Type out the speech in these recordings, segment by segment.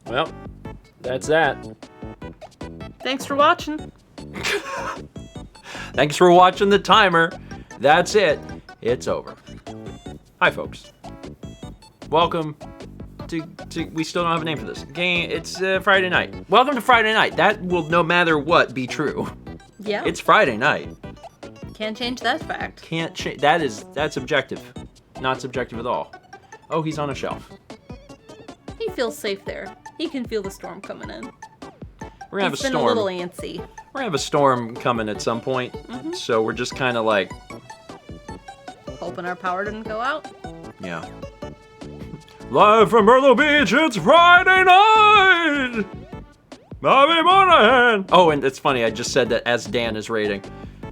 Well, that's that. Thanks for watching. Thanks for watching the timer. That's it. It's over. Hi, folks. Welcome to we still don't have a name for this game. It's Friday night. Welcome to Friday night. That will, no matter what, be true. Yeah. It's Friday night. Can't change that fact. Can't change. That's objective. Not subjective at all. Oh, he's on a shelf. He feels safe there. He can feel the storm coming in. We're gonna have a storm. He's been a little antsy. We're gonna have a storm coming at some point. Mm-hmm. So we're just kind of like hoping our power didn't go out. Yeah. Live from Myrtle Beach, it's Friday night! Bobby Monahan! Oh, and it's funny, I just said that as Dan is rating.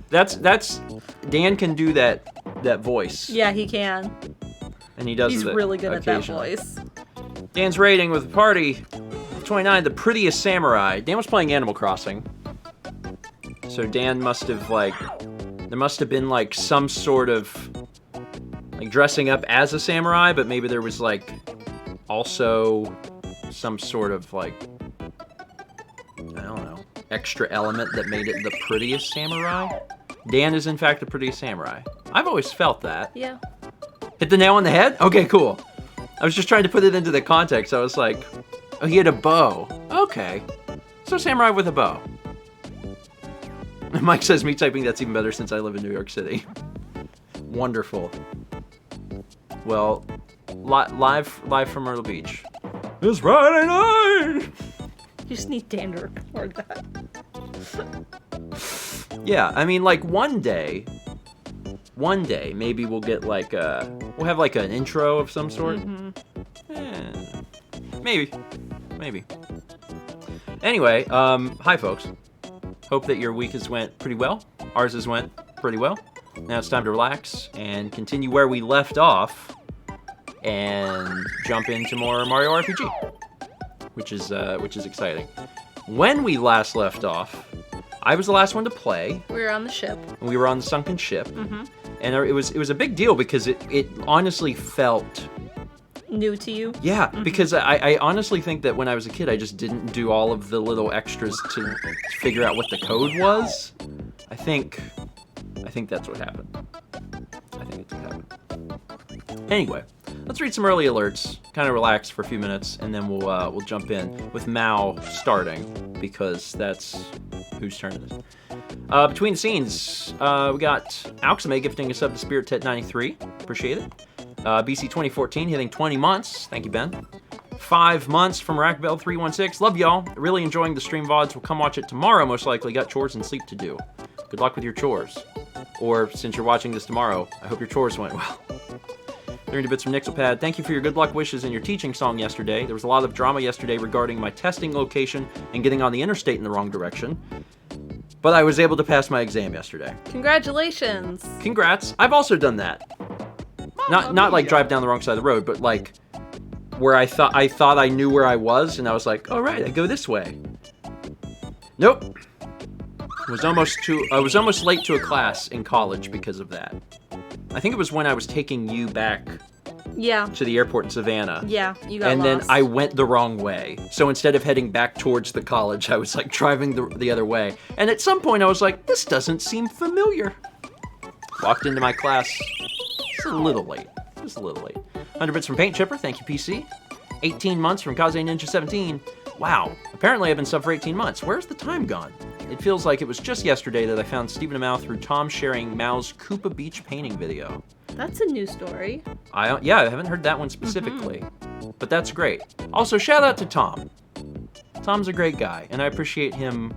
That's Dan can do that voice. Yeah, he can. And he does He's really good at that voice. Dan's rating with party 29, The Prettiest Samurai. Dan was playing Animal Crossing. So Dan must have there must have been some sort of dressing up as a samurai, but maybe there was also some sort of I don't know, extra element that made it the prettiest samurai. Dan is in fact the prettiest samurai. I've always felt that. Yeah. Hit the nail on the head? Okay, cool. I was just trying to put it into the context. I was like, oh, he had a bow. Okay. So samurai with a bow. Mike says, me typing, that's even better since I live in New York City. Wonderful. Well, live from Myrtle Beach. It's Friday night! You just need Dan to record that. Yeah, I mean, one day, maybe we'll get we'll have an intro of some sort. Mm-hmm. Maybe. Anyway, hi folks. Hope that your week has went pretty well. Ours has went pretty well. Now it's time to relax and continue where we left off and jump into more Mario RPG, which is exciting. When we last left off, I was the last one to play. We were on the ship. And we were on the sunken ship. Mm-hmm. And it was a big deal because it honestly felt new to you. Yeah, mm-hmm. Because I honestly think that when I was a kid, I just didn't do all of the little extras to figure out what the code was. I think that's what happened. Anyway, let's read some early alerts, kind of relax for a few minutes, and then we'll jump in with Mao starting, because that's whose turn it is. Between the scenes, we got Alxame gifting a sub to Spirit Tet 93. Appreciate it. BC 2014 hitting 20 months. Thank you, Ben. 5 months from Rackbell 316. Love y'all. Really enjoying the stream VODs. We'll come watch it tomorrow, most likely. Got chores and sleep to do. Good luck with your chores. Or, since you're watching this tomorrow, I hope your chores went well. 30 bits from Nixelpad. Thank you for your good luck wishes in your teaching song yesterday. There was a lot of drama yesterday regarding my testing location and getting on the interstate in the wrong direction. But I was able to pass my exam yesterday. Congratulations. Congrats. I've also done that. Not drive down the wrong side of the road, but where I thought I knew where I was, and I was like, oh right, I go this way. Nope. I was almost late to a class in college because of that. I think it was when I was taking you back to the airport in Savannah. Yeah, you got lost. And then lost. I went the wrong way. So instead of heading back towards the college, I was driving the other way. And at some point I was like, this doesn't seem familiar. Walked into my class. Just a little late. 100 bits from Paint Chipper. Thank you, PC. 18 months from Kaze Ninja 17. Wow. Apparently I've been sub for 18 months. Where's the time gone? It feels like it was just yesterday that I found Stephen Mao through Tom sharing Mao's Koopa Beach painting video. That's a new story. I haven't heard that one specifically, but that's great. Also, shout out to Tom. Tom's a great guy, and I appreciate him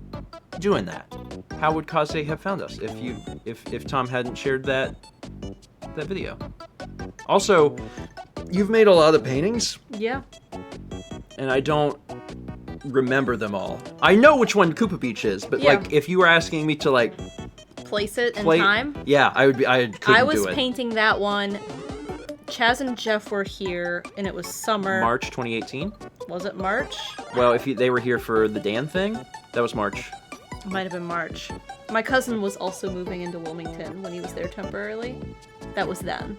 doing that. How would Kaze have found us if Tom hadn't shared that video? Also, you've made a lot of paintings. Yeah. And I don't remember them all. I know which one Koopa Beach is, but if you were asking me to place it in time, I would be. I couldn't do it. I was painting that one. Chaz and Jeff were here, and it was summer. March 2018. Was it March? Well, if they were here for the Dan thing, that was March. It might have been March. My cousin was also moving into Wilmington when he was there temporarily. That was then.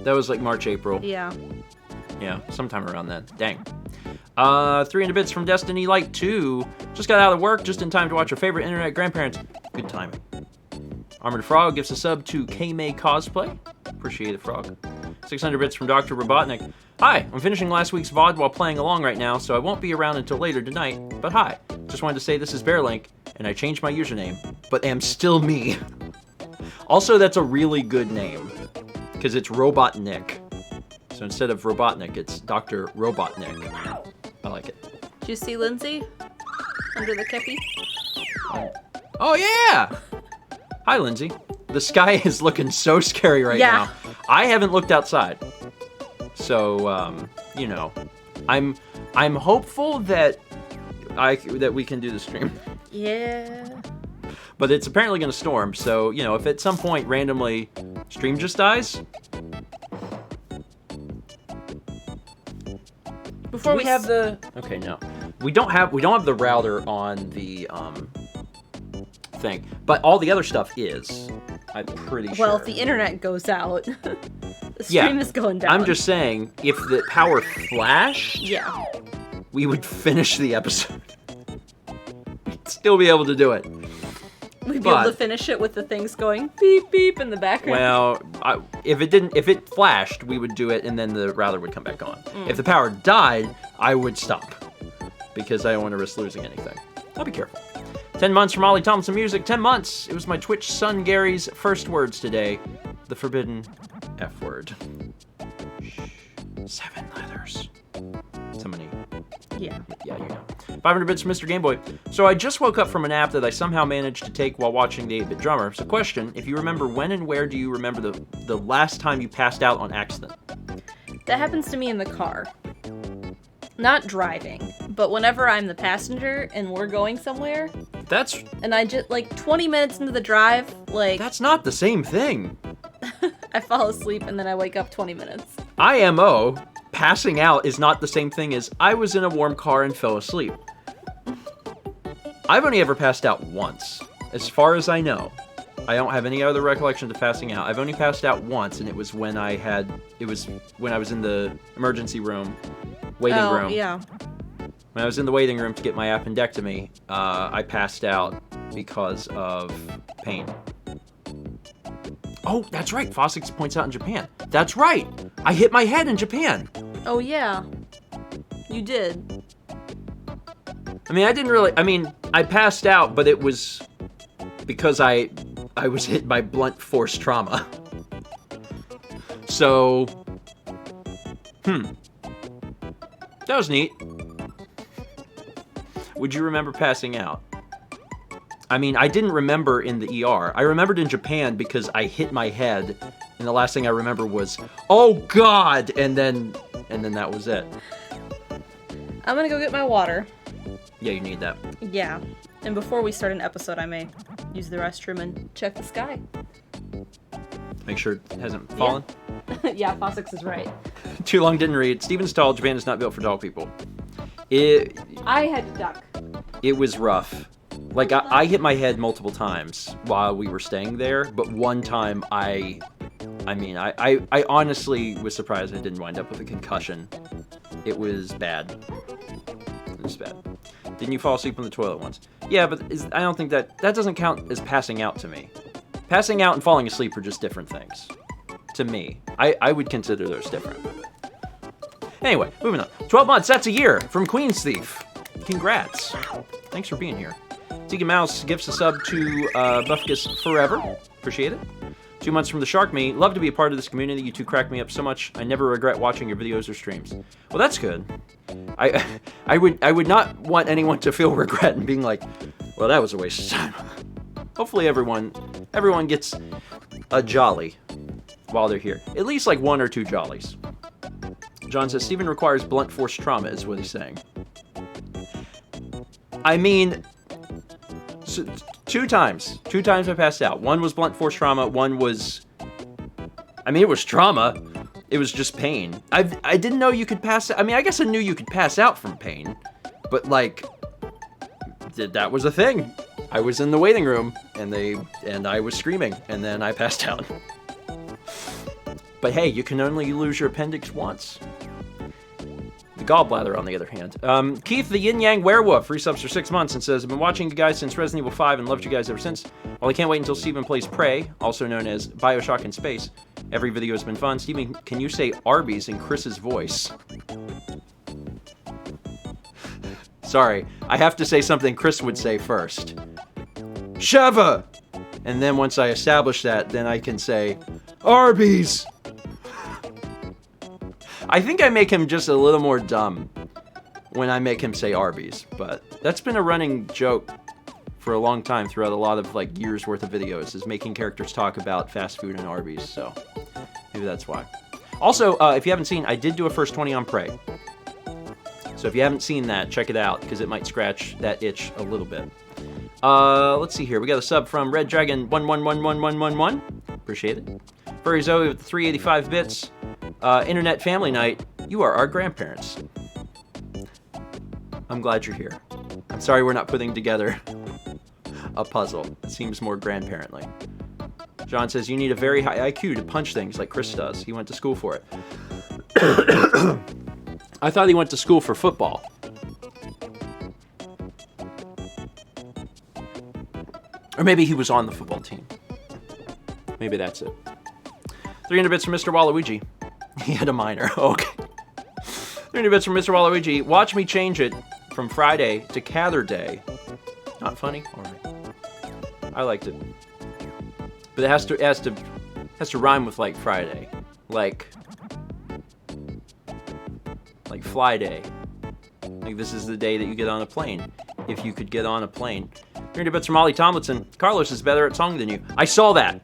That was March, April. Yeah. Yeah, sometime around then. Dang. 300 bits from Destiny Light 2. Just got out of work, just in time to watch our favorite internet grandparents. Good timing. Armored Frog gives a sub to K-May Cosplay. Appreciate it, Frog. 600 bits from Dr. Robotnik. Hi, I'm finishing last week's VOD while playing along right now, so I won't be around until later tonight. But hi, just wanted to say this is Bearlink, and I changed my username, but am still me. Also, that's a really good name, because it's Robotnik. So instead of Robotnik, it's Dr. Robotnik. I like it. Did you see Lindsay? Under the kepi? Oh, yeah! Hi, Lindsay. The sky is looking so scary right now. I haven't looked outside. So, you know, I'm hopeful that we can do the stream. Yeah. But it's apparently going to storm, so, you know, if at some point randomly stream just dies. Before we have the... Okay, no. We don't have the router on the thing, but all the other stuff is. I'm pretty sure. Well, if the internet goes out, the stream is going down. I'm just saying, if the power flashed, we would finish the episode. We'd still be able to do it. We'd be able to finish it with the things going beep beep in the background. Well, if it flashed, we would do it, and then the router would come back on. If the power died, I would stop because I don't want to risk losing anything. I'll be careful. 10 months from Ollie Thompson Music. 10 months. It was my Twitch son Gary's first words today. The forbidden F word. 7 letters. So many. Yeah, you know. 500 bits from Mr. Game Boy. So I just woke up from a nap that I somehow managed to take while watching the 8-Bit Drummer. So question, if you remember when and where do you remember the last time you passed out on accident? That happens to me in the car. Not driving, but whenever I'm the passenger and we're going somewhere. And I just, 20 minutes into the drive, That's not the same thing. I fall asleep and then I wake up 20 minutes. IMO, passing out is not the same thing as I was in a warm car and fell asleep. I've only ever passed out once, as far as I know. I don't have any other recollection of passing out. I've only passed out once, and it was when I was in the emergency room, waiting room. Yeah. When I was in the waiting room to get my appendectomy, I passed out because of pain. Oh, that's right. Fossix points out in Japan. That's right. I hit my head in Japan. Oh, yeah. You did. I passed out, but it was because I was hit by blunt force trauma. So, that was neat. Would you remember passing out? I didn't remember in the ER. I remembered in Japan because I hit my head, and the last thing I remember was, oh God, and then that was it. I'm gonna go get my water. Yeah, you need that. Yeah, and before we start an episode, I may use the restroom and check the sky. Make sure it hasn't fallen. Yeah, Fossix is right. Too long didn't read. Stephen's tall. Japan is not built for tall people. I had to duck. It was rough. I hit my head multiple times while we were staying there, but one time I honestly was surprised I didn't wind up with a concussion. It was bad. It was bad. Didn't you fall asleep on the toilet once? Yeah, but I don't think that doesn't count as passing out to me. Passing out and falling asleep are just different things. To me. I would consider those different. Anyway, moving on. 12 months, that's a year, from Queen's Thief. Congrats. Thanks for being here. Tiki Mouse gifts a sub to Buffkus Forever. Appreciate it. 2 months from the Shark Me. Love to be a part of this community. You two crack me up so much. I never regret watching your videos or streams. Well, that's good. I would not want anyone to feel regret and being like, well, that was a waste of time. Hopefully everyone gets a jolly while they're here. At least 1 or 2 jollies. John says, Steven requires blunt force trauma, is what he's saying. So, 2 times. 2 times I passed out. One was blunt force trauma. One was... it was trauma. It was just pain. I didn't know you could pass... I guess I knew you could pass out from pain. But, that was a thing. I was in the waiting room, and I was screaming, and then I passed out. But hey, you can only lose your appendix once. The gallbladder, on the other hand. Keith, the Yin Yang Werewolf, resubs for 6 months and says, I've been watching you guys since Resident Evil 5 and loved you guys ever since. While I can't wait until Steven plays Prey, also known as Bioshock in Space, every video has been fun. Steven, can you say Arby's in Chris's voice? Sorry, I have to say something Chris would say first. Sheva! And then once I establish that, then I can say, Arby's! I think I make him just a little more dumb when I make him say Arby's, but that's been a running joke for a long time throughout a lot of like years worth of videos, is making characters talk about fast food and Arby's, so maybe that's why. Also, if you haven't seen, I did do a first 20 on Prey. So if you haven't seen that, check it out, because it might scratch that itch a little bit. Let's see here. We got a sub from Red Dragon 111111. Appreciate it. Furry Zoe with 385 bits. Internet Family Night. You are our grandparents. I'm glad you're here. I'm sorry we're not putting together a puzzle. It seems more grandparently. John says you need a very high IQ to punch things like Chris does. He went to school for it. I thought he went to school for football. Or maybe he was on the football team. Maybe that's it. 300 bits from Mr. Waluigi. He had a minor. Okay. 300 bits from Mr. Waluigi. Watch me change it from Friday to Cather Day. Not funny? Alright. I liked it. But it has to rhyme with like Friday. Like Fly Day. Like this is the day that you get on a plane. If you could get on a plane. 300 bits from Ollie Tomlinson. Carlos is better at song than you. I saw that.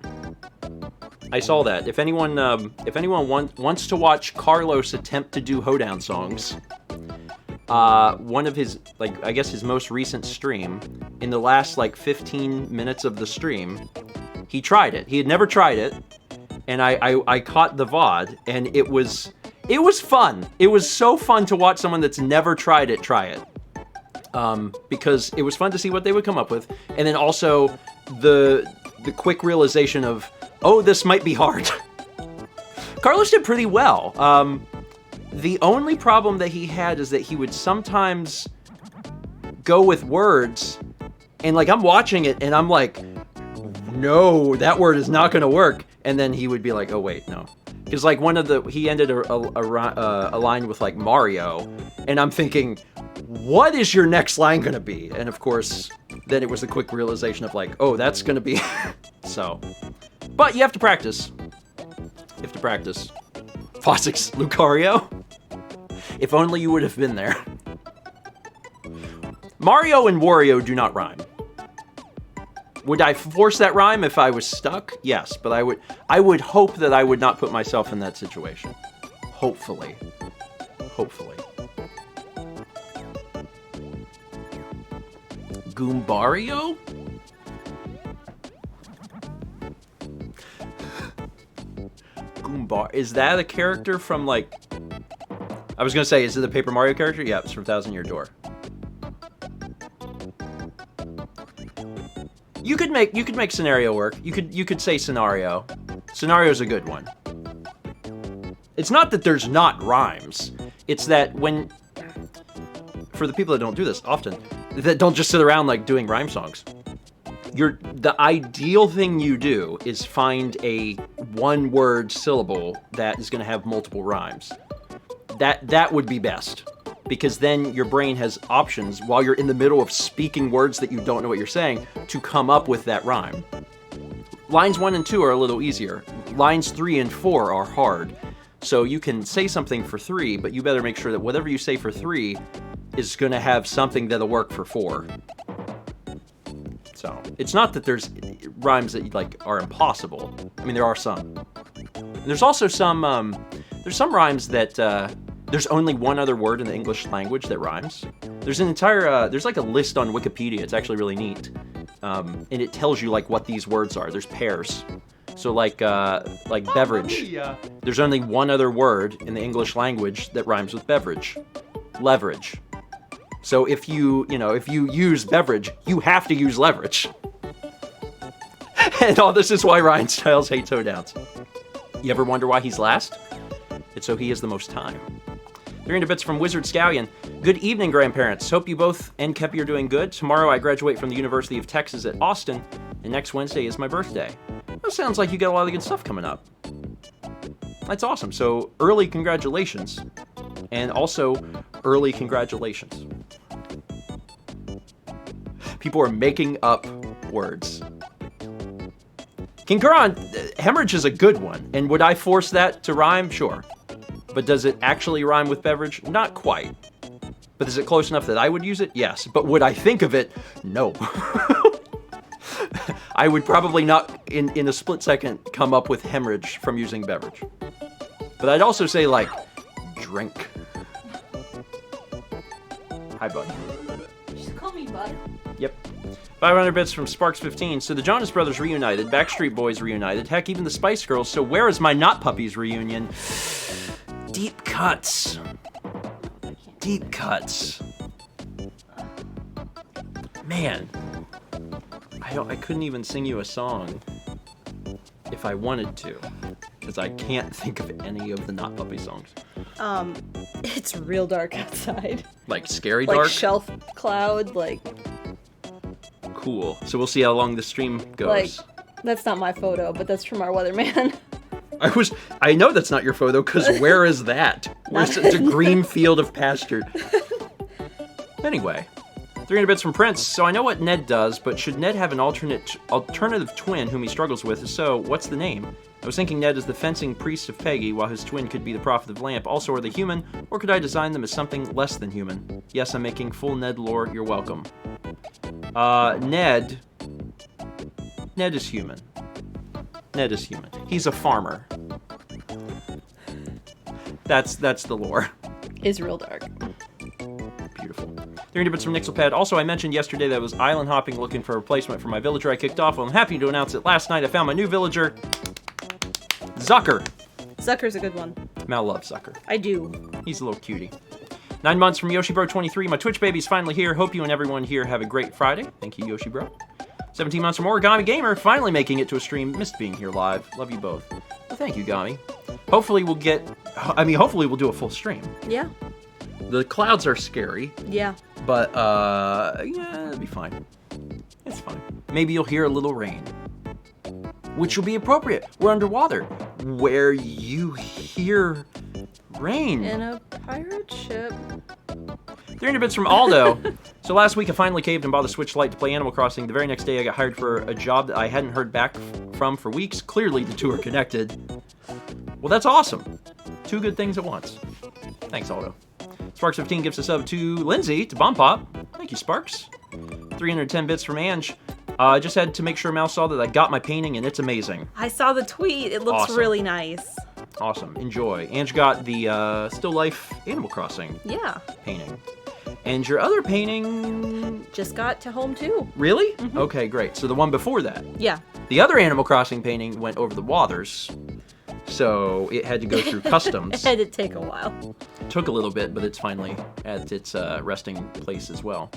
If anyone wants to watch Carlos attempt to do hoedown songs, one of his, like, I guess his most recent stream, in the last, like, 15 minutes of the stream, he tried it. He had never tried it, and I caught the VOD, and it was fun. It was so fun to watch someone that's never tried it try it. Because it was fun to see what they would come up with, and then also the quick realization of, oh, this might be hard. Carlos did pretty well. The only problem that he had is that he would sometimes go with words, and like I'm watching it, and I'm like, no, that word is not going to work, and then he would be like, oh wait, no. Because like he ended a line with like Mario, and I'm thinking, what is your next line gonna be? And of course, then it was the quick realization of like, oh, that's gonna be so. But you have to practice. You have to practice. Fossix Lucario? If only you would have been there. Mario and Wario do not rhyme. Would I force that rhyme if I was stuck? Yes, but I would hope that I would not put myself in that situation. Hopefully. Hopefully. Goombario? Goombar. Is that a character from like... I was gonna say, is it a Paper Mario character? Yeah, it's from Thousand Year Door. You could make scenario work. You could say scenario. Scenario's a good one. It's not that there's not rhymes. It's that when, for the people that don't do this often, that don't just sit around like doing rhyme songs. The ideal thing you do is find a one-word syllable that is going to have multiple rhymes. That would be best. Because then your brain has options while you're in the middle of speaking words that you don't know what you're saying to come up with that rhyme. Lines 1 and 2 are a little easier. Lines 3 and 4 are hard. So you can say something for 3, but you better make sure that whatever you say for 3 is going to have something that'll work for 4. So it's not that there's rhymes that like are impossible. I mean, there are some. There's also some there's some rhymes that there's only one other word in the English language that rhymes. There's an entire there's like a list on Wikipedia. It's actually really neat, and it tells you like what these words are. There's pairs. So like beverage. There's only one other word in the English language that rhymes with beverage. Leverage. So if you use beverage, you have to use leverage. And all this is why Ryan Stiles hates hoedowns. You ever wonder why he's last? It's so he has the most time. 300 bits from Wizard Scallion. Good evening, grandparents. Hope you both and Kepi are doing good. Tomorrow I graduate from the University of Texas at Austin, and next Wednesday is my birthday. That sounds like you got a lot of good stuff coming up. That's awesome. So early congratulations, and also early congratulations. People are making up words. King Kuron, hemorrhage is a good one, and would I force that to rhyme? Sure. But does it actually rhyme with beverage? Not quite. But is it close enough that I would use it? Yes. But would I think of it? No. I would probably not, in a split second, come up with hemorrhage from using beverage. But I'd also say, like, drink. Hi, bud. Just call me bud. Yep. 500 bits from Sparks15. So the Jonas Brothers reunited, Backstreet Boys reunited, heck, even the Spice Girls. So where is my Not Puppies reunion? Deep cuts. Deep cuts. Man. I couldn't even sing you a song if I wanted to, because I can't think of any of the Not Puppy songs. It's real dark outside. Like scary dark? Like shelf cloud, like... Cool. So we'll see how long the stream goes. Like, that's not my photo, but that's from our weatherman. I know that's not your photo, because where is that? Where's the green field of pasture? Anyway, 300 bits from Prince. So I know what Ned does, but should Ned have an alternative twin whom he struggles with? If so, what's the name? I was thinking Ned is the fencing priest of Peggy, while his twin could be the prophet of Lamp. Also, are they human, or could I design them as something less than human? Yes, I'm making full Ned lore. You're welcome. Ned is human. Ned is human. He's a farmer. That's the lore. Is real dark. Beautiful. 300 bits from Nixelpad. Also, I mentioned yesterday that I was island hopping looking for a replacement for my villager I kicked off. Well, I'm happy to announce that last night I found my new villager, Zucker. Zucker's a good one. Mal loves Zucker. I do. He's a little cutie. 9 months from YoshiBro23. My Twitch baby's finally here. Hope you and everyone here have a great Friday. Thank you, YoshiBro. 17 months from Origami Gamer. Finally making it to a stream. Missed being here live. Love you both. Well, thank you, Gami. Hopefully we'll do a full stream. Yeah. The clouds are scary. Yeah. But, yeah, it'll be fine. It's fine. Maybe you'll hear a little rain. Which will be appropriate. We're underwater. Where you hear rain. In a pirate ship. 300 bits from Aldo. So last week I finally caved and bought a Switch Lite to play Animal Crossing. The very next day I got hired for a job that I hadn't heard back from for weeks. Clearly the two are connected. Well, that's awesome. Two good things at once. Thanks, Aldo. Sparks15 gives a sub to Lindsay, to Bomb Pop. Thank you, Sparks. 310 bits from Ange. I just had to make sure Mal saw that I got my painting, and it's amazing. I saw the tweet. It looks Awesome. really nice. Awesome. Enjoy. Ange got the Still Life Animal Crossing painting. And your other painting... Just got to home, too. Really? Mm-hmm. Okay, great. So the one before that. Yeah. The other Animal Crossing painting went over the waters, so it had to go through customs. It had to take a while. It took a little bit, but it's finally at its resting place as well.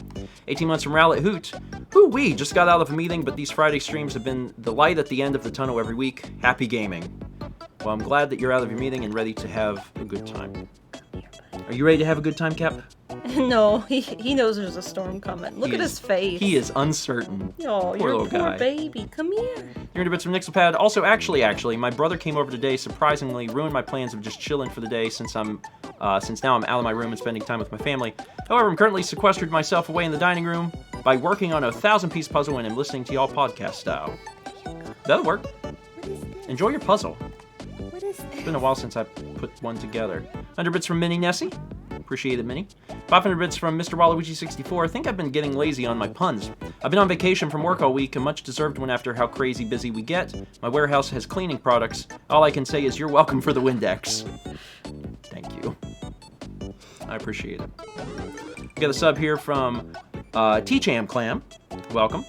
18 months from Rowlett Hoot. Woo-wee, just got out of a meeting, but these Friday streams have been the light at the end of the tunnel every week. Happy gaming. Well, I'm glad that you're out of your meeting and ready to have a good time. Are you ready to have a good time, Cap? No, he knows there's a storm coming. Look at his face. He is uncertain. Oh, poor little guy. Baby. Come here. You're bits from Nixelpad. Also, actually, my brother came over today, surprisingly ruined my plans of just chilling for the day since now I'm out of my room and spending time with my family. However, I'm currently sequestered myself away in the dining room by working on a 1,000-piece puzzle and I'm listening to y'all podcast style. That'll work. Enjoy your puzzle. What is this? It's been a while since I put one together. 100 bits from Minnie Nessie. Appreciate it, Minnie. 500 bits from Mr. Waluigi64. I think I've been getting lazy on my puns. I've been on vacation from work all week, a much deserved one after how crazy busy we get. My warehouse has cleaning products. All I can say is you're welcome for the Windex. Thank you. I appreciate it. We got a sub here from T-Cham Clam. Welcome.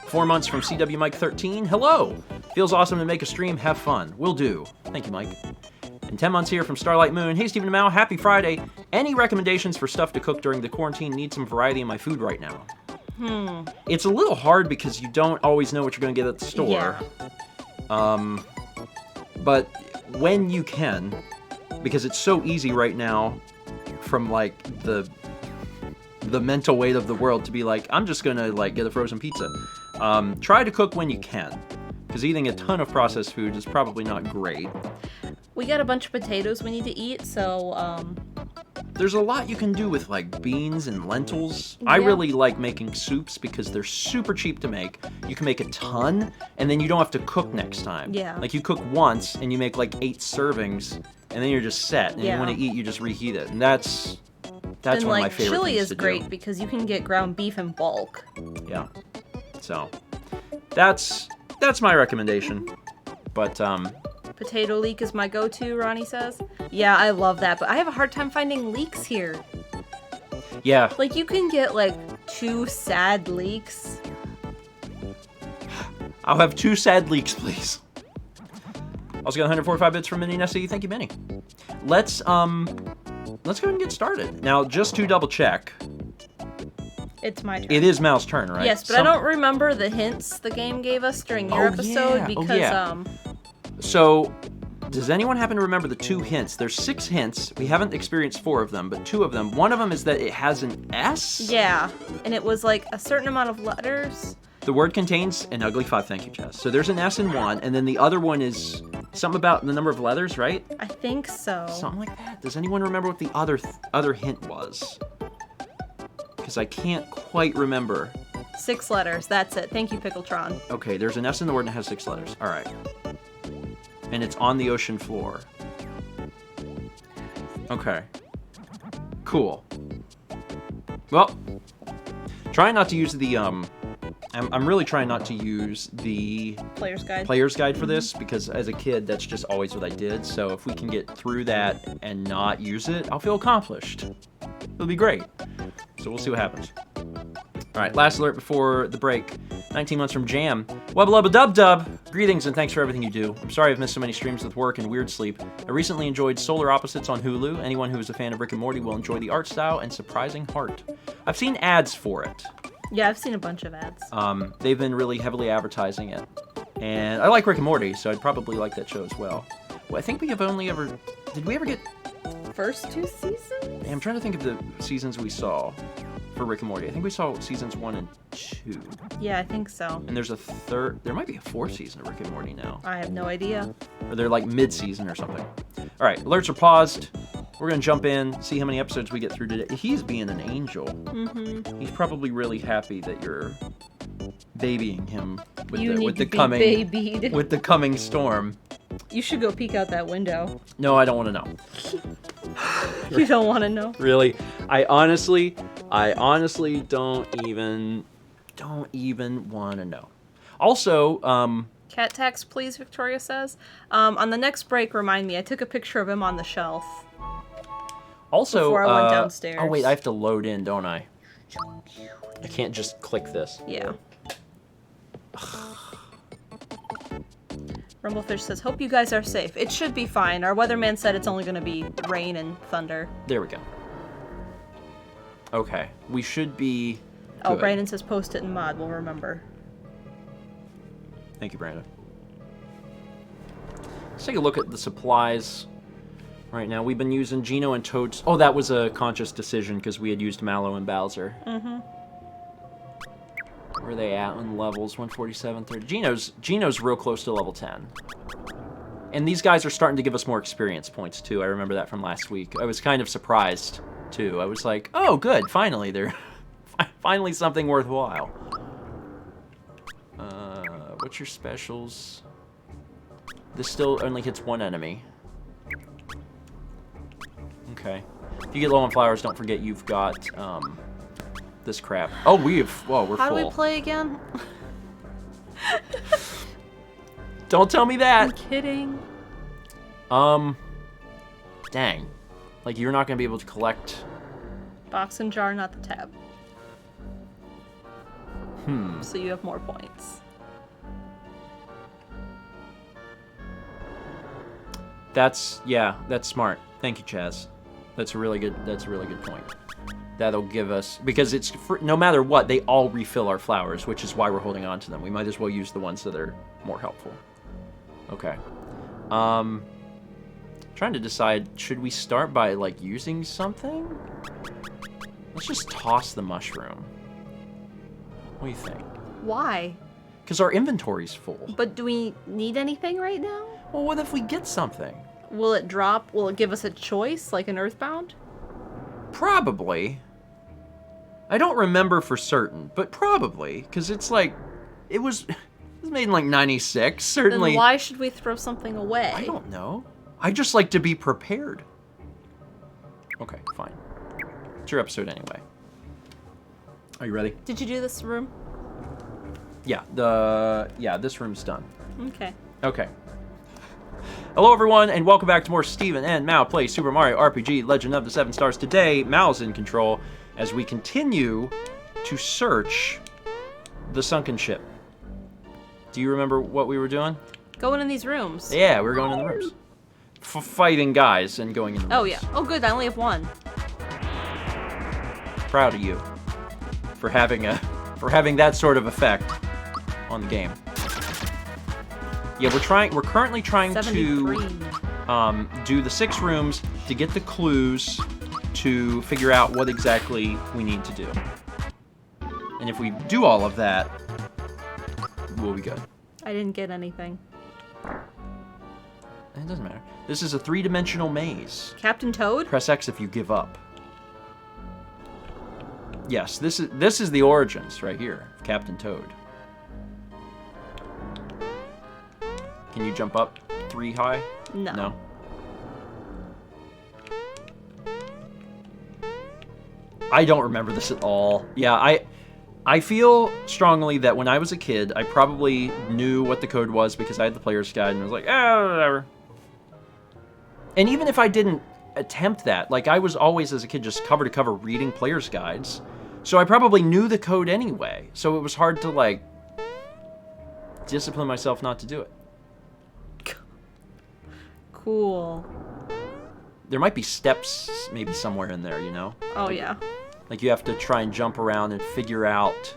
4 months from CW Mike 13. Hello. Feels awesome to make a stream. Have fun. Will do. Thank you, Mike. And 10 months here from Starlight Moon. Hey, Stephen and Mal, happy Friday. Any recommendations for stuff to cook during the quarantine? Need some variety in my food right now. It's a little hard because you don't always know what you're going to get at the store. Yeah. But when you can, because it's so easy right now from like the mental weight of the world to be like, I'm just gonna like get a frozen pizza. Try to cook when you can, because eating a ton of processed food is probably not great. We got a bunch of potatoes we need to eat, so there's a lot you can do with like beans and lentils. Yeah. I really like making soups because they're super cheap to make. You can make a ton, and then you don't have to cook next time. Yeah. Like you cook once, and you make like 8 servings, and then you're just set. And Yeah. when you eat, you just reheat it, and that's and one of my like favorite chili things is to great do. because you can get ground beef in bulk. Yeah. So that's my recommendation. But Potato leek is my go-to, Ronnie says. Yeah, I love that, but I have a hard time finding leeks here. yeah. Like, you can get, like, 2 sad leeks. I'll have 2 sad leeks, please. Also got 145 bits from Minnie Nessie. Thank you, Minnie. Let's go ahead and get started. Now, just to double check, It's my turn. it is Mal's turn, right? Yes, but I don't remember the hints the game gave us during your episode yeah. because, So, does anyone happen to remember the 2 hints? There's 6 hints. We haven't experienced 4 of them, but 2 of them. One of them is that it has an S. yeah, and it was, like, a certain amount of letters. The word contains an ugly 5. Thank you, Jess. So there's an S in one, and then the other one is something about the number of letters, right? I think so. Something like that. Does anyone remember what the other hint was? Because I can't quite remember. 6 letters, that's it. Thank you, Pickletron. Okay, there's an S in the word and it has 6 letters. All right. And it's on the ocean floor. Okay. Cool. Well, trying not to use the I'm really trying not to use the Player's guide. player's guide for this, because as a kid that's just always what I did. So if we can get through that and not use it, I'll feel accomplished. It'll be great. So we'll see what happens. All right, last alert before the break. 19 months from Jam. Wubba lubba dub dub. Greetings and thanks for everything you do. I'm sorry I've missed so many streams with work and weird sleep. I recently enjoyed Solar Opposites on Hulu. Anyone who is a fan of Rick and Morty will enjoy the art style and surprising heart. I've seen ads for it. Yeah, I've seen a bunch of ads. They've been really heavily advertising it. And I like Rick and Morty, so I'd probably like that show as well. Well, I think we have only ever... Did we ever get... First 2 seasons? I'm trying to think of the seasons we saw for Rick and Morty. I think we saw seasons 1 and 2. Yeah, I think so. And there's a third... There might be a 4th season of Rick and Morty now. I have no idea. Or they're like mid-season or something. All right, alerts are paused. We're going to jump in, see how many episodes we get through today. He's being an angel. Mm-hmm. He's probably really happy that you're babying him with You need with to the be coming babied. with the coming storm. You should go peek out that window. No, I don't want to know. You don't want to know. Really, I honestly don't even want to know. Also, Cat tax, please, Victoria says. On the next break, remind me. I took a picture of him on the shelf. also, Before I went downstairs. Oh wait, I have to load in, don't I? I can't just click this. Yeah. Rumblefish says, hope you guys are safe. It should be fine. Our weatherman said it's only going to be rain and thunder. There we go. Okay, we should be. Oh, good. Brandon says, post it in mod. We'll remember. Thank you, Brandon. Let's take a look at the supplies right now. We've been using Geno and Toads. Oh, that was a conscious decision because we had used Mallow and Bowser. Mm-hmm. Where are they at on levels? 147, 30. Geno's real close to level 10. And these guys are starting to give us more experience points, too. I remember that from last week. I was kind of surprised, too. I was like, oh, good. Finally, they're... finally something worthwhile. What's your specials? This still only hits 1 enemy. Okay. If you get low on flowers, don't forget you've got, this crap. Oh, we're full. How do we play again? Don't tell me that. I'm kidding. Dang. Like, you're not gonna be able to collect... Box and jar, not the tab. So you have more points. That's smart. Thank you, Chaz. That's a really good point. That'll give us, because it's no matter what, they all refill our flowers, which is why we're holding on to them. We might as well use the ones that are more helpful. Okay. Trying trying to decide, should we start by, like, using something? Let's just toss the mushroom. What do you think? Why? Because our inventory's full. But do we need anything right now? Well, what if we get something? Will it drop? Will it give us a choice, like an Earthbound? Probably. I don't remember for certain, but probably. Because it's like, it was made in like 96, certainly. Then why should we throw something away? I don't know. I just like to be prepared. Okay, fine. It's your episode anyway. Are you ready? Did you do this room? Yeah, this room's done. Okay. Okay. Hello everyone, and welcome back to more Steven and Mao Play Super Mario RPG Legend of the Seven Stars. Today, Mao's in control as we continue to search the sunken ship. Do you remember what we were doing? Going in these rooms. Yeah, we were going in the rooms. Fighting guys and going in the rooms. Oh, yeah. Oh, good. I only have one. Proud of you for having that sort of effect on the game. Yeah, we're currently trying 73. to do the 6 rooms to get the clues to figure out what exactly we need to do. And if we do all of that, we'll be good. I didn't get anything. It doesn't matter. This is a 3-dimensional maze. Captain Toad? Press X if you give up. Yes, this is the origins right here of Captain Toad. Can you jump up 3 high? No. No. I don't remember this at all. Yeah, I feel strongly that when I was a kid, I probably knew what the code was because I had the player's guide and I was like, whatever. And even if I didn't attempt that, like I was always as a kid just cover to cover reading player's guides. So I probably knew the code anyway. So it was hard to like discipline myself not to do it. Cool. There might be steps maybe somewhere in there, you know? Oh, yeah. Like you have to try and jump around and figure out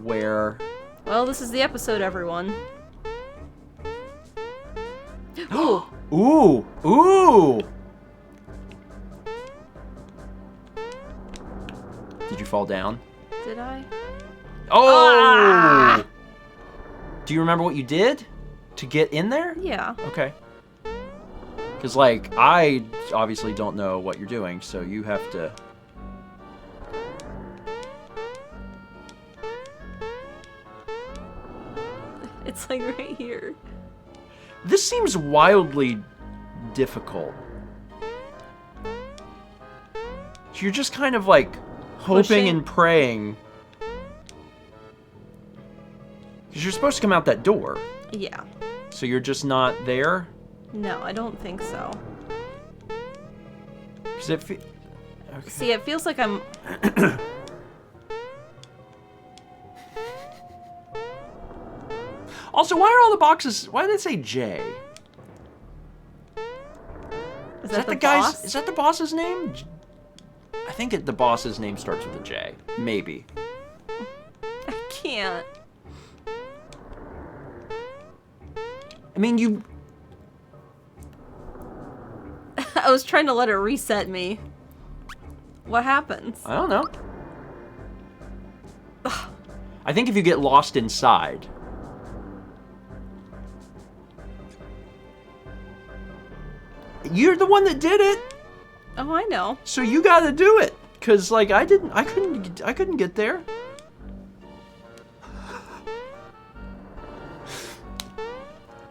where... Well, this is the episode, everyone. Ooh. Ooh! Ooh! Did you fall down? Did I? Oh! Ah! Do you remember what you did to get in there? Yeah. Okay. Because, like, I obviously don't know what you're doing, so you have to... It's like right here. This seems wildly difficult. You're just kind of, like, hoping Pushing. and praying. Because you're supposed to come out that door. Yeah. So you're just not there? No, I don't think so. Because it okay. See, it feels like I'm... Also, why are all the boxes... Why did it say J? Is that the guy's... boss? Is that the boss's name? I think the boss's name starts with a J. Maybe. I can't. I mean, you... I was trying to let it reset me. What happens? I don't know. I think if you get lost inside... You're the one that did it! Oh, I know. So you gotta do it! Cause, like, I couldn't get there.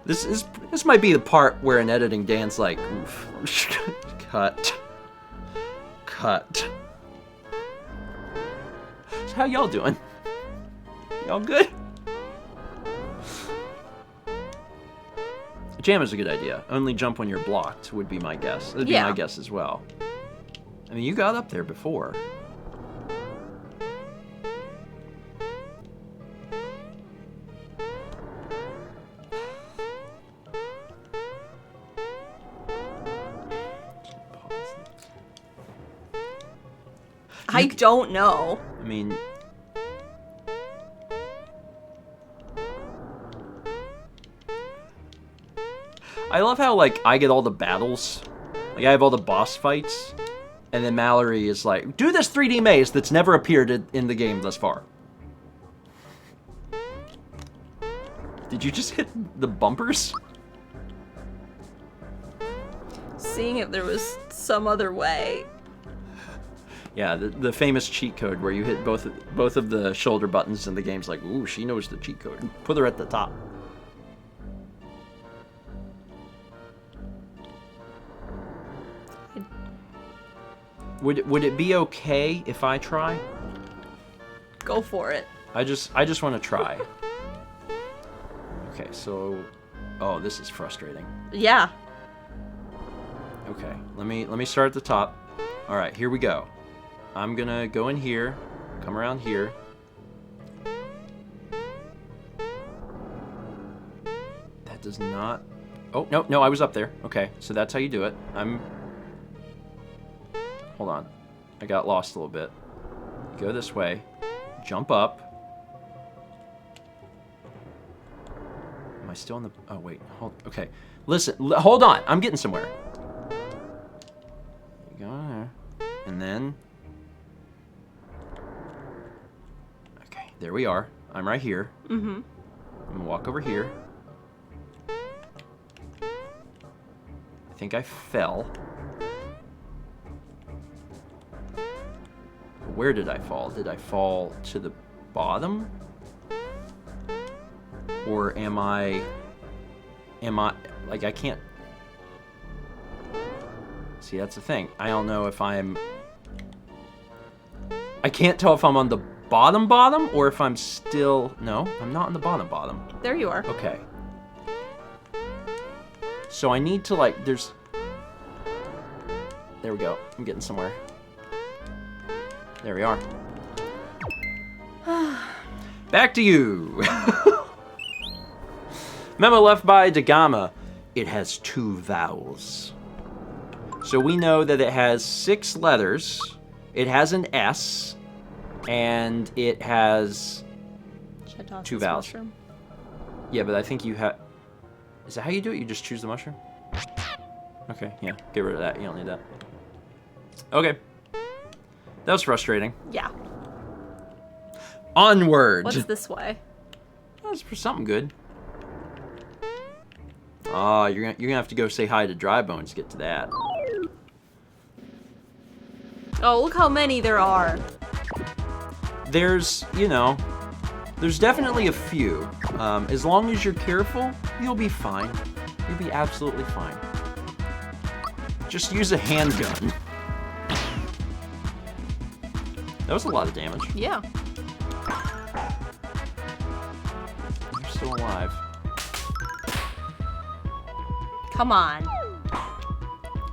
This might be the part where in editing Dan's like, oof, cut. So how y'all doing? Y'all good? Jam is a good idea. Only jump when you're blocked would be my guess. That'd be my guess as well. I mean, you got up there before. I don't know. I mean... I love how, like, I get all the battles. Like, I have all the boss fights. And then Mallory is like, do this 3D maze that's never appeared in the game thus far. Did you just hit the bumpers? Seeing if there was some other way. Yeah, the famous cheat code where you hit both of the shoulder buttons and the game's like, ooh, she knows the cheat code. Put her at the top. Would it be okay if I try? Go for it. I just want to try. Okay, so oh, this is frustrating. Yeah. Okay, let me start at the top. All right, here we go. I'm gonna go in here, come around here. That does not. Oh no, I was up there. Okay, so that's how you do it. Hold on, I got lost a little bit. Go this way, jump up. Am I still in the? Oh wait, hold. Okay, listen, hold on. I'm getting somewhere. Go there, and then. Okay, there we are. I'm right here. Mm-hmm. I'm gonna walk over here. I think I fell. Where did I fall? Did I fall to the bottom? Or am I like, I can't see, that's the thing. I don't know if I can't tell if I'm on the bottom or if I'm still, no, I'm not on the bottom. There you are. Okay. So I need to, like, there we go. I'm getting somewhere. There we are. Back to you. Memo left by Dagama. It has 2 vowels. So we know that it has 6 letters. It has an S. And it has 2 vowels. Mushroom. Yeah, but I think you have... Is that how you do it? You just choose the mushroom? Okay, yeah. Get rid of that. You don't need that. Okay. That was frustrating. Yeah. Onward! What's this way? That's for something good. Oh, you're gonna have to go say hi to Dry Bones to get to that. Oh, look how many there are. There's, there's definitely a few. As long as you're careful, you'll be fine. You'll be absolutely fine. Just use a handgun. That was a lot of damage. Yeah. You're still alive. Come on.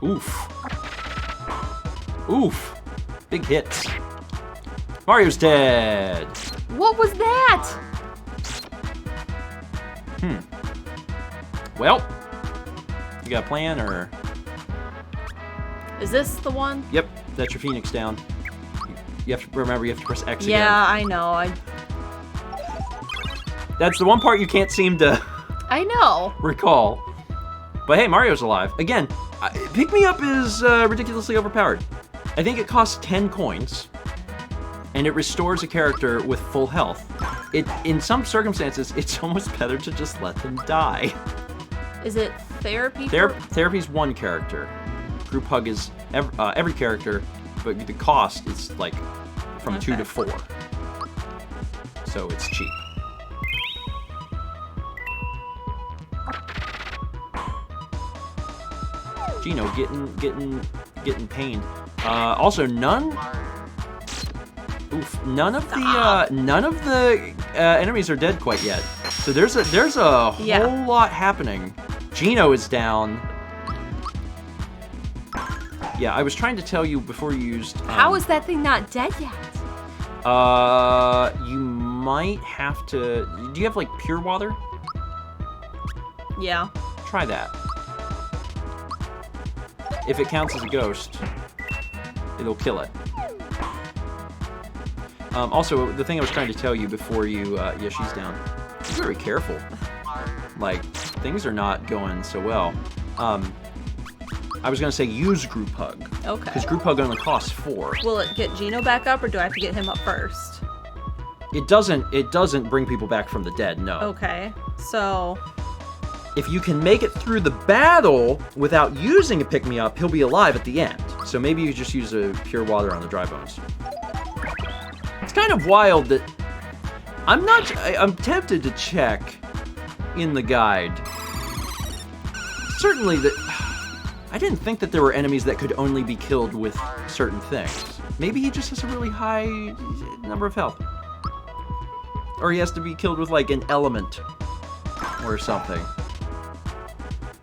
Oof. Oof. Big hits. Mario's dead. What was that? Well, you got a plan, or? Is this the one? Yep, that's your Phoenix down. You have to remember, you have to press X again. Yeah, I know. That's the one part you can't seem to I know. recall. But hey, Mario's alive. Again, Pick Me Up is ridiculously overpowered. I think it costs 10 coins, and it restores a character with full health. In some circumstances, it's almost better to just let them die. Is it therapy? Therapy's one character. Group Hug is every character, but the cost is like from 2 to 4. So it's cheap. Gino getting pained. Also, none of the enemies are dead quite yet. So there's a whole lot happening. Gino is down. Yeah, I was trying to tell you before you used... How is that thing not dead yet? You might have to... Do you have, like, pure water? Yeah. Try that. If it counts as a ghost, it'll kill it. Also, the thing I was trying to tell you before you... yeah, she's down. Be very careful. Like, things are not going so well. I was gonna say use group hug. Okay. Because group hug only costs 4. Will it get Gino back up, or do I have to get him up first? It doesn't bring people back from the dead, no. Okay, so... If you can make it through the battle without using a pick-me-up, he'll be alive at the end. So maybe you just use a pure water on the dry bones. It's kind of wild that... I'm tempted to check in the guide. Certainly that... I didn't think that there were enemies that could only be killed with certain things. Maybe he just has a really high number of health. Or he has to be killed with, like, an element or something.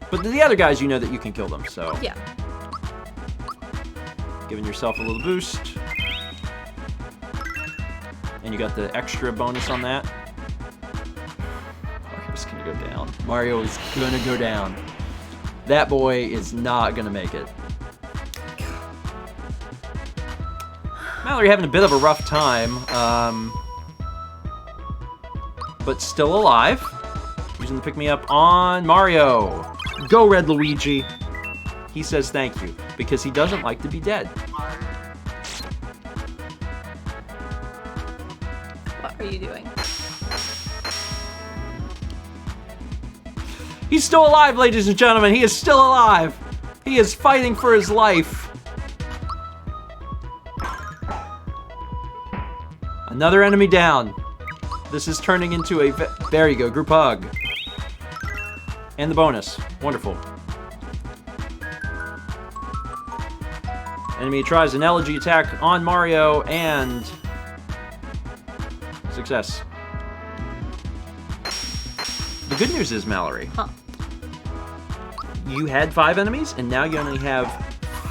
But the other guys, you know that you can kill them, so... Yeah. Giving yourself a little boost. And you got the extra bonus on that. Mario's gonna go down. Mario is gonna go down. That boy is not gonna make it. Mallory having a bit of a rough time, but still alive. Using the pick-me-up on Mario. Go, Red Luigi. He says thank you, because he doesn't like to be dead. What are you doing? He's still alive, ladies and gentlemen. He is still alive. He is fighting for his life. Another enemy down. This is turning into a... There you go, group hug. And the bonus. Wonderful. Enemy tries an elegy attack on Mario, and... Success. The good news is, Mallory, you had 5 enemies, and now you only have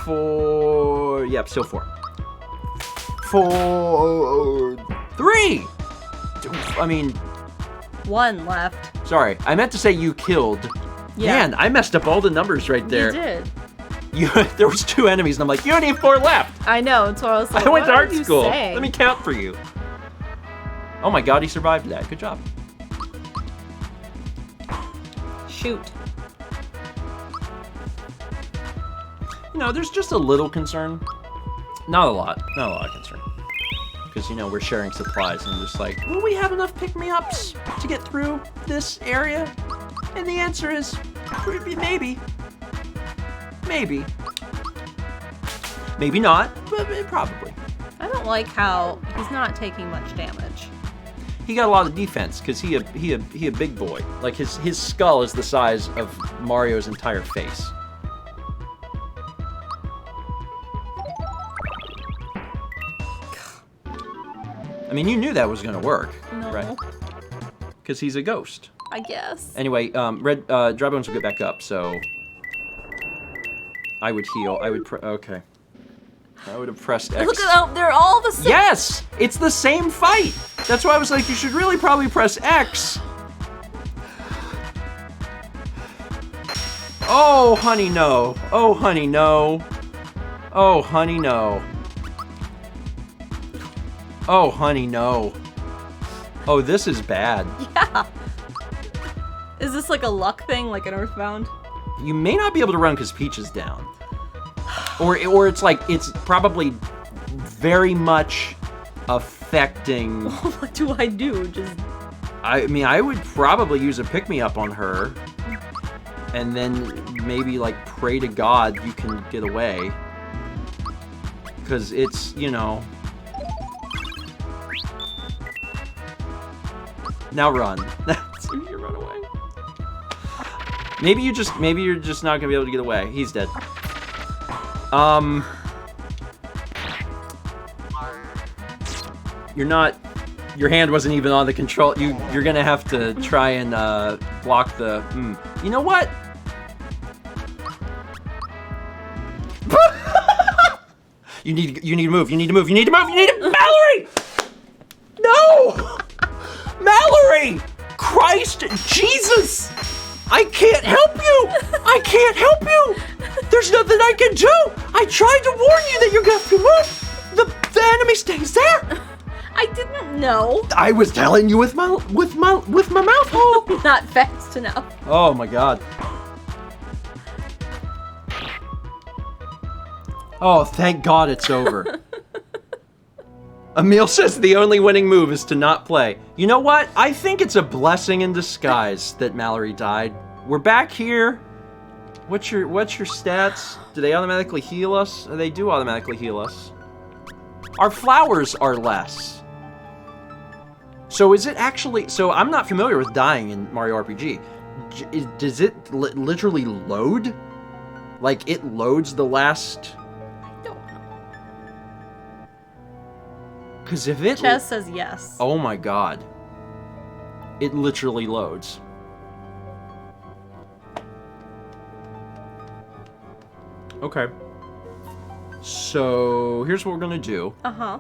4... Yep, still 4. 3! I mean... 1 left. Sorry, I meant to say you killed. Yeah. Man, I messed up all the numbers right there. You did. There was 2 enemies, and I'm like, you only have 4 left! I know, so I was like, I went to what art are you school. saying? Let me count for you. Oh my god, he survived that. Good job. Shoot. You know, there's just a little concern. Not a lot. Not a lot of concern. Because, you know, we're sharing supplies, and just like, will we have enough pick-me-ups to get through this area? And the answer is, maybe. Maybe. Maybe not, but probably. I don't like how he's not taking much damage. He got a lot of defense, because he a big boy. Like, his skull is the size of Mario's entire face. I mean, you knew that was gonna work, No. right? Because he's a ghost. I guess. Anyway, dry bones will get back up, so... I would heal. Okay. I would have pressed X. Look at them, they're all the same. Yes! It's the same fight! That's why I was like, you should really probably press X. Oh, honey, no. Oh, honey, no. Oh, honey, no. Oh, honey, no. Oh, this is bad. Yeah. Is this like a luck thing, like an Earthbound? You may not be able to run because Peach is down. Or it's like, it's probably very much affecting... What do I do? Just... I mean, I would probably use a pick-me-up on her. And then maybe, like, pray to God you can get away. Because it's, you know... Now run. See if you run away. Maybe you're just not gonna be able to get away. He's dead. You're not. Your hand wasn't even on the control. You're gonna have to try and block the. You know what? You need to move. You need to move. You need to move. You need to. Mallory! No! Mallory! Christ Jesus! I can't help you! I can't help you! There's nothing I can do! I tried to warn you that you're gonna have to move! The enemy stays there! I didn't know. I was telling you with my mouth hole. Not fast enough. Oh my god. Oh, thank God it's over. Emil says the only winning move is to not play. You know what? I think it's a blessing in disguise that Mallory died. We're back here. What's your stats? Do they automatically heal us? They do automatically heal us. Our flowers are less. So is it actually... So I'm not familiar with dying in Mario RPG. Does it literally load? Like, it loads the last... I don't know. Because if it... Chaz says yes. Oh my god. It literally loads. Okay. So, here's what we're gonna do. Uh-huh.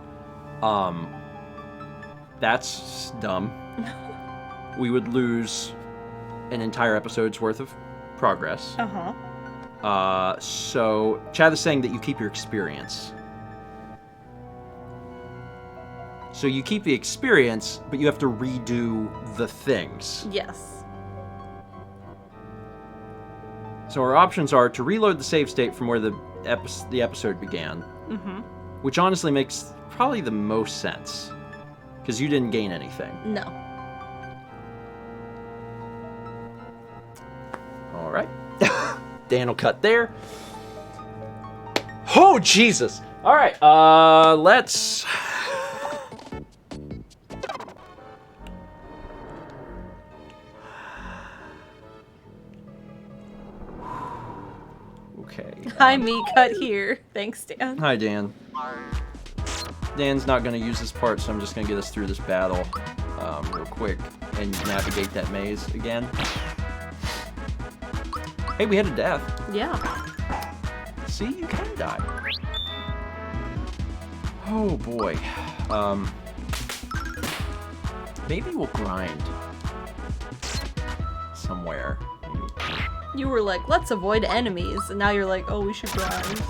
That's dumb. We would lose an entire episode's worth of progress. Uh-huh. So, Chad is saying that you keep your experience. So you keep the experience, but you have to redo the things. Yes. So our options are to reload the save state from where the episode began, which honestly makes probably the most sense, because you didn't gain anything. No. All right. Dan will cut there. Oh, Jesus. All right, let's... Okay. Hi, me, cut here. Thanks, Dan. Hi, Dan. Dan's not going to use this part, so I'm just going to get us through this battle real quick and navigate that maze again. Hey, we had a death. Yeah. See, you can die. Oh, boy. Maybe we'll grind somewhere. You were like, let's avoid enemies, and now you're like, oh, we should grind.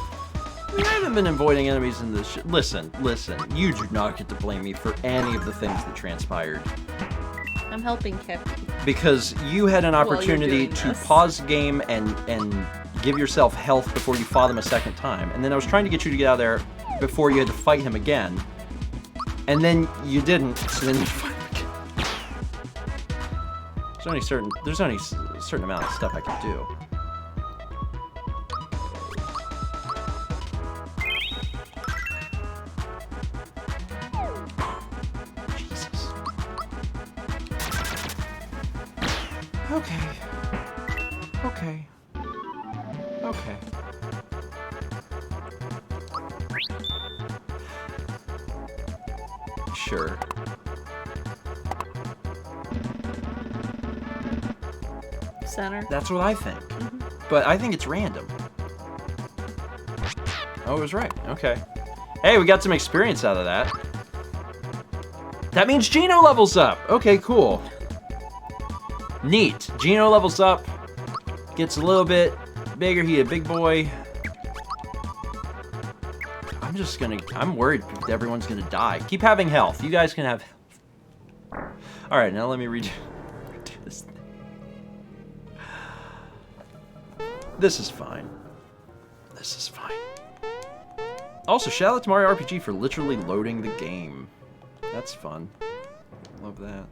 We haven't been avoiding enemies in this Listen, you do not get to blame me for any of the things that transpired. I'm helping Kepi. Because you had an opportunity to pause the game and give yourself health before you fought him a second time. And then I was trying to get you to get out of there before you had to fight him again. And then you didn't, so then you fight him again. There's only a certain amount of stuff I can do. Jesus. Okay. Sure. Center. That's what I think. But I think it's random. Oh, it was right. Okay. Hey, we got some experience out of that. That means Gino levels up. Okay, cool. Neat. Gino levels up. Gets a little bit bigger. He a big boy. I'm worried everyone's gonna die. Keep having health. You guys can have health. Alright, now let me redo this thing. This is fine. This is fine. Also, shout out to Mario RPG for literally loading the game. That's fun. Love that.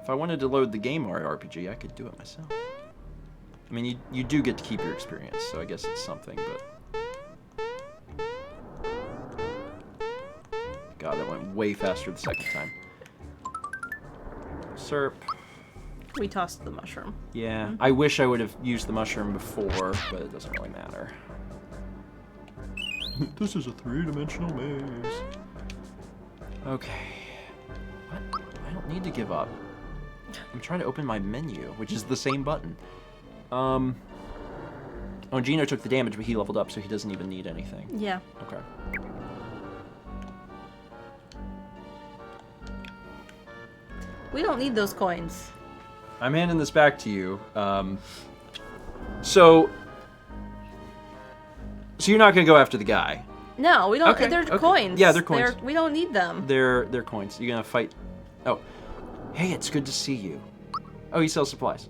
If I wanted to load the game Mario RPG, I could do it myself. I mean, you do get to keep your experience, so I guess it's something, but... God, that went way faster the second time. Serp. We tossed the mushroom. Yeah, I wish I would have used the mushroom before, but it doesn't really matter. This is a three-dimensional maze. Okay. What? I don't need to give up. I'm trying to open my menu, which is the same button. Oh, Gino took the damage, but he leveled up, so he doesn't even need anything. Yeah. Okay. We don't need those coins. I'm handing this back to you. So you're not gonna go after the guy. No, we don't. Okay, They're okay. coins. Yeah, they're coins. We don't need them. They're coins. You're gonna fight. Oh, hey, it's good to see you. Oh, he sells supplies.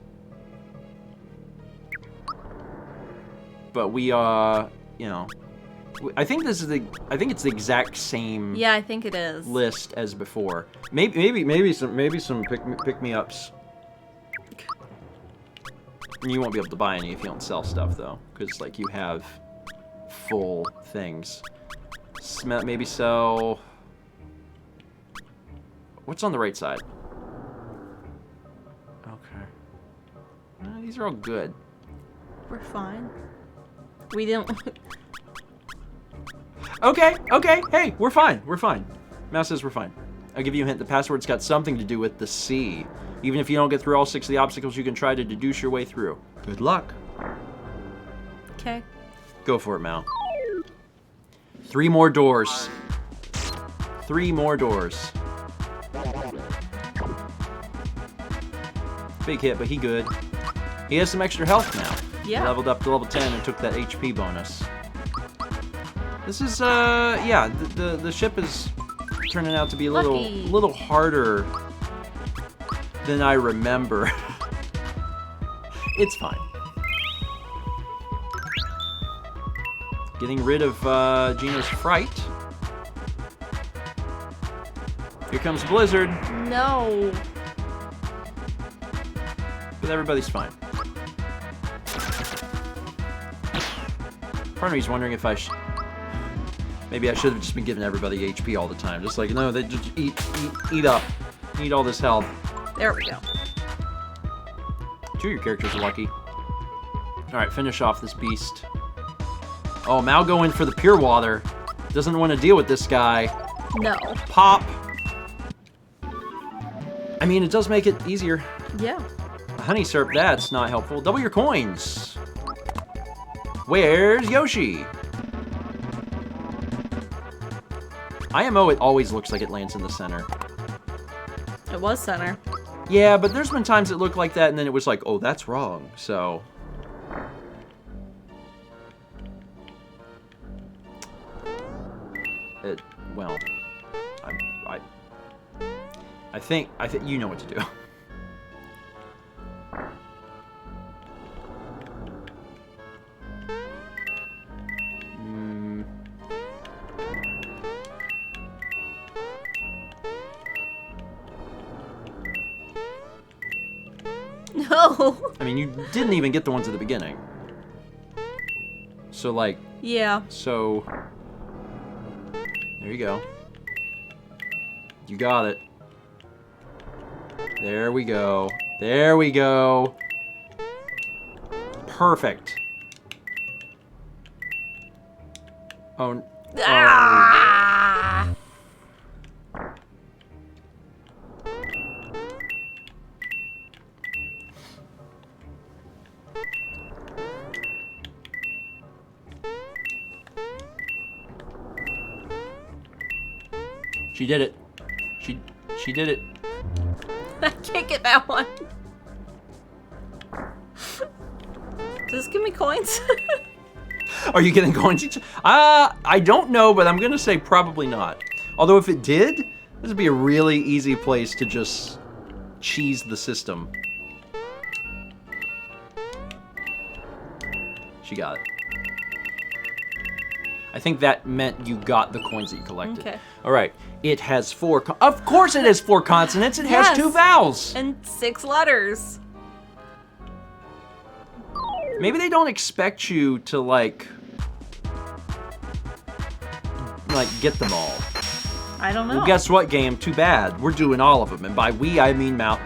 But we, you know, I think it's the exact same. Yeah, I think it is. List as before. Maybe some pick me ups. You won't be able to buy any if you don't sell stuff though, because like you have full things. Maybe sell. What's on the right side? Okay. These are all good. We're fine. We didn't. Okay. Hey, we're fine. Mouse says we're fine. I'll give you a hint. The password's got something to do with the C. Even if you don't get through all 6 of the obstacles, you can try to deduce your way through. Good luck. Okay. Go for it, Mal. 3 more doors. 3 more doors. Big hit, but he good. He has some extra health now. Yeah. He leveled up to level 10 and took that HP bonus. This is, yeah, the ship is turning out to be a little harder than I remember. It's fine. Getting rid of Gina's fright. Here comes Blizzard. No. But everybody's fine. Part of me's wondering if maybe I should have just been giving everybody HP all the time. Just like, no, they just eat up. Eat all this health. There we go. 2 of your characters are lucky. Alright, finish off this beast. Oh, Mal going for the pure water. Doesn't want to deal with this guy. No. Pop. I mean, it does make it easier. Yeah. Honey syrup, that's not helpful. Double your coins. Where's Yoshi? IMO, it always looks like it lands in the center. It was center. Yeah, but there's been times it looked like that, and then it was like, oh, that's wrong. So, well, I think you know what to do. No. I mean, you didn't even get the ones at the beginning. So, like... Yeah. So... There you go. You got it. There we go. There we go. Perfect. Oh... Ah! She did it. She did it. I can't get that one. Does this give me coins? Are you getting coins? I don't know, but I'm gonna say probably not. Although if it did, this would be a really easy place to just cheese the system. She got it. I think that meant you got the coins that you collected. Okay. All right. It has 4. Of course, it has 4 consonants. It has 2 vowels. And 6 letters. Maybe they don't expect you to like get them all. I don't know. Well, guess what, game? Too bad. We're doing all of them, and by we I mean Mal.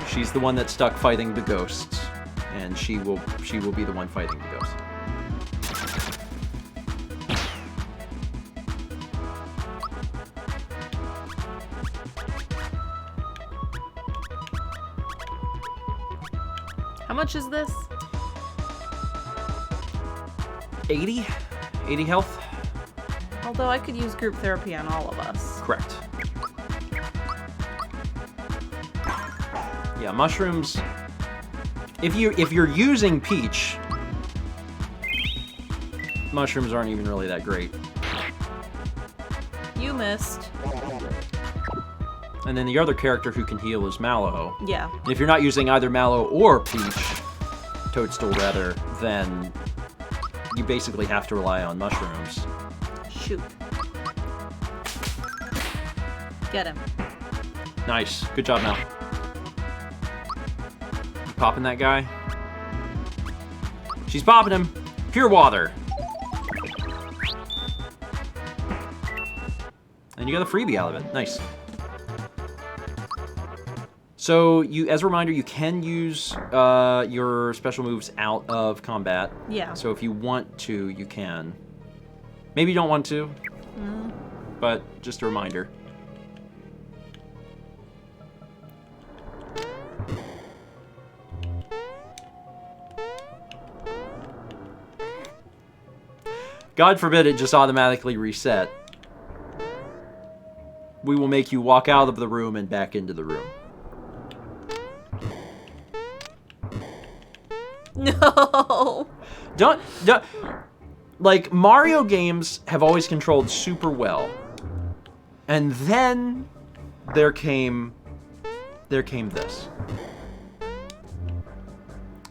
She's the one that's stuck fighting the ghosts, and she will be the one fighting the ghosts. How much is this? 80 health. Although I could use group therapy on all of us. Correct. Yeah, mushrooms. If you're using Peach, mushrooms aren't even really that great. you missed. And then the other character who can heal is Mallow. Yeah. And if you're not using either Mallow or Peach, Toadstool rather, then you basically have to rely on mushrooms. Shoot. Get him. Nice. Good job, Mal. You popping that guy? She's popping him. Pure water. And you got a freebie out of it. Nice. So, as a reminder, you can use your special moves out of combat. Yeah. So if you want to, you can. Maybe you don't want to, but just a reminder. God forbid it just automatically reset. We will make you walk out of the room and back into the room. No. Don't like Mario games have always controlled super well. And then there came this.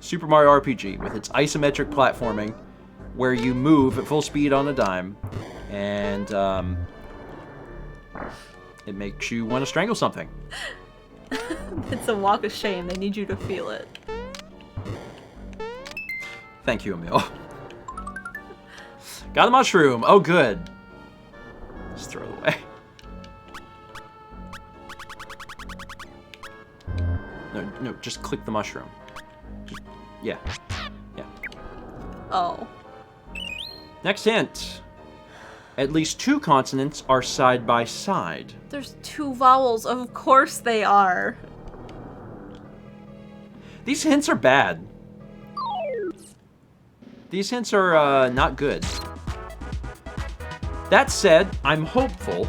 Super Mario RPG with its isometric platforming where you move at full speed on a dime and it makes you want to strangle something. It's a walk of shame. They need you to feel it. Thank you, Emil. Got a mushroom. Oh, good. Just throw it away. No, just click the mushroom. Yeah. Oh. Next hint. At least 2 consonants are side by side. There's 2 vowels. Of course they are. These hints are bad. These hints are not good. That said, I'm hopeful.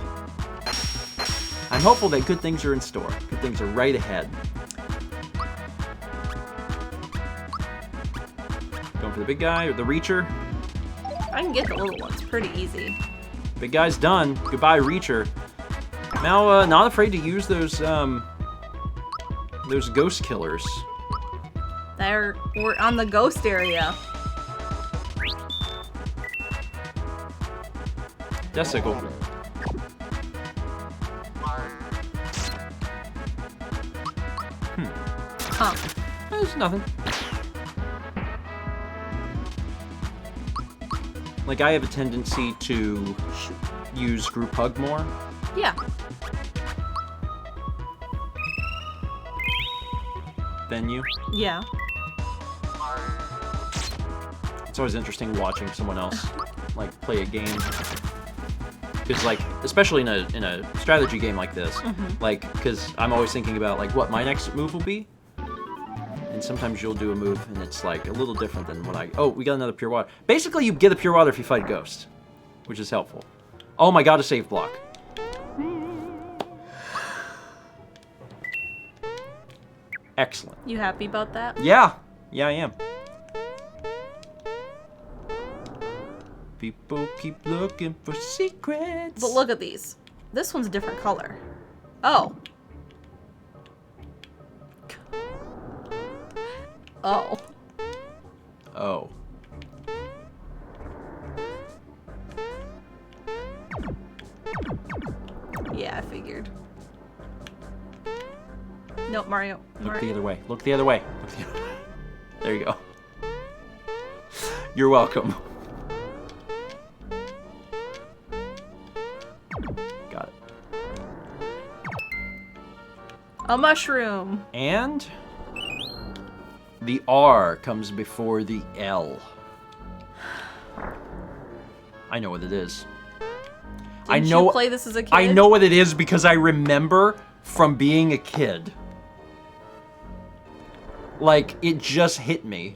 I'm hopeful that good things are in store. Good things are right ahead. Going for the big guy or the Reacher. I can get the little ones pretty easy. Big guy's done. Goodbye, Reacher. Now, not afraid to use those ghost killers. We're on the ghost area. Desicle. Huh. There's nothing. Like, I have a tendency to use group hug more. Yeah. Than you. Yeah. It's always interesting watching someone else, like, play a game. Because, like, especially in a strategy game like this, like, because I'm always thinking about, like, what my next move will be. And sometimes you'll do a move, and it's, like, a little different than what I... Oh, we got another pure water. Basically, you get a pure water if you fight a ghost, which is helpful. Oh my god, a save block. Excellent. You happy about that? Yeah. Yeah, I am. People keep looking for secrets. But look at these. This one's a different color. Oh. Oh. Oh. Yeah, I figured. Nope, Mario. Look the other way. Look the other way. Look the other way. There you go. You're welcome. Got it. A mushroom. And the R comes before the L. I know what it is. Didn't you play this as a kid? I know what it is because I remember from being a kid. Like, it just hit me.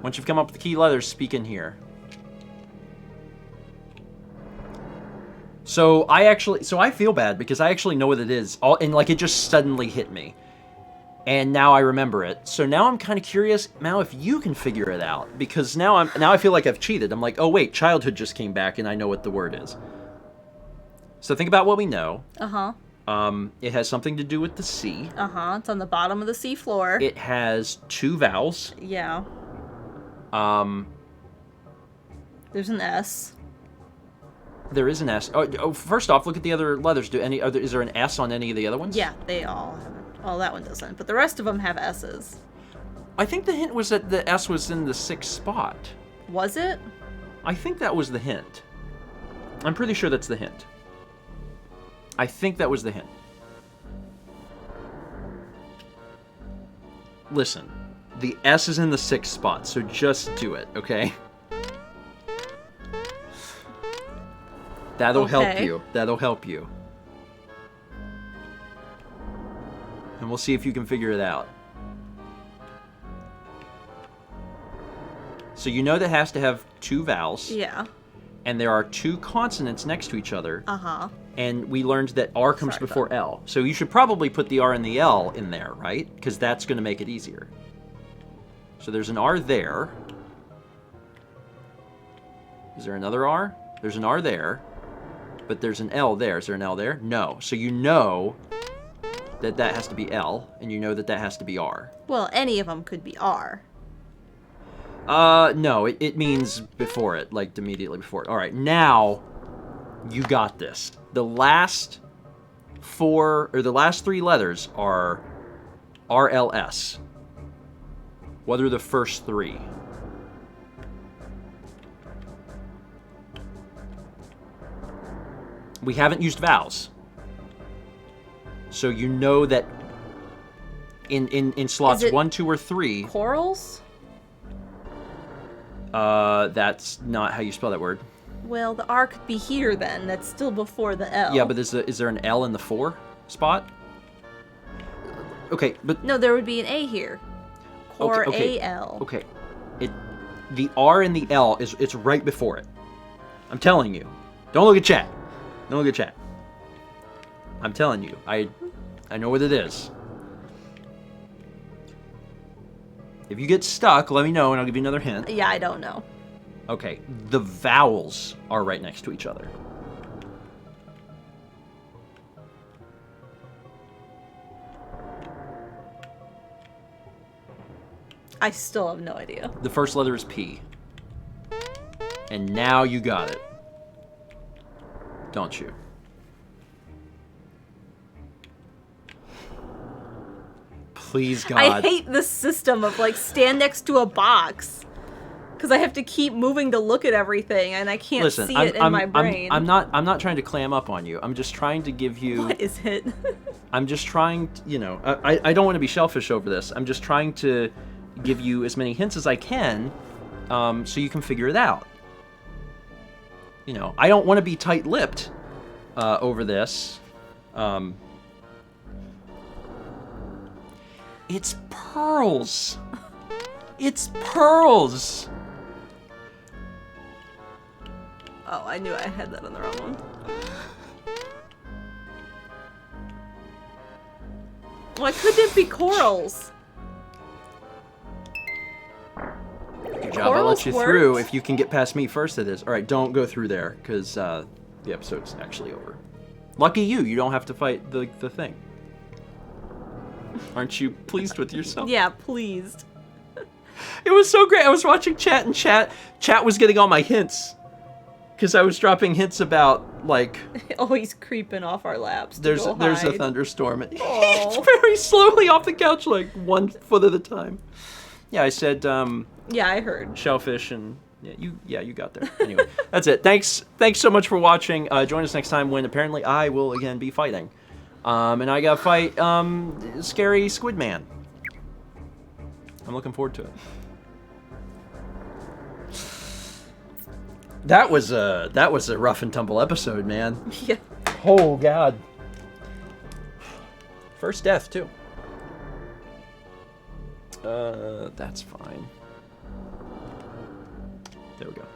Once you've come up with the key letters, speak in here. So I feel bad because I actually know what it is. And like, it just suddenly hit me. And now I remember it. So now I'm kind of curious, Mal, if you can figure it out. Because now I feel like I've cheated. I'm like, oh wait, childhood just came back and I know what the word is. So think about what we know. Uh-huh. It has something to do with the sea. Uh-huh. It's on the bottom of the sea floor. It has 2 vowels. Yeah. There's an S. There is an S. Oh, first off, look at the other letters. Is there an S on any of the other ones? Yeah, they all have it. Well, that one doesn't, but the rest of them have S's. I think the hint was that the S was in the 6th spot. Was it? I think that was the hint. I'm pretty sure that's the hint. I think that was the hint. Listen, the S is in the 6th spot, so just do it, okay? That'll help you. That'll help you. And we'll see if you can figure it out. So you know that has to have 2 vowels. Yeah. And there are 2 consonants next to each other. Uh-huh. And we learned that R comes before L. So you should probably put the R and the L in there, right? Because that's going to make it easier. So there's an R there. Is there another R? There's an R there. But there's an L there. Is there an L there? No. So you know that that has to be L, and you know that that has to be R. Well, any of them could be R. No, it means before it, like immediately before it. All right, now you got this. The last 3 letters are RLS. What are the first 3? We haven't used vowels. So you know that in slots 1, 2, or 3... Corals? That's not how you spell that word. Well, the R could be here then. That's still before the L. Yeah, but is there an L in the 4 spot? Okay, but... No, there would be an A here. Or A-L. Okay. The R and the L, it's right before it. I'm telling you. Don't look at chat. Don't look at chat. I'm telling you. I know what it is. If you get stuck, let me know and I'll give you another hint. Yeah, I don't know. Okay, the vowels are right next to each other. I still have no idea. The first letter is P. And now you got it. Don't you? Please, God. I hate this system of, like, stand next to a box. Because I have to keep moving to look at everything, and I can't see it in my brain. I'm not trying to clam up on you. I'm just trying to give you... What is it? I'm just trying to, you know... I don't want to be shellfish over this. I'm just trying to give you as many hints as I can so you can figure it out. You know, I don't want to be tight-lipped over this. It's pearls. It's pearls. Oh, I knew I had that on the wrong one. Why couldn't it be corals? Good job. I'll let you through if you can get past me first. It is. All right, don't go through there because the episode's actually over. Lucky you. You don't have to fight the thing. Aren't you pleased with yourself? Yeah, pleased. It was so great. I was watching chat, and chat was getting all my hints. Because I was dropping hints about, like... Always creeping off our laps to There's hide. a thunderstorm. It's very slowly off the couch, like 1 foot at a time. Yeah, I said... yeah, I heard. Shellfish and... Yeah, you got there. Anyway, that's it. Thanks so much for watching. Join us next time when apparently I will again be fighting. And I gotta fight Scary Squid Man. I'm looking forward to it. That was a rough and tumble episode, man. Yeah. Oh God. First death too. That's fine. There we go.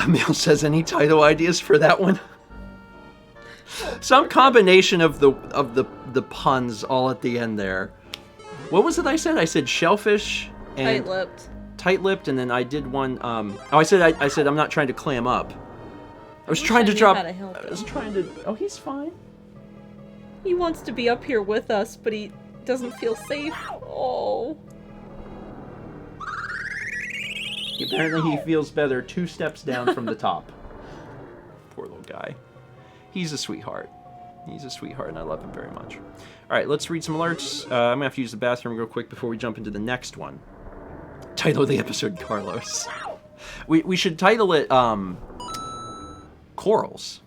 Emil says, any title ideas for that one? Some combination of the puns all at the end there. What was it I said? I said shellfish and tight-lipped, and then I did one. I said I'm not trying to clam up. I was trying to drop. I was trying to. Oh, he's fine. He wants to be up here with us, but he doesn't feel safe. Oh. Apparently, he feels better 2 steps down from the top. Poor little guy. He's a sweetheart. He's a sweetheart, and I love him very much. All right, let's read some alerts. I'm going to have to use the bathroom real quick before we jump into the next one. Title of the episode, Carlos. We should title it, Corals.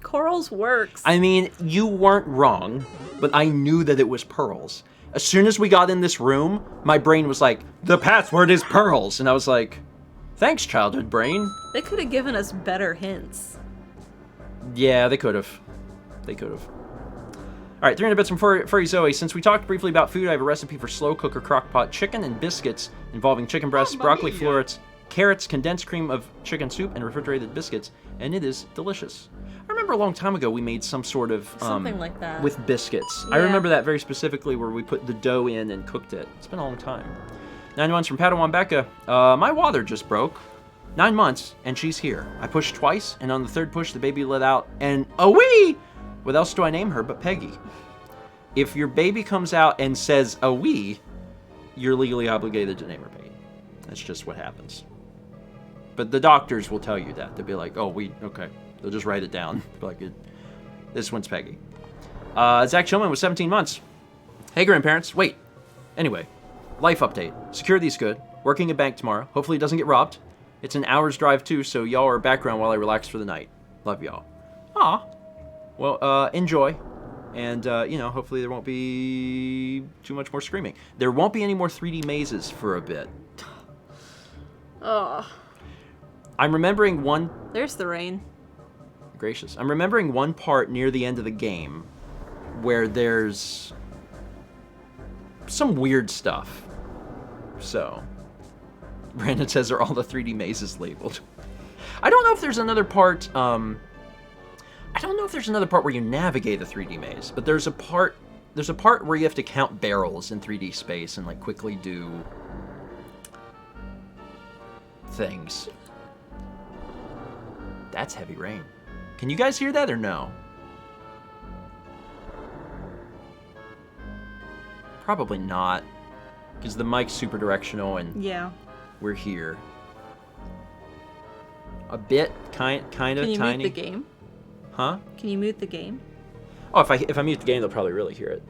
Corals works. I mean, you weren't wrong, but I knew that it was pearls. As soon as we got in this room, my brain was like, the password is pearls. And I was like, thanks, childhood brain. They could have given us better hints. Yeah, they could have. They could have. All right, 300 bits from Furry Zoe. Since we talked briefly about food, I have a recipe for slow cooker crockpot chicken and biscuits involving chicken breasts, broccoli florets, carrots, condensed cream of chicken soup, and refrigerated biscuits, and it is delicious. I remember a long time ago we made some sort of... something like that. With biscuits. Yeah. I remember that very specifically where we put the dough in and cooked it. It's been a long time. 9 months from Padawan Becca. My water just broke. 9 months, and she's here. I pushed twice, and on the 3rd push, the baby let out, and a-wee! What else do I name her but Peggy? If your baby comes out and says a-wee, you're legally obligated to name her Peggy. That's just what happens. But the doctors will tell you that. They'll be like, oh, okay. They'll just write it down. Like, this one's Peggy. Zach Chillman was 17 months. Hey, grandparents. Wait. Anyway, life update. Security's good. Working at bank tomorrow. Hopefully it doesn't get robbed. It's an hour's drive, too, so y'all are background while I relax for the night. Love y'all. Aw. Well, enjoy. And, hopefully there won't be too much more screaming. There won't be any more 3D mazes for a bit. Ugh. I'm remembering one... There's the rain. Gracious. I'm remembering one part near the end of the game where there's some weird stuff. So, Brandon says, are all the 3D mazes labeled? I don't know if there's another part, I don't know if there's another part where you navigate the 3D maze, but there's a part where you have to count barrels in 3D space and, like, quickly do things. That's heavy rain. Can you guys hear that or no? Probably not, because the mic's super directional and yeah, we're here. A bit, kind of tiny. Can you mute the game? Huh? Can you mute the game? Oh, if I mute the game, they'll probably really hear it.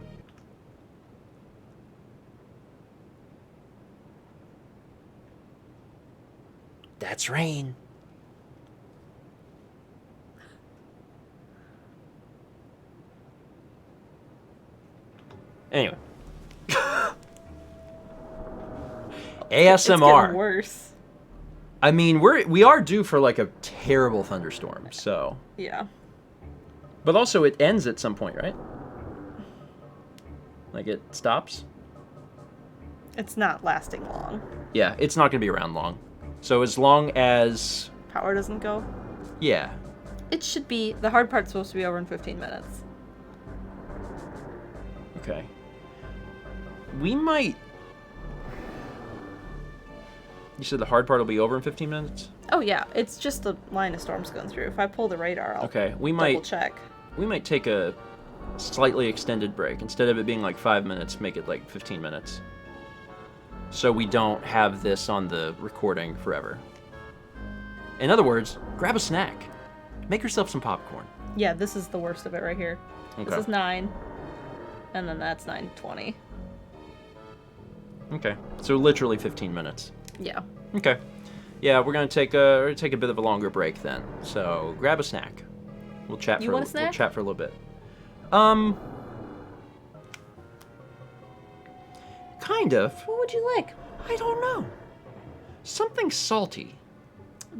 That's rain. Anyway. ASMR. It's getting worse. I mean, we are due for like a terrible thunderstorm, so. Yeah. But also it ends at some point, right? Like it stops? It's not lasting long. Yeah, it's not going to be around long. So as long as... Power doesn't go? Yeah. It should be... The hard part's supposed to be over in 15 minutes. Okay. We might... You said the hard part will be over in 15 minutes? Oh yeah, it's just the line of storms going through. If I pull the radar, I'll double check. We might take a slightly extended break. Instead of it being like 5 minutes, make it like 15 minutes. So we don't have this on the recording forever. In other words, grab a snack. Make yourself some popcorn. Yeah, this is the worst of it right here. Okay. This is 9. And then that's 9:20. Okay. So literally 15 minutes. Yeah. Okay. Yeah, we're gonna take a bit of a longer break then. So grab a snack. We'll chat You want a snack? We'll chat for a little bit. Kind of. What would you like? I don't know. Something salty.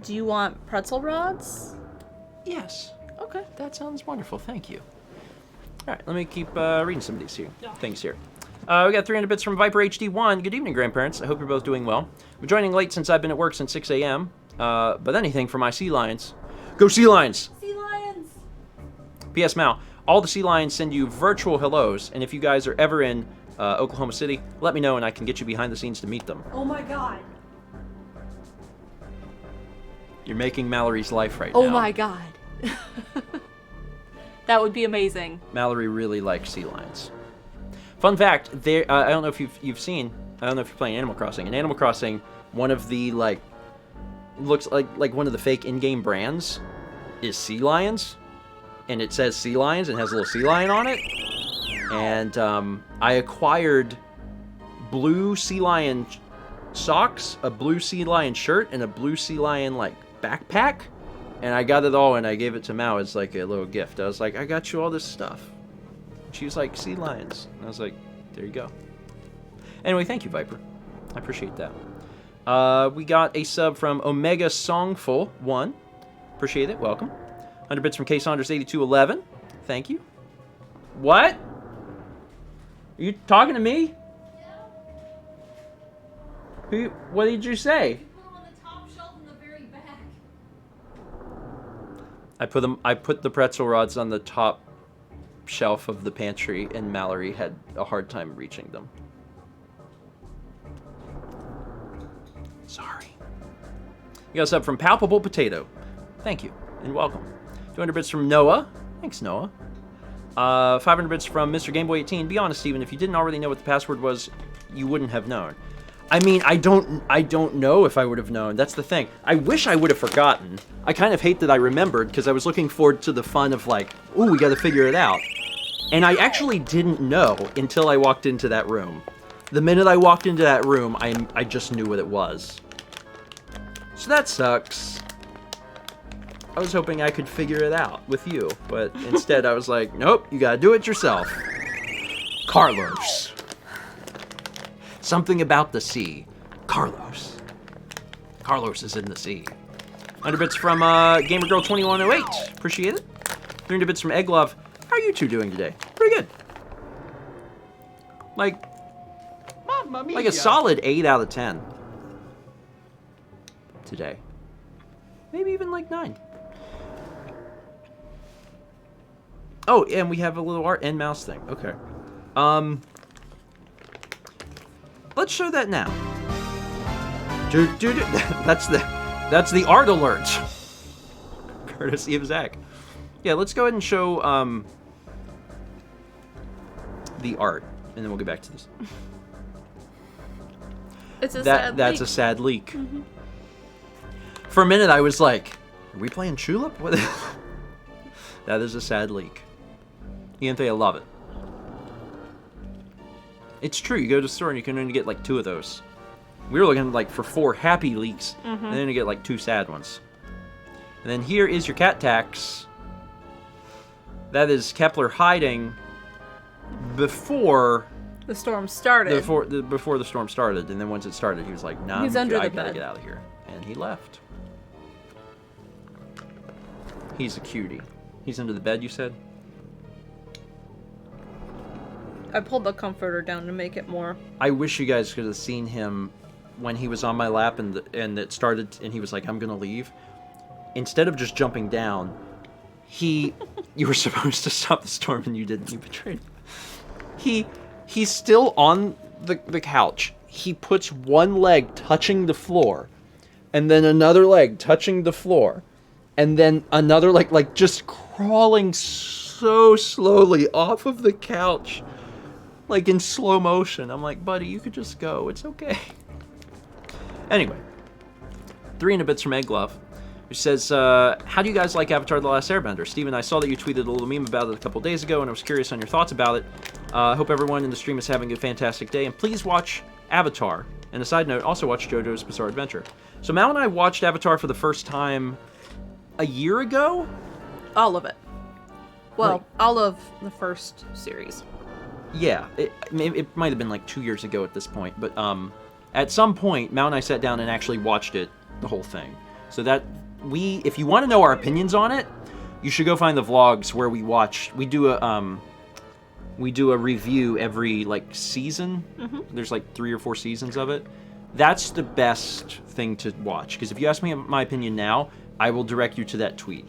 Do you want pretzel rods? Yes. Okay. That sounds wonderful. Thank you. All right, let me keep reading some of these things here. We got 300 bits from Viper HD1. Good evening, grandparents. I hope you're both doing well. I'm joining late since I've been at work since 6 a.m. But anything for my sea lions. Go sea lions! Sea lions! P.S. Mal, all the sea lions send you virtual hellos, and if you guys are ever in Oklahoma City, let me know and I can get you behind the scenes to meet them. Oh my god. You're making Mallory's life right now. Oh my god. That would be amazing. Mallory really likes sea lions. Fun fact, I don't know if you've seen, I don't know if you're playing Animal Crossing. In Animal Crossing, one of the, looks like one of the fake in-game brands is sea lions. And it says sea lions and has a little sea lion on it. And I acquired blue sea lion socks, a blue sea lion shirt, and a blue sea lion, backpack. And I got it all and I gave it to Mao as, a little gift. I was like, I got you all this stuff. She was like, sea lions. And I was like, there you go. Anyway, thank you, Viper. I appreciate that. We got a sub from Omega Songful 1. Appreciate it. Welcome. 100 bits from K Saunders 8211. Thank you. What? Are you talking to me? Yeah. What did you say? You put them on the top shelf in the very back. I put the pretzel rods on the top shelf of the pantry, and Mallory had a hard time reaching them. Sorry. You got a sub from Palpable Potato. Thank you, and welcome. 200 bits from Noah. Thanks, Noah. 500 bits from Mr. Gameboy 18. Be honest, Steven, if you didn't already know what the password was, you wouldn't have known. I mean, I don't know if I would have known. That's the thing. I wish I would have forgotten. I kind of hate that I remembered, because I was looking forward to the fun of ooh, we gotta figure it out. And I actually didn't know until I walked into that room. The minute I walked into that room, I just knew what it was. So that sucks. I was hoping I could figure it out with you, but instead I was like, nope, you gotta do it yourself. Carlos. Something about the sea. Carlos. Carlos is in the sea. 100 bits from GamerGirl2108. Appreciate it. 300 bits from Egglove. How are you two doing today? Pretty good. Mamma mia. Like a solid 8 out of 10. Today. Maybe even 9. Oh, and we have a little art and mouse thing. Okay. Let's show that now. That's the art alert. Courtesy of Zach. Yeah, let's go ahead and show the art, and then we'll get back to this. It's a sad leak. That's a sad leak. Mm-hmm. For a minute, I was like, "Are we playing Tulip?" What? That is a sad leak. I love it. It's true. You go to the store and you can only get 2 of those. We were looking for 4 happy leaks, and then you get 2 sad ones. And then here is your cat tax. That is Kepler hiding before the storm started. Before the storm started, and then once it started, he was like, "Nah, he's under I the gotta bed. Get out of here," and he left. He's a cutie. He's under the bed, you said? I pulled the comforter down to make it more. I wish you guys could have seen him when he was on my lap and it started, and he was like, "I'm gonna leave." Instead of just jumping down, you were supposed to stop the storm and you didn't. You betrayed him. He's still on the couch. He puts one leg touching the floor, and then another leg touching the floor, and then another leg just crawling so slowly off of the couch. In slow motion. I'm like, buddy, you could just go. It's okay. Anyway. 300 bits from Egglove, which says, how do you guys like Avatar The Last Airbender? Steven, I saw that you tweeted a little meme about it a couple days ago, and I was curious on your thoughts about it. I hope everyone in the stream is having a fantastic day, and please watch Avatar. And a side note, also watch JoJo's Bizarre Adventure. So Mal and I watched Avatar for the first time a year ago? All of it. Well, all of the first series. Yeah, it might have been 2 years ago at this point, but at some point, Mal and I sat down and actually watched it, the whole thing. So that if you want to know our opinions on it, you should go find the vlogs where we do a review every season. Mm-hmm. There's 3 or 4 seasons of it. That's the best thing to watch, because if you ask me my opinion now, I will direct you to that tweet,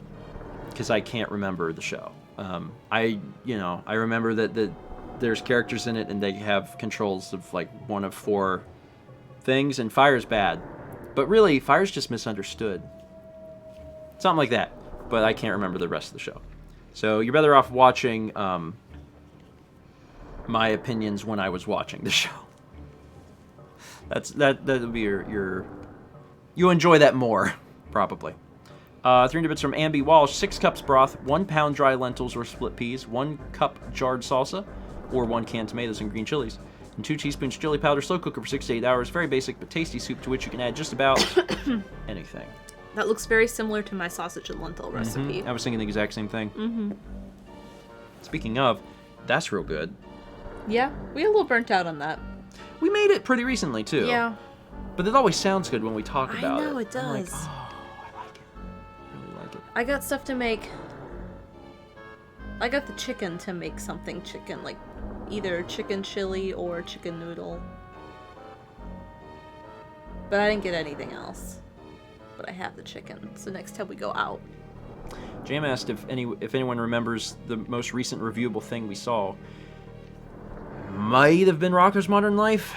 because I can't remember the show. I remember that there's characters in it and they have controls of like one of 4 things, and fire's bad. But really, fire's just misunderstood. Something like that. But I can't remember the rest of the show. So you're better off watching my opinions when I was watching the show. That'll be your you'll enjoy that more, probably. 300 bits from Ambi Walsh, 6 cups broth, 1 pound dry lentils or split peas, 1 cup jarred salsa, or 1 can tomatoes and green chilies, and 2 teaspoons chili powder, slow cooker for 6 to 8 hours. Very basic but tasty soup to which you can add just about anything. That looks very similar to my sausage and lentil recipe. I was thinking the exact same thing. Speaking of, that's real good. Yeah, we got a little burnt out on that. We made it pretty recently, too. Yeah. But it always sounds good when we talk about it. I know, it does. I'm like, oh, I like it. I really like it. I got stuff to make. I got the chicken to make something chicken, like either chicken chili or chicken noodle. But I didn't get anything else. But I have the chicken, so next time we go out. Jam asked if anyone remembers the most recent reviewable thing we saw. Might have been Rocko's Modern Life,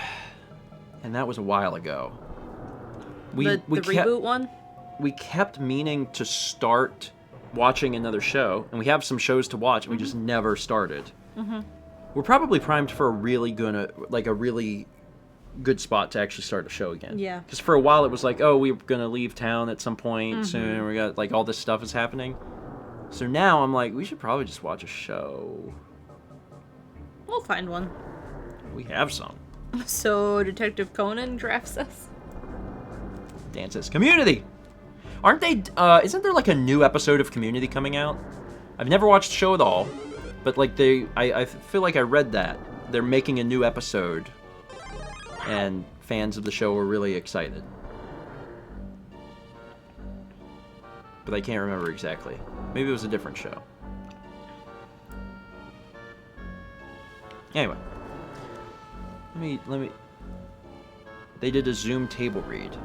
and that was a while ago. The reboot one? We kept meaning to start watching another show, and we have some shows to watch, and we just never started. We're probably primed for a really good spot to actually start a show again. Yeah. Because for a while it was like, oh, we're gonna leave town at some point soon. We got like all this stuff is happening. So now I'm like, we should probably just watch a show. We'll find one. We have some. So Detective Conan drafts us. Dan says, Community! Aren't they, isn't there like a new episode of Community coming out? I've never watched the show at all, but like I feel like I read that. They're making a new episode, and fans of the show were really excited. But I can't remember exactly. Maybe it was a different show. Anyway. Let me... They did a Zoom table read.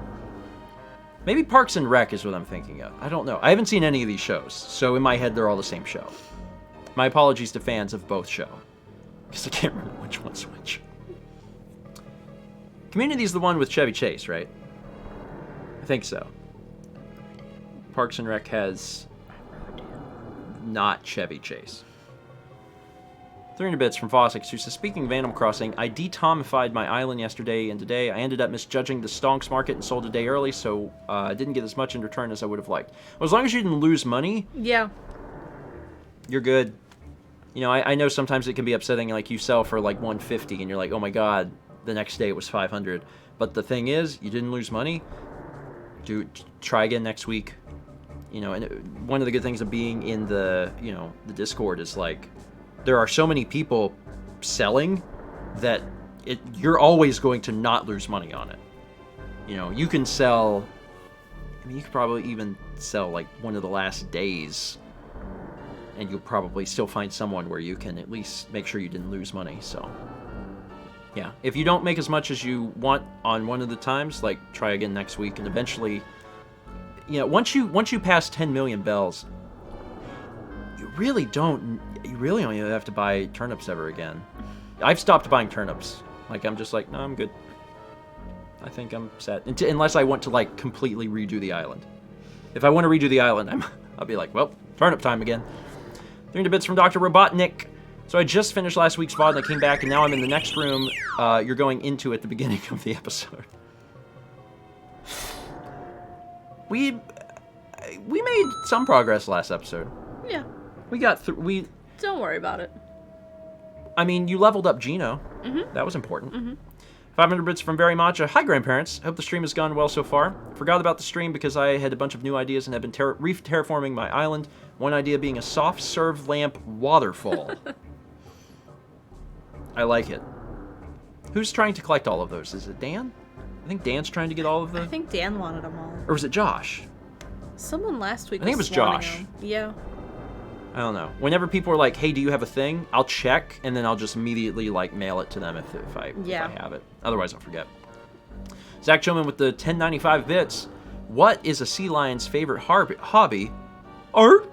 Maybe Parks and Rec is what I'm thinking of. I don't know. I haven't seen any of these shows, so in my head they're all the same show. My apologies to fans of both show. Because I can't remember which one's which. Community's the one with Chevy Chase, right? I think so. Parks and Rec has not Chevy Chase. 300 bits from Fossix, who says, speaking of Animal Crossing, I de-Tomified my island yesterday, and today I ended up misjudging the stonks market and sold a day early, so I didn't get as much in return as I would have liked. Well, as long as you didn't lose money, yeah, you're good. You know, I know sometimes it can be upsetting, like you sell for like 150 and you're like, oh my god, the next day it was 500. But the thing is, you didn't lose money. Try again next week. You know, and one of the good things of being in the Discord is like, there are so many people selling that you're always going to not lose money on it. You know, you can sell, I mean, you could probably even sell like one of the last days, and you'll probably still find someone where you can at least make sure you didn't lose money. So yeah, if you don't make as much as you want on one of the times, like try again next week, and eventually, you know, once you pass 10 million bells, you really only have to buy turnips ever again. I've stopped buying turnips. Like, I'm just like, no, I'm good. I think I'm set. Unless I want to, like, completely redo the island. If I want to redo the island, I'll be like, well, turnip time again. 300 bits from Dr. Robotnik. So I just finished last week's VOD and I came back, and now I'm in the next room you're going into at the beginning of the episode. We made some progress last episode. Yeah. We got through. Don't worry about it. I mean, you leveled up Gino. Mm-hmm. That was important. Mm-hmm. 500 bits from Very Matcha. Hi, grandparents. Hope the stream has gone well so far. Forgot about the stream because I had a bunch of new ideas and have been terraforming my island. One idea being a soft serve lamp waterfall. I like it. Who's trying to collect all of those? Is it Dan? I think Dan's trying to get all of them. I think Dan wanted them all. Or was it Josh? Someone last week. I think it was Josh. Them. Yeah. I don't know. Whenever people are like, hey, do you have a thing? I'll check, and then I'll just immediately like mail it to them if I have it. Otherwise, I'll forget. Zach Choman with the 1095 bits. What is a sea lion's favorite hobby? Art.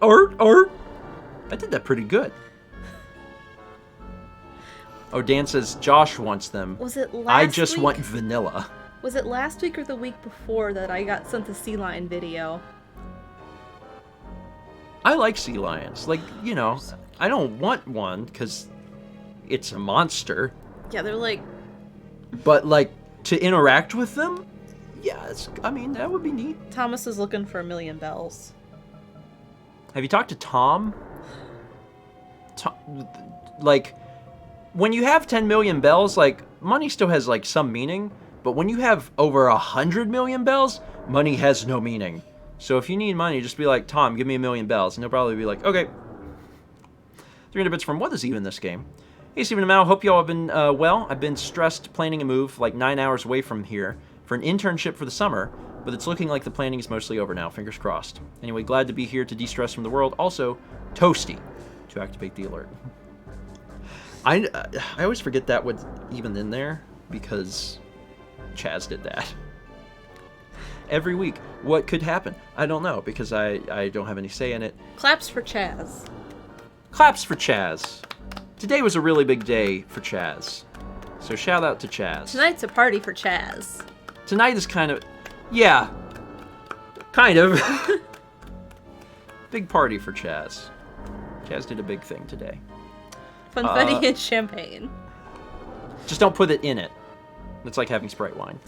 I did that pretty good. Oh, Dan says Josh wants them. Was it last I just week? want vanilla. Was it last week or the week before that I got sent the sea lion video? I like sea lions. Like, you know, I don't want one because it's a monster. Yeah, they're like... But, like, to interact with them? Yeah, I mean, that would be neat. Thomas is looking for 1,000,000 bells. Have you talked to Tom? Like, when you have 10 million bells, like, money still has, like, some meaning. But when you have over 100 million bells, money has no meaning. So if you need money, just be like, Tom, give me 1,000,000 bells. And he'll probably be like, okay. 300 bits from what is even this game? Hey, Stephen and Mal, hope y'all have been well. I've been stressed planning a move like 9 hours away from here for an internship for the summer, but it's looking like the planning is mostly over now. Fingers crossed. Anyway, glad to be here to de-stress from the world. Also, toasty to activate the alert. I always forget that was even in there because Chaz did that. Every week. What could happen? I don't know because I don't have any say in it. Claps for Chaz. Claps for Chaz. Today was a really big day for Chaz. So shout out to Chaz. Tonight's a party for Chaz. Tonight is kind of... Yeah. Kind of. Big party for Chaz. Chaz did a big thing today. Funfetti and champagne. Just don't put it in it. It's like having Sprite wine.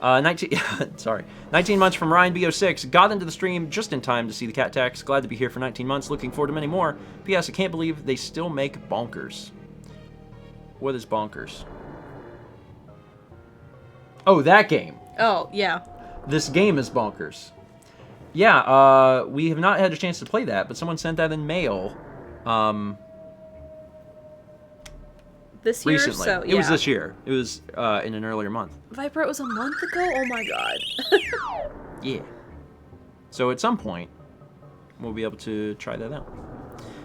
19 months from Ryan B06. Got into the stream just in time to see the cat tax. Glad to be here for 19 months. Looking forward to many more. P.S. I can't believe they still make bonkers. What is bonkers? Oh, that game. Oh, yeah. This game is bonkers. Yeah, we have not had a chance to play that, but someone sent that in mail. This year, recently. so yeah. It was this year. It was in an earlier month. Viper, it was a month ago? Oh my god. Yeah. So at some point, we'll be able to try that out.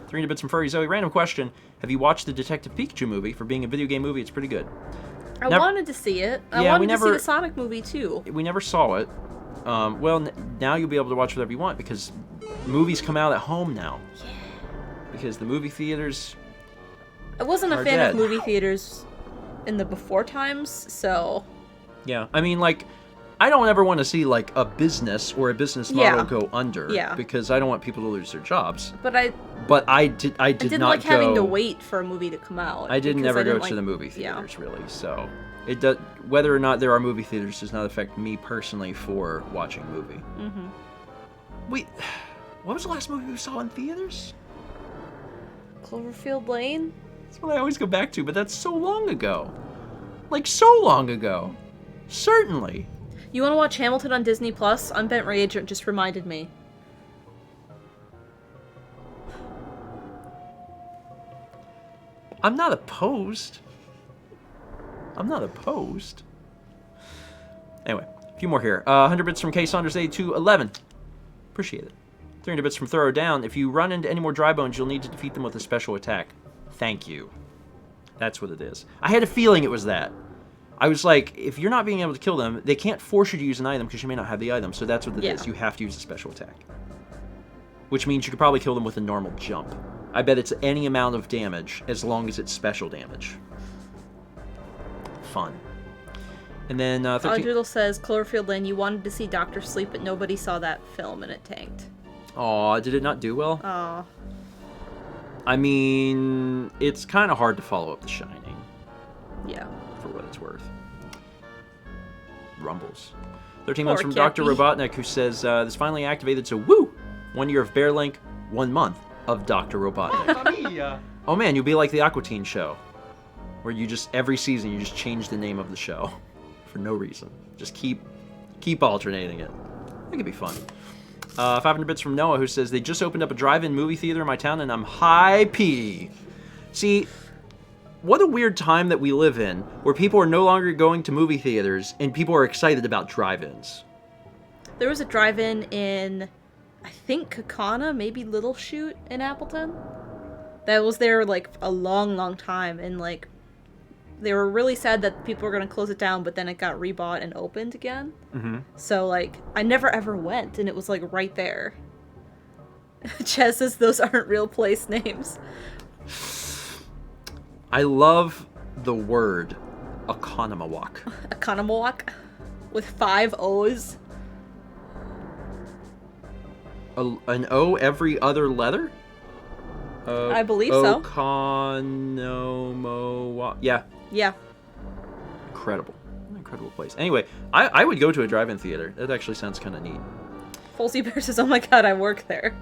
300 bits from Furry Zoe. Random question. Have you watched the Detective Pikachu movie? For being a video game movie, it's pretty good. I wanted to see it. I wanted to see the Sonic movie too. We never saw it. Well, now you'll be able to watch whatever you want because movies come out at home now. Yeah. Because the movie theaters... I wasn't a fan of movie theaters in the before times, so... Yeah, I mean, like, I don't ever want to see, like, a business or a business model go under. Yeah. Because I don't want people to lose their jobs. But I did didn't not like go, having to wait for a movie to come out. I didn't ever go like, to the movie theaters, really. So, it does, whether or not there are movie theaters does not affect me personally for watching a movie. Mm-hmm. Wait, what was the last movie we saw in theaters? Cloverfield Lane? That's what I always go back to, but that's so long ago. Like, so long ago. Certainly. You want to watch Hamilton on Disney Plus? Unbent Reagent just reminded me. I'm not opposed. Anyway, a few more here. 100 bits from K Saunders 8211. Appreciate it. 300 bits from Throw Down. If you run into any more dry bones, you'll need to defeat them with a special attack. Thank you. That's what it is. I had a feeling it was that. I was like, if you're not being able to kill them, they can't force you to use an item because you may not have the item. So that's what it is. You have to use a special attack. Which means you could probably kill them with a normal jump. I bet it's any amount of damage as long as it's special damage. Fun. And then 13... Doodle says, Cloverfield Lane, you wanted to see Dr. Sleep, but nobody saw that film and it tanked. Aw, did it not do well? Aw. I mean, it's kind of hard to follow up The Shining. Yeah. For what it's worth. Rumbles. 13 months from Cappy. Dr. Robotnik, who says, this finally activated, so woo! 1 year of Bear Link, 1 month of Dr. Robotnik. Oh man, you'll be like the Aqua Teen show. Where you just, every season, you just change the name of the show. For no reason. Just keep alternating it. I think it'd be fun. 500 bits from Noah, who says, they just opened up a drive-in movie theater in my town, and I'm high P. See, what a weird time that we live in, where people are no longer going to movie theaters, and people are excited about drive-ins. There was a drive-in in, I think, Kakana, maybe Little Chute in Appleton. That was there, like, a long, long time, and, like, they were really sad that people were going to close it down, but then it got rebought and opened again. Mm-hmm. So, like, I never ever went, and it was, like, right there. Chaz says those aren't real place names. I love the word Economawalk. Economawalk with 5 O's. An O every other letter? I believe so. Economawalk. Yeah. Yeah. Incredible. An incredible place. Anyway, I would go to a drive-in theater. That actually sounds kind of neat. Folsey Bear says, oh my god, I work there.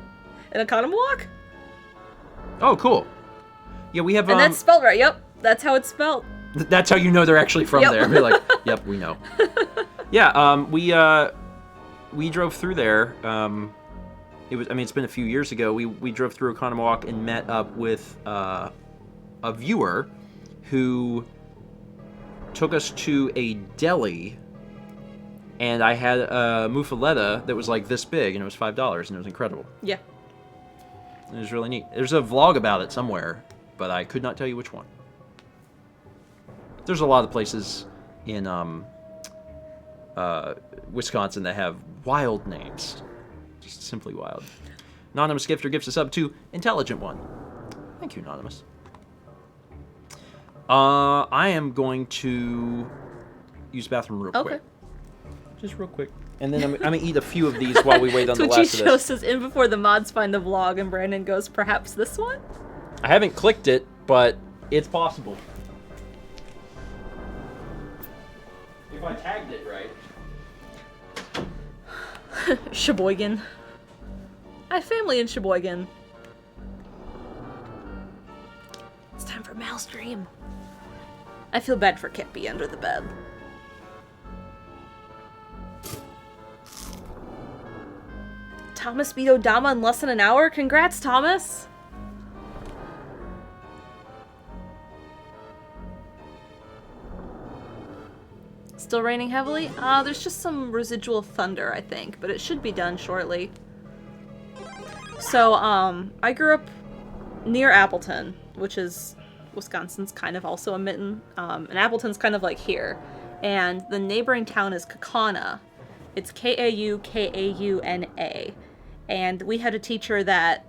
An Economawalk? Oh, cool. Yeah, we have... And that's spelled right. Yep. That's how it's spelled. That's how you know they're actually from Yep. there. They're like, yep, we know. Yeah, we drove through there. It's been a few years ago. We drove through Economawalk and met up with a viewer who took us to a deli, and I had a muffaletta that was like this big, and it was $5, and it was incredible. Yeah. It was really neat. There's a vlog about it somewhere, but I could not tell you which one. There's a lot of places in Wisconsin that have wild names. Just simply wild. Anonymous Gifter gives us up to Intelligent One. Thank you, Anonymous. I am going to use the bathroom real quick. Just real quick. And then I'm going to eat a few of these while we wait on the last of Twitchy this. says, in before the mods find the vlog, and Brandon goes, perhaps this one? I haven't clicked it, but it's possible. If I tagged it right. Sheboygan. I have family in Sheboygan. It's time for Mal's dream. I feel bad for Kippy under the bed. Thomas beat Odama in less than an hour? Congrats, Thomas! Still raining heavily? There's just some residual thunder, I think, but it should be done shortly. So, I grew up near Appleton, which is Wisconsin's kind of also a mitten, and Appleton's kind of like here. And the neighboring town is Kaukauna. It's Kaukauna. And we had a teacher that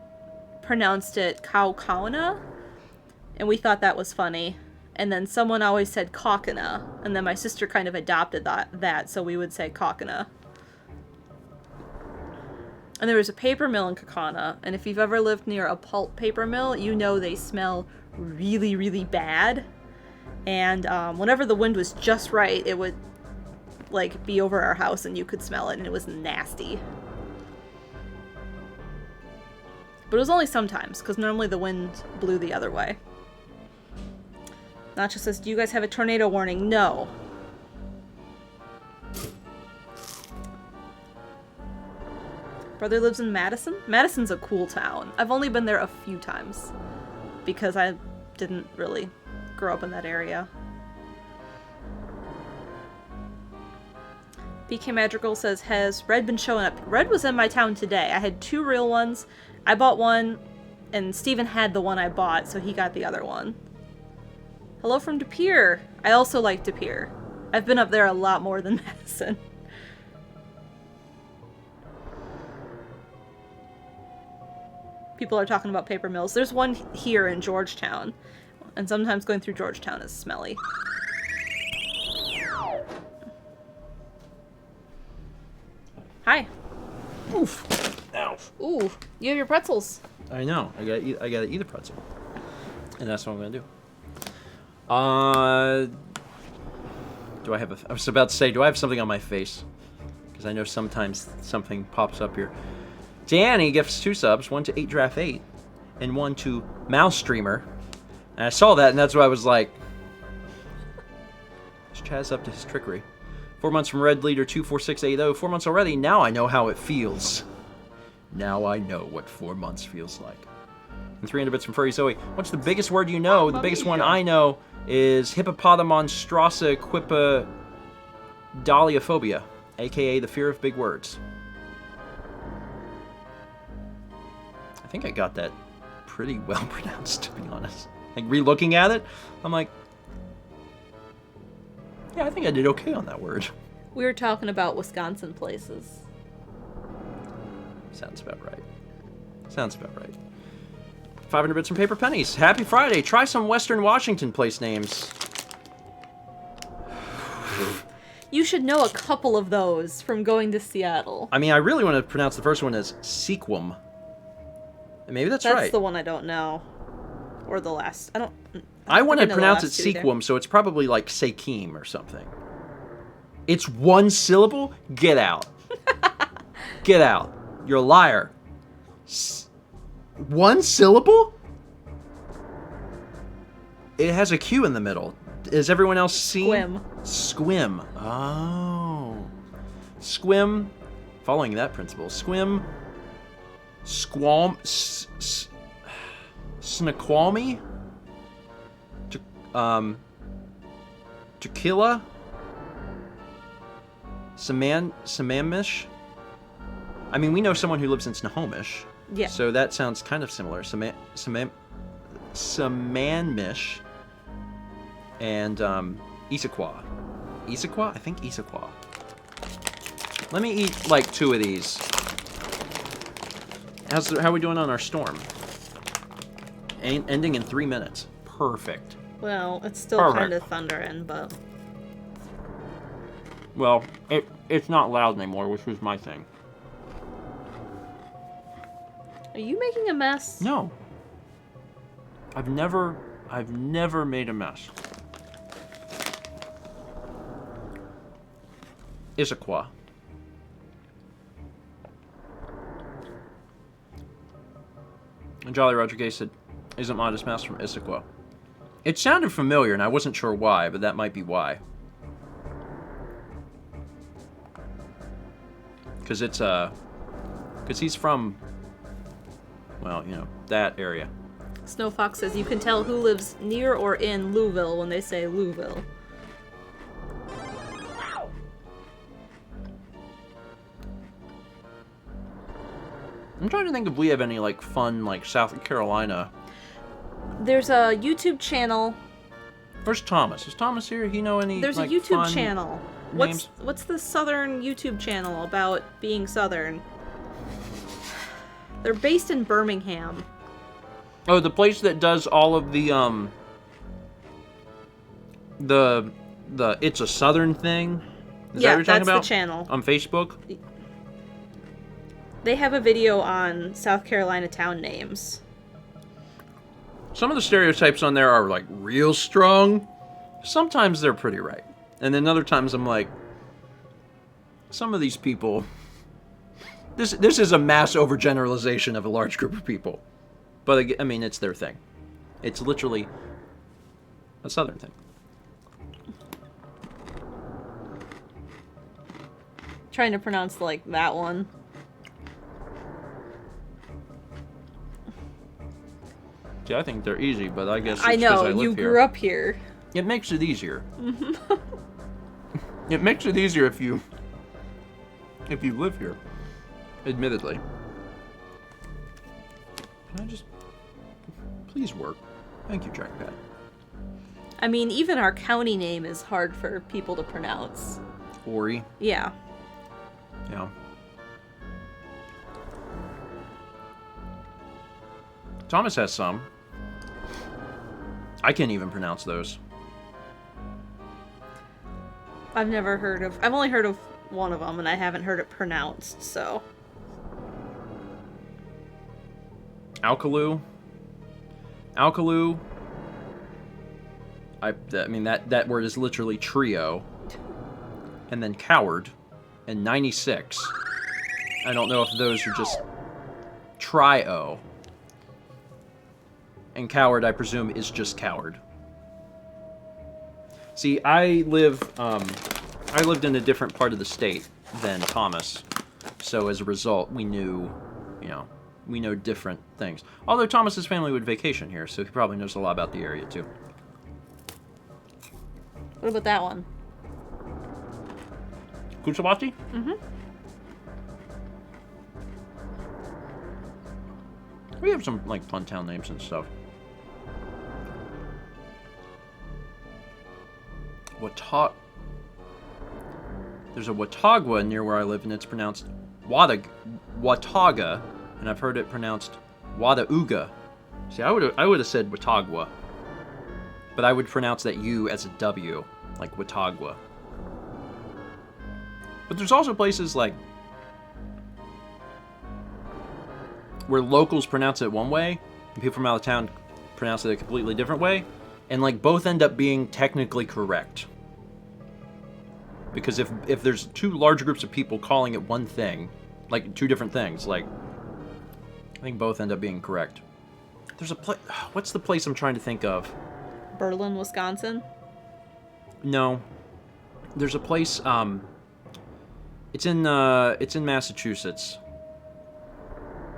pronounced it Kaukauna, and we thought that was funny. And then someone always said Kaukauna, and then my sister kind of adopted that, so we would say Kaukauna. And there was a paper mill in Kaukauna, and if you've ever lived near a pulp paper mill, you know they smell really, really bad. And whenever the wind was just right, it would like be over our house and you could smell it, and it was nasty. But it was only sometimes, because normally the wind blew the other way. Nacho says, do you guys have a tornado warning? No. Brother lives in Madison? Madison's a cool town. I've only been there a few times, because I didn't really grow up in that area. BK Madrigal says, has Red been showing up? Red was in my town today. I had 2 real ones. I bought one, and Steven had the one I bought, so he got the other one. Hello from De Pere. I also like De Pere. I've been up there a lot more than Madison. People are talking about paper mills. There's one here in Georgetown, and sometimes going through Georgetown is smelly. Hi. Oof. Ow. Ooh, you have your pretzels. I know. I gotta eat a pretzel. And that's what I'm gonna do. Do I have I was about to say, do I have something on my face? Because I know sometimes something pops up here. Danny gifts 2 subs, 1 to 8Draft8, and 1 to Mouse Streamer. And I saw that, and that's why I was like, is Chaz up to his trickery? 4 months from Red Leader 24680. 4 months already. Now I know how it feels. Now I know what 4 months feels like. And 300 bits from Furry Zoe. What's the biggest word you know? The biggest one I know is Hippopotamonstrosca Quipidaliophobia, aka the fear of big words. I think I got that pretty well pronounced, to be honest. Like, re-looking at it, I'm like, yeah, I think I did okay on that word. We were talking about Wisconsin places. Sounds about right. Sounds about right. 500 bits from Paper Pennies. Happy Friday. Try some Western Washington place names. You should know a couple of those from going to Seattle. I mean, I really want to pronounce the first one as Sequum. Maybe that's right. That's the one I don't know. Or the last. I want to know the pronounce it last two either. Sequum, so it's probably like Sekim or something. It's one syllable? Get out. Get out. You're a liar. One syllable? It has a Q in the middle. Is everyone else seeing? Squim. Squim. Oh. Squim. Following that principle. Squim. Squam. Snequalmy. Tequila. Sammamish. I mean, we know someone who lives in Snohomish. Yeah. So that sounds kind of similar. Sammamish. And Issaquah. Issaquah? I think Issaquah. Let me eat like 2 of these. How are we doing on our storm? Ending in 3 minutes. Perfect. Well, it's still Perfect. kind of thundering, but... Well, it's not loud anymore, which was my thing. Are you making a mess? No. I've never made a mess. Issaquah. And Jolly Roger Gay said, "Isn't Modest Mouse from Issaquah?" It sounded familiar, and I wasn't sure why, but that might be why. Because he's from, well, you know, that area. Snow Fox says you can tell who lives near or in Louisville when they say Louisville. I'm trying to think if we have any, like, fun, like, South Carolina. There's a YouTube channel. Where's Thomas? Is Thomas here? He know any, There's like, a YouTube fun channel. names? What's the Southern YouTube channel about being Southern? They're based in Birmingham. Oh, the place that does all of the It's a Southern thing? Is that what you're talking that's about? the channel. On Facebook? They have a video on South Carolina town names. Some of the stereotypes on there are, like, real strong. Sometimes they're pretty right. And then other times I'm like, some of these people... This is a mass overgeneralization of a large group of people. But, I mean, it's their thing. It's literally a Southern thing. Trying to pronounce, like, that one. See, I think they're easy, but I guess it's I 'cause know, I live you here. grew up here. It makes it easier. It makes it easier if you live here. Admittedly. Can I just... Please work. Thank you, Trackpad. I mean, even our county name is hard for people to pronounce. Ori. Yeah. Yeah. Thomas has some. I can't even pronounce those. I've only heard of one of them, and I haven't heard it pronounced, so. Alkalu. Alkalu. I mean, that word is literally trio. And then coward. And 96. I don't know if those are just trio. And coward, I presume, is just coward. See, I lived in a different part of the state than Thomas. So as a result, we knew, we know different things. Although Thomas's family would vacation here, so he probably knows a lot about the area too. What about that one? Kusawati? Mm-hmm. We have some, like, fun town names and stuff. There's a Watauga near where I live, and it's pronounced Watauga, and I've heard it pronounced Wadauga. See, I would have said Watauga, but I would pronounce that U as a W, like Watauga. But there's also places like where locals pronounce it one way, and people from out of town pronounce it a completely different way, and like both end up being technically correct. Because if there's two large groups of people calling it one thing, like two different things, like I think both end up being correct. There's a place. What's the place I'm trying to think of? Berlin, Wisconsin. No, there's a place. It's in Massachusetts.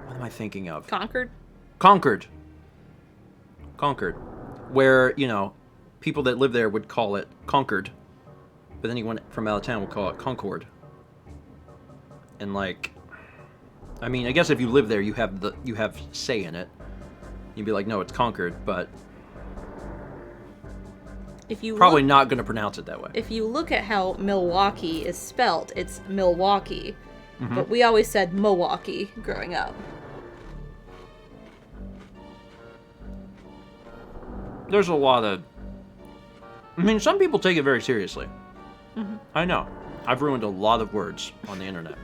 What am I thinking of? Concord. Concord. Where, people that live there would call it Concord, but anyone from out of town would call it Concord. And like, I mean, I guess if you live there, you have say in it. You'd be like, no, it's Concord, but If you probably not going to pronounce it that way. If you look at how Milwaukee is spelled, it's Milwaukee. Mm-hmm. But we always said Milwaukee growing up. There's a lot of... I mean, some people take it very seriously. Mm-hmm. I know. I've ruined a lot of words on the internet.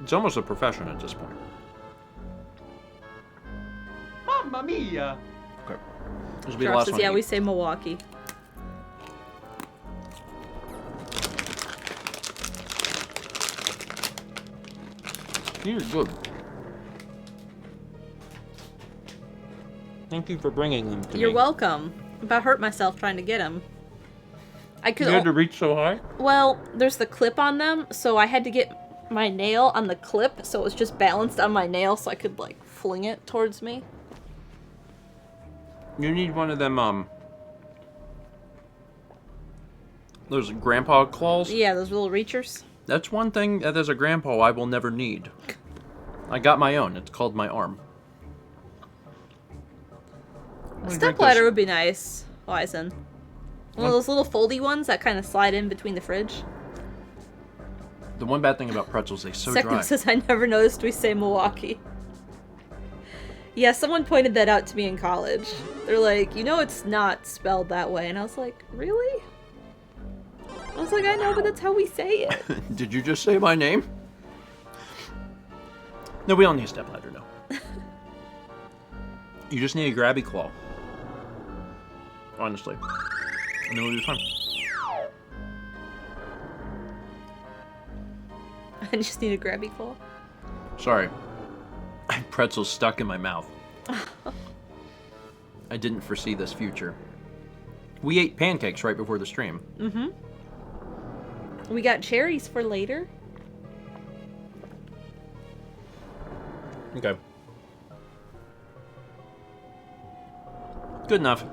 It's almost a profession at this point. Mamma mia! Okay. This will be the Josh last says, one. yeah, to we eat. say Milwaukee. These are good. Thank you for bringing them to me. You're welcome. I about hurt myself trying to get them. I could. You had to reach so high? Well, there's the clip on them, so I had to get my nail on the clip, so it was just balanced on my nail, so I could like fling it towards me. You need one of them, those grandpa claws? Yeah, those little reachers. That's one thing that as a grandpa I will never need. I got my own. It's called my arm. A stepladder would be nice, Wisen. One of those little foldy ones that kind of slide in between the fridge. The one bad thing about pretzels, they're so Second dry. says, I never noticed we say Milwaukee. Yeah, someone pointed that out to me in college. They're like, it's not spelled that way. And I was like, really? I was like, I know, but that's how we say it. Did you just say my name? No, we don't need a stepladder, no. You just need a grabby claw. Honestly. And then we'll be fine. I just need a grabby claw. Sorry. Pretzel's stuck in my mouth. I didn't foresee this future. We ate pancakes right before the stream. Mm-hmm. We got cherries for later. Okay. Good enough.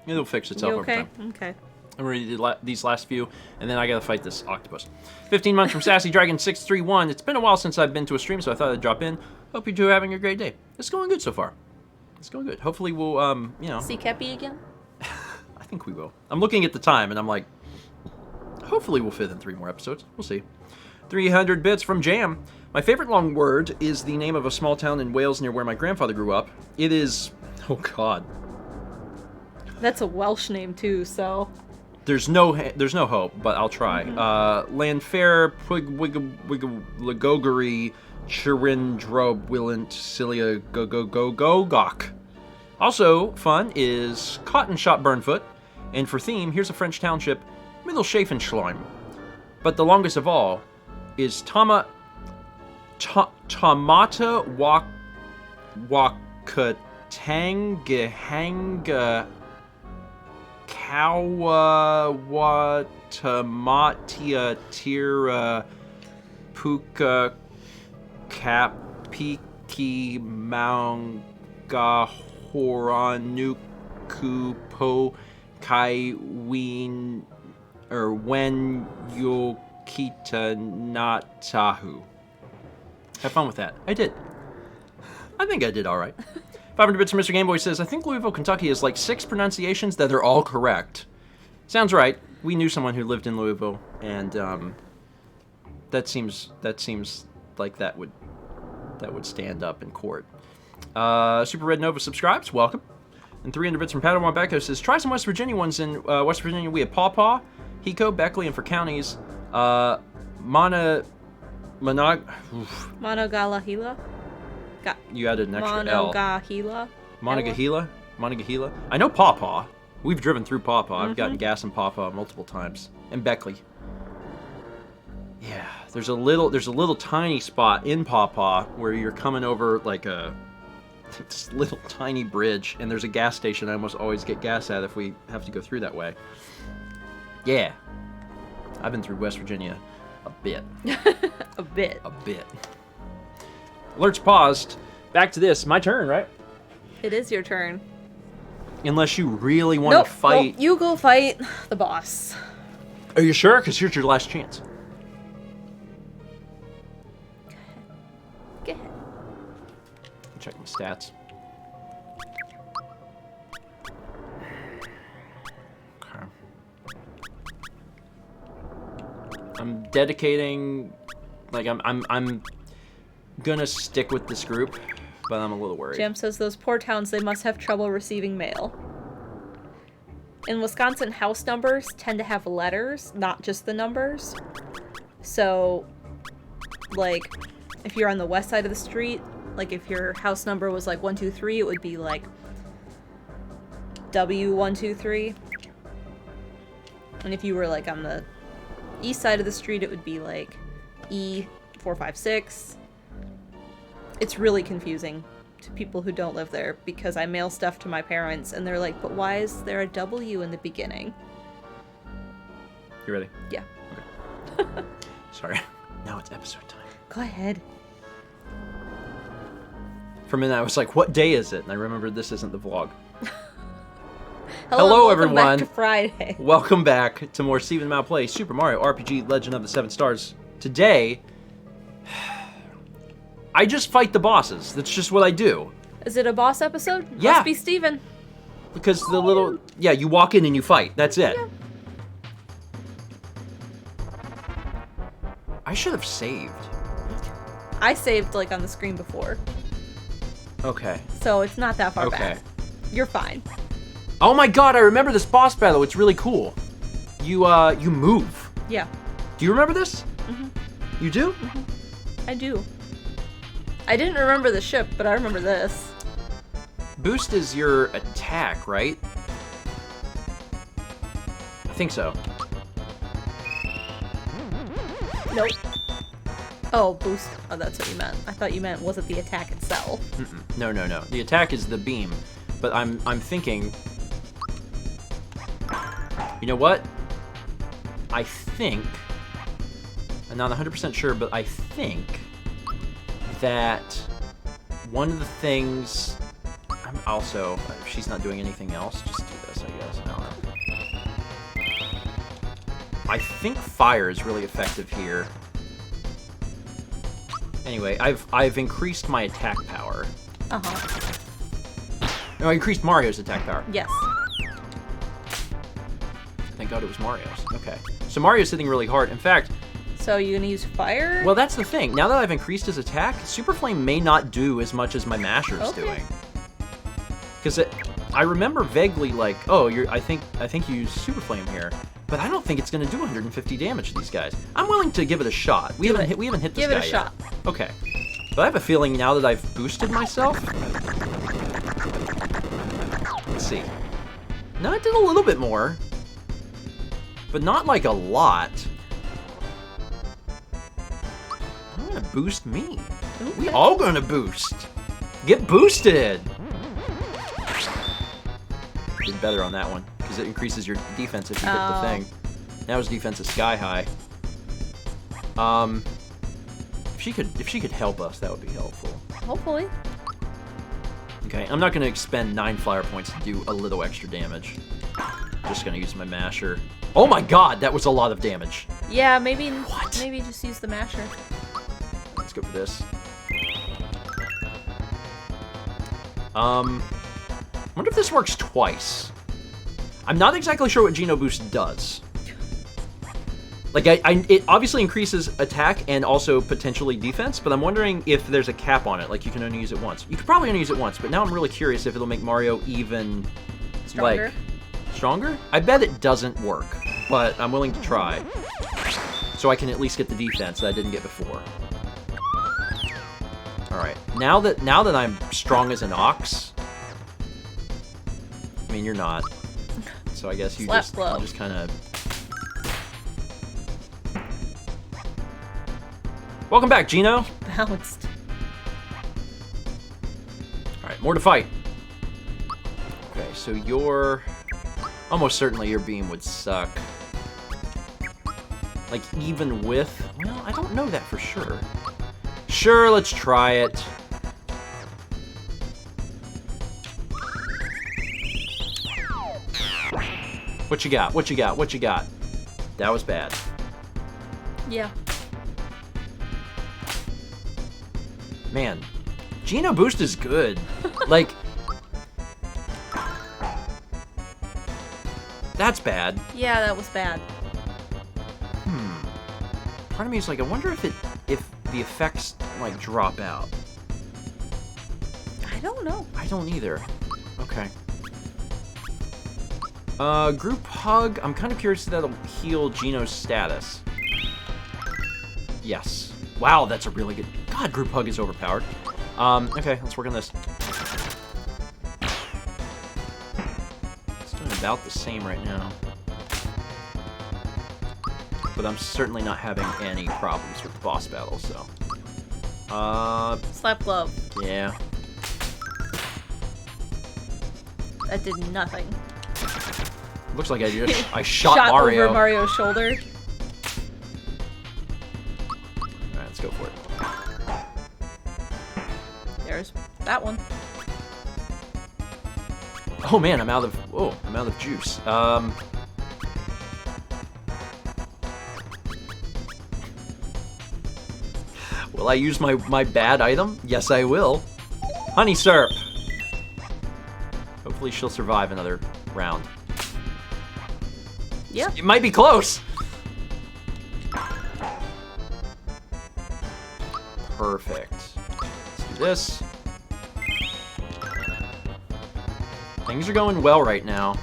It'll fix itself You over okay? time. Okay. I'm ready to do these last few, and then I gotta fight this octopus. 15 months from Sassy Dragon 631. It's been a while since I've been to a stream, so I thought I'd drop in. Hope you two are having a great day. It's going good so far. It's going good. Hopefully we'll, See Kepi again? I think we will. I'm looking at the time, and I'm like, hopefully we'll fit in 3 more episodes. We'll see. 300 bits from Jam. My favorite long word is the name of a small town in Wales near where my grandfather grew up. It is... Oh, God. That's a Welsh name, too, so... There's no hope, but I'll try. Lanfair, Lagogari, Chirindrob, Willant, Cilia, Gogok. Also fun is Cotton Shop Burnfoot, and for theme, here's a French township, Mittelschafenschleim. But the longest of all is Tamata Wakatanga Kawatamatia Tira Puka Kapiki Manga Horanuku Po Kaiwin or Wen Yokita Natahu. Have fun with that. I did. I think I did all right. 500 bits from Mr. Gameboy says, I think Louisville, Kentucky has like 6 pronunciations that are all correct. Sounds right. We knew someone who lived in Louisville, and that seems like that would that would stand up in court. Super Red Nova subscribes. Welcome. And 300 bits from Padawan Becco says, try some West Virginia ones. In West Virginia, we have Paw Paw, Hiko, Beckley, and for counties, Monogalahila. You added an extra L. Monongahela. I know Paw Paw. We've driven through Paw Paw. I've gotten gas in Paw Paw multiple times. And Beckley. Yeah, there's a little tiny spot in Paw Paw where you're coming over like this little tiny bridge, and there's a gas station I almost always get gas at if we have to go through that way. Yeah. I've been through West Virginia a bit. A bit. Alerts paused. Back to this. My turn, right? It is your turn. Unless you really want to fight. Nope, you go fight the boss. Are you sure? Because here's your last chance. Go ahead. Check my stats. Okay. I'm dedicating. Like I'm gonna stick with this group, but I'm a little worried. Jam says those poor towns, they must have trouble receiving mail. In Wisconsin, house numbers tend to have letters, not just the numbers. So, like, if you're on the west side of the street, like if your house number was like 123, it would be like W123. And if you were like on the east side of the street, it would be like E456. It's really confusing to people who don't live there because I mail stuff to my parents and they're like, but why is there a W in the beginning? You ready? Yeah. Okay. Sorry. Now it's episode time. Go ahead. For a minute I was like, what day is it? And I remembered this isn't the vlog. Hello everyone. Back to Friday. Welcome back to more Stephen Mao Plays Super Mario RPG Legend of the Seven Stars. Today, I just fight the bosses. That's just what I do. Is it a boss episode? Yeah. Must be Steven. Because the little... Yeah, you walk in and you fight. That's it. Yeah. I should have saved. I saved, like, on the screen before. Okay. So it's not that far Okay. back. You're fine. Oh my god, I remember this boss battle. It's really cool. You move. Yeah. Do you remember this? Mhm. You do? I do. I didn't remember the ship, but I remember this. Boost is your attack, right? I think so. Nope. Oh, boost. Oh, that's what you meant. I thought you meant was it the attack itself. Mm-mm. No. The attack is the beam. But I'm thinking... You know what? I think... I'm not 100% sure, but I think that one of the things... I'm also... She's not doing anything else. Just do this, I guess. I don't know. I think fire is really effective here. Anyway, I've increased my attack power. Uh-huh. No, I increased Mario's attack power. Yes. Thank God it was Mario's. Okay. So Mario's hitting really hard. In fact... So you gonna use fire? Well, that's the thing. Now that I've increased his attack, Super Flame may not do as much as my Masher's doing. Because I remember vaguely like, oh, I think you used Super Flame here, but I don't think it's going to do 150 damage to these guys. I'm willing to give it a shot. We haven't hit this Give guy it a shot. yet. Okay. But I have a feeling now that I've boosted myself. Let's see. No, I did a little bit more, but not like a lot. I'm gonna boost me. Okay. We all gonna boost. Get boosted. Did better on that one because it increases your defense if you hit the thing. Now his defense is sky high. If she could help us, that would be helpful. Hopefully. Okay, I'm not gonna expend 9 flower points to do a little extra damage. Just gonna use my masher. Oh my god, that was a lot of damage. Yeah, maybe. What? Maybe just use the masher. Let's go for this. Wonder if this works twice. I'm not exactly sure what Geno Boost does. Like, it obviously increases attack and also potentially defense, but I'm wondering if there's a cap on it, like you can only use it once. You could probably only use it once, but now I'm really curious if it'll make Mario even, Stronger? like, stronger? I bet it doesn't work, but I'm willing to try. So I can at least get the defense that I didn't get before. Alright, now that I'm strong as an ox... I mean, you're not. So I guess you just kind of... Welcome back, Gino. Bounced. Alright, more to fight. Okay, so your... Almost certainly your beam would suck. Like, even with... Well, I don't know that for sure. Sure, let's try it. What you got? What you got? What you got? That was bad. Yeah. Man, Geno Boost is good. Like, that's bad. Yeah, that was bad. Part of me is like, I wonder if the effects like drop out. I don't know. I don't either. Okay. Group Hug. I'm kind of curious if that'll heal Geno's status. Yes. Wow, that's a really good... God, Group Hug is overpowered. Okay, let's work on this. It's doing about the same right now. But I'm certainly not having any problems with the boss battle, so... Slap glove. Yeah. That did nothing. Looks like I shot Mario. Over Mario's shoulder. Alright, let's go for it. There's that one. Oh man, I'm out of juice. Will I use my bad item? Yes, I will. Honey syrup. Hopefully she'll survive another round. Yeah. It might be close. Perfect. Let's do this. Things are going well right now.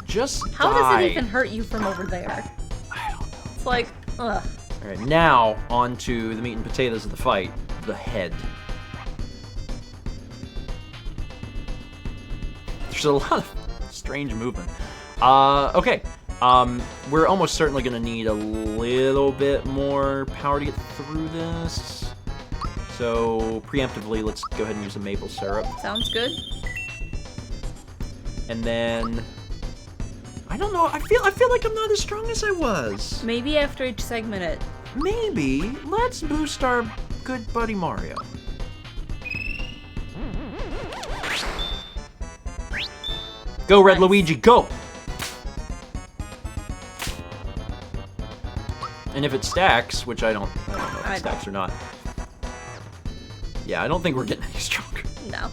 Just How die. does it even hurt you from over there? I don't know. It's like, ugh. Alright, now on to the meat and potatoes of the fight. The head. There's a lot of strange movement. Okay. We're almost certainly going to need a little bit more power to get through this. So, preemptively, let's go ahead and use the maple syrup. Sounds good. And then... I don't know, I feel like I'm not as strong as I was. Maybe after each segment it... Maybe. Let's boost our good buddy Mario. Go, Red Nice. Luigi, go! And if it stacks, which I don't know if it stacks or not. Yeah, I don't think we're getting any stronger. No.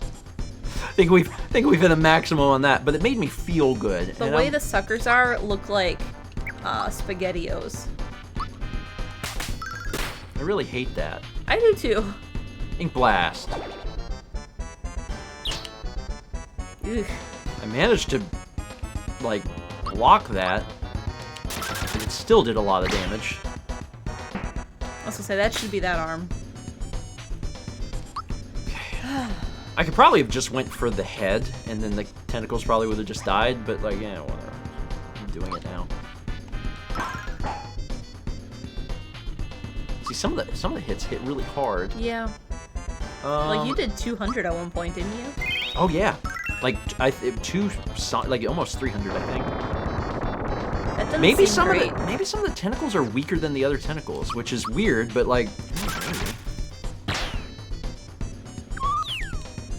I think we've hit a maximum on that, but it made me feel good. The way the suckers are look like SpaghettiOs. I really hate that. I do too. Ink Blast. Ugh. I managed to, like, block that. But it still did a lot of damage. I was gonna say, that should be that arm. I could probably have just went for the head, and then the tentacles probably would have just died, but, like, yeah, whatever. I'm doing it now. See, some of the hits hit really hard. Yeah. Like, you did 200 at one point, didn't you? Oh, yeah. Like, like, almost 300, I think. That doesn't Maybe seem great. maybe some of the tentacles are weaker than the other tentacles, which is weird, but, like, maybe.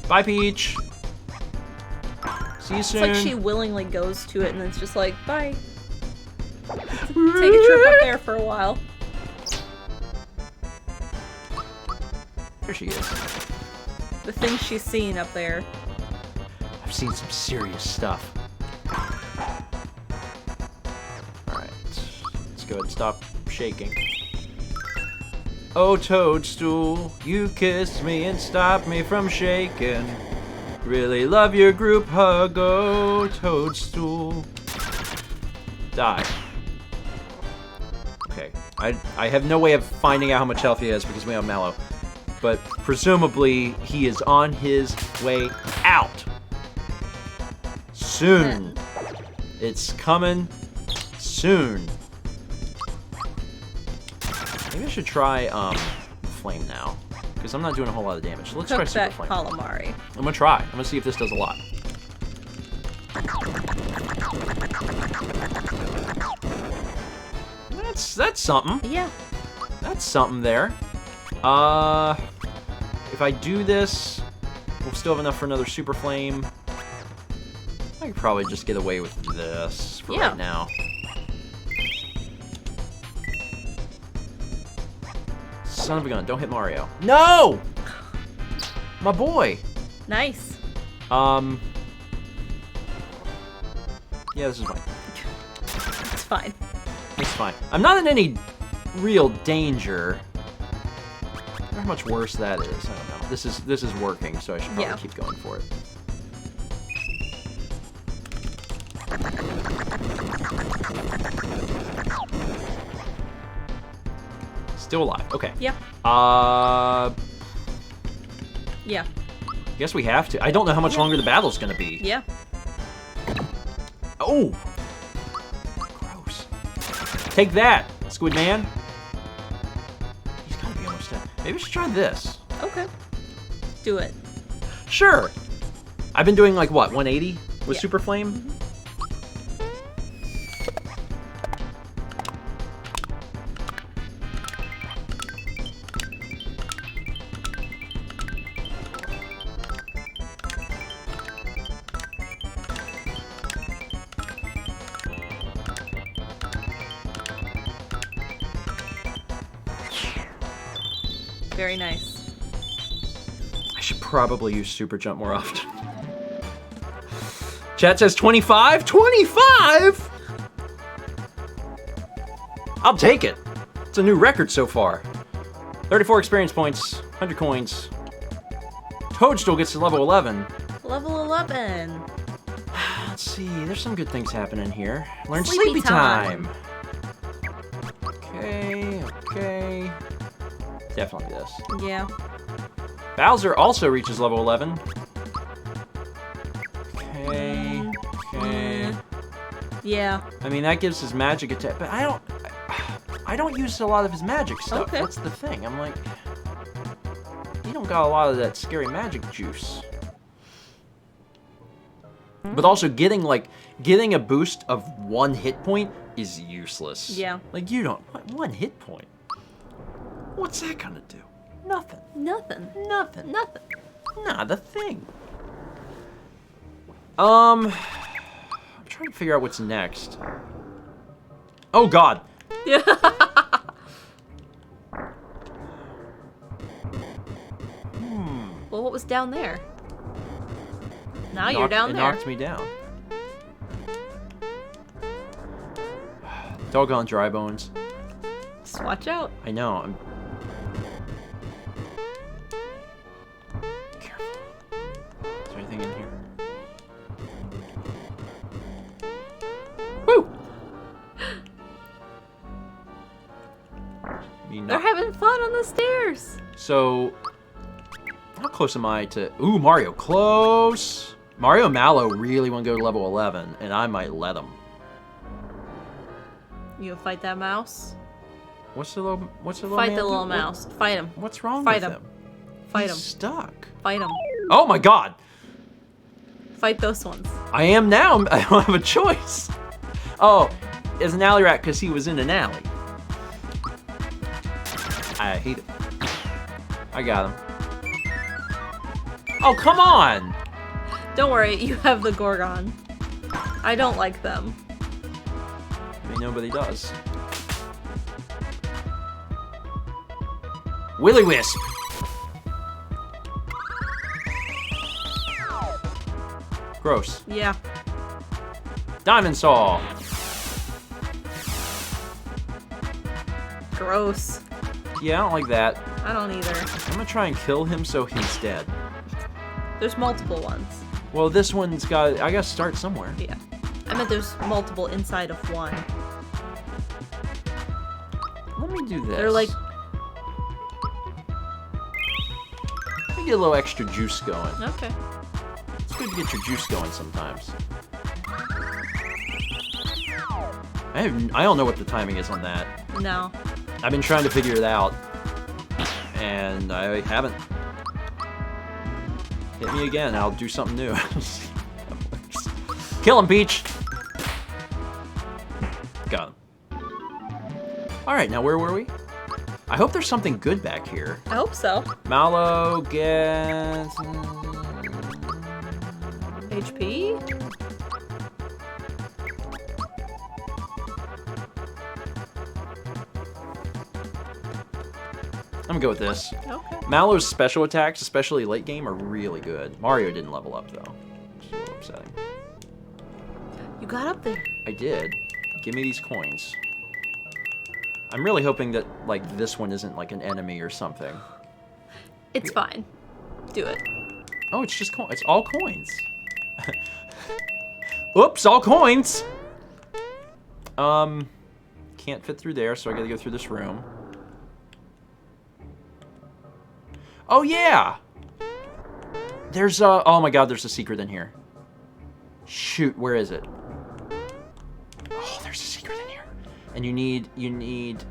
Bye, Peach. See you soon. It's like she willingly goes to it and it's just like, bye. Take a trip up there for a while. There she is. The things she's seen up there. I've seen some serious stuff. go ahead and stop shaking. Oh, Toadstool, you kissed me and stopped me from shaking. Really love your group hug, oh, Toadstool. Die. Okay, I have no way of finding out how much health he has because we have Mallow. But presumably, he is on his way out. Soon. It's coming soon. Maybe I should try Flame now. Because I'm not doing a whole lot of damage. So let's try Cook Super that Flame. calamari. I'm gonna try. I'm gonna see if this does a lot. That's something. Yeah. That's something there. If I do this, we'll still have enough for another Super Flame. I could probably just get away with this for right now. Son of a gun, don't hit Mario. No! My boy! Nice. Yeah, this is fine. It's fine. It's fine. I'm not in any real danger. I wonder how much worse that is. I don't know. This is working, so I should probably keep going for it. Still alive. Okay. Yeah. Yeah. Guess we have to. I don't know how much longer the battle's gonna be. Yeah. Oh! Gross. Take that, Squid Man. He's gotta be almost dead. Maybe I should try this. Okay. Do it. Sure. I've been doing like what, 180 with Super Flame? Mm-hmm. Very nice. I should probably use Super Jump more often. Chat says 25? 25?! I'll take it. It's a new record so far. 34 experience points, 100 coins. Toadstool gets to level 11. Level 11. Let's see, there's some good things happening here. Learn Sleepy Sleepy Time. Okay, okay. Definitely this. Yeah. Bowser also reaches level 11. Okay, okay. Yeah. I mean, that gives his magic attack, but I don't use a lot of his magic stuff. Okay. That's the thing. I'm like, you don't got a lot of that scary magic juice. But also getting a boost of 1 hit point is useless. Yeah. Like you don't 1 hit point. What's that gonna do? Nothing. Nothing. Nothing. Nothing. Not a thing. I'm trying to figure out what's next. Oh God. Yeah. Well, what was down there? Now you're down there. It knocked me down. Doggone dry bones. Just watch out. I know. I'm careful. Is there anything in here? Woo! They're having fun on the stairs. So, how close am I to... Ooh, Mario, close! Mario and Mallow really want to go to level 11, and I might let them. You gonna fight that mouse? What's the little Fight man the do? little mouse. Fight him. What's wrong Fight with him. him? Fight He's him. stuck. Fight him. Oh my God! Fight those ones. I am now. I don't have a choice. Oh, it's an alley rat because he was in an alley. I hate it. I got him. Oh, come on! Don't worry, you have the Gorgon. I don't like them. I mean, nobody does. Willy Wisp! Gross. Yeah. Diamond Saw! Gross. Yeah, I don't like that. I don't either. I'm gonna try and kill him so he's dead. There's multiple ones. Well, this one's got... I gotta start somewhere. Yeah. I meant there's multiple inside of one. Let me do this. They're like... Let me get a little extra juice going. Okay. It's good to get your juice going sometimes. I don't know what the timing is on that. No. I've been trying to figure it out, and I haven't. Hit me again, I'll do something new. Kill him, Peach! Got him. Alright, now where were we? I hope there's something good back here. I hope so. Mallow gets... HP? I'm gonna go with this. Okay. Mallow's special attacks, especially late game, are really good. Mario didn't level up, though. It's a little upsetting. You got up there. I did. Give me these coins. I'm really hoping that, like, this one isn't, like, an enemy or something. It's fine. Do it. Oh, it's just coins. It's all coins. Oops, all coins! Can't fit through there, so I gotta go through this room. Oh, yeah! There's a... Oh, my God, there's a secret in here. Shoot, where is it? Oh, there's a secret in here. And you need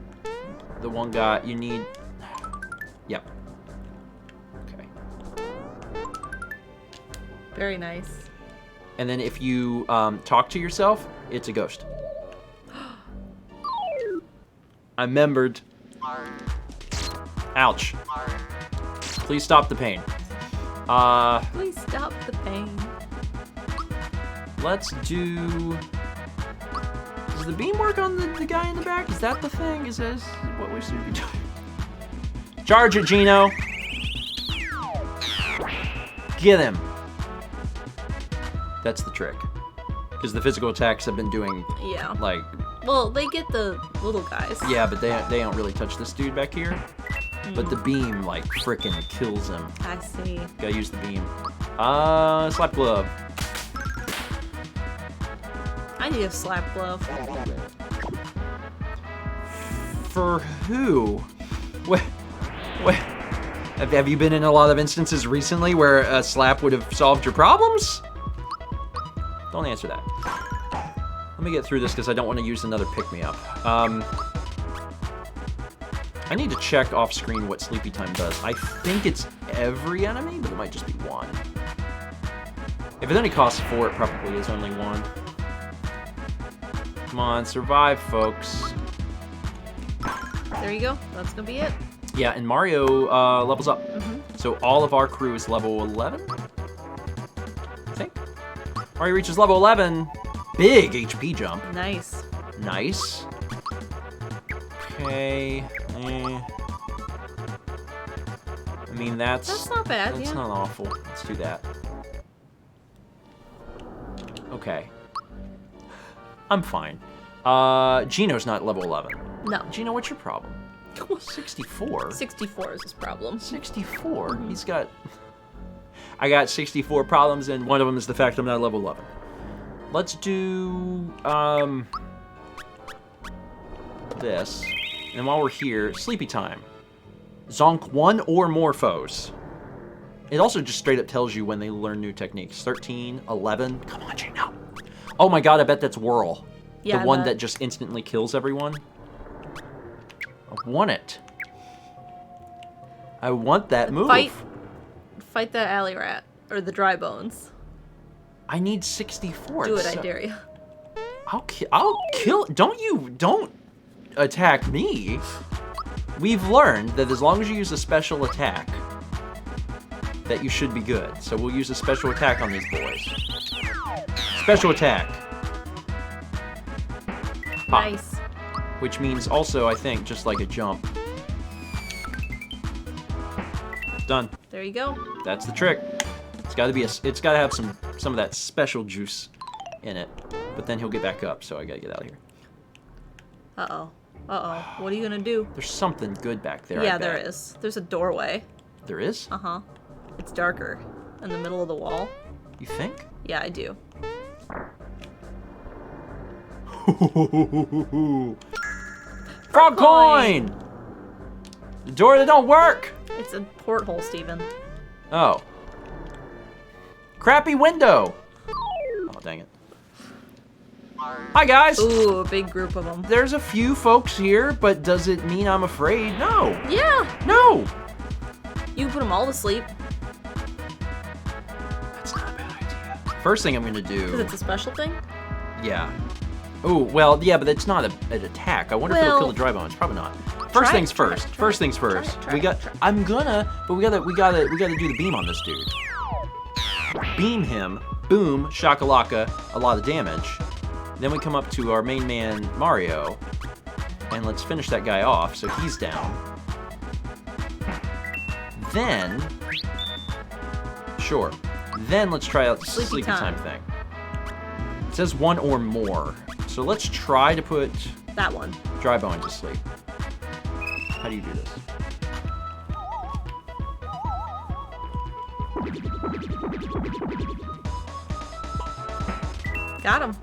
the one guy... You need... Yep. Okay. Very nice. And then if you talk to yourself, it's a ghost. I remembered. Ouch. Please stop the pain. Please stop the pain. Let's do... Does the beam work on the guy in the back? Is that the thing? Is this what we should be doing? Charge it, Gino! Get him! That's the trick. Because the physical attacks have been doing, Yeah. like... Well, they get the little guys. Yeah, but they don't really touch this dude back here. But the beam, like, frickin' kills him. I see. Gotta use the beam. Slap glove. I need a slap glove. For who? What? Have you been in a lot of instances recently where a slap would have solved your problems? Don't answer that. Let me get through this because I don't want to use another pick-me-up. I need to check off-screen what Sleepy Time does. I think it's every enemy, but it might just be one. If it only costs 4, it probably is only one. Come on, survive, folks. There you go. That's gonna be it. Yeah, and Mario levels up. So all of our crew is level 11? I think. Mario reaches level 11. Big HP jump. Nice. Nice. Okay. I mean, that's not bad, That's yeah. not awful. Let's do that. Okay. I'm fine. Gino's not level 11. No. Gino, what's your problem? 64? 64 is his problem. 64? He's got... I got 64 problems, and one of them is the fact I'm not level 11. Let's do... this. And while we're here, Sleepy Time. Zonk 1 or more foes. It also just straight up tells you when they learn new techniques. 13, 11. Come on, Gino. Oh my god, I bet that's Whirl. Yeah, the one that just instantly kills everyone. I want it. I want that move. Fight the alley rat. Or the dry bones. I need 64. Do it, I dare you. I'll kill... Don't attack me. We've learned that as long as you use a special attack, that you should be good. So we'll use a special attack on these boys. Special attack. Pop. Nice. Which means also, I think, just like a jump. Done. There you go. That's the trick. It's got to be it's got to have some of that special juice in it. But then he'll get back up, so I got to get out of here. Uh-oh. Uh-oh. What are you gonna do? There's something good back there. Yeah, I there bet. is. There's a doorway. There is? Uh-huh. It's darker. In the middle of the wall. You think? Yeah, I do. Frog coin! The door that don't work! It's a porthole, Steven. Oh. Crappy window! Oh, dang it. Hi, guys! Ooh, a big group of them. There's a few folks here, but does it mean I'm afraid? No! Yeah! No! You can put them all to sleep. That's not a bad idea. First thing I'm gonna Because do... it's a special thing? Yeah. Oh, well, yeah, but it's not an attack. I wonder if it'll Well, kill the dry bones. Probably not. First things first. First things first. We gotta do the beam on this dude. Beam him. Boom. Shakalaka. A lot of damage. Then we come up to our main man, Mario. And let's finish that guy off, so he's down. Then... Sure. Then let's try out the sleepy time thing. It says one or more. So let's try to put That one. dry bone to sleep. How do you do this? Got him.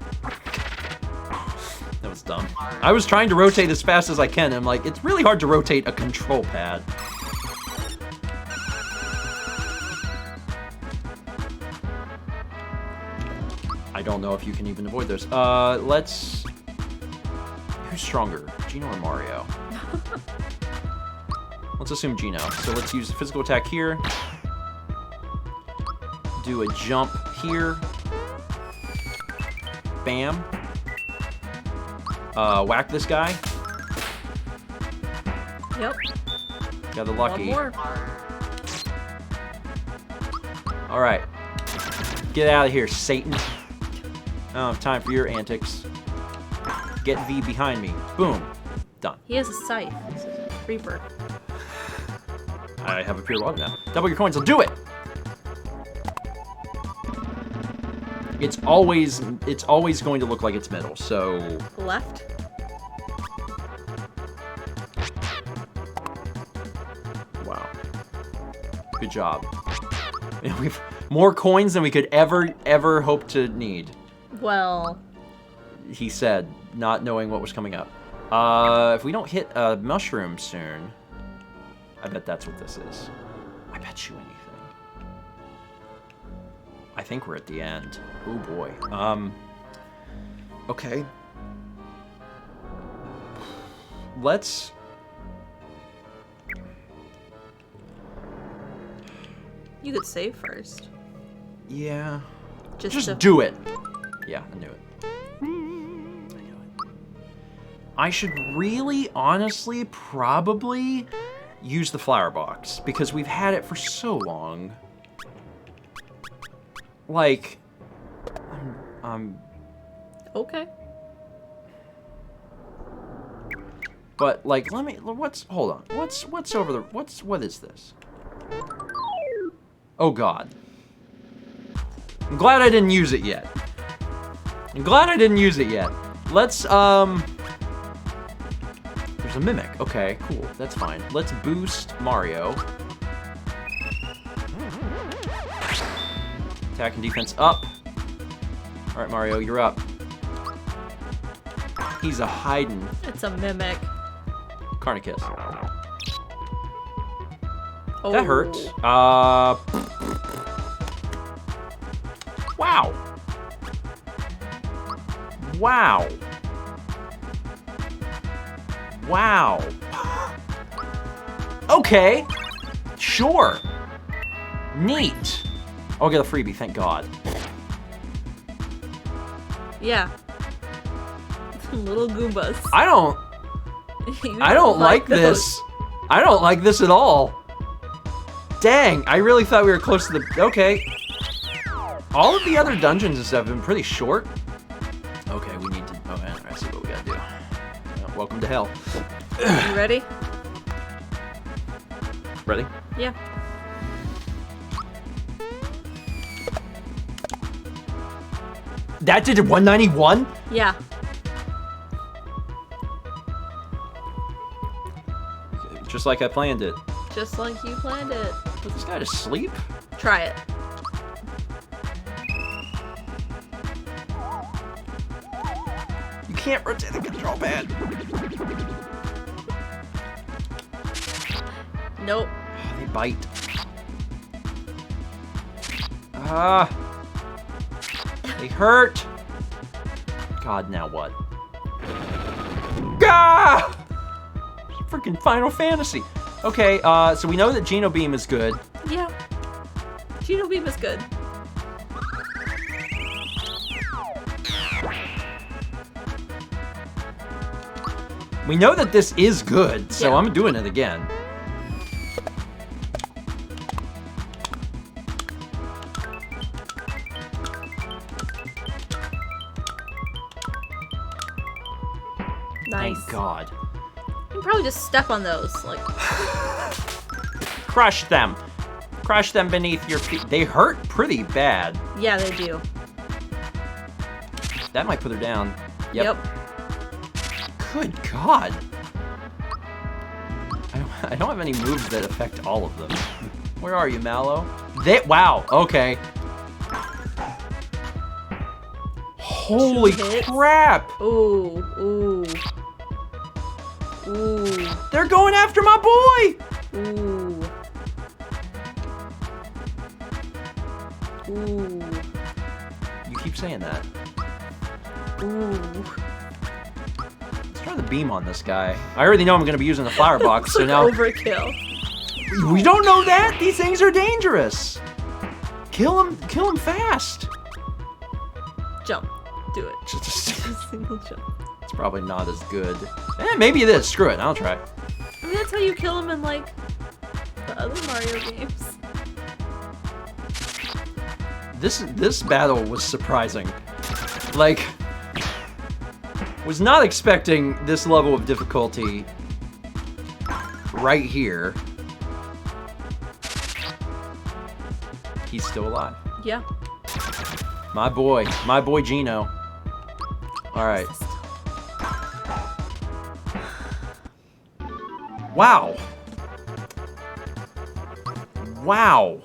That was dumb. I was trying to rotate as fast as I can, and I'm like, it's really hard to rotate a control pad. I don't know if you can even avoid those. Let's... Who's stronger, Gino or Mario? Let's assume Gino. So let's use the physical attack here. Do a jump here. Bam. Whack this guy. Yep. Got the One lucky. more. Alright. Get out of here, Satan. I don't have time for your antics. Get V behind me. Boom. Done. He has a scythe. This is a Reaper. I have a pure water now. Double your coins, I'll do it! It's always going to look like it's middle, so... Left. Wow. Good job. We've more coins than we could ever hope to need. Well, He said, not knowing what was coming up. If we don't hit a mushroom soon, I bet that's what this is. I bet you anything. I think we're at the end. Oh boy. Okay. Let's... you could save first. Yeah. Just Just to... do it. Yeah, I knew it. I knew it. I should really, honestly, probably use the flower box because we've had it for so long. Like, Okay. but like, hold on. What's over the, what is this? Oh God. I'm glad I didn't use it yet. Let's, there's a mimic. Okay, cool. That's fine. Let's boost Mario. Attack and defense up. All right, Mario, you're up. He's a hiding. It's a mimic. Carnikiss. Oh. That hurt. Wow. Wow. Wow. Okay. Sure. Neat. I'll get a freebie, thank God. Yeah. Little Goombas. I don't You like those. this. I don't like this at all. Dang, I really thought we were close to the... Okay. All of the other dungeons and stuff have been pretty short. Okay, we need to... Okay, I see what we gotta do. Well, welcome to hell. You ready? Ready? Yeah. That did 191? Yeah. Just like I planned it. Just like you planned it. Put this guy to sleep? Try it. You can't rotate the control pad. Nope. Oh, they bite. Ah. They hurt. God, now what? Gah! Freaking Final Fantasy. Okay, so we know that Geno Beam is good. Yeah. Geno Beam is good. We know that this is good, so Yeah. I'm doing it again. Nice. Thank God. You can probably just step on those, like. Crush them. Crush them beneath your feet. They hurt pretty bad. Yeah, they do. That might put her down. Yep. Good God. I don't have any moves that affect all of them. Where are you, Mallow? Wow, okay. Holy hits. crap! Ooh, ooh. Ooh, They're going after my boy! ooh. Ooh. You keep saying that. Ooh. Let's try the beam on this guy. I already know I'm going to be using the flower box, so Like now... overkill. We don't know that! These things are dangerous! Kill him fast! Jump. Do it. Just Just a single jump. It's probably not as good. Maybe it is. Screw it. I'll try. I mean, that's how you kill him in, like, the other Mario games. This battle was surprising. Like, was not expecting this level of difficulty right here. He's still alive. Yeah. My boy Geno. All right. Wow. Wow.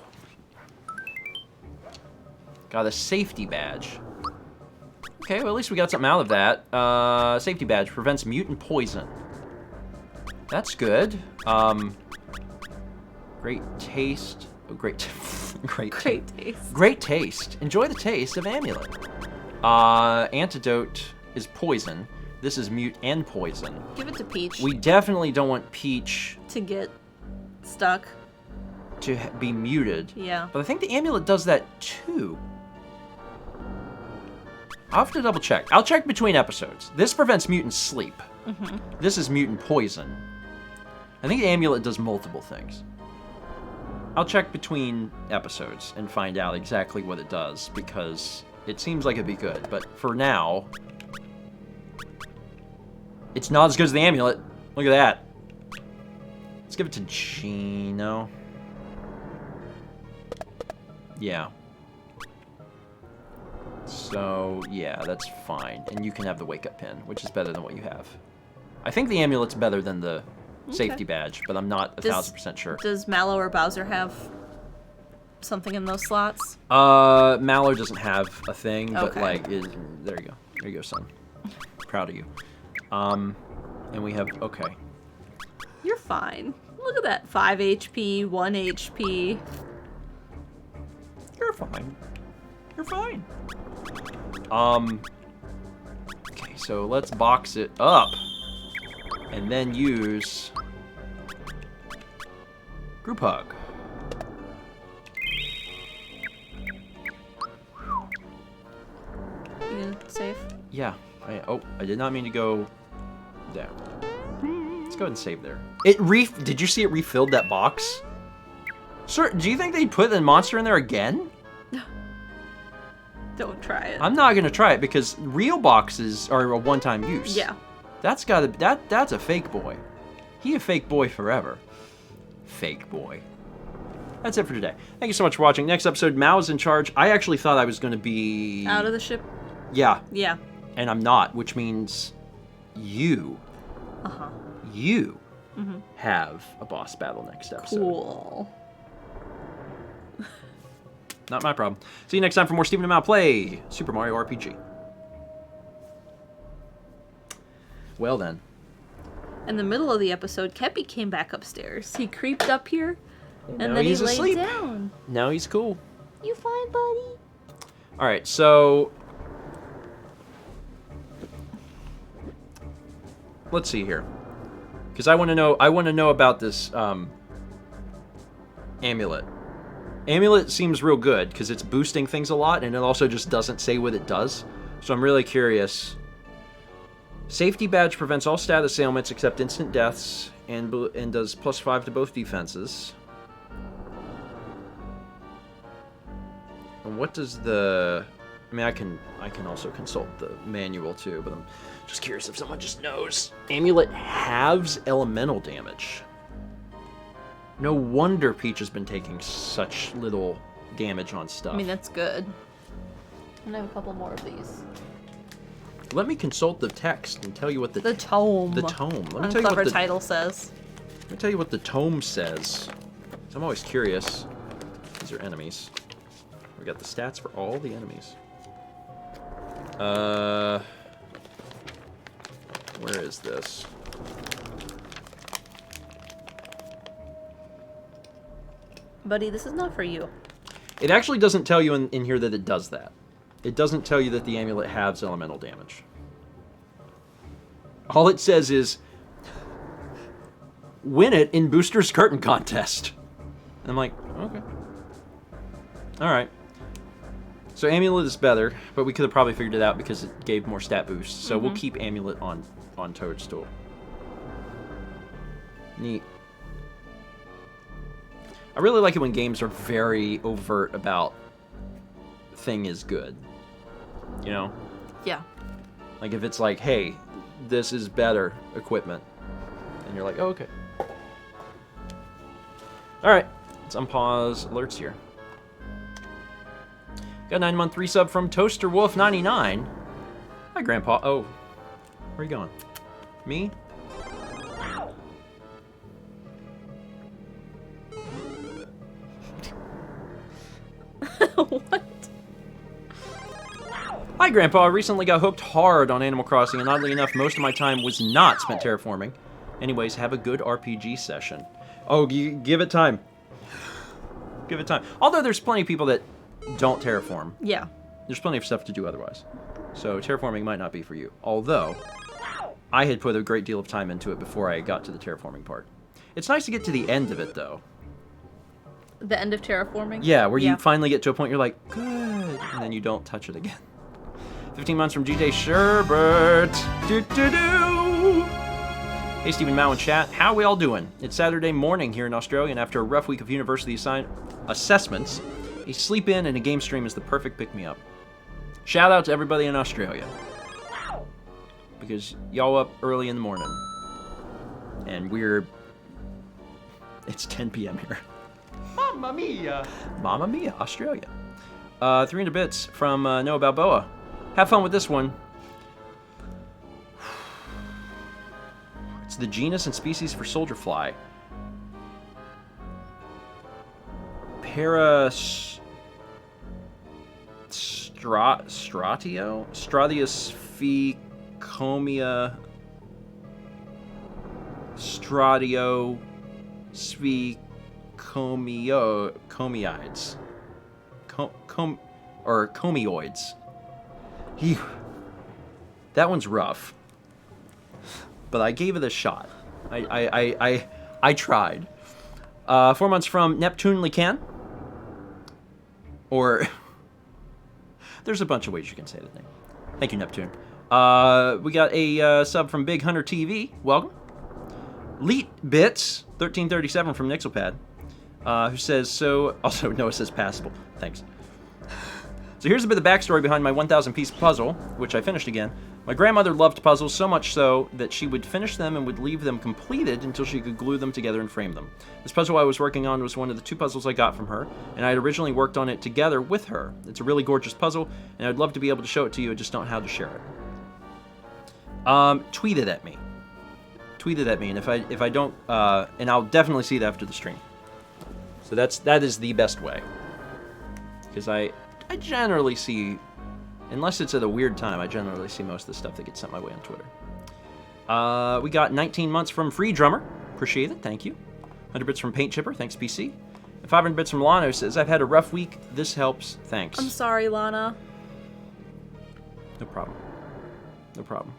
Got a safety badge. Okay, well at least we got something out of that. Safety badge prevents mutant poison. That's good. Great taste. Oh, great. Great taste. Great taste. Enjoy the taste of amulet. Antidote is poison. This is mute and poison. Give it to Peach. We definitely don't want Peach to get stuck. to be muted. Yeah. But I think the amulet does that too. I'll have to double check. I'll check between episodes. This prevents mutant sleep. Mm-hmm. This is mutant poison. I think the amulet does multiple things. I'll check between episodes and find out exactly what it does, because it seems like it'd be good. But for now, it's not as good as the amulet. Look at that. Let's give it to Geno. Yeah. So, yeah, that's fine. And you can have the wake-up pin, which is better than what you have. I think the amulet's better than the safety badge, but I'm not 1000% sure. Does Mallow or Bowser have something in those slots? Mallow doesn't have a thing, but Okay. like, there you go. There you go, son. Proud of you. And we have, okay. You're fine. Look at that. 5 HP, 1 HP. You're fine. You're fine. Okay, so let's box it up. And then use group hug. You gonna save? Yeah. I did not mean to go there. Let's go ahead and save there. Did you see it refilled that box? Sir, do you think they'd put the monster in there again? Don't try it. I'm not gonna try it because real boxes are a one-time use. Yeah. That's a fake boy. He a fake boy forever. Fake boy. That's it for today. Thank you so much for watching. Next episode, Mao's in charge. I actually thought I was gonna be Out of the ship? Yeah. Yeah. And I'm not, which means you. Uh-huh. You have a boss battle next episode. Cool. Not my problem. See you next time for more Stephen and Mal play Super Mario RPG. Well then. In the middle of the episode, Kepi came back upstairs. He creeped up here, and now then he he's laid asleep. down. Now he's cool. You fine, buddy? Alright, so... let's see here. Because I want to know about this amulet. Amulet seems real good, because it's boosting things a lot, and it also just doesn't say what it does. So I'm really curious. Safety badge prevents all status ailments except instant deaths, and does +5 to both defenses. And what does the... I mean, I can also consult the manual too, but I'm just curious if someone just knows. Amulet halves elemental damage. No wonder Peach has been taking such little damage on stuff. I mean, that's good. I'm gonna have a couple more of these. Let me consult the text and tell you what the tome. The tome. Let me tell you Clever what the title says. Let me tell you what the tome says. So I'm always curious. These are enemies. We got the stats for all the enemies. Where is this? Buddy, this is not for you. It actually doesn't tell you in here that it does that. It doesn't tell you that the amulet halves elemental damage. All it says is, win it in Booster's Curtain Contest. And I'm like, okay. Alright. So Amulet is better, but we could have probably figured it out because it gave more stat boosts. So we'll keep Amulet on Toadstool. Neat. I really like it when games are very overt about thing is good. You know? Yeah. Like if it's like, hey, this is better equipment. And you're like, oh, okay. Alright. Let's unpause alerts here. Got a 9-month resub from Toaster Wolf 99. Hi, Grandpa. Oh. Where are you going? Me? What? Hi, Grandpa. I recently got hooked hard on Animal Crossing, and oddly enough, most of my time was not spent terraforming. Anyways, have a good RPG session. Oh, give it time. Give it time. Although there's plenty of people that don't terraform. Yeah. There's plenty of stuff to do otherwise. So terraforming might not be for you. Although, I had put a great deal of time into it before I got to the terraforming part. It's nice to get to the end of it, though. The end of terraforming? Yeah, where you finally get to a point you're like, good, and then you don't touch it again. 15 months from GJ Sherbert. Do-do-do. Hey, Stephen Mao in chat. How are we all doing? It's Saturday morning here in Australia, and after a rough week of university assessments, a sleep in and a game stream is the perfect pick-me-up. Shout out to everybody in Australia. Because y'all up early in the morning. And it's 10 p.m. here. Mamma mia! Mamma mia, Australia. 300 bits from Noah Balboa. Have fun with this one. It's the genus and species for soldier fly. Stratius ficomia. Stradio comioids. Comioids. That one's rough. But I gave it a shot. I tried. 4 months from Neptune Lican. Or there's a bunch of ways you can say the name. Thank you, Neptune. We got a sub from Big Hunter TV. Welcome. Leet Bits 1337 from Nixelpad, who says so. Also, Noah says passable. Thanks. So here's a bit of backstory behind my 1,000-piece puzzle, which I finished again. My grandmother loved puzzles so much so that she would finish them and would leave them completed until she could glue them together and frame them. This puzzle I was working on was one of the 2 puzzles I got from her, and I had originally worked on it together with her. It's a really gorgeous puzzle, and I'd love to be able to show it to you. I just don't know how to share it. Tweet it at me. tweet it at me, and if I don't, and I'll definitely see it after the stream. So that is the best way. Because I generally see, unless it's at a weird time, I generally see most of the stuff that gets sent my way on Twitter. We got 19 months from Free Drummer. Appreciate it. Thank you. 100 bits from Paint Chipper. Thanks, PC. And 500 bits from Lano says, I've had a rough week. This helps. Thanks. I'm sorry, Lana. No problem. No problem.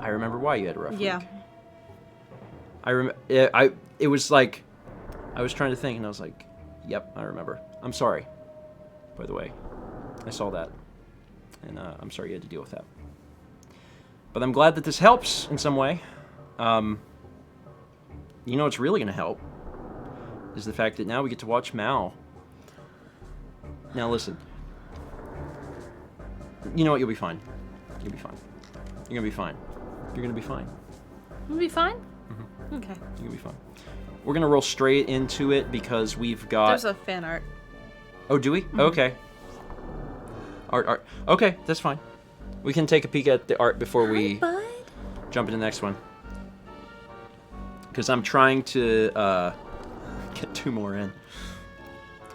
I remember why you had a rough week. It was like, I was trying to think, and I was like, yep, I remember. I'm sorry, by the way. I saw that, and I'm sorry you had to deal with that. But I'm glad that this helps in some way. You know what's really going to help is the fact that now we get to watch Mal. Now listen. You know what? You'll be fine. You'll be fine. You're going to be fine. You're going to be fine. You'll be fine? Mm-hmm. Okay. You're going to be fine. We're going to roll straight into it because we've got... There's a fan art. Oh, do we? Mm-hmm. Okay. Art. Okay, that's fine. We can take a peek at the art before we jump into the next one. Because I'm trying to get 2 more in.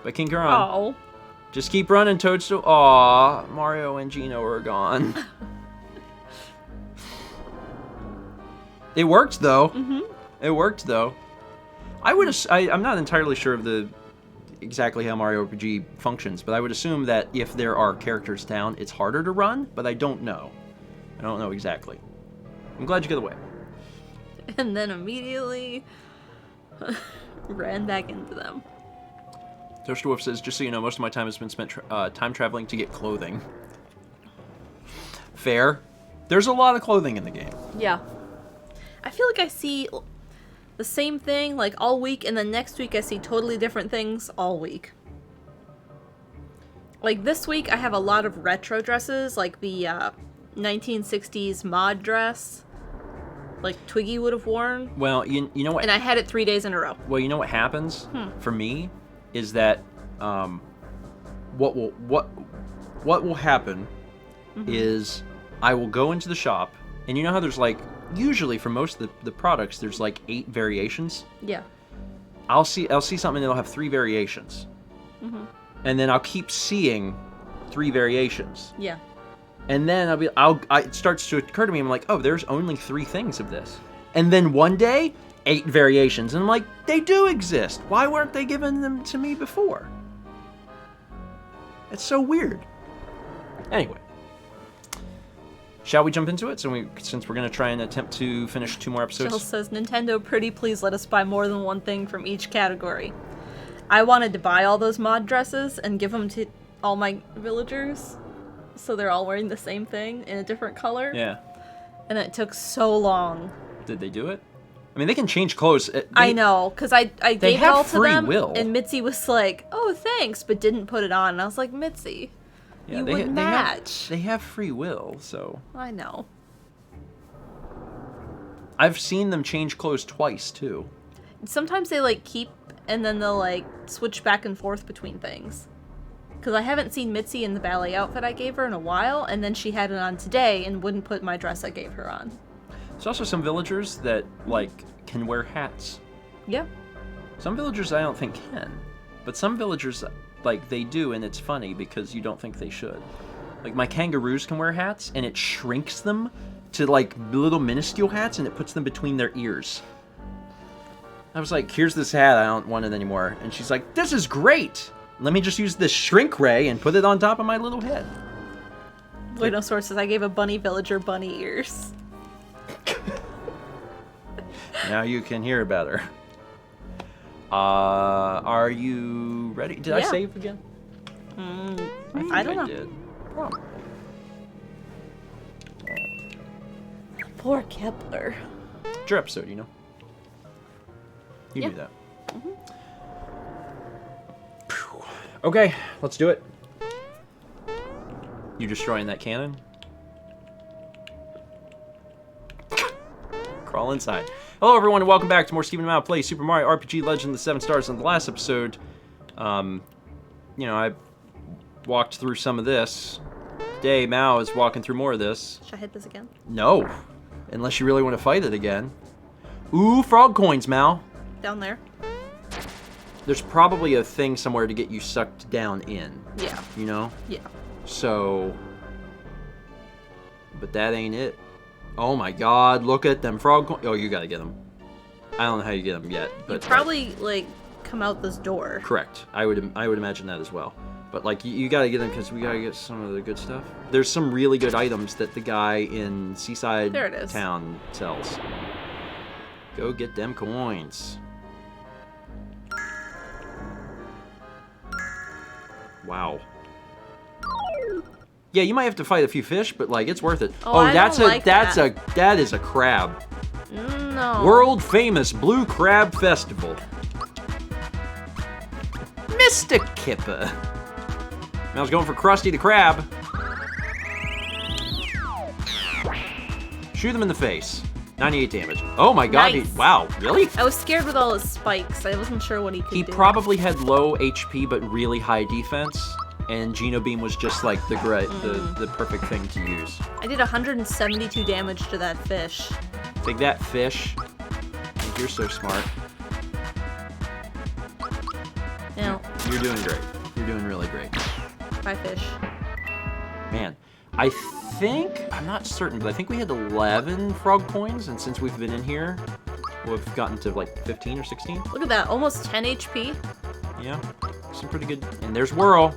But King Karan. Oh. Just keep running, Toadstool. Aw, Mario and Gino are gone. It worked, though. Mm-hmm. It worked, though. I'm not entirely sure of exactly how Mario RPG functions, but I would assume that if there are characters down, it's harder to run, but I don't know. I don't know exactly. I'm glad you got away. And then immediately ran back into them. Toaster Wolf says, just so you know, most of my time has been spent time traveling to get clothing. Fair. There's a lot of clothing in the game. Yeah. I feel like I see the same thing like all week, and then next week I see totally different things all week. Like this week I have a lot of retro dresses, like the 1960s mod dress, like Twiggy would have worn. Well, you know what? And I had it 3 days in a row. Well, you know what happens for me is that what will happen is I will go into the shop, and you know how there's like usually for most of the products there's like 8 variations. Yeah. I'll see something that'll have 3 variations, and then I'll keep seeing 3 variations. Yeah. And then it starts to occur to me, I'm like, oh, there's only 3 things of this. And then one day, 8 variations. And I'm like, they do exist. Why weren't they giving them to me before? It's so weird. Anyway. Shall we jump into it? Since we're going to try and attempt to finish 2 more episodes. Jill says, Nintendo, pretty please let us buy more than one thing from each category. I wanted to buy all those mod dresses and give them to all my villagers, so they're all wearing the same thing in a different color. Yeah. And it took so long. Did they do it? I mean, they can change clothes. I know, because I gave it all to them, will. and Mitzi was like, oh, thanks, but didn't put it on. And I was like, Mitzi, you would match. They have free will, so... I know. I've seen them change clothes twice, too. Sometimes they, like, keep, and then they'll, like, switch back and forth between things. Because I haven't seen Mitzi in the ballet outfit I gave her in a while, and then she had it on today and wouldn't put my dress I gave her on. There's also some villagers that, like, can wear hats. Yeah. Some villagers I don't think can. But some villagers, like, they do, and it's funny because you don't think they should. Like, my kangaroos can wear hats, and it shrinks them to, like, little minuscule hats, and it puts them between their ears. I was like, here's this hat, I don't want it anymore. And she's like, this is great! Let me just use this shrink ray and put it on top of my little head. Bueno sources, I gave a bunny villager bunny ears. Now you can hear better. Are you ready? Did I save again? I don't know. Did. Probably. Poor Kepler. It's your episode, you know. You do that. Okay, let's do it. You destroying that cannon? Crawl inside. Hello, everyone, and welcome back to more Stephen Amell Plays Super Mario RPG Legend of the 7 Stars. In the last episode, I walked through some of this day, Mao is walking through more of this. Should I hit this again? No, unless you really want to fight it again. Ooh, frog coins, Mao. Down there? There's probably a thing somewhere to get you sucked down in. Yeah. You know? Yeah. So... But that ain't it. Oh my god, look at them frog coins. Oh, you gotta get them. I don't know how you get them yet. But You probably, like, come out this door. Correct. I would imagine that as well. But, like, you gotta get them because we gotta get some of the good stuff. There's some really good items that the guy in Seaside There it is. Town sells. Go get them coins. Wow. Yeah, you might have to fight a few fish, but like it's worth it. Oh, I that is a crab. No. World famous Blue Crab Festival. Mr. Kipper. I was going for Krusty the Crab. Shoot him in the face. 98 damage. Oh my god. Nice. Wow, really? I was scared with all his spikes. I wasn't sure what he could do. He probably had low HP but really high defense, and Geno Beam was just like the perfect thing to use. I did 172 damage to that fish. Take that, fish. You're so smart. No. You're doing great. You're doing really great. Bye, fish. Man, I think, I'm not certain, but I think we had 11 frog coins, and since we've been in here, we've gotten to like 15 or 16. Look at that, almost 10 HP. Yeah, some pretty good. And there's Whirl.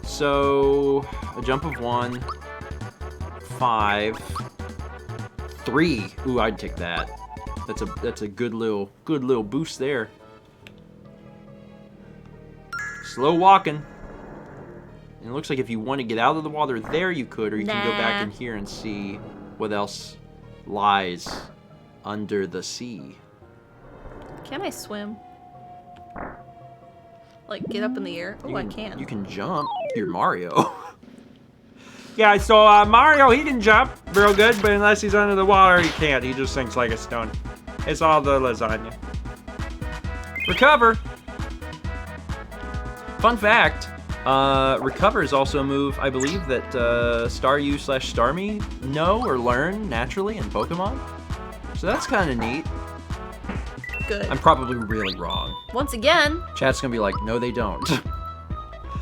So, a jump of 1, 5, 3. Ooh, I'd take that. That's a good little boost there. Slow walking. And it looks like if you want to get out of the water there, you could, or you can go back in here and see what else lies under the sea. Can I swim? Like, get up in the air? Oh, I can. You can jump. You're Mario. Yeah, so Mario, he can jump real good, but unless he's under the water, he can't. He just sinks like a stone. It's all the lasagna. Recover. Fun fact, Recover is also a move, I believe, that Staryu/Starmie know or learn naturally in Pokemon. So that's kind of neat. Good. I'm probably really wrong. Once again. Chat's gonna be like, no, they don't.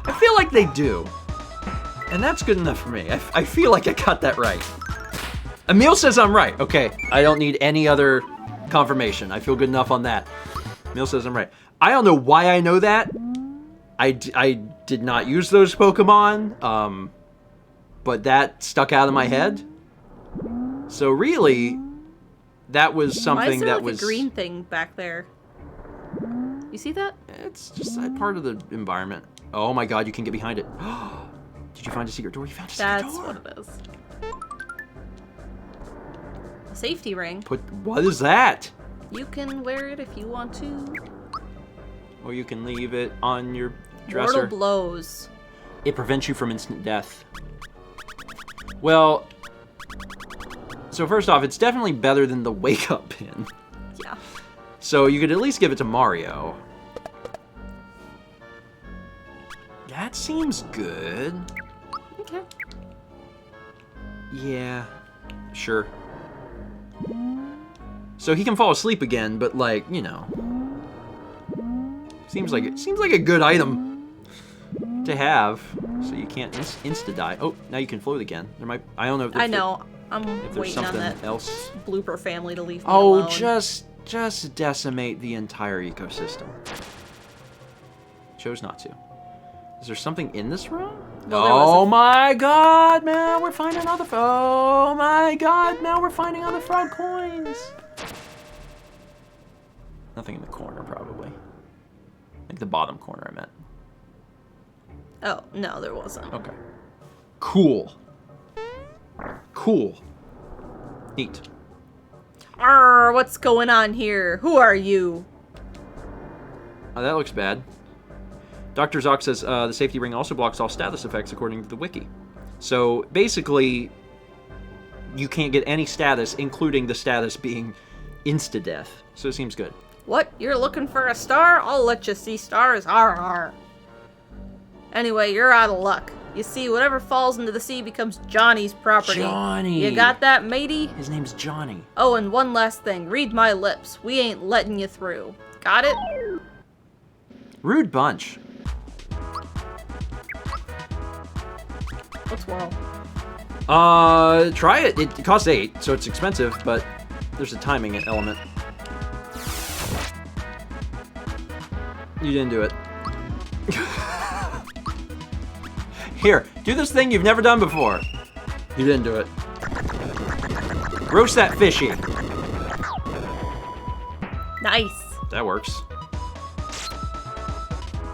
I feel like they do. And that's good enough for me. I feel like I got that right. Emil says I'm right. Okay, I don't need any other confirmation. I feel good enough on that. Emil says I'm right. I don't know why I know that. I did not use those Pokemon, but that stuck out of my head. So really, that was something Why is there that like was a green thing back there? You see that? It's just a part of the environment. Oh my god, you can get behind it. Did you find a secret door? You found a secret door. That's what it is. A safety ring. What is that? You can wear it if you want to. Or you can leave it on your dresser. Mortal blows. It prevents you from instant death. Well, so first off, it's definitely better than the wake up pin. Yeah. So you could at least give it to Mario. That seems good. Okay. Yeah, sure. So he can fall asleep again, but like, you know. Seems like a good item to have. So you can't insta die. Oh, now you can float again. I don't know if I know. I'm if there's waiting on something that else. blooper family to leave me Oh, alone. just decimate the entire ecosystem. Chose not to. Is there something in this room? Well, there was my god, man, we're finding other oh my god, now we're finding other frog coins. Nothing in the corner, probably. Like the bottom corner, I meant. Oh, no, there wasn't. Okay. Cool. Cool. Neat. Arr, what's going on here? Who are you? Oh, that looks bad. Dr. Zoc says the safety ring also blocks all status effects according to the wiki. So basically, you can't get any status, including the status being insta-death. So it seems good. What? You're looking for a star? I'll let you see stars. Arr, arr. Anyway, you're out of luck. You see, whatever falls into the sea becomes Johnny's property. Johnny. You got that, matey? His name's Johnny. Oh, and one last thing. Read my lips. We ain't letting you through. Got it? Rude bunch. What's whirl? Try it. It costs 8, so it's expensive, but there's a timing element. You didn't do it. Here, do this thing you've never done before. You didn't do it. Roast that fishy. Nice. That works.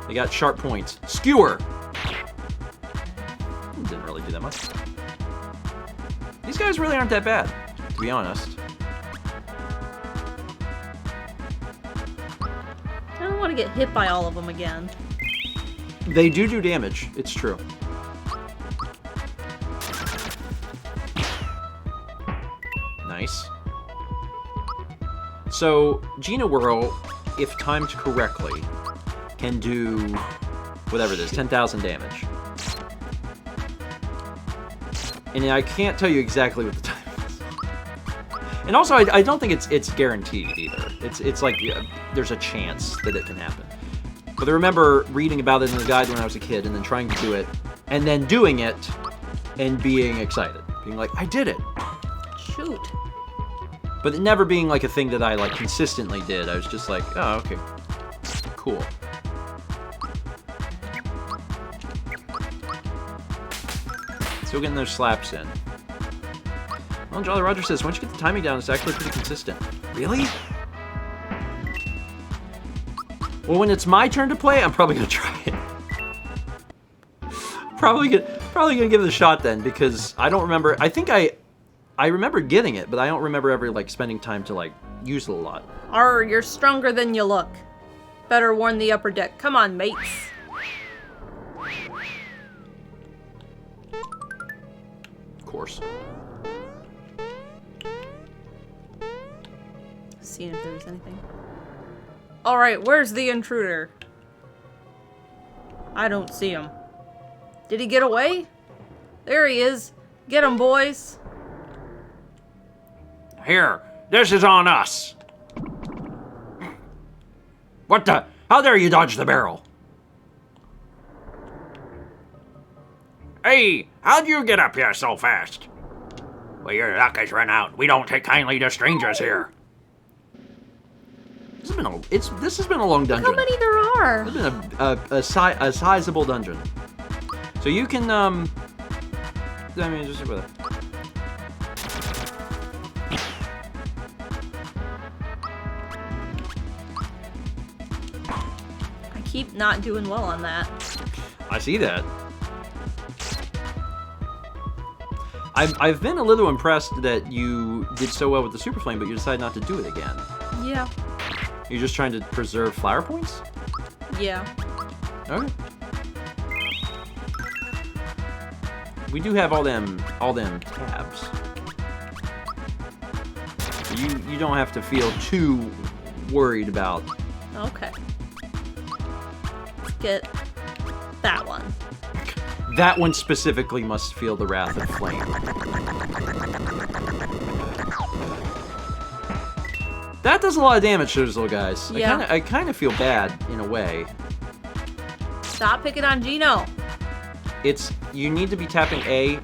They got sharp points. Skewer. Didn't really do that much. These guys really aren't that bad, to be honest. I don't want to get hit by all of them again. They do damage. It's true. Nice. So, Gina Whirl, if timed correctly, can do whatever it is, 10,000 damage. And I can't tell you exactly what the time is. And also, I don't think it's guaranteed either. It's like there's a chance that it can happen. But I remember reading about it in the guide when I was a kid, and then trying to do it, and then doing it, and being excited, being like, I did it. Shoot. But it never being like a thing that I like consistently did. I was just like, oh, okay, cool. Still getting those slaps in. Well, Jolly Roger says, once you get the timing down, it's actually pretty consistent. Really? Well, when it's my turn to play, I'm probably gonna try it. Probably gonna give it a shot then, because I don't remember. I think I remember getting it, but I don't remember ever like spending time to like use it a lot. Arr, you're stronger than you look. Better warn the upper deck. Come on, mates. Of course. Seeing if there was anything. Alright, where's the intruder? I don't see him. Did he get away? There he is. Get him, boys. Here, this is on us. What the? How dare you dodge the barrel? Hey, how'd you get up here so fast? Well, your luck has run out. We don't take kindly to strangers here. This has been a long dungeon. How many there are? It's been a sizable dungeon. So you can I mean, just with it. I keep not doing well on that. I see that. I've been a little impressed that you did so well with the Super Flame, but you decided not to do it again. Yeah. You're just trying to preserve flower points? Yeah. Okay. We do have all them tabs. You don't have to feel too worried about. Okay. Let's get that one. That one specifically must feel the wrath of flame. That does a lot of damage to those little guys. Yeah. I kind of feel bad in a way. Stop picking on Gino. You need to be tapping A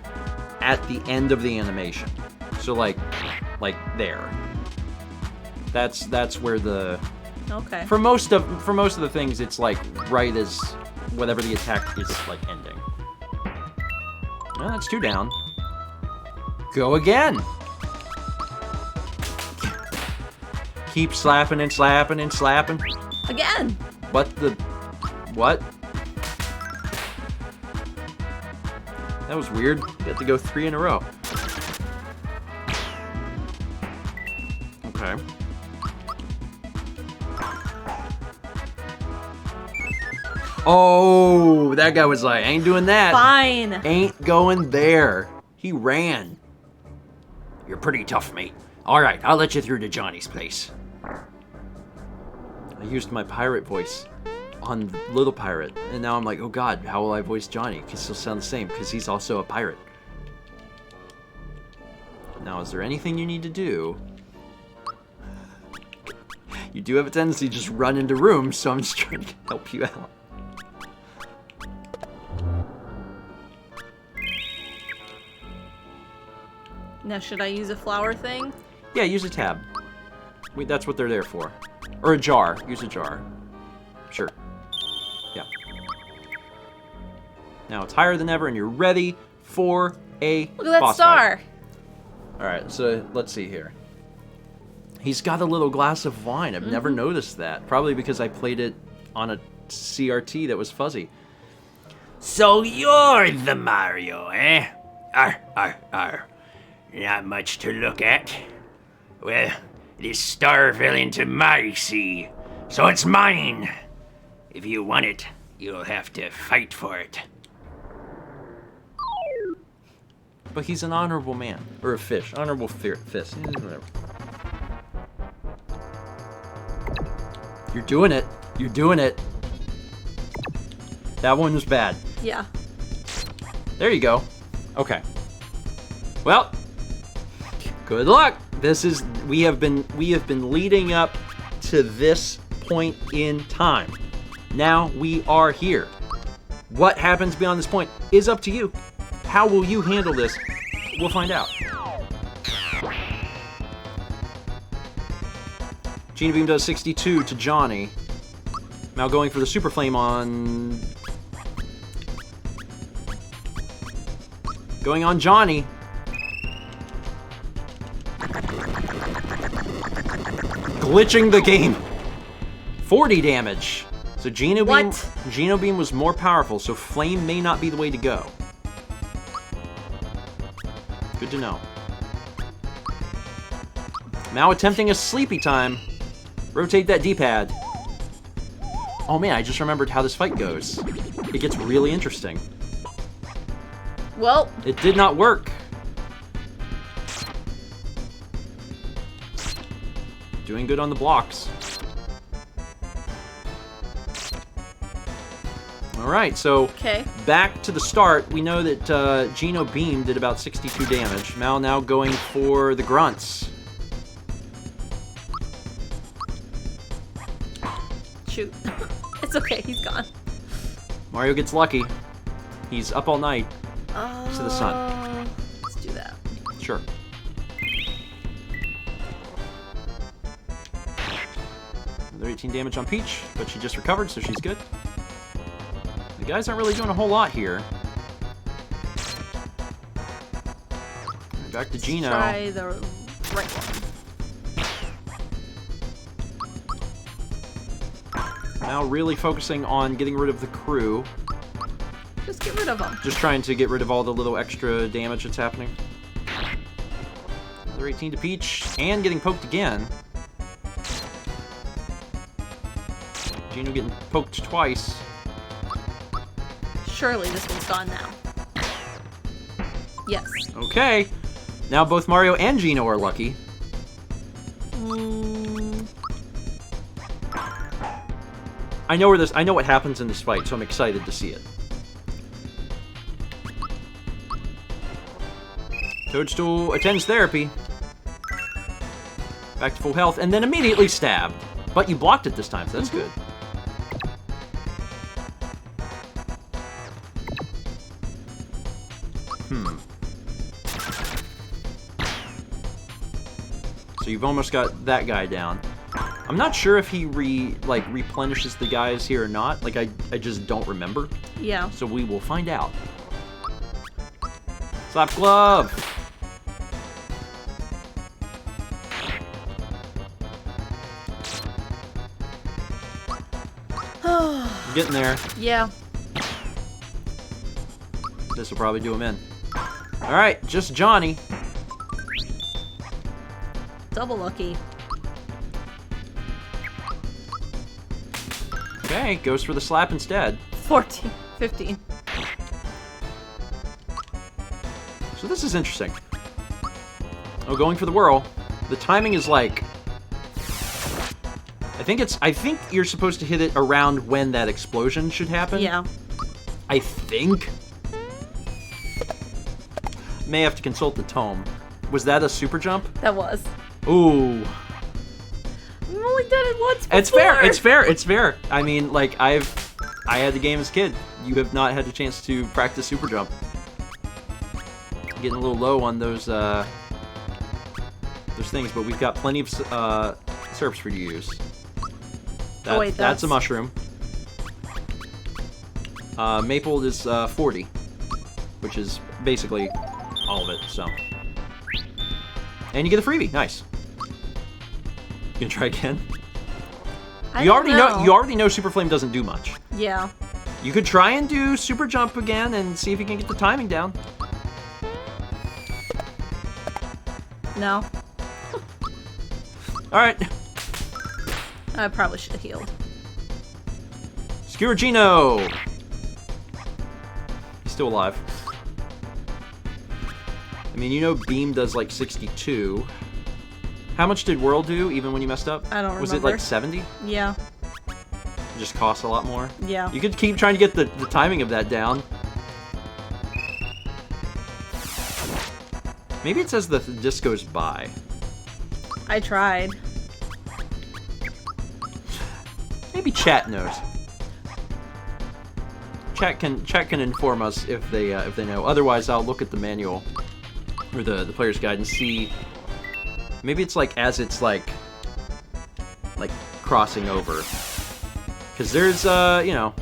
at the end of the animation. So like there. That's where the Okay. for most of the things it's like right as whatever the attack is like ending. Well, that's 2 down. Go again. Keep slapping and slapping and slapping. Again. What? That was weird. You had to go 3 in a row. Okay. Oh, that guy was like, ain't doing that. Fine. Ain't going there. He ran. You're pretty tough, mate. All right, I'll let you through to Johnny's place. I used my pirate voice. on Little Pirate. And now I'm like, oh god, how will I voice Johnny? Because he'll sound the same, because he's also a pirate. Now, is there anything you need to do? You do have a tendency to just run into rooms, so I'm just trying to help you out. Now, should I use a flower thing? Yeah, use a tab. That's what they're there for. Or a jar. Use a jar. Sure. Yeah. Now it's higher than ever, and you're ready for a Look at that boss star. fight. Alright, so let's see here. He's got a little glass of wine. I've never noticed that. Probably because I played it on a CRT that was fuzzy. So you're the Mario, eh? Arr. Not much to look at. Well, this star fell into my sea, so it's mine. If you want it, you'll have to fight for it. But he's an honorable man. Or a fish. Honorable fish. Whatever. You're doing it. You're doing it. That one was bad. Yeah. There you go. Okay. Well, good luck. We have been leading up to this point in time. Now we are here. What happens beyond this point is up to you. How will you handle this? We'll find out. Gina Beam does 62 to Johnny. Now going for the Super Flame on... Going on Johnny. Glitching the game. 40 damage. So Geno Beam was more powerful, so Flame may not be the way to go. Good to know. Now attempting a sleepy time. Rotate that D-pad. Oh man, I just remembered how this fight goes. It gets really interesting. Well, it did not work. Doing good on the blocks. Alright, so back to the start. We know that Geno Beam did about 62 damage. Mal now going for the grunts. Shoot. It's okay, he's gone. Mario gets lucky. He's up all night to the sun. Let's do that. Sure. Another 18 damage on Peach, but she just recovered, so she's good. The guys aren't really doing a whole lot here. Back to Geno. Try the right one. Now really focusing on getting rid of the crew. Just get rid of them. Just trying to get rid of all the little extra damage that's happening. Another 18 to Peach, and getting poked again. Geno getting poked twice. Surely this one's gone now. Yes. Okay. Now both Mario and Geno are lucky. I know what happens in this fight, so I'm excited to see it. Toadstool attends therapy. Back to full health, and then immediately stabbed. But you blocked it this time, so that's good. So you've almost got that guy down. I'm not sure if he replenishes the guys here or not. Like, I just don't remember. Yeah. So we will find out. Slap glove! Getting there. Yeah. This will probably do him in. Alright, just Johnny. Double lucky. Okay, goes for the slap instead. 14, 15. So this is interesting. Oh, going for the whirl. The timing is like I think you're supposed to hit it around when that explosion should happen. Yeah. I think. May have to consult the tome. Was that a super jump? That was. Ooh. I've only done it once before. It's fair. It's fair. It's fair. I mean, like I had the game as a kid. You have not had a chance to practice super jump. Getting a little low on those things, but we've got plenty of syrups for you to use. Oh, wait, that's a mushroom. Maple is 40, which is basically all of it. So, and you get a freebie. Nice. You gonna try again? You already know Super Flame doesn't do much. Yeah. You could try and do Super Jump again and see if you can get the timing down. No. All right. I probably should have healed. Skewer-Gino! He's still alive. I mean, you know Beam does like 62. How much did Whirl do, even when you messed up? I don't remember. Was it like 70? Yeah. It just costs a lot more? Yeah. You could keep trying to get the timing of that down. Maybe it says the disc goes by. I tried. Maybe chat knows. Chat can inform us if they know. Otherwise, I'll look at the manual or the player's guide and see. Maybe it's like as it's like crossing over. Because there's you know.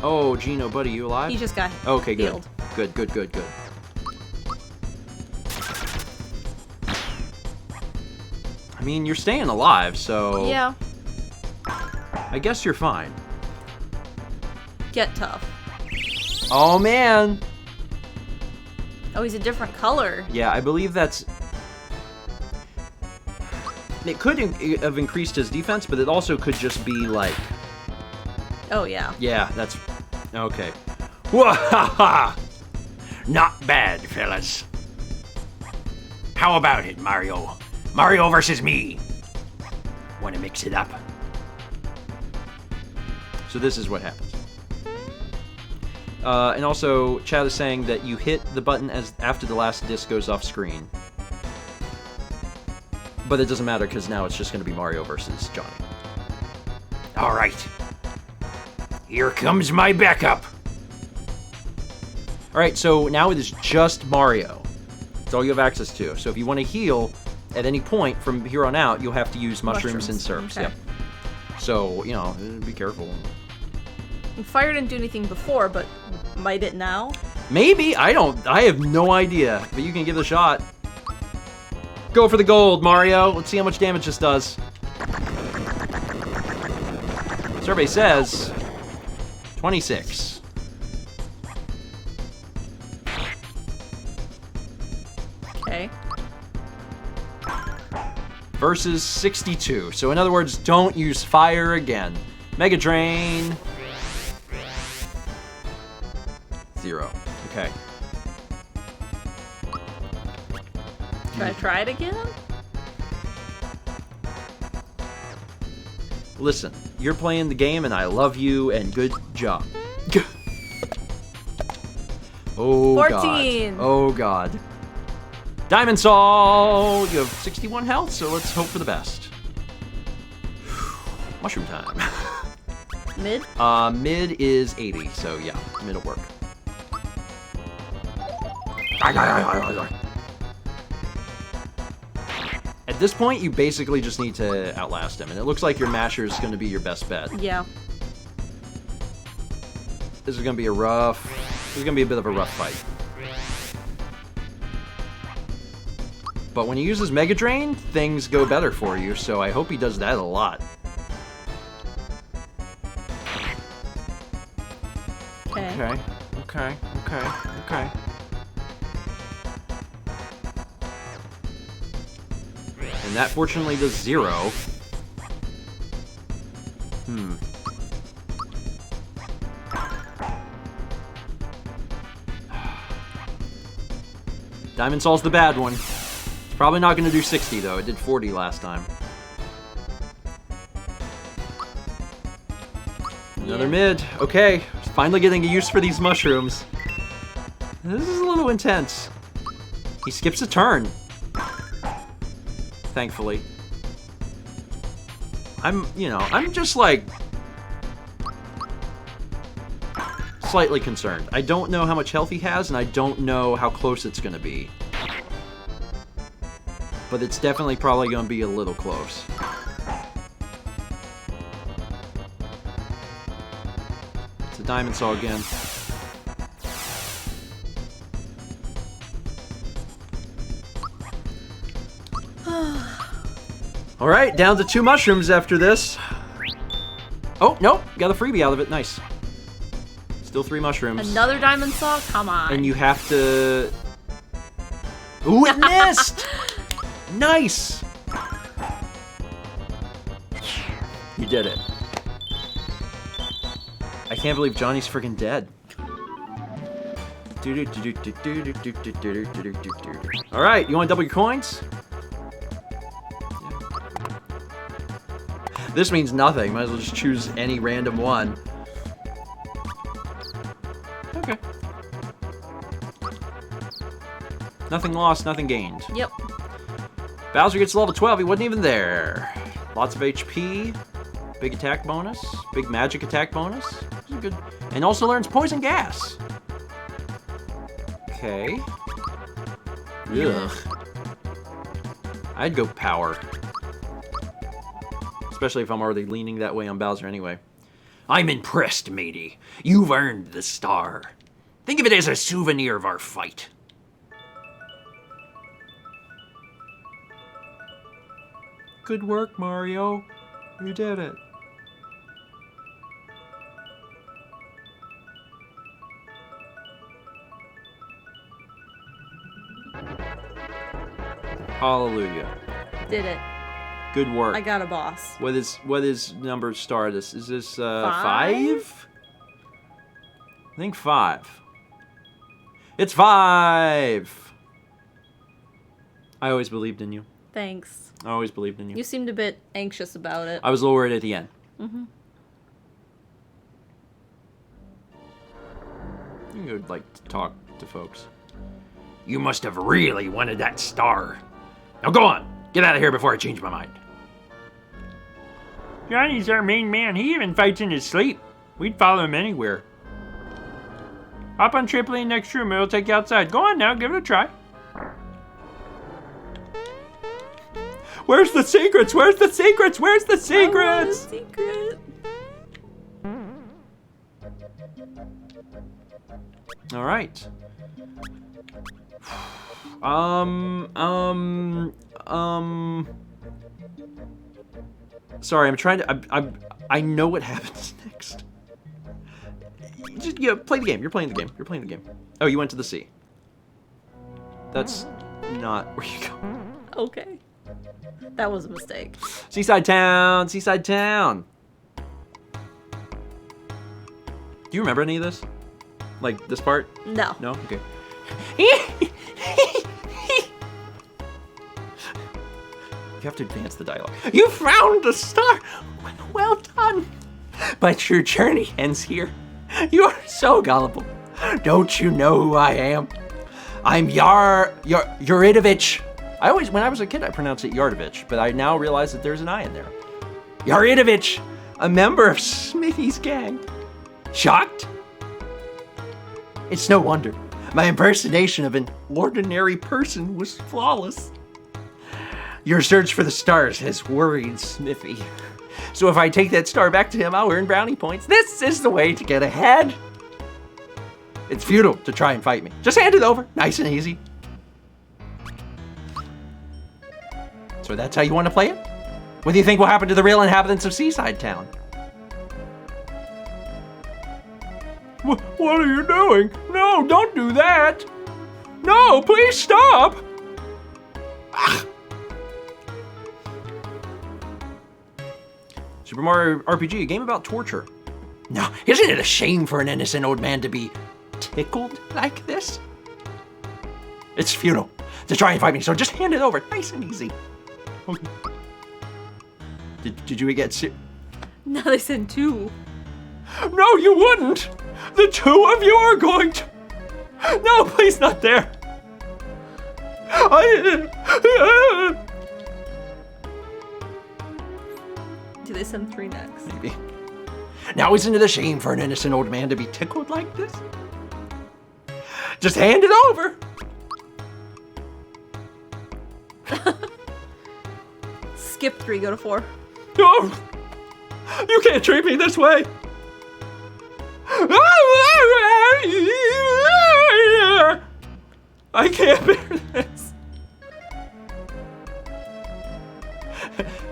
Oh, Gino, buddy, you alive? He just got okay, good. healed. Good. I mean, you're staying alive, so Yeah. I guess you're fine. Get tough. Oh man. Oh, he's a different color. Yeah, I believe that's. It could have increased his defense, but it also could just be like. Oh, yeah. Yeah, that's okay. Wahaha! Not bad, fellas. How about it, Mario? Mario versus me. Want to mix it up? So this is what happens. And also, Chad is saying that you hit the button as after the last disc goes off screen. But it doesn't matter because now it's just going to be Mario versus Johnny. All right. Here comes my backup. All right, so now it is just Mario. It's all you have access to. So if you want to heal at any point from here on out, you'll have to use mushrooms and syrups. Okay. Yep. So, you know, be careful. Fire didn't do anything before, but might it now? Maybe. I have no idea. But you can give it a shot. Go for the gold, Mario. Let's see how much damage this does. Survey says 26. Okay. Versus 62. So in other words, don't use fire again. Mega Drain. 0. Okay. Should I try it again? Listen, you're playing the game and I love you and good job. Oh 14. God. Oh God. Diamond Saw! You have 61 health, so let's hope for the best. Mushroom time. Mid? Mid is 80, so yeah, mid will work. At this point, you basically just need to outlast him, and it looks like your masher is going to be your best bet. Yeah. This is going to be a bit of a rough fight. But when he uses Mega Drain, things go better for you, so I hope he does that a lot. Okay. Okay. And that fortunately does 0. Diamond Saw's the bad one. It's probably not going to do 60 though. It did 40 last time. Another mid. Okay, finally getting a use for these mushrooms. This is a little intense. He skips a turn. Thankfully. I'm just like slightly concerned. I don't know how much health he has, and I don't know how close it's gonna be. But it's definitely probably gonna be a little close. It's a diamond saw again. All right, down to 2 mushrooms after this. Oh, nope, got a freebie out of it. Nice. Still 3 mushrooms. Another diamond saw? Come on. And you have to... Ooh, it missed! Nice! You did it. I can't believe Johnny's freaking dead. All right, you want to double your coins? This means nothing. Might as well just choose any random one. Okay. Nothing lost, nothing gained. Yep. Bowser gets to level 12. He wasn't even there. Lots of HP. Big attack bonus. Big magic attack bonus. This is good. And also learns poison gas. Okay. Ugh. I'd go power. Especially if I'm already leaning that way on Bowser anyway. I'm impressed, matey. You've earned the star. Think of it as a souvenir of our fight. Good work, Mario. You did it. Hallelujah. Did it. Good work. I got a boss. What is number star? Is this 5? 5? I think 5. It's 5. I always believed in you. Thanks. I always believed in you. You seemed a bit anxious about it. I was a little worried at the end. Mm-hmm. You could like to talk to folks. You must have really wanted that star. Now go on. Get out of here before I change my mind. Johnny's our main man. He even fights in his sleep. We'd follow him anywhere. Hop on trampoline next room. It'll take you outside. Go on now. Give it a try. Where's the secrets? Where's the secrets? Where's the secrets? I want a secret. All right. Sorry, I'm trying to. I know what happens next. Just play the game. You're playing the game. You're playing the game. Oh, you went to the sea. That's not where you go. Okay. That was a mistake. Seaside town. Seaside town. Do you remember any of this? Like this part? No. No? Okay. You have to advance the dialogue. You found the star. Well done. But your journey ends here. You are so gullible. Don't you know who I am? I'm Yuridovich. When I was a kid, I pronounced it Yardovich, but I now realize that there's an I in there. Yuridovich, a member of Smithy's gang. Shocked? It's no wonder. My impersonation of an ordinary person was flawless. Your search for the stars has worried Smithy. So if I take that star back to him, I'll earn brownie points. This is the way to get ahead. It's futile to try and fight me. Just hand it over, nice and easy. So that's how you want to play it? What do you think will happen to the real inhabitants of Seaside Town? What are you doing? No, don't do that. No, please stop. Super Mario RPG, a game about torture. No, isn't it a shame for an innocent old man to be tickled like this? It's futile to try and fight me, so just hand it over, nice and easy. Did you get No, they said 2. No, you wouldn't! The two of you are going to... No, please, not there! Do they send 3 next? Maybe. Now isn't it a shame for an innocent old man to be tickled like this? Just hand it over! Skip 3, go to 4. No! You can't treat me this way! I can't bear this.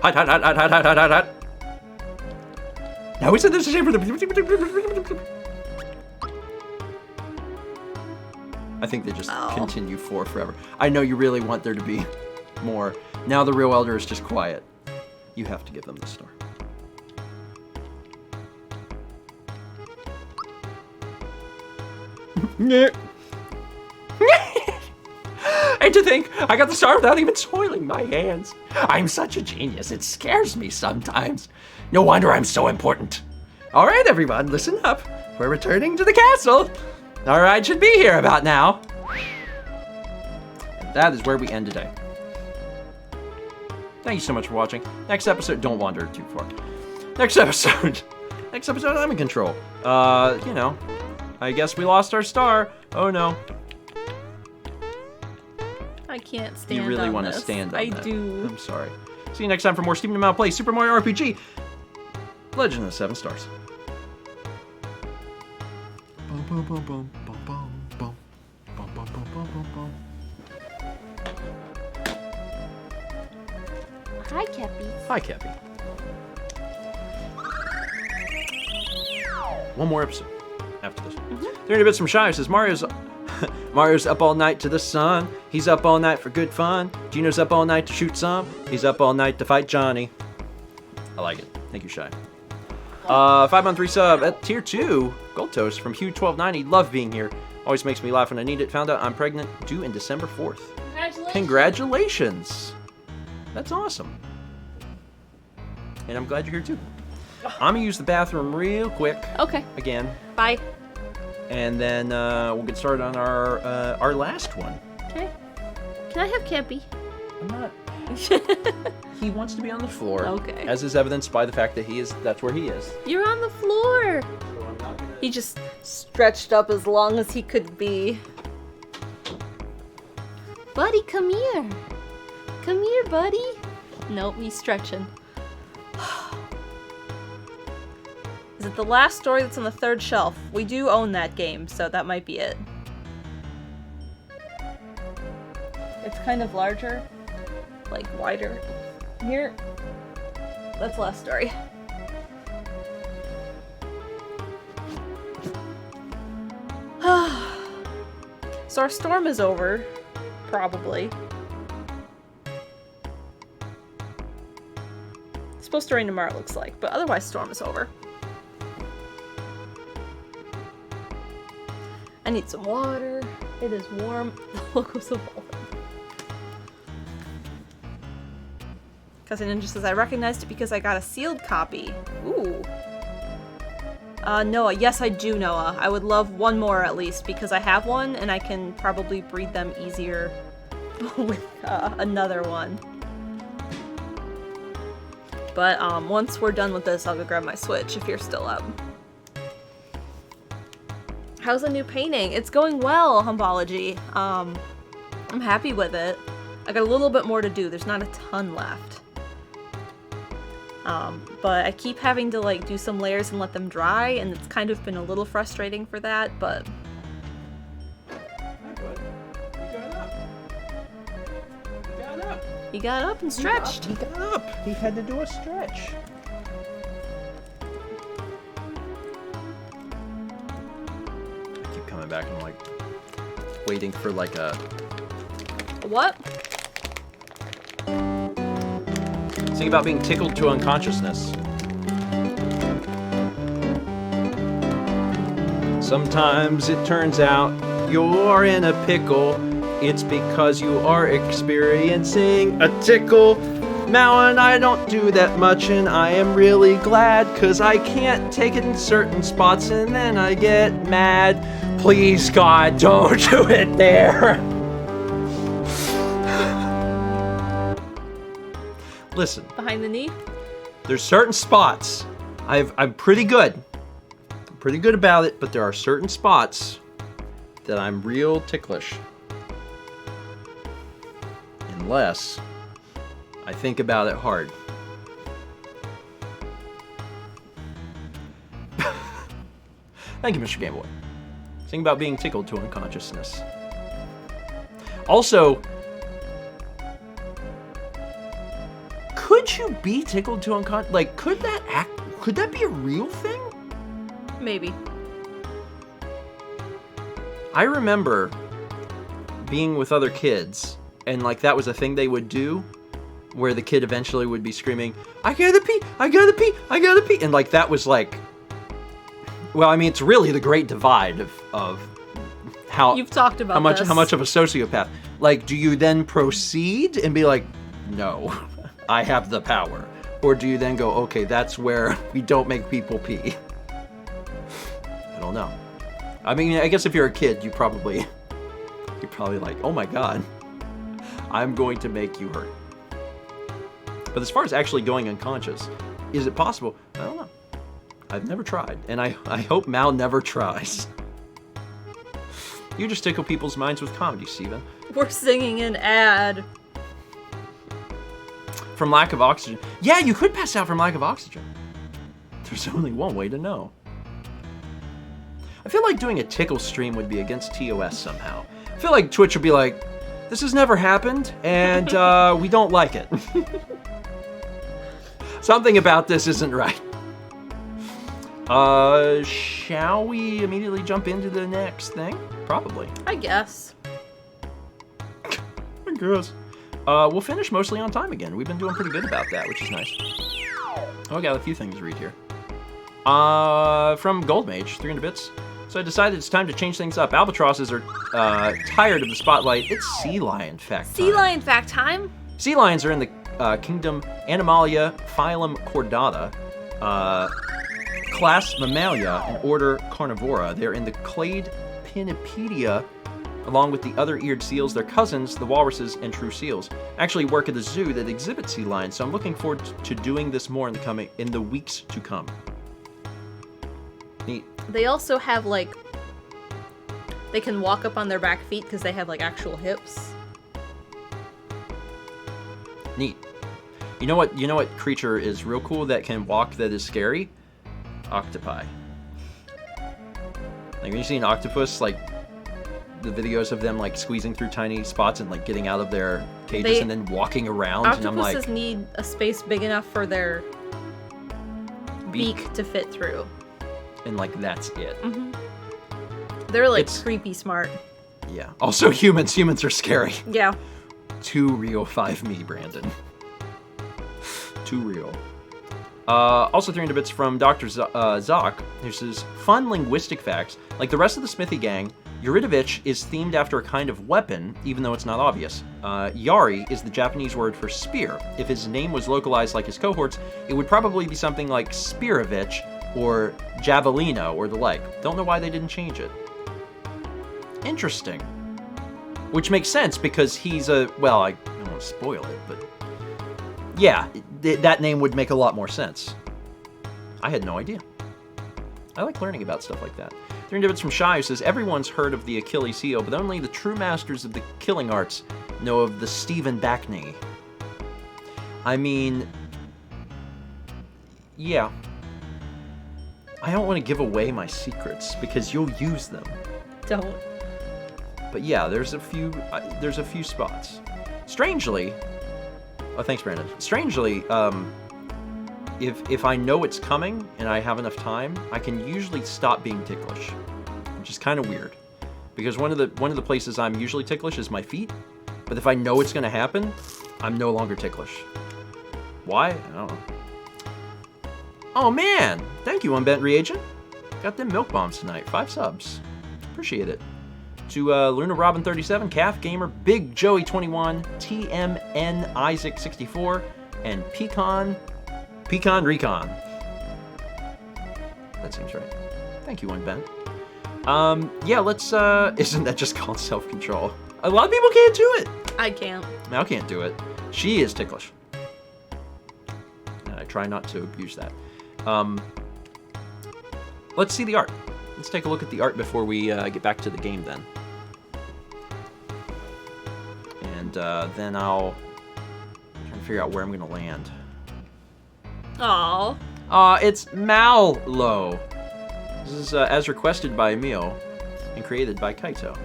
Hot, hot, hot, hot, hot, hot, hot, hot. Now isn't this a shame for the... I think they just continue 4 forever. I know you really want there to be more. Now the real elder is just quiet. You have to give them the star. And to think, I got the star without even soiling my hands. I'm such a genius, it scares me sometimes. No wonder I'm so important. All right, everyone, listen up. We're returning to the castle. Our ride should be here about now. And that is where we end today. Thank you so much for watching. Next episode, don't wander too far. Next episode, I'm in control. You know, I guess we lost our star. Oh no. I can't stand You really on want to this. stand on I that. do. I'm sorry. See you next time for more Stephen Amell Plays Super Mario RPG Legend of the 7 Stars. Hi, Cappy. Hi, Cappy. One more episode after this. There bits from Shy says Mario's up all night to the sun. He's up all night for good fun. Gino's up all night to shoot some. He's up all night to fight Johnny. I like it. Thank you, Shy. 5-month resub at tier 2. Gold Toast from Hugh1290. Love being here. Always makes me laugh when I need it. Found out I'm pregnant due in December 4th. Congratulations. That's awesome. And I'm glad you're here too. I'm gonna use the bathroom real quick. Okay. Again. Bye. And then we'll get started on our last one. Okay. Can I have Cappy? I'm not. He wants to be on the floor. Okay. As is evidenced by the fact that that's where he is. You're on the floor. So I'm not gonna... He just stretched up as long as he could be. Buddy, come here. Come here, buddy. Nope, he's stretching. Is it the last story that's on the 3rd shelf? We do own that game, so that might be it. It's kind of larger, like wider. Here, that's last story. So our storm is over, probably. It's supposed to rain tomorrow, it looks like, but otherwise storm is over. I need some water. It is warm. The logo's evolving. Cousin Ninja says, I recognized it because I got a sealed copy. Ooh. Noah. Yes, I do, Noah. I would love one more at least because I have one and I can probably breed them easier with another one. But once we're done with this, I'll go grab my Switch if you're still up. How's the new painting? It's going well, Humbology. I'm happy with it. I got a little bit more to do. There's not a ton left. But I keep having to like do some layers and let them dry, and it's kind of been a little frustrating for that, but... He got up and stretched. He got up. He had to do a stretch. I keep coming back and I'm like waiting for like a... What? Think about being tickled to unconsciousness. Sometimes it turns out you're in a pickle. It's because you are experiencing a tickle. Mal and I don't do that much, and I am really glad, cause I can't take it in certain spots, and then I get mad. Please, God, don't do it there. Listen. Behind the knee? There's certain spots. I'm pretty good. I'm pretty good about it, but there are certain spots that I'm real ticklish. Unless I think about it hard. Thank you, Mr. Gameboy. Think about being tickled to unconsciousness. Also, could you be tickled to unconscious? Like, could that be a real thing? Maybe. I remember being with other kids, and like that was a thing they would do, where the kid eventually would be screaming, "I gotta pee! I gotta pee! I gotta pee!" And like that was like, well, I mean, it's really the great divide of how You've talked about how much of a sociopath. Like, do you then proceed and be like, "No, I have the power," or do you then go, "Okay, that's where we don't make people pee"? I don't know. I mean, I guess if you're a kid, you're probably like, "Oh my God, I'm going to make you hurt." But as far as actually going unconscious, is it possible? I don't know. I've never tried, and I hope Mal never tries. You just tickle people's minds with comedy, Steven. We're singing an ad. From lack of oxygen. Yeah, you could pass out from lack of oxygen. There's only one way to know. I feel like doing a tickle stream would be against TOS somehow. I feel like Twitch would be like, "This has never happened, and we don't like it." Something about this isn't right. Shall we immediately jump into the next thing? Probably. I guess. I guess. We'll finish mostly on time again. We've been doing pretty good about that, which is nice. Oh, I got a few things to read here. From Goldmage, 300 bits. So I decided it's time to change things up. Albatrosses are tired of the spotlight. It's sea lion fact time. Sea lion fact time? Sea lions are in the kingdom Animalia, phylum Chordata, class Mammalia, and order Carnivora. They're in the clade Pinnipedia, along with the other eared seals. They're cousins, the walruses, and true seals. Actually work at the zoo that exhibits sea lions, so I'm looking forward to doing this more in the weeks to come. Neat. They also have, like, they can walk up on their back feet because they have, like, actual hips. Neat. You know what creature is real cool that can walk that is scary? Octopi. Like, when you see an octopus, like, the videos of them, like, squeezing through tiny spots and, like, getting out of their cages and then walking around, and I'm like... Octopuses need a space big enough for their beak to fit through. And, like, that's it. Mm-hmm. They're, like, creepy smart. Yeah. Also, humans are scary. Yeah. Too real 5me, Brandon. Too real. Also 300 bits from Dr. Zoc, who says, "Fun linguistic facts. Like the rest of the Smithy gang, Yuridovich is themed after a kind of weapon, even though it's not obvious. Yari is the Japanese word for spear. If his name was localized like his cohorts, it would probably be something like Spirovich or Javelino or the like. Don't know why they didn't change it." Interesting. Which makes sense because he's a... Well, I don't want to spoil it, but... Yeah, that name would make a lot more sense. I had no idea. I like learning about stuff like that. 300 bits from Shy, who says, "Everyone's heard of the Achilles heel, but only the true masters of the killing arts know of the Stephen Backney." I mean... Yeah. I don't want to give away my secrets, because you'll use them. Don't. But yeah, there's a few spots. Strangely... Oh, thanks, Brandon. Strangely, if I know it's coming and I have enough time, I can usually stop being ticklish, which is kind of weird. Because one of the places I'm usually ticklish is my feet, but if I know it's going to happen, I'm no longer ticklish. Why? I don't know. Oh man! Thank you, Unbent Reagent. Got them milk bombs tonight. 5 subs. Appreciate it. To Luna Robin 37, Calf Gamer, Big Joey 21, TMN Isaac 64, and Pecan Recon. That seems right. Thank you, Unbent. Yeah, let's, isn't that just called self-control? A lot of people can't do it. I can't. Mal can't do it. She is ticklish. And I try not to abuse that. Let's see the art. Let's take a look at the art before we get back to the game then. And then I'll try to figure out where I'm going to land. Aw. It's Mallow. This is as requested by Emil and created by Kaito.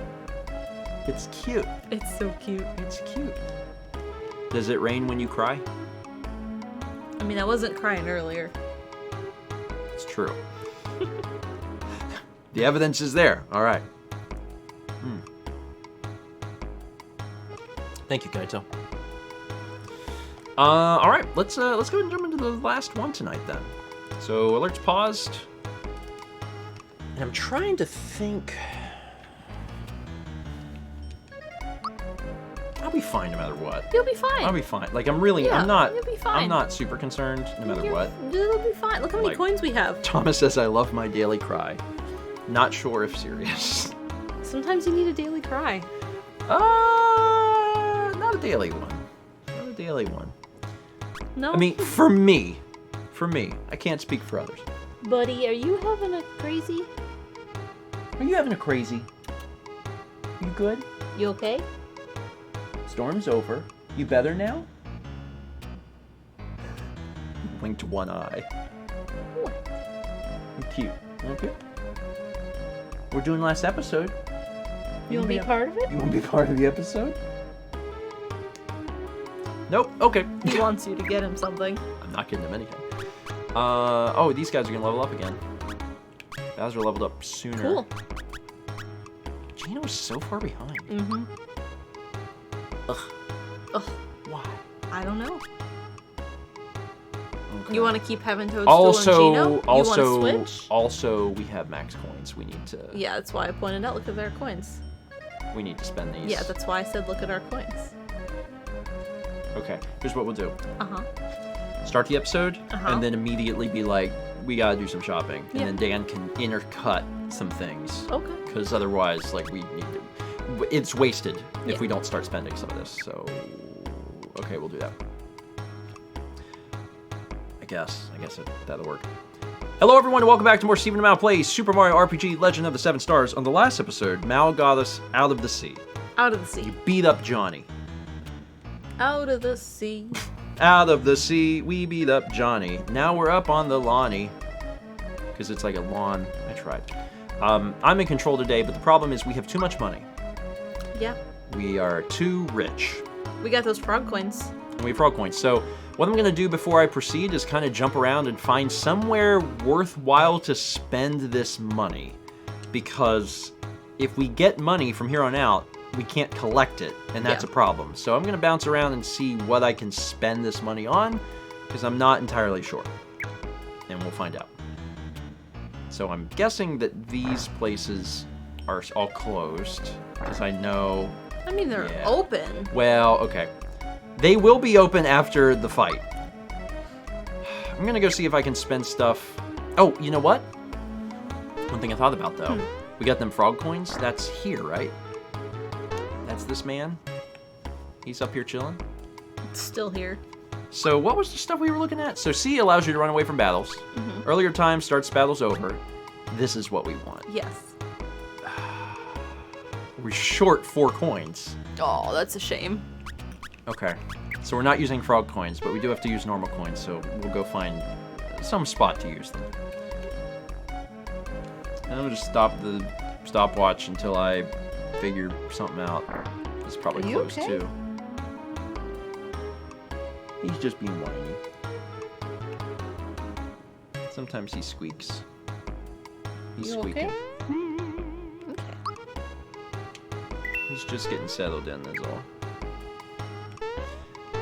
It's cute. It's so cute. It's cute. Does it rain when you cry? I mean, I wasn't crying earlier. It's true. The evidence is there. All right. Thank you, Kaito. All right, let's go ahead and jump into the last one tonight then. So alerts paused, and I'm trying to think. I'll be fine no matter what. You'll be fine. I'll be fine. Like I'm really, Yeah, I'm not. you'll be fine. I'm not super concerned no matter what. It'll be fine. Look how many Like- coins we have. Thomas says, "I love my daily cry." Not sure if serious. Sometimes you need a daily cry. Not a daily one. Not a daily one. No? I mean, for me. I can't speak for others. Buddy, are you having a crazy? Are you having a crazy? You good? You okay? Storm's over. You better now? Winked one eye. You're cute. Okay. We're doing last episode. You want to be a part of it? You want to be part of the episode? Nope. Okay. He wants you to get him something. I'm not getting him anything. Oh, these guys are gonna level up again. Bowser leveled up sooner. Cool. Gino is so far behind. Mm-hmm. Ugh. Ugh. Why? I don't know. Okay. You want to keep having Toadstool and Gino? You want to switch? Also, we have max coins. We need to. Yeah, that's why I pointed out. Look at their coins. We need to spend these. Yeah, that's why I said look at our coins. Okay. Here's what we'll do. Uh-huh. Start the episode, Uh-huh. and then immediately be like, we gotta do some shopping, and Yeah. then Dan can intercut some things. Okay. Because otherwise, like, we need to. It's wasted if Yeah. we don't start spending some of this. So, okay, we'll do that. I guess that'll work. Hello, everyone, and welcome back to more Stephen and Mal Plays Super Mario RPG Legend of the Seven Stars. On the last episode, Mal got us out of the sea. Out of the sea. You beat up Johnny. Out of the sea. Out of the sea, we beat up Johnny. Now we're up on the lawny. Because it's like a lawn. I tried. I'm in control today, but the problem is we have too much money. Yeah. We are too rich. We got those frog coins. And we have frog coins. So what I'm going to do before I proceed is kind of jump around and find somewhere worthwhile to spend this money. Because if we get money from here on out, we can't collect it, and that's Yeah. a problem. So I'm going to bounce around and see what I can spend this money on, because I'm not entirely sure. And we'll find out. So I'm guessing that these places are all closed, because I know... I mean, they're Yeah. open. Well, okay. They will be open after the fight. I'm going to go see if I can spend stuff... Oh, you know what? One thing I thought about, though. We got them frog coins. That's here, right? That's this man. He's up here chilling. It's still here. So what was the stuff we were looking at? So C allows you to run away from battles. Earlier time starts battles over. This is what we want. Yes. We're short 4 coins. Oh, that's a shame. Okay. So we're not using frog coins, but we do have to use normal coins, so we'll go find some spot to use them. And I'm gonna just stop the stopwatch until I figure something out. It's probably Are you close okay? too. He's just being whiny. Sometimes he squeaks. He's You squeaking. okay? Okay. He's just getting settled in, that's all.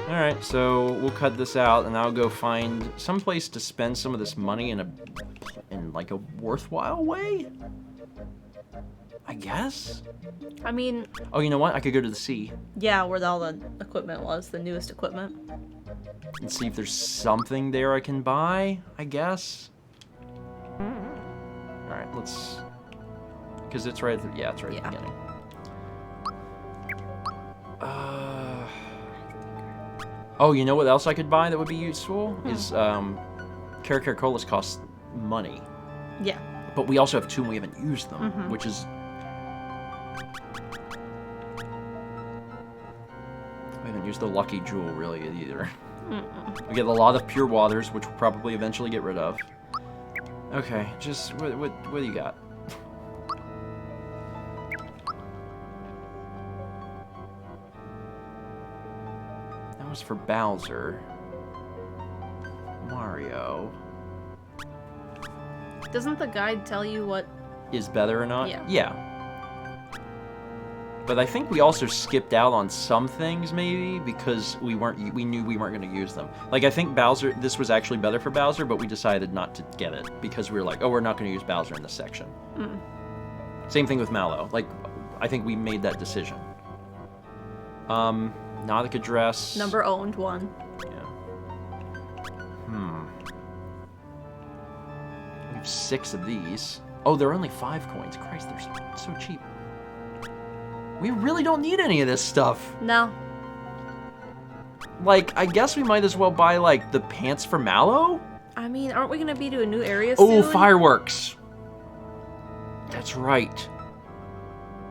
Alright, so we'll cut this out and I'll go find some place to spend some of this money in like a worthwhile way? I guess? I mean, Oh, you know what? I could go to the sea. yeah, where all the equipment was, the newest equipment. and see if there's something there I can buy, I guess. Alright, let's... Because it's right at the... Yeah, it's right at the beginning. Oh, you know what else I could buy that would be useful? Is, Caracolas costs money. Yeah. But we also have 2 and we haven't used them, which is... We haven't used the Lucky Jewel, really, either. We get a lot of Pure Waters, which we'll probably eventually get rid of. Okay, just... What do you got? That was for Bowser. Mario... Doesn't the guide tell you what... Is better or not? Yeah. Yeah. But I think we also skipped out on some things, maybe, because we knew we weren't going to use them. Like, I think Bowser... This was actually better for Bowser, but we decided not to get it, because we were like, oh, we're not going to use Bowser in this section. Same thing with Mallow. Like, I think we made that decision. Nautica dress. Number owned one. Yeah. We have 6 of these. Oh, they're only 5 coins. Christ, they're so cheap. We really don't need any of this stuff. No. Like, I guess we might as well buy, like, the pants for Mallow? I mean, aren't we gonna be to a new area Oh, soon? fireworks. That's right.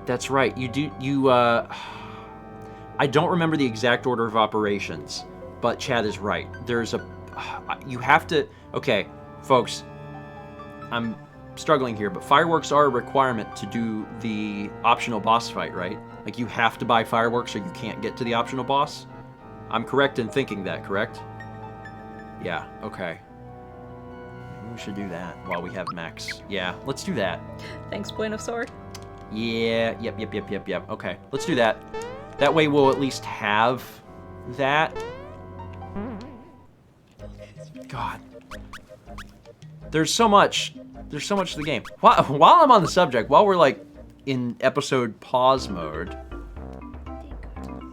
That's right. I don't remember the exact order of operations, but Chad is right. There's a... You have to... Okay, folks. I'm struggling here, but fireworks are a requirement to do the optional boss fight, right? Like, you have to buy fireworks or you can't get to the optional boss? I'm correct in thinking that, correct? Yeah, okay. Maybe we should do that while we have Max. Yeah, let's do that. Thanks, Point of Sword. Yeah, yep. Okay, let's do that. That way we'll at least have that. God. There's so much to the game. While I'm on the subject, while we're like in episode pause mode,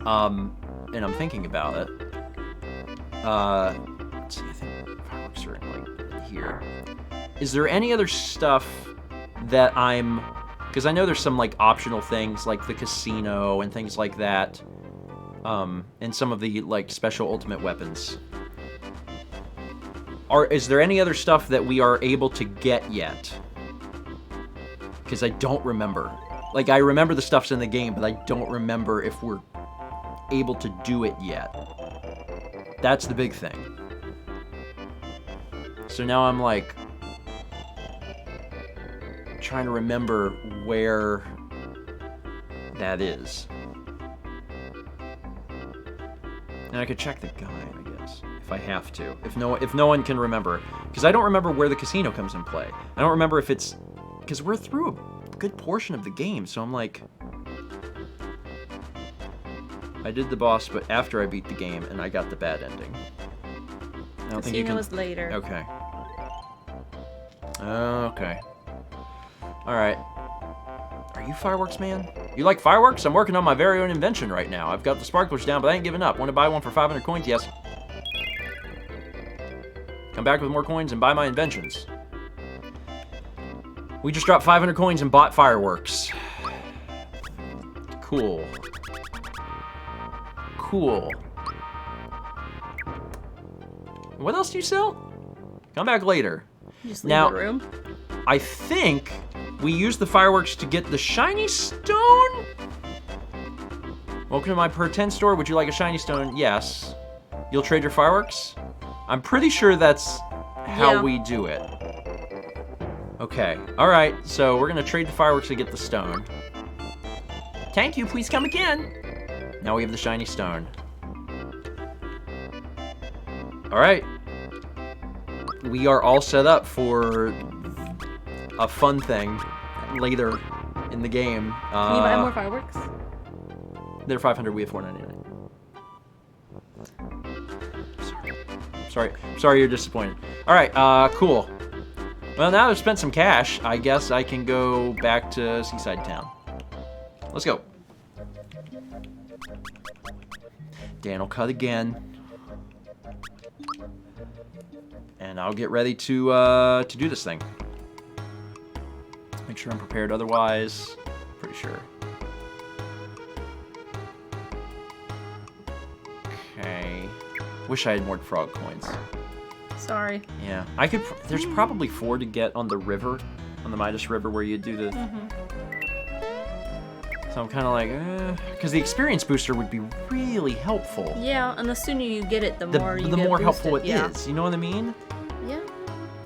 and I'm thinking about it, let's see, I think fireworks are like here. Is there any other stuff that because I know there's some like optional things like the casino and things like that, and some of the like special ultimate weapons. Is there any other stuff that we are able to get yet? Because I don't remember. Like, I remember the stuff's in the game, but I don't remember if we're able to do it yet. That's the big thing. So now I'm, like, trying to remember where that is. And I could check the guide, I guess, if I have to. If no one can remember. Because I don't remember where the casino comes in play. I don't remember if it's... Because we're through a good portion of the game, so I'm like... I did the boss, but after I beat the game, and I got the bad ending. I don't think you can... was later. Okay. Okay. Alright. Are you fireworks, man? You like fireworks? I'm working on my very own invention right now. I've got the sparklers down, but I ain't giving up. Want to buy one for 500 coins? Yes. Come back with more coins and buy my inventions. We just dropped 500 coins and bought fireworks. Cool. Cool. What else do you sell? Come back later. Just leave Now, the room. I think we used the fireworks to get the shiny stone? Welcome to my per 10 store. Would you like a shiny stone? Yes. You'll trade your fireworks? I'm pretty sure that's how we do it. Okay. Alright, so we're gonna trade the fireworks to get the stone. Thank you, please come again. Now we have the shiny stone. Alright. We are all set up for a fun thing later in the game. Can you buy more fireworks? They're 500, we have 499. Sorry you're disappointed. Alright, cool. Well, now I've spent some cash, I guess I can go back to Seaside Town. Let's go. Dan will cut again. and I'll get ready to do this thing. Make sure I'm prepared. Otherwise, pretty sure. Okay. Wish I had more frog coins. Sorry. Yeah, I could. There's probably 4 to get on the river, on the Midas River, where you do the. So I'm kind of like, because the experience booster would be really helpful. Yeah, and the sooner you get it, the more you the get more boosted. helpful it is. You know what I mean? Yeah.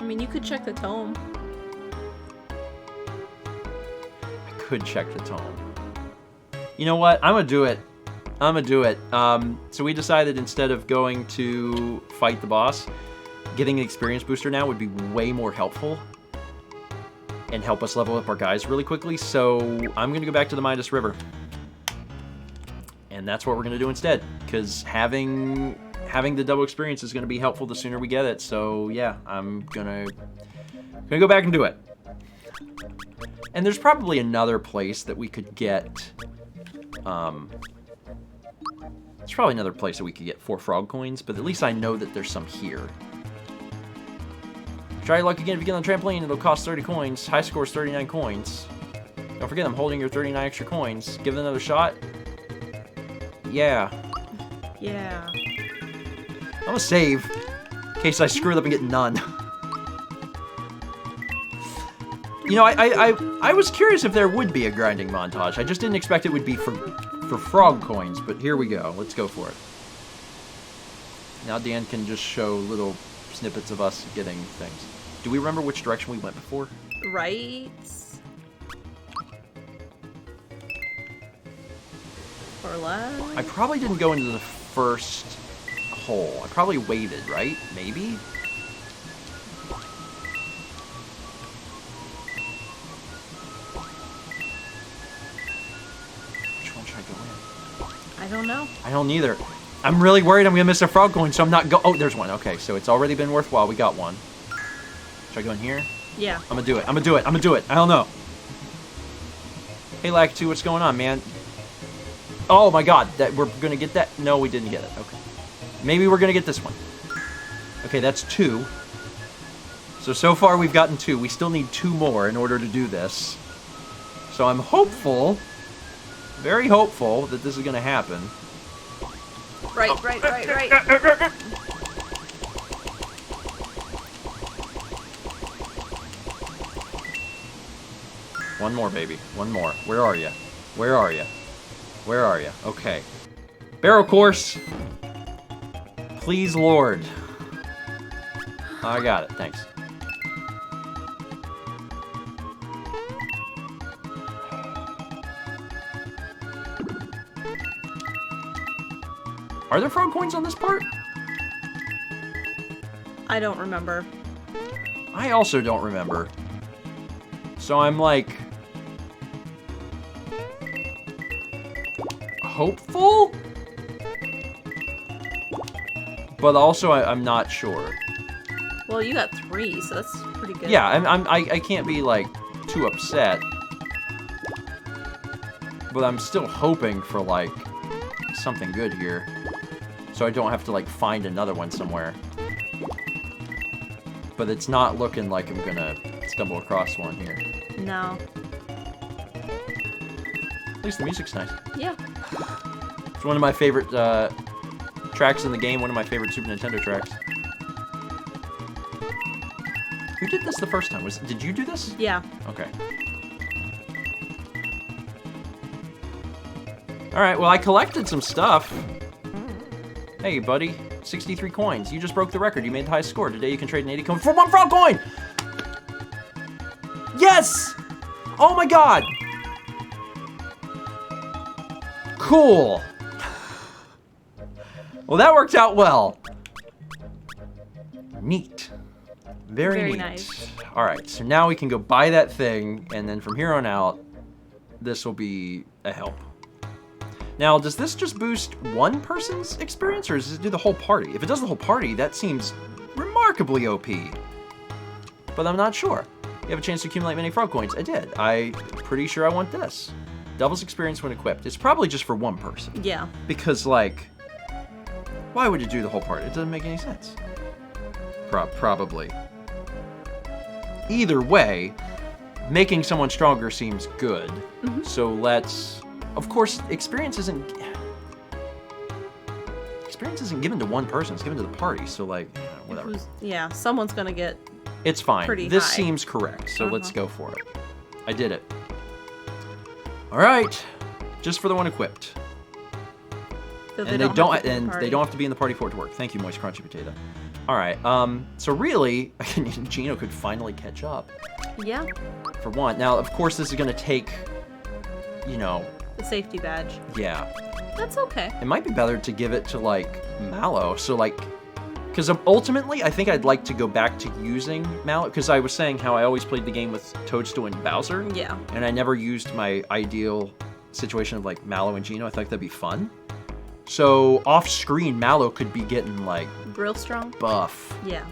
I mean, you could check the tome. I could check the tome. You know what? I'm gonna do it. So we decided instead of going to fight the boss, getting an experience booster now would be way more helpful and help us level up our guys really quickly. So I'm going to go back to the Midas River. And that's what we're going to do instead. Because having the double experience is going to be helpful the sooner we get it. So yeah, I'm going to go back and do it. And there's probably another place that we could get... there's probably another place that we could get 4 frog coins, but at least I know that there's some here. Try your luck again if you get on the trampoline. It'll cost 30 coins. High score is 39 coins. Don't forget, I'm holding your 39 extra coins. Give it another shot. Yeah. Yeah. I'm gonna save in case I screw it up and get none. You know, I was curious if there would be a grinding montage. I just didn't expect it would be for frog coins, but here we go. Let's go for it. Now Dan can just show little snippets of us getting things. Do we remember which direction we went before? Right. Or left. I probably didn't go into the first hole. I probably waited, right? Maybe? Which one should I go in? I don't know. I don't either. I'm really worried I'm gonna miss a frog coin, so I'm not oh, there's one. Okay, so it's already been worthwhile. We got one. Should I go in here? Yeah. I'm gonna do it. I don't know. Hey, Lakitu, what's going on, man? Oh my god, that we're gonna get that? No, we didn't get it. Okay. Maybe we're gonna get this one. Okay, that's 2. So far we've gotten 2. We still need 2 more in order to do this. So I'm hopeful, very hopeful, that this is gonna happen. Right. One more, baby. One more. Where are you? Where are you? Where are you? Okay. Barrel course. Please, Lord. I got it. Thanks. Are there frog coins on this part? I don't remember. I also don't remember. So I'm like... hopeful? But also I'm not sure. Well, you got 3, so that's pretty good. Yeah, I can't be like too upset. But I'm still hoping for like something good here. So I don't have to like find another one somewhere. But it's not looking like I'm gonna stumble across one here. No. At least the music's nice. Yeah. It's one of my favorite tracks in the game, one of my favorite Super Nintendo tracks. Who did this the first time? Did you do this? Yeah. Okay. Alright, well I collected some stuff. Hey buddy, 63 coins. You just broke the record. You made the highest score. Today you can trade an 80 coin for 1 frog coin! Yes! Oh my god! Cool! Well, that worked out well. Neat. Very neat. Nice. Alright, so now we can go buy that thing, and then from here on out, this will be a help. Now, does this just boost one person's experience, or does it do the whole party? If it does the whole party, that seems remarkably OP. But I'm not sure. You have a chance to accumulate many frog coins. I did. I'm pretty sure I want this. Doubles experience when equipped. It's probably just for one person. Yeah. Because, like, why would you do the whole party? It doesn't make any sense. Probably. Either way, making someone stronger seems good. So let's... Of course, experience isn't given to one person. It's given to the party. So, like, whatever. Yeah, someone's gonna get... It's fine. Pretty This high. seems correct. So let's go for it. I did it. All right. Just for the one equipped. So And they don't have to be in the party for it to work. Thank you, Moist Crunchy Potato. All right. So really, Gino could finally catch up. Yeah, For one. Now, of course, this is going to take, you know, the safety badge. yeah. That's okay. It might be better to give it to, like, Mallow. So, like, because ultimately, I think I'd like to go back to using Mallow. Because I was saying how I always played the game with Toadstool and Bowser. Yeah. And I never used my ideal situation of, like, Mallow and Gino. I thought that'd be fun. So, off-screen, Mallow could be getting, like, Real strong? buff. Yeah.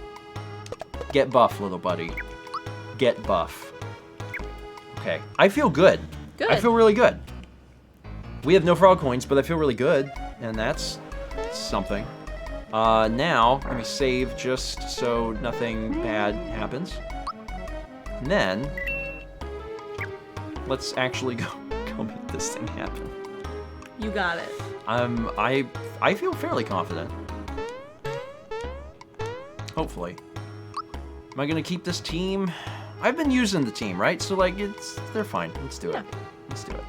Get buff, little buddy. Get buff. Okay. I feel good. Good. I feel really good. We have no frog coins, but I feel really good. And that's something. Now, let me save just so nothing bad happens. And then, let's actually go make this thing happen. You got it. I feel fairly confident. Hopefully. Am I gonna keep this team? I've been using the team, right? So like they're fine. Let's do it. Yeah. Let's do it.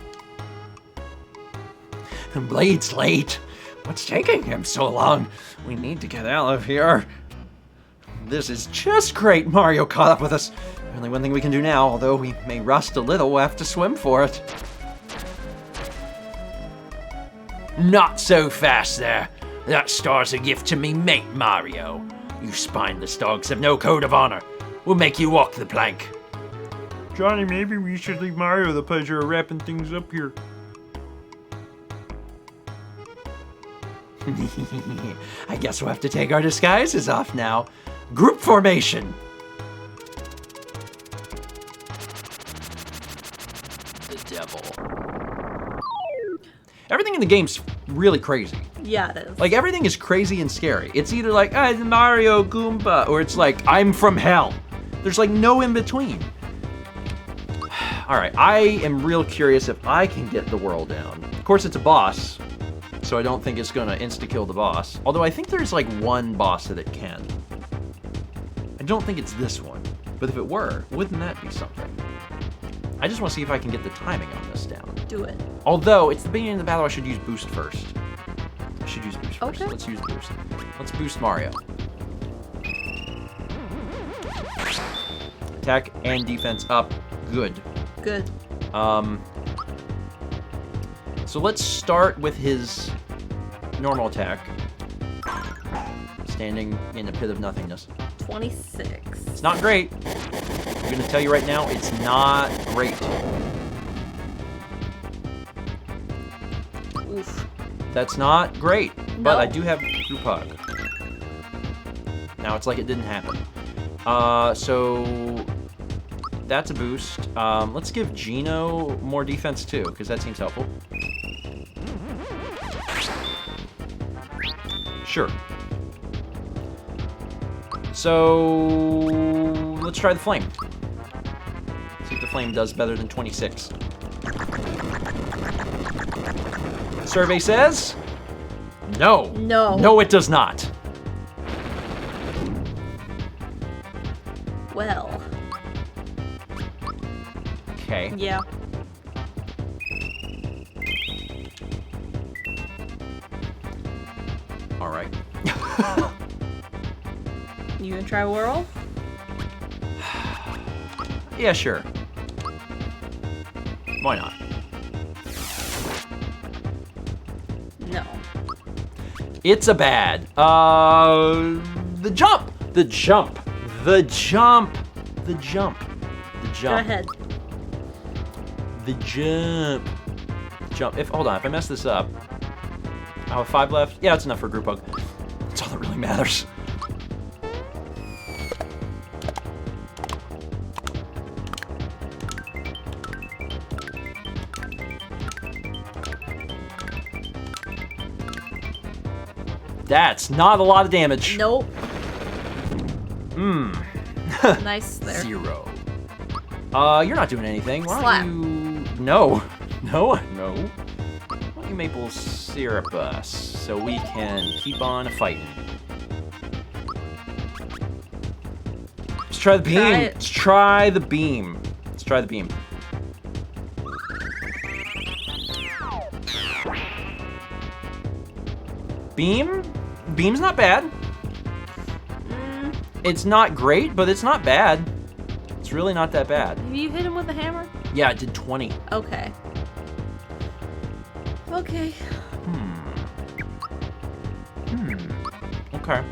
Blade's late. What's taking him so long? We need to get out of here. This is just great. Mario caught up with us. Only one thing we can do now, although we may rust a little, we'll have to swim for it. Not so fast there. That star's a gift to me mate, Mario. You spineless dogs have no code of honor. We'll make you walk the plank. Johnny, maybe we should leave Mario the pleasure of wrapping things up here. I guess we'll have to take our disguises off now. Group formation. The devil. Everything in the game's really crazy. Yeah, it is. Like, everything is crazy and scary. It's either like, it's Mario Goomba, or it's like, I'm from hell. There's like no in between. Alright, I am real curious if I can get the whirl down. Of course, it's a boss, so I don't think it's gonna insta-kill the boss. Although I think there's like one boss that it can. I don't think it's this one. But if it were, wouldn't that be something? I just want to see if I can get the timing on this down. Do it. Although, it's the beginning of the battle, I should use boost first. I should use boost first. Okay. Let's use boost. Let's boost Mario. Attack and defense up. Good. Good. So let's start with his normal attack. Standing in a pit of nothingness. 26. It's not great. I'm gonna tell you right now, it's not great. Oof. That's not great, but No. I do have group hug. Now it's like it didn't happen. So that's a boost. Let's give Gino more defense too, because that seems helpful. Sure. So let's try the flame. See if the flame does better than 26. Survey says no. No. No, it does not. Well. Okay. Yeah. All right. You gonna try whirl? Yeah, sure. Why not? No. It's a bad. The jump. The jump. The jump. The jump. The jump. Go ahead. The jump. Jump. Hold on, if I mess this up. I have 5 left. Yeah, that's enough for group hug. That's all that really matters. That's not a lot of damage. Nope. Nice there. 0. You're not doing anything. Why Slap. don't you... No. No. Why don't you maple syrup us so we can keep on fighting? Let's try the beam. Try it. Let's try the beam. Let's try the beam. Beam? Beam's not bad. It's not great, but it's not bad. It's really not that bad. Have you hit him with a hammer? Yeah, it did 20. Okay. Okay. Okay.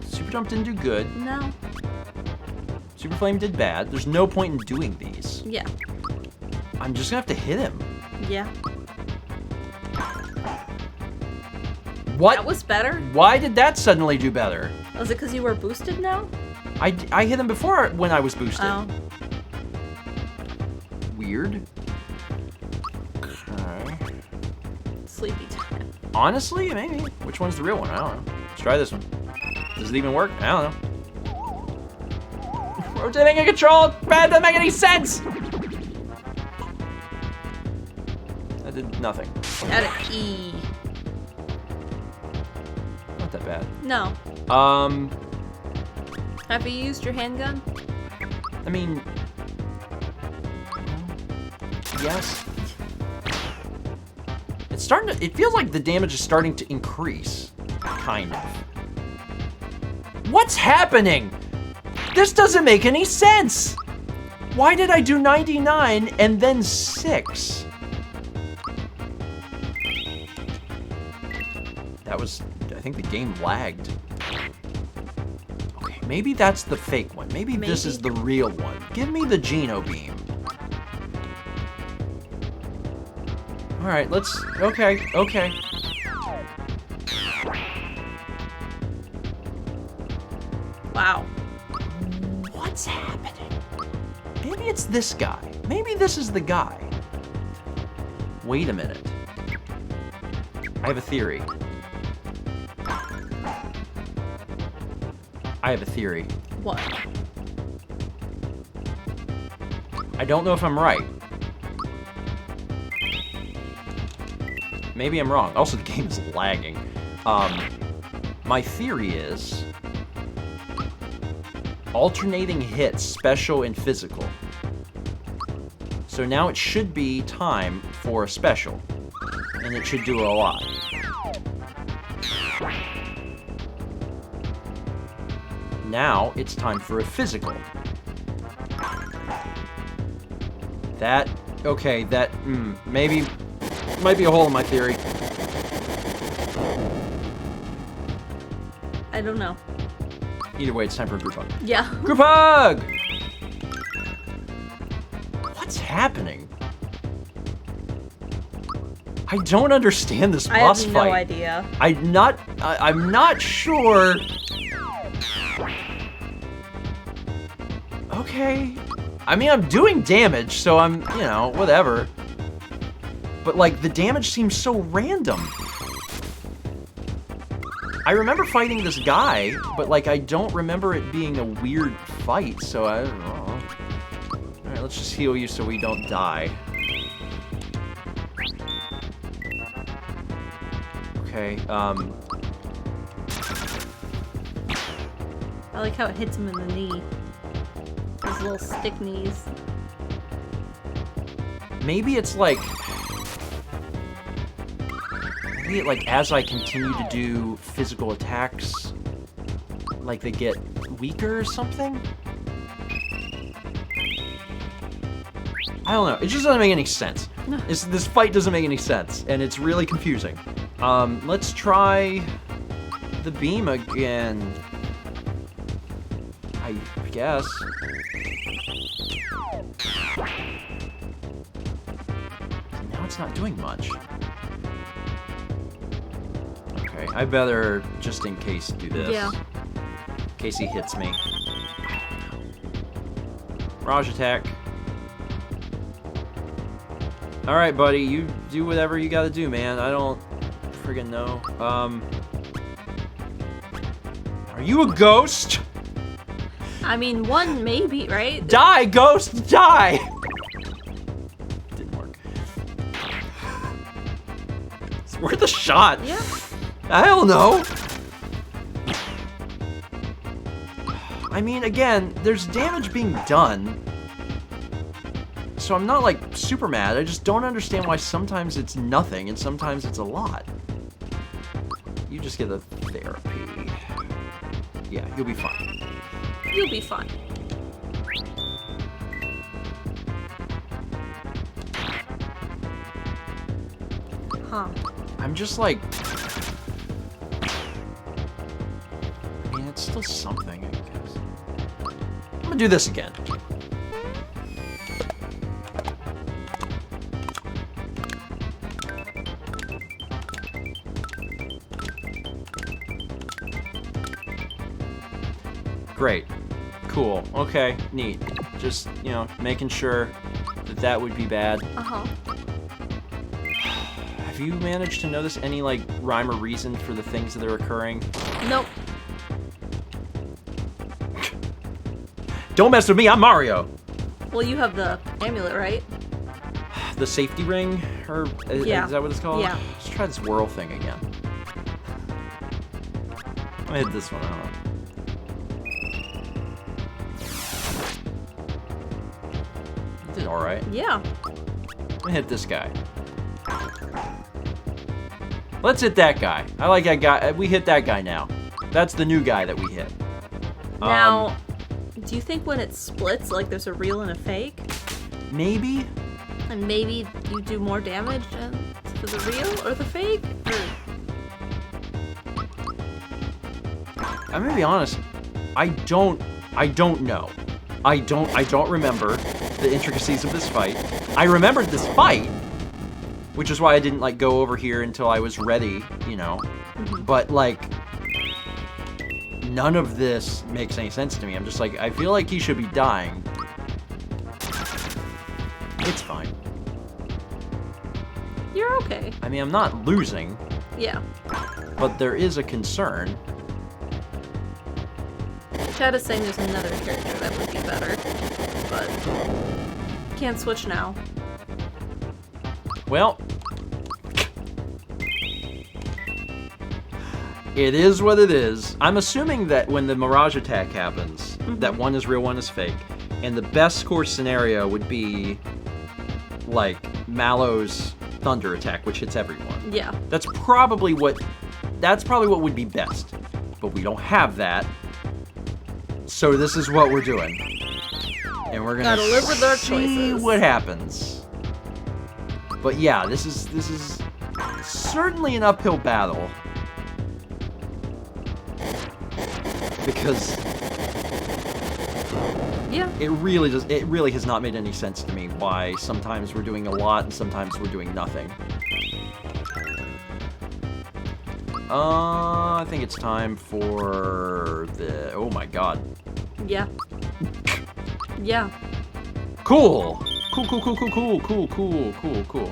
Super Jump didn't do good. No. Super Flame did bad. There's no point in doing these. Yeah. I'm just gonna have to hit him. Yeah. What? That was better. Why did that suddenly do better? Was it because you were boosted now? I hit him before when I was boosted. Oh. Weird. Okay. Sleepy time. Honestly, maybe. Which one's the real one? I don't know. Let's try this one. Does it even work? I don't know. Rotating a control pad doesn't make any sense! That did nothing. Add an E. Not that bad. No. Have you used your handgun? I mean... Yes. It's starting to... It feels like the damage is starting to increase. Kind of. What's happening? This doesn't make any sense! Why did I do 99 and then 6? That was... I think the game lagged. Okay, maybe that's the fake one. Maybe this is the real one. Give me the Geno Beam. Alright, let's... Okay. Wow. What's happening? Maybe it's this guy. Maybe this is the guy. Wait a minute. I have a theory. What? I don't know if I'm right. Maybe I'm wrong. Also, the game is lagging. My theory is... alternating hits, special and physical. So now it should be time for a special. And it should do a lot. Now it's time for a physical. That, okay, that, maybe, might be a hole in my theory. I don't know. Either way, it's time for a group hug. Yeah. Group hug! What's happening? I don't understand this I boss have fight. no idea. I'm not sure. Okay. I mean, I'm doing damage, so I'm, you know, whatever. But, like, the damage seems so random. I remember fighting this guy, but, like, I don't remember it being a weird fight, so I don't know. Alright, let's just heal you so we don't die. Okay, I like how it hits him in the knee. Those little stick knees. maybe it's like... Maybe, like, as I continue to do physical attacks, like, they get weaker or something? I don't know. It just doesn't make any sense. No. This fight doesn't make any sense, and it's really confusing. Let's try the beam again. I guess. Now it's not doing much. Okay, I better, just in case, do this. Yeah. In case he hits me. Raj attack. Alright, buddy, you do whatever you gotta do, man. I don't friggin' know. Are Are you a ghost? I mean, one maybe, right? Die, ghost, die! Didn't work. It's worth a shot. Yeah. I don't know. I mean, again, there's damage being done. So I'm not, like, super mad. I just don't understand why sometimes it's nothing and sometimes it's a lot. You just get the therapy. Yeah, you'll be fine. You'll be fine. Huh. I'm just like... I mean, it's still something, I guess. I'm gonna do this again. Great. Cool. Okay, neat. Just, you know, making sure that that would be bad. Uh-huh. Have you managed to notice any, like, rhyme or reason for the things that are occurring? Nope. Don't mess with me, I'm Mario! Well, you have the amulet, right? The safety ring? Or Yeah. is that what it's called? Yeah. Let's try this whirl thing again. I'm gonna hit this one out. Did alright. Yeah. I'm gonna hit this guy. Let's hit that guy. I like that guy. We hit that guy now. That's the new guy that we hit. Now, do you think when it splits, like there's a real and a fake? Maybe? And maybe you do more damage for the real or the fake? I'm gonna be honest. I don't know. I don't remember the intricacies of this fight. I remembered this fight, which is why I didn't like go over here until I was ready, you know. But like none of this makes any sense to me. I'm just like, I feel like he should be dying. It's fine. You're okay. I mean, I'm not losing, Yeah. but there is a concern. Chad is saying there's another character that would be better, but can't switch now. Well, it is what it is. I'm assuming that when the Mirage attack happens, that one is real, one is fake. And the best course scenario would be like Mallow's thunder attack, which hits everyone. Yeah. That's probably what would be best. But we don't have that. So this is what we're doing. And we're gonna Gotta live with our see choices. what happens. But yeah, this is certainly an uphill battle. Because Yeah. it really has not made any sense to me why sometimes we're doing a lot and sometimes we're doing nothing. I think it's time for the... Oh my god. Yeah. Yeah. Cool! Cool.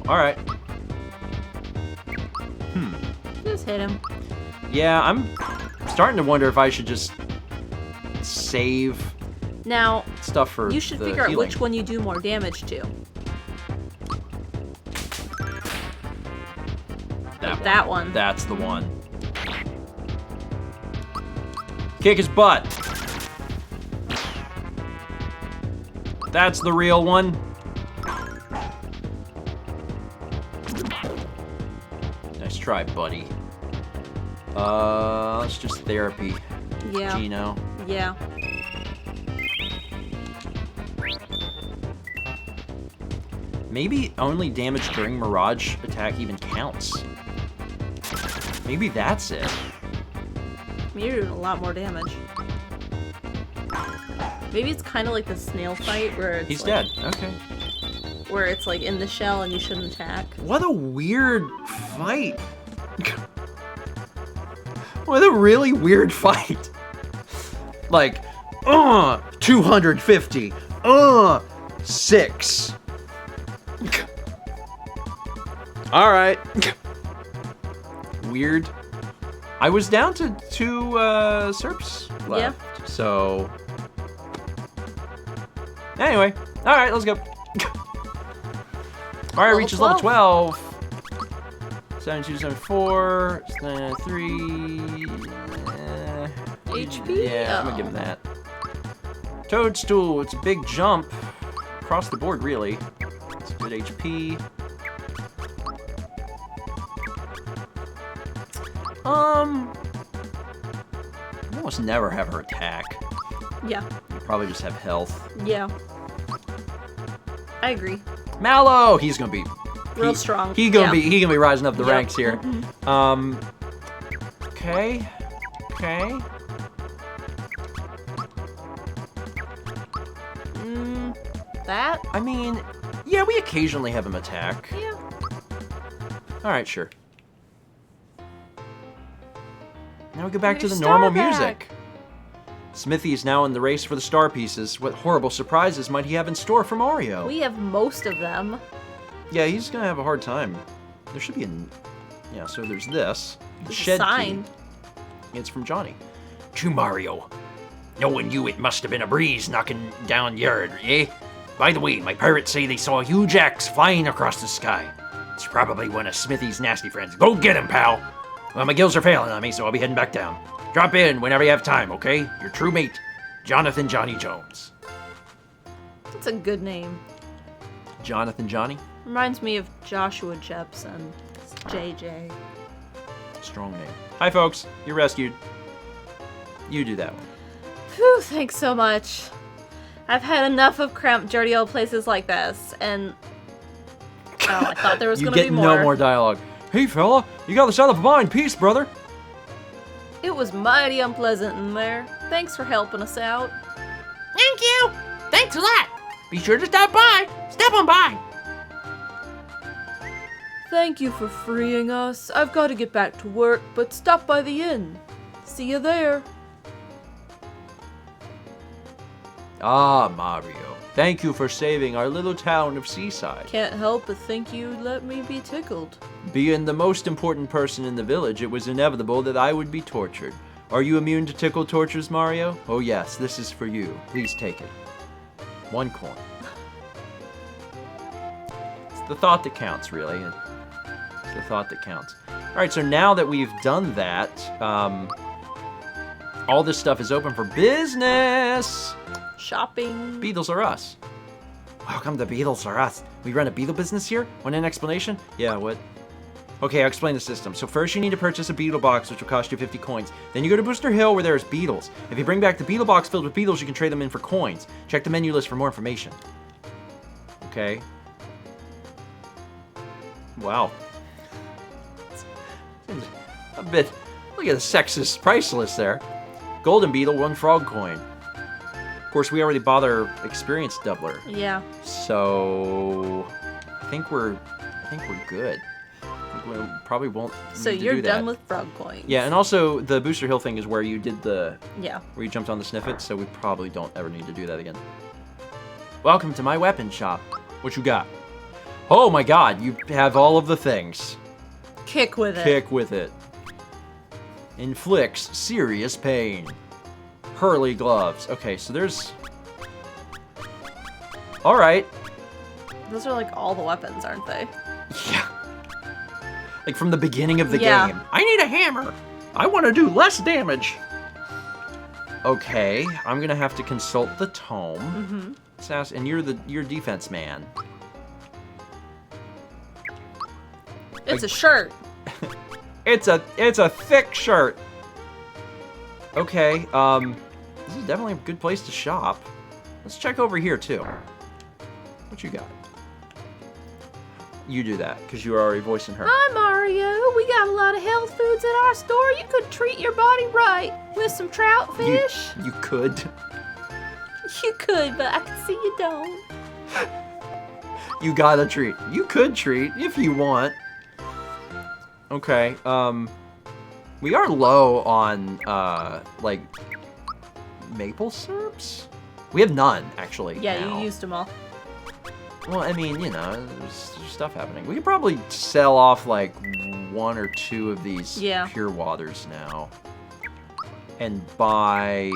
Alright. Just hit him. Yeah, I'm starting to wonder if I should just save Now, stuff for you should the figure out healing. which one you do more damage to. That one. That's the one. Kick his butt. That's the real one. Nice try, buddy. Let's just therapy. Yeah. Gino. Yeah. Maybe only damage during Mirage attack even counts. Maybe that's it. You're doing a lot more damage. Maybe it's kind of like the snail fight where it's He's like, dead. Okay. where it's like in the shell and you shouldn't attack. What a weird fight. What a really weird fight. Like, 250. 6. All right. Weird. I was down to 2 Serps left. Yeah. So. Anyway. Alright, let's go. Mario reaches level 12. 72, 74, 3. HP? Yeah, I'm gonna give him that. Toadstool, it's a big jump. Across the board, really. It's good HP. You almost never have her attack. Yeah. You probably just have health. Yeah. I agree. Mallow, he's gonna be Real strong. He gonna Yeah. be rising up the Yep. ranks here. Okay. That? I mean, yeah, we occasionally have him attack. Yeah. All right, sure. Now we go back to Your the normal star music. back. Smithy is now in the race for the star pieces. What horrible surprises might he have in store for Mario? We have most of them. Yeah, he's gonna have a hard time. There should be a... Yeah, so there's this. The There's a shed sign. key. It's from Johnny. To Mario. Knowing you, it must have been a breeze knocking down yard, eh? By the way, my pirates say they saw a huge axe flying across the sky. It's probably one of Smithy's nasty friends. Go get him, pal! Well, my gills are failing on me, so I'll be heading back down. Drop in whenever you have time, okay? Your true mate, Jonathan Johnny Jones. That's a good name. Jonathan Johnny. Reminds me of Joshua Jepson. It's JJ. Strong name. Hi, folks. You're rescued. You do that one. Phew, thanks so much. I've had enough of cramped, dirty old places like this, and... Oh, I thought there was You gonna be get more. no more dialogue. Hey, fella. You got us out of a mind. Peace, brother. It was mighty unpleasant in there. Thanks for helping us out. Thank you! Thanks a lot! Be sure to stop by! Step on by! Thank you for freeing us. I've got to get back to work, but stop by the inn. See you there. Ah, Mario. Thank you for saving our little town of Seaside. Can't help but think you'd let me be tickled. Being the most important person in the village, it was inevitable that I would be tortured. Are you immune to tickle tortures, Mario? Oh yes, this is for you. Please take it. 1 coin. It's the thought that counts, really. It's the thought that counts. Alright, so now that we've done that, all this stuff is open for business! Shopping. Beetles are us. Welcome to Beetles are us. We run a beetle business here? Want an explanation? Yeah, what? Okay, I'll explain the system. So first you need to purchase a beetle box, which will cost you 50 coins. Then you go to Booster Hill where there's beetles. If you bring back the beetle box filled with beetles, you can trade them in for coins. Check the menu list for more information. Okay. Wow. Seems a bit... Look at the sexist price list there. Golden beetle, 1 frog coin. Of course, we already bought our experience doubler. Yeah. So I think we're good. I think we probably won't So need to you're do done that. with frog coins. Yeah, and also the Booster Hill thing is where you did the Yeah. where you jumped on the sniffet, so we probably don't ever need to do that again. Welcome to my weapon shop. What you got? Oh my god, you have all of the things. Kick with it. Kick with it. Inflicts serious pain. Hurley gloves. Okay, so there's... Alright. Those are like all the weapons, aren't they? Yeah. Like from the beginning of the Yeah. game. I need a hammer. I want to do less damage. Okay, I'm gonna have to consult the tome. Mm-hmm. And you're defense man. It's a shirt. It's a thick shirt. Okay, this is definitely a good place to shop. Let's check over here too. What you got? You do that, because you were already voicing her. Hi, Mario. We got a lot of health foods at our store. You could treat your body right with some trout fish. You could. You could, but I can see you don't. You gotta treat. You could treat if you want. Okay, we are low on, like, maple syrups? We have none, actually, Yeah, now. you used them all. Well, I mean, you know, there's stuff happening. We could probably sell off like 1 or 2 of these pure waters now. And buy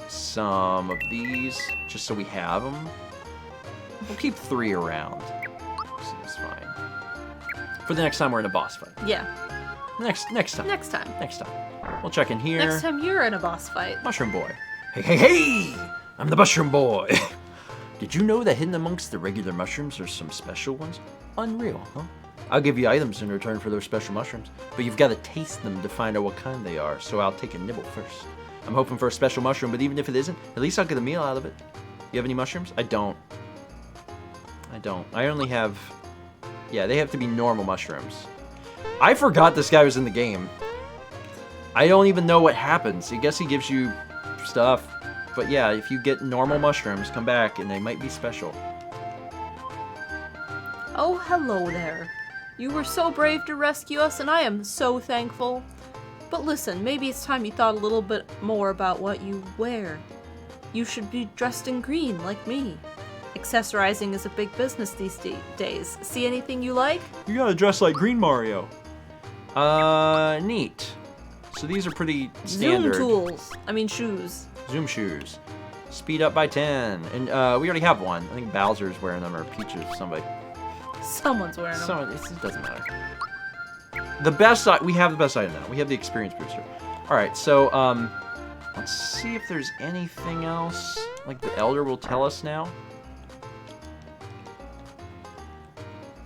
some of these, just so we have them. We'll keep 3 around. Seems fine. For the next time we're in a boss fight. Yeah. Next time. Next time. Next time. We'll check in here. Next time you're in a boss fight. Mushroom Boy. Hey, hey, hey! I'm the Mushroom Boy. Did you know that hidden amongst the regular mushrooms are some special ones? Unreal, huh? I'll give you items in return for those special mushrooms, but you've got to taste them to find out what kind they are, so I'll take a nibble first. I'm hoping for a special mushroom, but even if it isn't, at least I'll get a meal out of it. You have any mushrooms? I don't. I only have... Yeah, they have to be normal mushrooms. I forgot this guy was in the game. I don't even know what happens. I guess he gives you stuff. But yeah, if you get normal mushrooms, come back, and they might be special. Oh, hello there. You were so brave to rescue us, and I am so thankful. But listen, maybe it's time you thought a little bit more about what you wear. You should be dressed in green, like me. Accessorizing is a big business these days. See anything you like? You gotta dress like Green Mario. Neat. So these are pretty standard. Shoes. Zoom shoes. Speed up by 10. And we already have one. I think Bowser's wearing them, or Peach or somebody. Someone's wearing them. It doesn't matter. We have the best item now. We have the experience booster. Alright, so, let's see if there's anything else. Like the Elder will tell us now.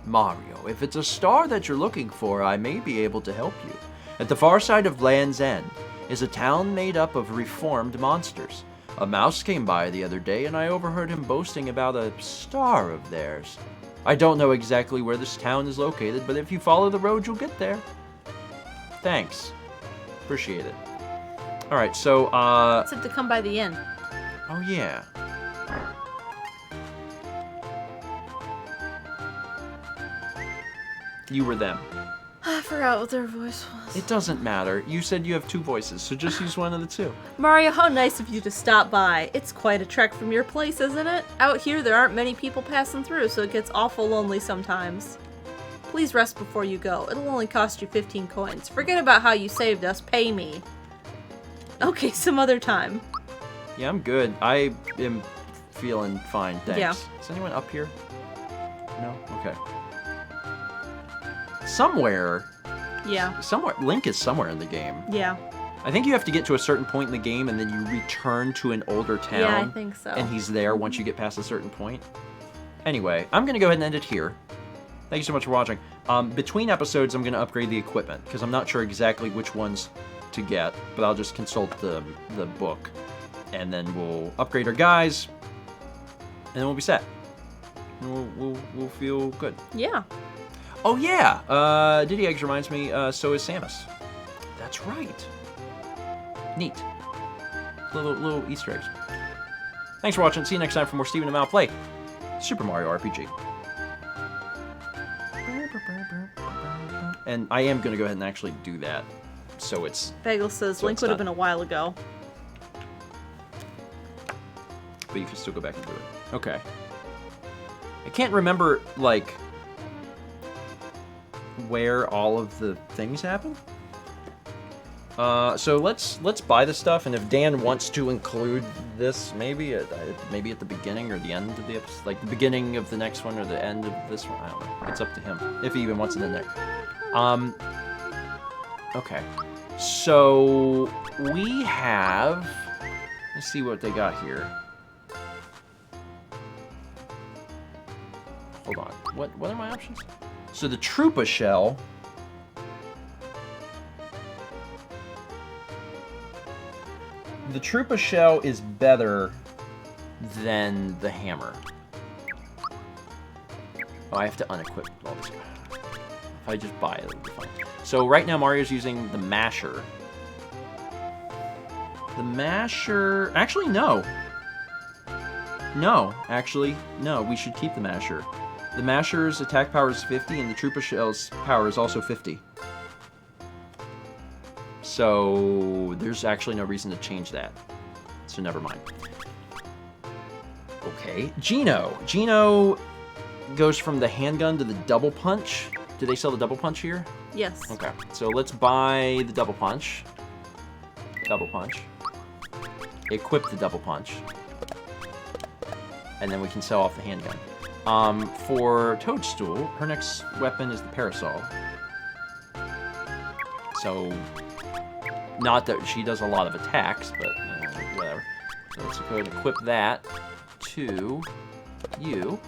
Mario, if it's a star that you're looking for, I may be able to help you. At the far side of Land's End is a town made up of reformed monsters. A mouse came by the other day, and I overheard him boasting about a star of theirs. I don't know exactly where this town is located, but if you follow the road, you'll get there. Thanks. Appreciate it. Alright, so, It said to come by the inn. Oh, yeah. You were them. I forgot what their voice was. It doesn't matter. You said you have 2 voices, so just use one of the 2. Mario, how nice of you to stop by. It's quite a trek from your place, isn't it? Out here, there aren't many people passing through, so it gets awful lonely sometimes. Please rest before you go. It'll only cost you 15 coins. Forget about how you saved us. Pay me. Okay, some other time. Yeah, I'm good. I am feeling fine, thanks. Yeah. Is anyone up here? No? Okay. Somewhere, Link is somewhere in the game. Yeah. I think you have to get to a certain point in the game, and then you return to an older town. Yeah, I think so. And he's there once you get past a certain point. Anyway, I'm going to go ahead and end it here. Thank you so much for watching. Between episodes, I'm going to upgrade the equipment, because I'm not sure exactly which ones to get, but I'll just consult the book. And then we'll upgrade our guys, and then we'll be set. We'll feel good. Yeah. Oh yeah, Diddy Eggs reminds me, so is Samus. That's right. Neat. Little Easter eggs. Thanks for watching. See you next time for more Steven and Mal play Super Mario RPG. And I am going to go ahead and actually do that, so it's... Bagel says, so Link would have been a while ago. But you can still go back and do it. Okay. I can't remember, like... where all of the things happen. So let's buy the stuff, and if Dan wants to include this, maybe at the beginning or the end of the episode, like the beginning of the next one or the end of this one, I don't know. It's up to him if he even wants it in there. Okay. So we have. Let's see what they got here. Hold on. What are my options? So the Troopa shell. The Troopa shell is better than the hammer. Oh, I have to unequip all this. If I just buy it, it'll be fine. So right now Mario's using the masher. The masher... Actually, no. No, actually, no. We should keep the masher. The masher's attack power is 50, and the Troopa shell's power is also 50. So there's actually no reason to change that. So never mind. Okay, Geno. Geno goes from the handgun to the double punch. Do they sell the double punch here? Yes. Okay, so let's buy the double punch. Double punch. Equip the double punch. And then we can sell off the handgun. For Toadstool, her next weapon is the parasol. So, not that she does a lot of attacks, but whatever. So let's go ahead and equip that to you.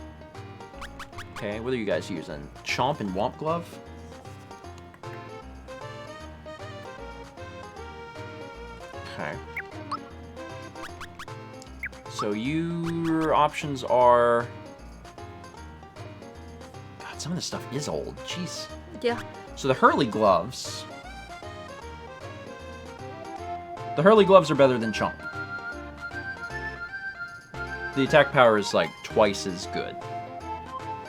Okay, what are you guys using? Chomp and Womp Glove? Okay. So your options are... God, some of this stuff is old. Jeez. Yeah. So the Hurley gloves... The Hurley gloves are better than Chomp. The attack power is like twice as good.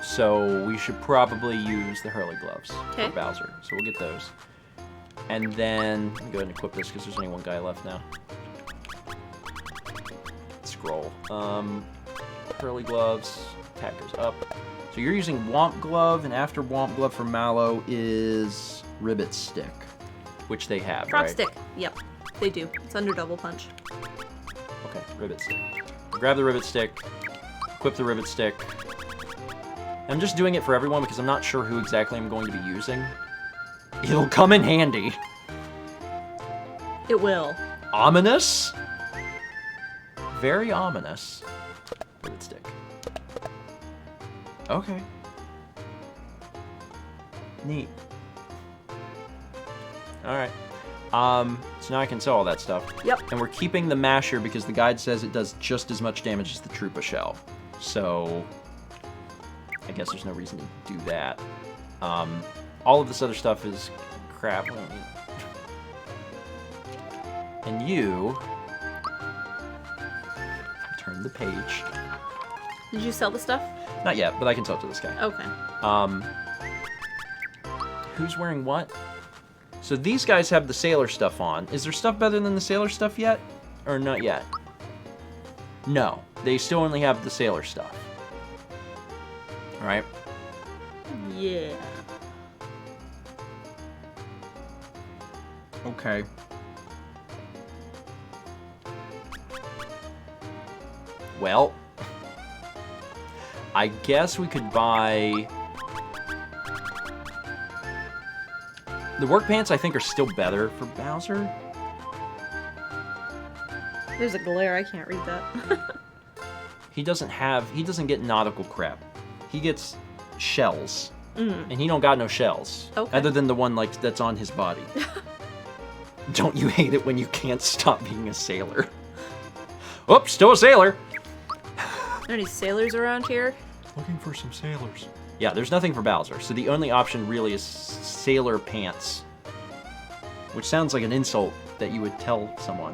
So we should probably use the Hurley gloves for Bowser. So we'll get those. And then, let me go ahead and equip this because there's only one guy left now. Scroll. Hurley gloves, attack goes up. So you're using Womp Glove, and after Womp Glove for Mallow is Ribbit Stick, which they have, Drop right? stick. Yep, they do. It's under double punch. Okay, Ribbit Stick. Grab the Ribbit Stick, equip the Ribbit Stick. I'm just doing it for everyone because I'm not sure who exactly I'm going to be using. It'll come in handy. It will. Ominous? Very ominous. Ribbit Stick. Okay. Neat. Alright. So now I can sell all that stuff. Yep. And we're keeping the masher because the guide says it does just as much damage as the Troopa shell. So I guess there's no reason to do that. All of this other stuff is crap. We don't need it. And you turn the page. Did you sell the stuff? Not yet, but I can talk to this guy. Okay. Who's wearing what? So these guys have the sailor stuff on. Is there stuff better than the sailor stuff yet? Or not yet? No. They still only have the sailor stuff. Alright? Yeah. Okay. Well, I guess we could buy... The work pants, I think, are still better for Bowser. There's a glare. I can't read that. He doesn't get nautical crap. He gets shells. And he don't got no shells. Okay. Other than the one, like, that's on his body. Don't you hate it when you can't stop being a sailor? Oops, still a sailor! Are there any sailors around here? Looking for some sailors. Yeah, there's nothing for Bowser, so the only option really is sailor pants. Which sounds like an insult that you would tell someone.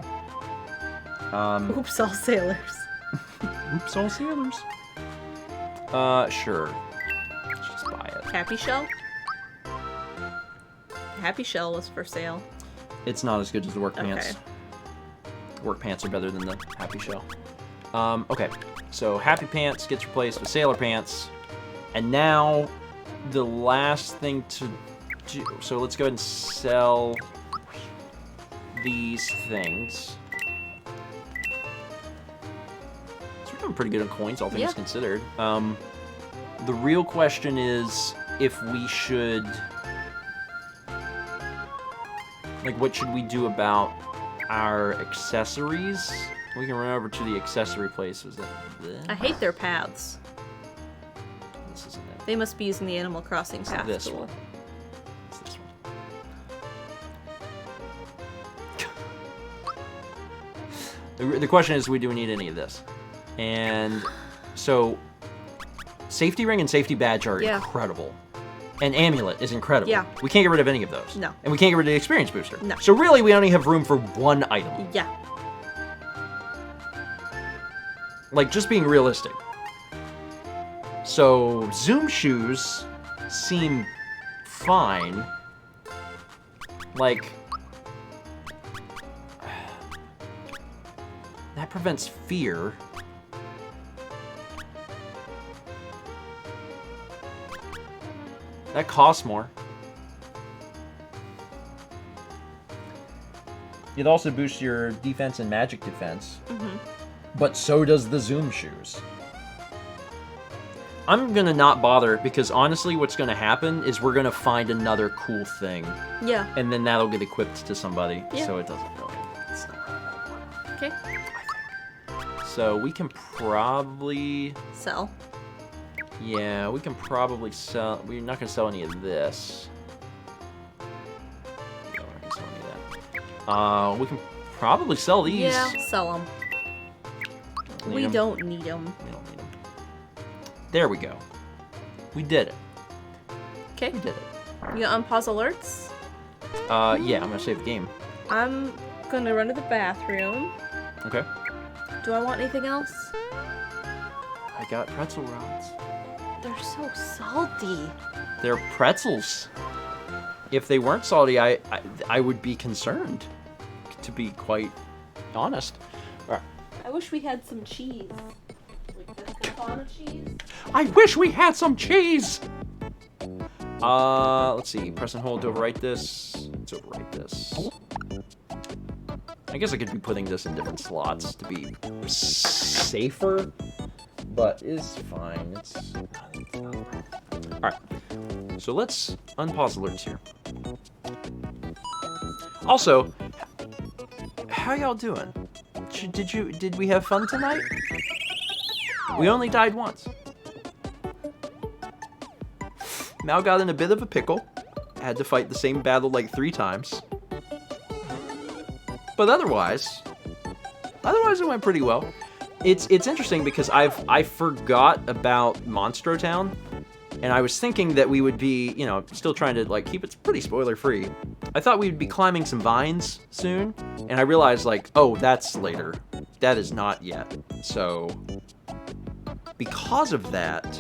Oops, all sailors. Oops, all sailors. Sure. Let's just buy it. Happy Shell? Happy Shell was for sale. It's not as good as the work pants. Okay. The work pants are better than the Happy Shell. Okay, so Happy Pants gets replaced with Sailor Pants. And now, the last thing to do... So let's go ahead and sell these things. So we're doing pretty good on coins, all things considered. The real question is if we should... Like, what should we do about our accessories? We can run over to the accessory place. Was that this? I hate their paths. This isn't it. They must be using the Animal Crossing It's path this tool. one. It's this one. The question is, do we need any of this? And so, safety ring and safety badge are incredible. And amulet is incredible. Yeah. We can't get rid of any of those. No. And we can't get rid of the experience booster. No. So really, we only have room for one item. Yeah. Like, just being realistic. So, Zoom shoes seem fine. Like, that prevents fear. That costs more. It also boosts your defense and magic defense. But so does the Zoom shoes. I'm gonna not bother because honestly what's gonna happen is we're gonna find another cool thing. Yeah. And then that'll get equipped to somebody. Yeah. So it doesn't really. It's not really that important. Okay. So we can probably. Sell. Yeah, we can probably sell. We're not gonna sell any of this. No, we're not gonna sell any of that. We can probably sell these. Yeah, sell them. Need We 'em. don't need them. We don't need them. There we go. We did it. Okay. We did it. You gonna unpause alerts? Yeah, I'm gonna save the game. I'm gonna run to the bathroom. Okay. Do I want anything else? I got pretzel rods. They're so salty. They're pretzels. If they weren't salty, I would be concerned, to be quite honest. All right. I wish we had some cheese. Like the Katana cheese. I wish we had some cheese! Let's see. Press and hold to overwrite this. Let's overwrite this. I guess I could be putting this in different slots to be safer, but it's fine. It's alright. So let's unpause alerts here. Also, how y'all doing? Did we have fun tonight? We only died once. Mal got in a bit of a pickle. Had to fight the same battle like 3 times. But otherwise it went pretty well. It's interesting because I forgot about Monstro Town, and I was thinking that we would be, you know, still trying to like keep it pretty spoiler free. I thought we'd be climbing some vines soon, and I realized like, oh, that's later. That is not yet. So because of that,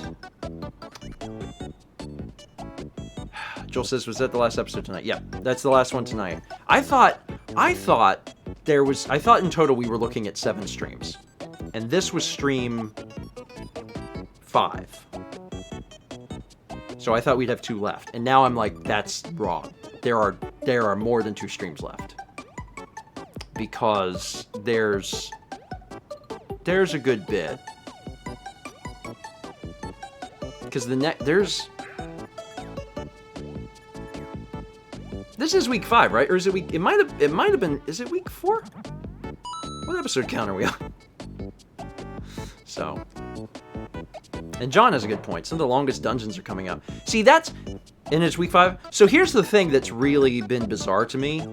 Joel says, was that the last episode tonight? Yeah, that's the last one tonight. I thought in total we were looking at 7 streams. And this was stream 5. So I thought we'd have 2 left. And now I'm like, that's wrong. There are more than 2 streams left. Because there's a good bit. Because this is week 5, right? Or is it week? It might have been. Is it week 4? What episode count are we on? So, and John has a good point. Some of the longest dungeons are coming up. See, and it's week 5. So here's the thing that's really been bizarre to me.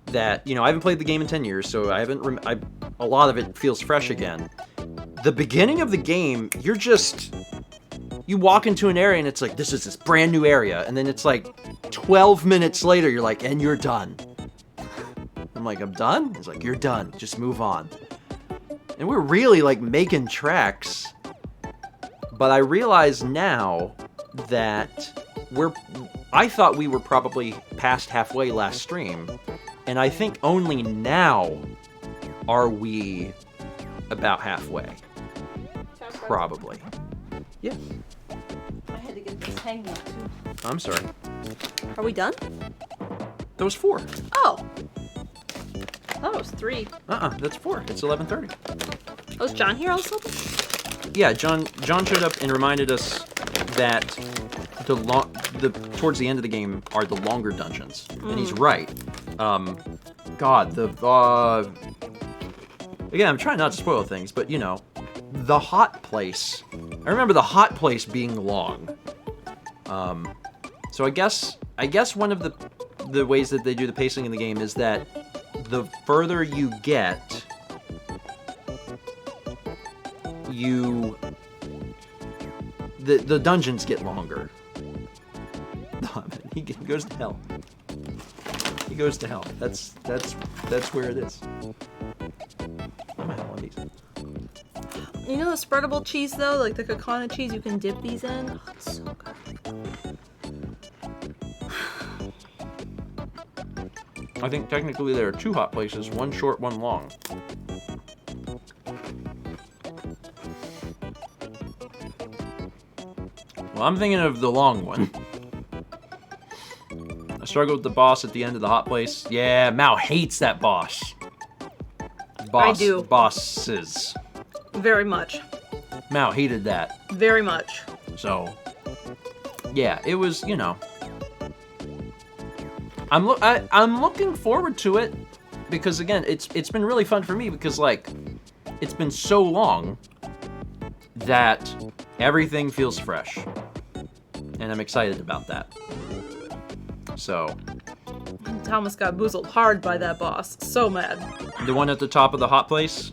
That, you know, I haven't played the game in 10 years, so a lot of it feels fresh again. The beginning of the game, you walk into an area and it's like, this is this brand new area. And then it's like 12 minutes later, you're like, and you're done. I'm like, I'm done? He's like, you're done. Just move on. And we're really like making tracks. But I realize now that I thought we were probably past halfway last stream. And I think only now are we about halfway. Probably. Yeah. I had to get this hanging up too. I'm sorry. Are we done? That was 4. Oh. Oh, it was 3. That's 4. It's 11:30. Oh, is John here also? Yeah, John showed up and reminded us that towards the end of the game are the longer dungeons, and he's right. Again, I'm trying not to spoil things, but you know, the hot place. I remember the hot place being long. So I guess one of the ways that they do the pacing in the game is that the further you get, the dungeons get longer. He goes to hell. He goes to hell. That's where it is. I'm at one of these. You know the spreadable cheese though, like the Katana cheese, you can dip these in. Oh, it's so good. I think technically there are 2 hot places, one short, one long. Well, I'm thinking of the long one. struggled with the boss at the end of the hot place. Yeah, Mao hates that boss. I do. Bosses. Very much. Mao hated that. Very much. So, yeah, it was, you know. I'm looking forward to it because again, it's been really fun for me because like it's been so long that everything feels fresh. And I'm excited about that. So, Thomas got boozled hard by that boss. So mad. the one at the top of the hot place,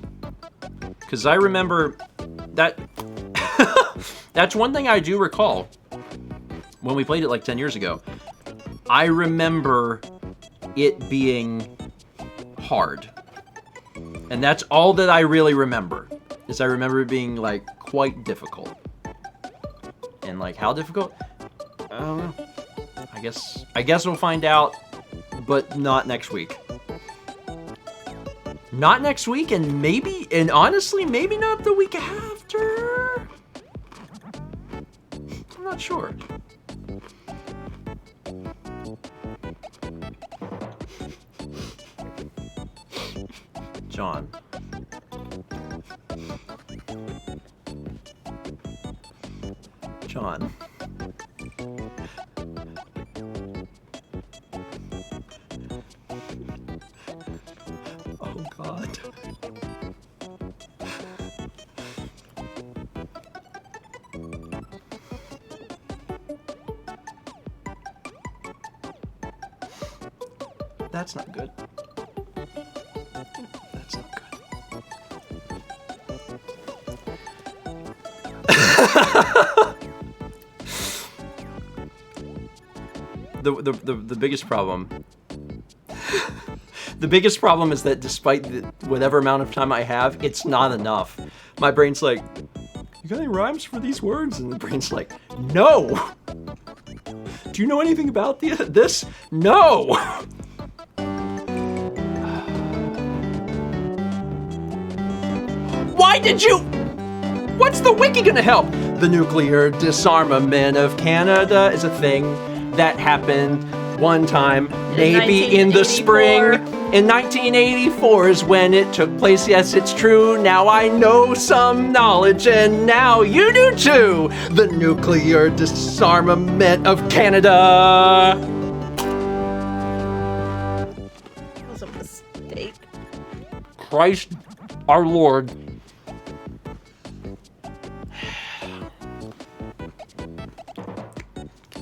cuz I remember that that's one thing I do recall when we played it like 10 years ago. I remember it being hard. And that's all that I really remember. Is I remember it being like quite difficult. And like how difficult? I don't know. I guess we'll find out, but not next week. Not next week, and honestly, maybe not the week after. I'm not sure. John. John. Oh God. That's not good. That's not good. The biggest problem. The biggest problem is that despite whatever amount of time I have, it's not enough. My brain's like, you got any rhymes for these words? And the brain's like, no! Do you know anything about this? No! Why did you? What's the wiki gonna help? The nuclear disarmament of Canada is a thing that happened one time, maybe in the spring. In 1984 is when it took place. Yes, it's true. Now I know some knowledge, and now you do too. The nuclear disarmament of Canada. That was a mistake. Christ, our Lord.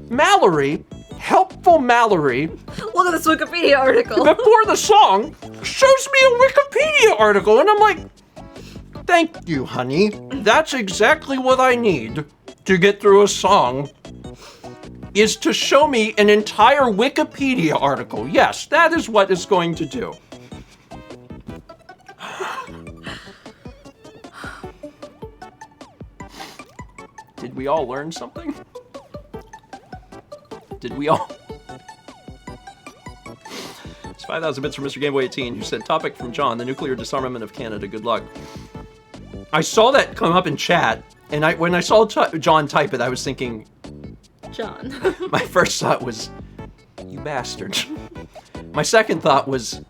Mallory, helpful Mallory, Look at this Wikipedia article. before the song, shows me a Wikipedia article, and I'm like, thank you, honey. That's exactly what I need to get through a song, is to show me an entire Wikipedia article. Yes, that is what it's going to do. Did we all learn something? Did we all? It's 5,000 bits from Mr. Gameboy 18, who said, topic from John, the nuclear disarmament of Canada. Good luck. I saw that come up in chat, and when I saw John type it, I was thinking, John. my first thought was, you bastard. My second thought was,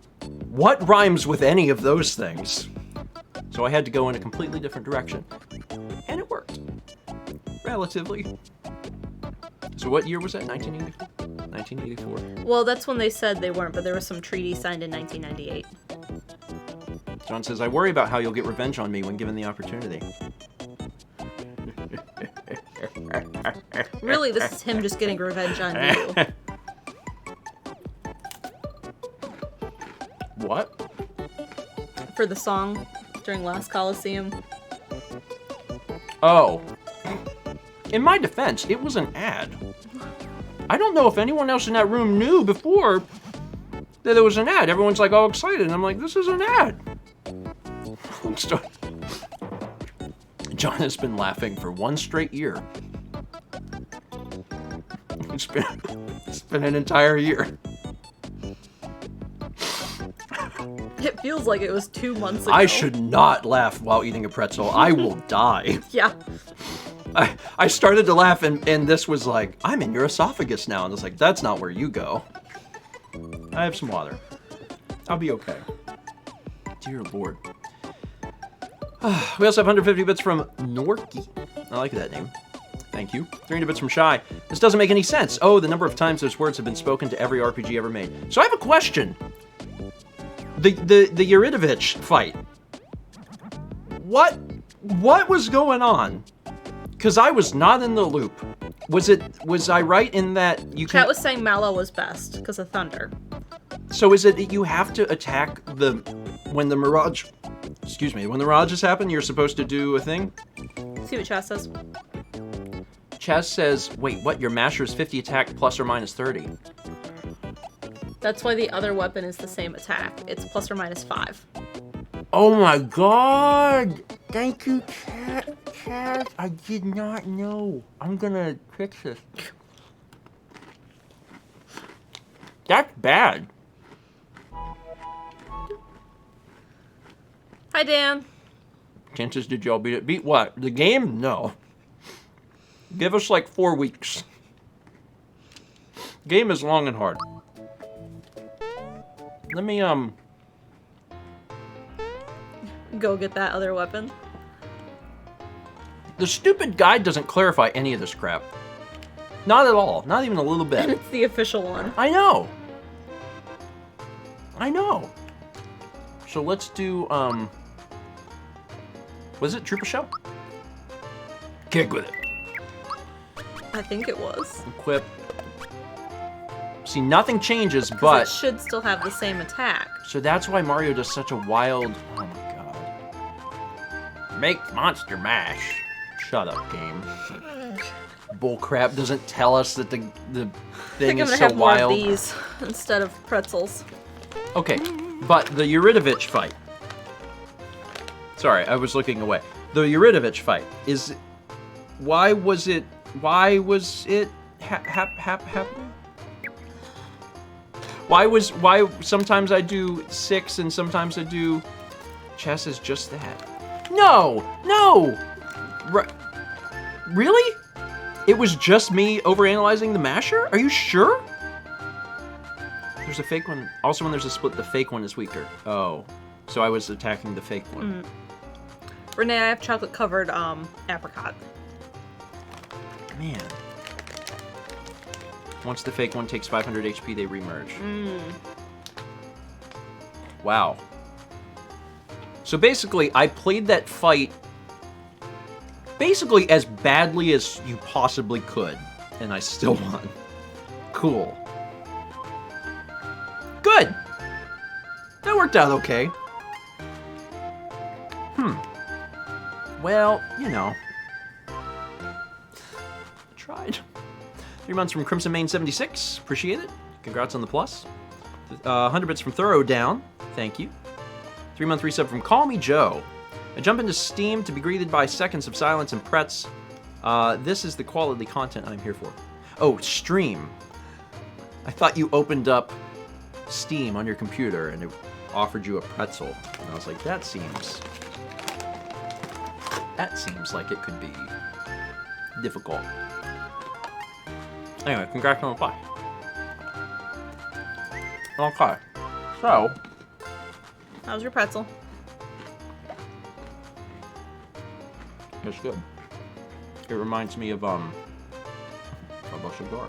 what rhymes with any of those things? So I had to go in a completely different direction. And it worked. Relatively. So what year was that? 1984? 1984. Well, that's when they said they weren't, but there was some treaty signed in 1998. John says, I worry about how you'll get revenge on me when given the opportunity. Really, this is him just getting revenge on you. What? For the song during Last Coliseum. Oh. In my defense, it was an ad. I don't know if anyone else in that room knew before that it was an ad. Everyone's like all excited, and I'm like, this is an ad. John has been laughing for one straight year. It's been an entire year. It feels like it was 2 months ago. I should not laugh while eating a pretzel. I will die. Yeah. I started to laugh, and this was like, I'm in your esophagus now. And it's like, that's not where you go. I have some water. I'll be okay. Dear Lord. We also have 150 bits from Norky. I like that name. Thank you. 300 bits from Shy. This doesn't make any sense. Oh, the number of times those words have been spoken to every RPG ever made. So I have a question. The Yuridovich fight. What was going on? Because I was not in the loop. Was I right in that you can... Chat was saying Mallow was best because of thunder. So is it that you have to attack when the mirage... Excuse me, when the mirages happen, you're supposed to do a thing? See what Chat says. Chaz says, wait, what? Your masher is 50 attack plus or minus 30. That's why the other weapon is the same attack. It's plus or minus 5. Oh my god! Thank you, Chaz. I did not know. I'm gonna fix this. That's bad. Hi, Dan. Chances did y'all beat it? Beat what? The game? No. Give us like 4 weeks. Game is long and hard. Let me, Go get that other weapon. The stupid guide doesn't clarify any of this crap. Not at all. Not even a little bit. It's the official one. I know. I know. So let's do, was it Trooper Show? Kick with it. I think it was. Equip. See, nothing changes, 'Cause but... it should still have the same attack. So that's why Mario does such a wild... Oh my god. Make Monster Mash. Shut up, game. Bullcrap doesn't tell us that the I thing think I'm is gonna so have more of wild. these instead of pretzels. Okay, but the Yuridovich fight. Sorry, I was looking away. The Yuridovich fight is... Why was it happening? Why sometimes I do 6 and sometimes I do... Chess is just that. No! Really? It was just me overanalyzing the masher? Are you sure? There's a fake one. Also, when there's a split, the fake one is weaker. Oh. So I was attacking the fake one. Renee, I have chocolate-covered apricot. Man. Once the fake one takes 500 HP, they remerge. Wow. So basically, I played that fight basically as badly as you possibly could, and I still won. Cool. Good! That worked out okay. Well, you know. Tried. 3 months from Crimson Main 76. Appreciate it. Congrats on the plus. 100 bits from Thorough Down. Thank you. 3-month resub from Call Me Joe. I jump into Steam to be greeted by seconds of silence and pretz. This is the quality content I'm here for. Oh, stream. I thought you opened up Steam on your computer and it offered you a pretzel. And I was like, that seems like it could be difficult. Anyway, congrats on the play. Okay. So, How's your pretzel? it's good. It reminds me of a cigar.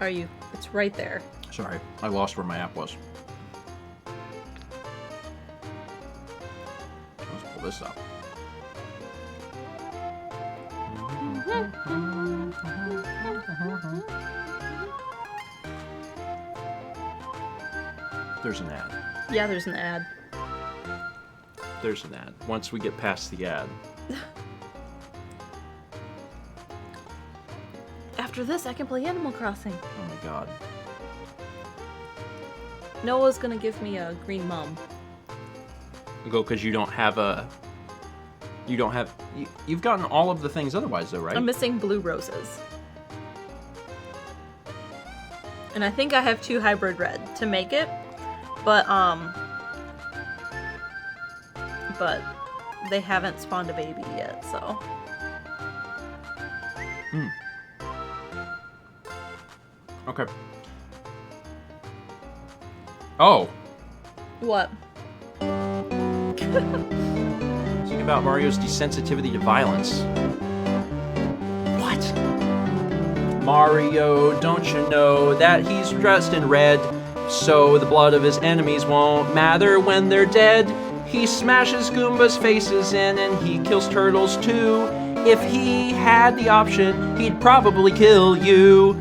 Are you? It's right there. Sorry, I lost where my app was. Let's pull this up. There's an ad. Yeah, there's an ad. There's an ad. Once we get past the ad. After this, I can play Animal Crossing. Oh my god. Noah's gonna give me a green mum. Go, because you don't have a... You don't have... You've gotten all of the things otherwise, though, right? I'm missing blue roses. And I think I have 2 hybrid red to make it, but they haven't spawned a baby yet, so. Okay. Oh. What? Think about Mario's desensitivity to violence. What? Mario, don't you know that he's dressed in red, so the blood of his enemies won't matter when they're dead? He smashes Goomba's faces in and he kills turtles too. If he had the option, he'd probably kill you.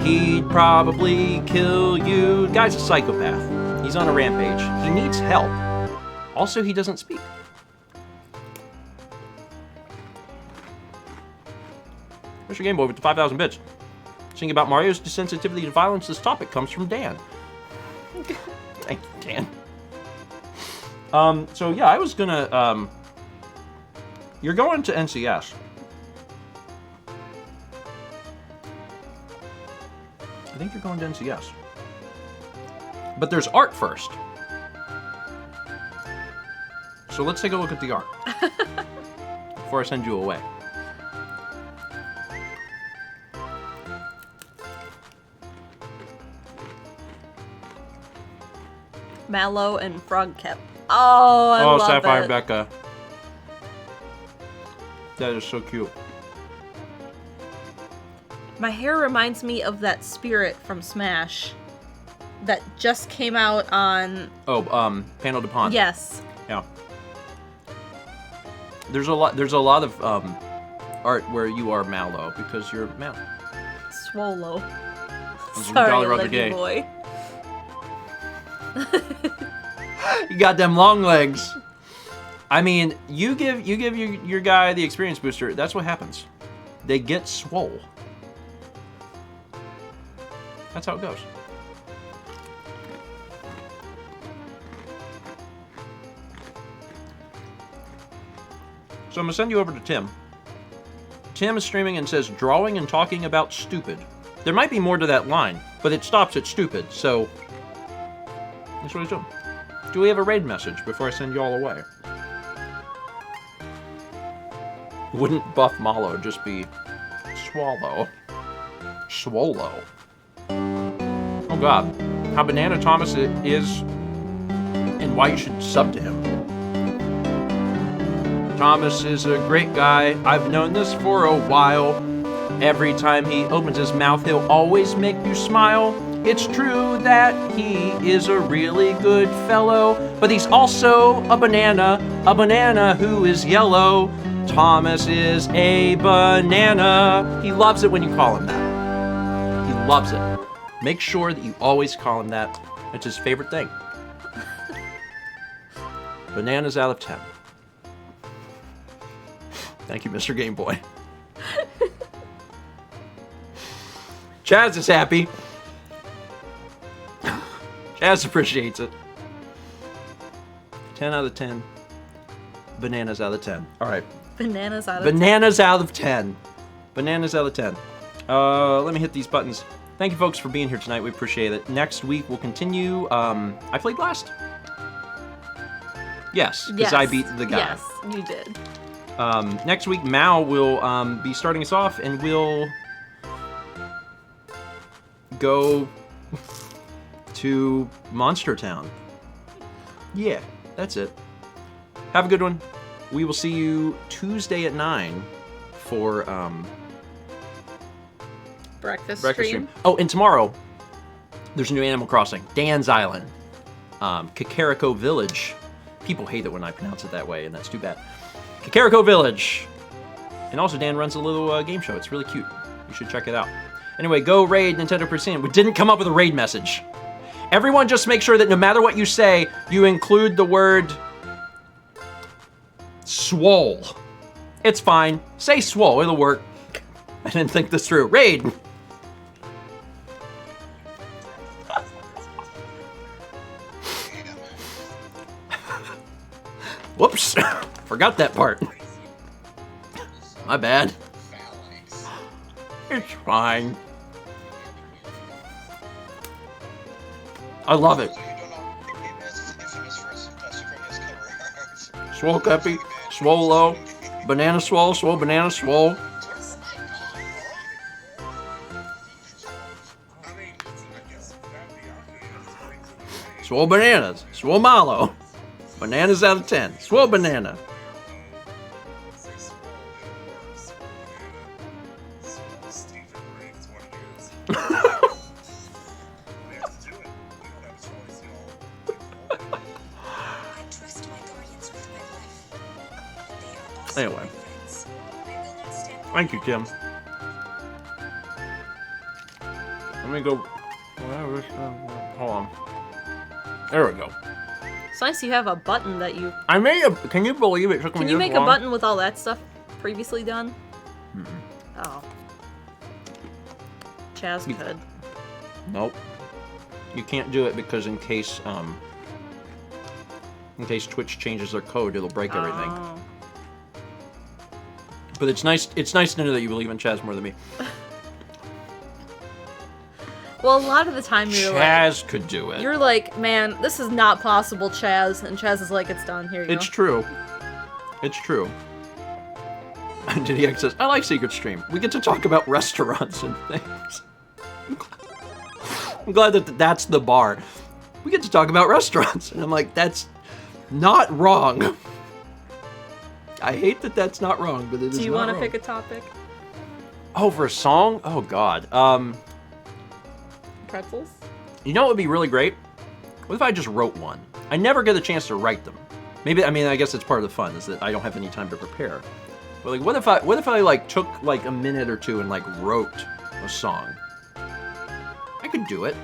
He'd probably kill you. Guy's a psychopath. He's on a rampage. He needs help. Also, he doesn't speak. Mr. Game Boy with the 5,000 bits. Singing about Mario's desensitivity to violence, this topic comes from Dan. Thank you, Dan. So yeah, I was gonna, you're going to NCS. I think you're going to NCS. But there's art first. So let's take a look at the art. Before I send you away. Mallow and Frogcap. Oh, I love Sapphire it. Becca. That is so cute. My hair reminds me of that spirit from Smash that just came out on... Oh, Panel de Pont. Yes. Yeah. There's a lot of art where you are Mallow because you're Mallow. Swallow. This is Sorry, Jolly Roger Leggy Gay. boy. You got them long legs. I mean, you give your guy the experience booster. That's what happens. They get swole. That's how it goes. So I'm gonna send you over to Tim. Tim is streaming and says, drawing and talking about stupid. There might be more to that line, but it stops at stupid, so that's what he's doing. Do we have a raid message before I send you all away? Wouldn't Buff Mallow just be Swallow? Swallow. Oh god. How Banana Thomas is and why you should sub to him. Thomas is a great guy. I've known this for a while. Every time he opens his mouth, he'll always make you smile. It's true that he is a really good fellow, but he's also a banana who is yellow. Thomas is a banana. He loves it when you call him that. He loves it. Make sure that you always call him that. It's his favorite thing. Bananas out of 10. Thank you, Mr. Game Boy. Chaz is happy. Chaz appreciates it. 10 out of 10. Bananas out of 10. All right. Bananas out of Bananas out of 10. Bananas out of 10. Let me hit these buttons. Thank you, folks, for being here tonight. We appreciate it. Next week, we'll continue. I played last? Yes, because I beat the guy. Yes, you did. Next week, Mao will be starting us off, and we'll go to Monster Town. Yeah, that's it. Have a good one. We will see you Tuesday at 9 for Breakfast stream. Oh, and tomorrow, there's a new Animal Crossing. Dan's Island. Kakariko Village. People hate it when I pronounce it that way, and that's too bad. Kakariko Village. And also, Dan runs a little game show. It's really cute. You should check it out. Anyway, go raid Nintendo Percent. We didn't come up with a raid message. Everyone just make sure that no matter what you say, you include the word swole. It's fine. Say swole. It'll work. I didn't think this through. Raid. Whoops. Forgot that part. My bad. It's fine. I love it. Swole Cuppy, Swole Low, Banana Swole, Swole Banana Swole. Swole bananas. Swole mallow. Bananas out of 10. Swole banana. Anyway. Thank you, Tim. Let me go. Hold on. There we go. It's nice you have a button that you... I made a... Can you believe it took me Can you this make long? a button with all that stuff previously done? Oh. Chaz could. Nope. You can't do it because in case Twitch changes their code, it'll break everything. Oh. But it's nice to know that you believe in Chaz more than me. Well, a lot of the time you're Chaz could do it. you're like, man, this is not possible, Chaz. And Chaz is like, it's done. Here you It's go. true. It's true. DDX says, I like Secret Stream. We get to talk about restaurants and things. I'm glad that that's the bar. We get to talk about restaurants. And I'm like, that's not wrong. I hate that that's not wrong, but it is not Do you want to wrong. pick a topic? Oh, for a song? Oh, God. Pretzels? You know what would be really great? What if I just wrote one? I never get a chance to write them. Maybe, I mean, I guess it's part of the fun, is that I don't have any time to prepare. But, like, what if I like, took, like, a minute or two and, like, wrote a song? I could do it.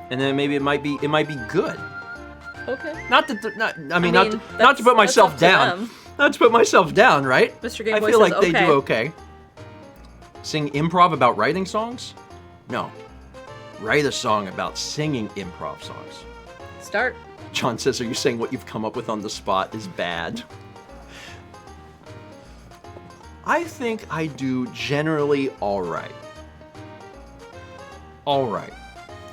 And then maybe it might be good. Okay. Not that, not to that's put myself up to down. them. Not to put myself down, right? Mr. Game I Boy feel says like they okay. do okay. Sing improv about writing songs? No. Write a song about singing improv songs. Start. John says, are you saying what you've come up with on the spot is bad? I think I do generally alright. Alright.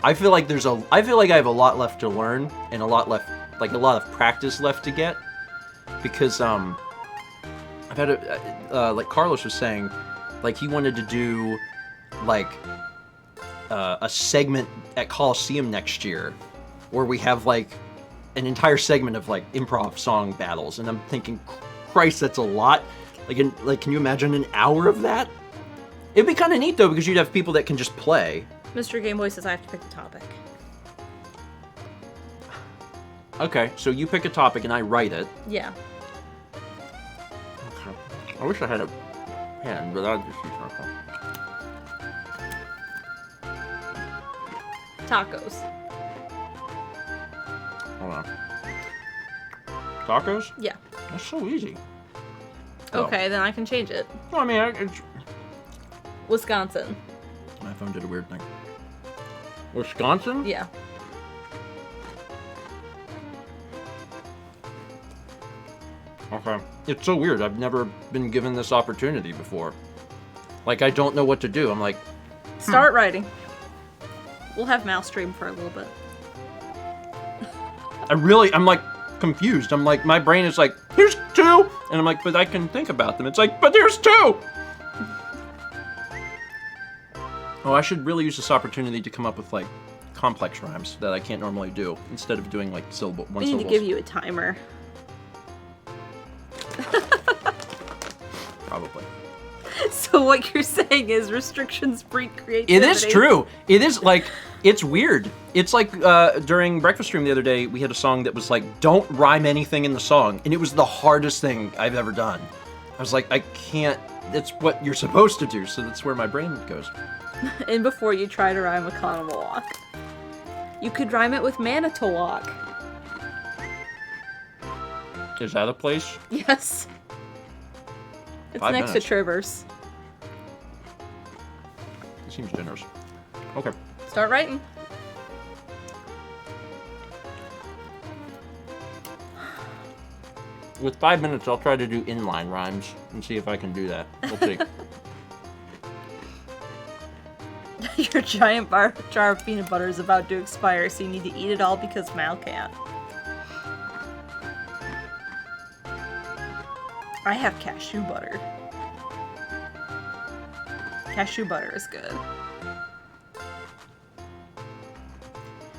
I feel like I have a lot left to learn and a lot of practice left to get. Because I've had like Carlos was saying, like he wanted to do like a segment at Coliseum next year where we have like an entire segment of like improv song battles, and I'm thinking, Christ, that's a lot. Like can you imagine an hour of that? It'd be kind of neat though, because you'd have people that can just play. Mr. Game Boy says I have to pick the topic. Okay, so you pick a topic and I write it. Yeah. I wish I had a pen, but I'll just use my phone. Tacos. Hold on. Tacos? Yeah. That's so easy. Oh. Okay, then I can change it. No, I mean, it's... Wisconsin. My phone did a weird thing. Wisconsin? Yeah. Okay. It's so weird. I've never been given this opportunity before. Like, I don't know what to do. I'm like, Start writing. We'll have mouse stream for a little bit. I'm like confused. I'm like, my brain is like, here's 2! And I'm like, but I can think about them. It's like, but there's 2! Oh, I should really use this opportunity to come up with, like, complex rhymes that I can't normally do, instead of doing, like, one syllables. We need to give you a timer. Probably. So what you're saying is restrictions breed creativity. It is true. It is, like, it's weird. It's like, during Breakfast Stream the other day, we had a song that was like, don't rhyme anything in the song. And it was the hardest thing I've ever done. I was like, I can't, that's what you're supposed to do, so that's where my brain goes. And before you try to rhyme Economawalk, you could rhyme it with Manitowoc. Is that a place? Yes. It's 5 next minutes. to Traverse. It seems generous. Okay. Start writing. With 5 minutes, I'll try to do inline rhymes and see if I can do that. We'll see. Your giant jar of peanut butter is about to expire, so you need to eat it all because Mal can't. I have cashew butter. Cashew butter is good.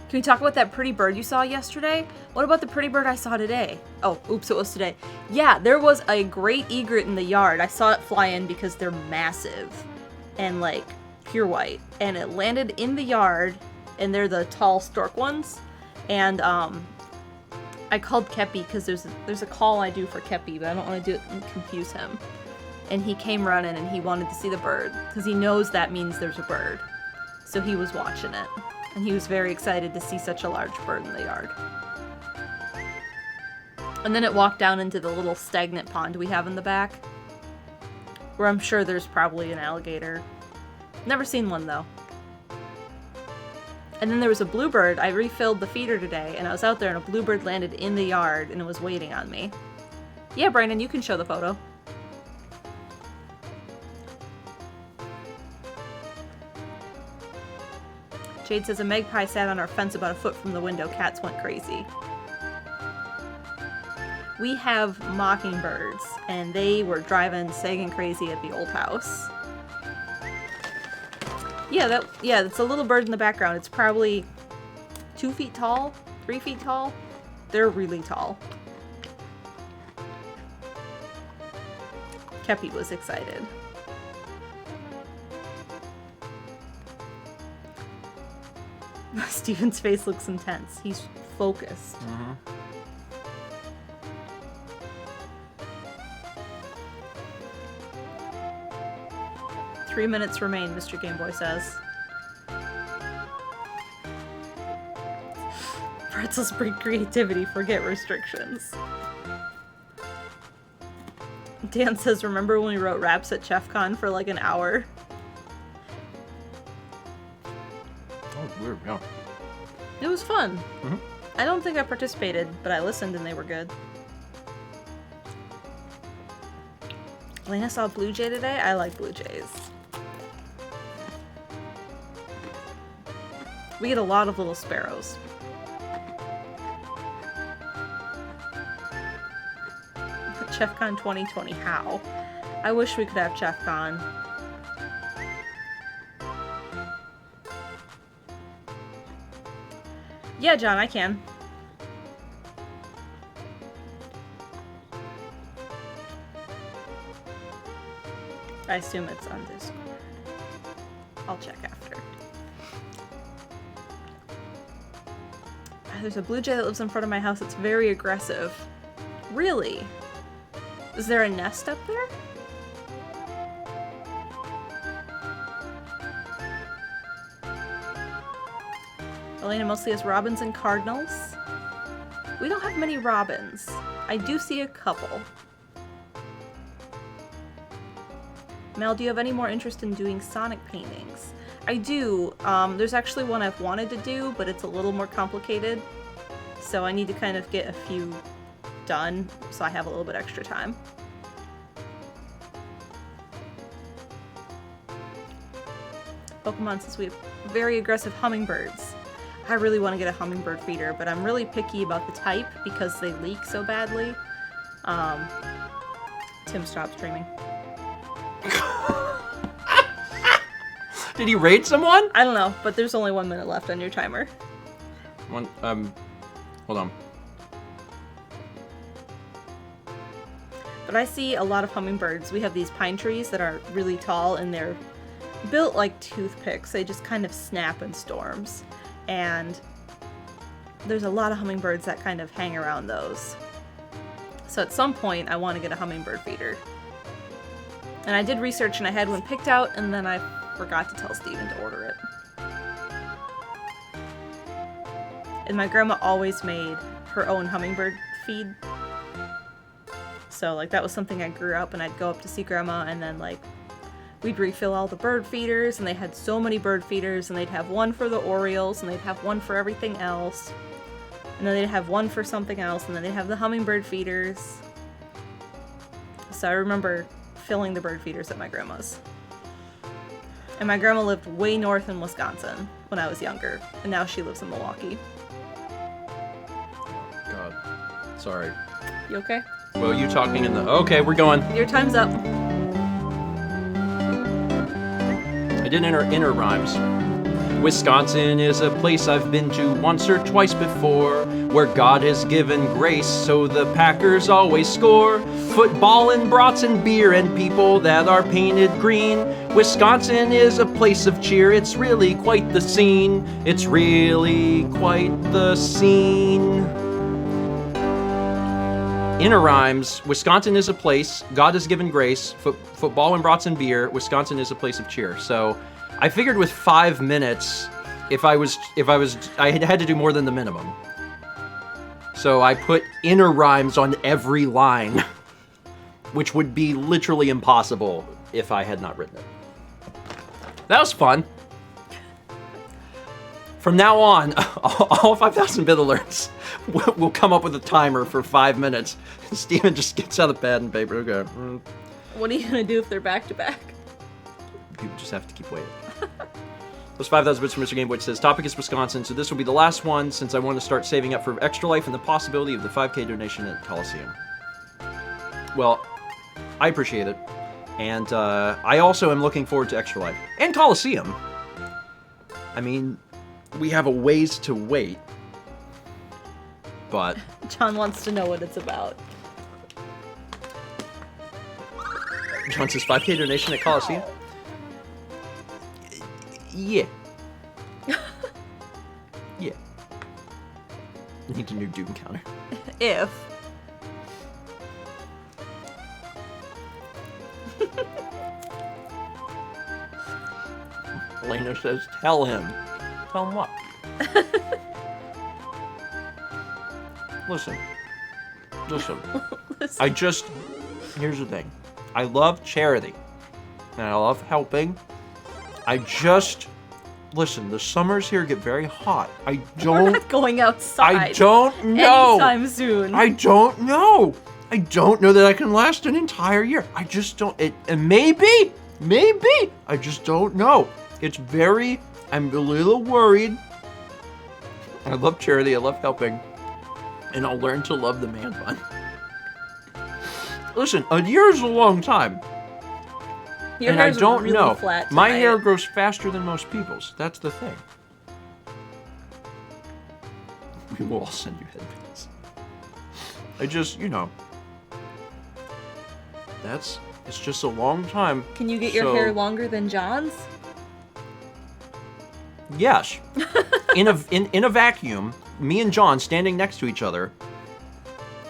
Can we talk about that pretty bird you saw yesterday? What about the pretty bird I saw today? Oh, oops, it was today. Yeah, there was a great egret in the yard. I saw it fly in because they're massive and like pure white. And it landed in the yard, and they're the tall stork ones. And I called Kepi because there's a call I do for Kepi, but I don't want to do it and confuse him. And he came running and he wanted to see the bird because he knows that means there's a bird. So he was watching it. And he was very excited to see such a large bird in the yard. And then it walked down into the little stagnant pond we have in the back, where I'm sure there's probably an alligator. Never seen one though. And then there was a bluebird. I refilled the feeder today, and I was out there, and a bluebird landed in the yard, and it was waiting on me. Yeah, Brandon, you can show the photo. Jade says a magpie sat on our fence about a foot from the window. Cats went crazy. We have mockingbirds, and they were driving, sagging crazy at the old house. Yeah, it's a little bird in the background. It's probably 2 feet tall, 3 feet tall. They're really tall. Kepi was excited. Steven's face looks intense. He's focused. Mm-hmm. 3 minutes remain, Mr. Game Boy says. Pretzels bring creativity, forget restrictions. Dan says, remember when we wrote raps at ChefCon for like an hour? Oh, weird, yeah. It was fun. Mm-hmm. I don't think I participated, but I listened and they were good. Lena saw Blue Jay today? I like Blue Jays. We get a lot of little sparrows. ChefCon 2020, how? I wish we could have ChefCon. Yeah, John, I can. I assume it's on Discord. I'll check after. There's a blue jay that lives in front of my house. It's very aggressive. Really? Is there a nest up there? Elena mostly has robins and cardinals. We don't have many robins. I do see a couple. Mel, do you have any more interest in doing Sonic paintings? I do. There's actually one I've wanted to do, but it's a little more complicated. So I need to kind of get a few done, so I have a little bit extra time. Pokemon says we have very aggressive hummingbirds. I really want to get a hummingbird feeder, but I'm really picky about the type because they leak so badly. Tim, stop streaming. Did he raid someone? I don't know, but there's only 1 minute left on your timer. Hold on. But I see a lot of hummingbirds. We have these pine trees that are really tall and they're built like toothpicks. They just kind of snap in storms. And there's a lot of hummingbirds that kind of hang around those. So at some point I want to get a hummingbird feeder. And I did research and I had one picked out and then I forgot to tell Steven to order it. And my grandma always made her own hummingbird feed. So like that was something I grew up and I'd go up to see grandma and then like we'd refill all the bird feeders and they had so many bird feeders and they'd have one for the Orioles and they'd have one for everything else. And then they'd have one for something else and then they'd have the hummingbird feeders. So I remember filling the bird feeders at my grandma's. And my grandma lived way north in Wisconsin when I was younger, and now she lives in Milwaukee. God. Sorry. You okay? Well, you talking in the... Okay, we're going. Your time's up. I did inner rhymes. Wisconsin is a place I've been to once or twice before, where God has given grace, so the Packers always score. Football and brats and beer and people that are painted green. Wisconsin is a place of cheer, it's really quite the scene. It's really quite the scene. Inner rhymes, Wisconsin is a place, God has given grace, football and brats and beer, Wisconsin is a place of cheer. So I figured with 5 minutes, I had to do more than the minimum. So I put inner rhymes on every line, which would be literally impossible if I had not written it. That was fun. From now on, all 5,000-bit alerts will come up with a timer for 5 minutes. Steven just gets out the pad and paper. Okay. What are you gonna do if they're back to back? People just have to keep waiting. Those 5,000 bits from Mr. Gameboy says, topic is Wisconsin, so this will be the last one since I want to start saving up for Extra Life and the possibility of the 5K donation at Coliseum. Well, I appreciate it. And I also am looking forward to Extra Life. And Coliseum. I mean, we have a ways to wait. But John wants to know what it's about. John says 5K donation at Coliseum? Yeah. Yeah. Need a new Doom counter. If. Elena says, tell him. Tell him what? Listen. Here's the thing. I love charity. And I love helping. Listen, the summers here get very hot. We're not going outside. I don't know. Anytime soon. I don't know. I don't know that I can last an entire year. I just don't. And maybe. I just don't know. I'm a little worried. I love charity. I love helping. And I'll learn to love the man bun. Listen, a year is a long time. Your and I hair's don't really know. flat My tonight. hair grows faster than most people's. That's the thing. We will all send you headbands. It's just a long time. Can you get your hair longer than John's? Yes. in a vacuum, me and John standing next to each other,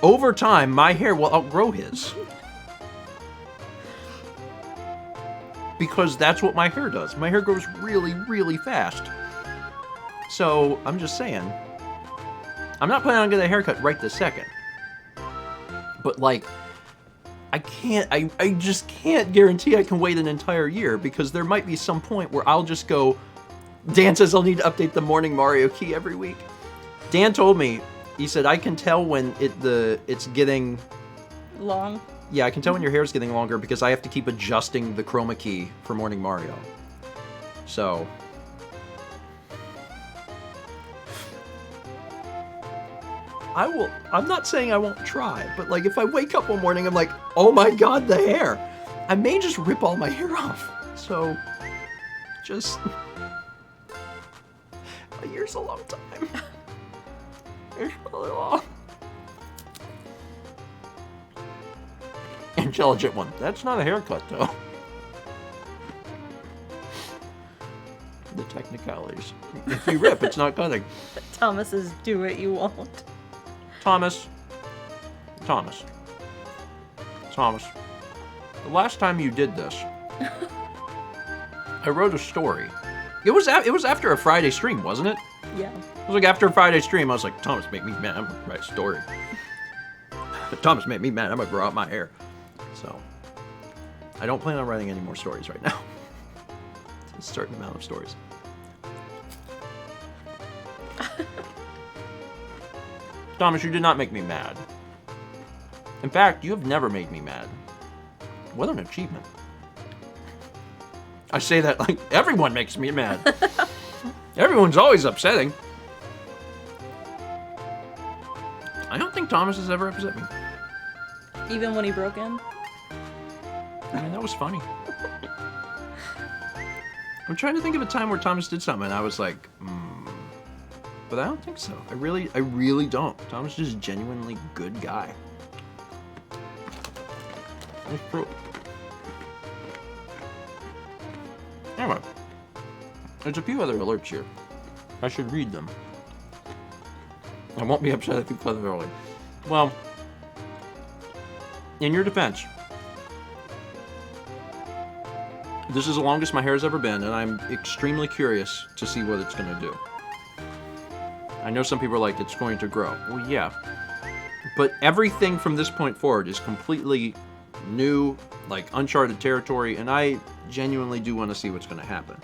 over time, my hair will outgrow his. Because that's what my hair does. My hair grows really, really fast. So, I'm just saying. I'm not planning on getting a haircut right this second. But, I just can't guarantee I can wait an entire year because there might be some point where I'll just go, Dan says I'll need to update the morning Mario key every week. Dan told me, he said, I can tell when it's getting long. Yeah, I can tell when your hair's getting longer because I have to keep adjusting the chroma key for morning Mario. So I'm not saying I won't try, but if I wake up one morning, I'm like, oh my god, the hair. I may just rip all my hair off. So a year's a long time. It's really long. Intelligent one. That's not a haircut, though. The technicalities. If you rip, it's not cutting. Thomas is do it, you won't. Thomas. The last time you did this, I wrote a story. It was after a Friday stream, wasn't it? Yeah. It was after a Friday stream, I was like, Thomas, make me mad. I'm gonna write a story. But Thomas made me mad. I'm gonna grow out my hair. So, I don't plan on writing any more stories right now. It's a certain amount of stories. Thomas, you did not make me mad. In fact, you have never made me mad. What an achievement. I say that like everyone makes me mad. Everyone's always upsetting. I don't think Thomas has ever upset me. Even when he broke in? I mean, that was funny. I'm trying to think of a time where Thomas did something and I was like, but I don't think so. I really don't. Thomas is just a genuinely good guy. That's true. Anyway, there's a few other alerts here. I should read them. I won't be upset if you play them early. Well, in your defense, this is the longest my hair has ever been, and I'm extremely curious to see what it's going to do. I know some people are like, it's going to grow. Well, yeah. But everything from this point forward is completely new, like uncharted territory, and I genuinely do want to see what's going to happen.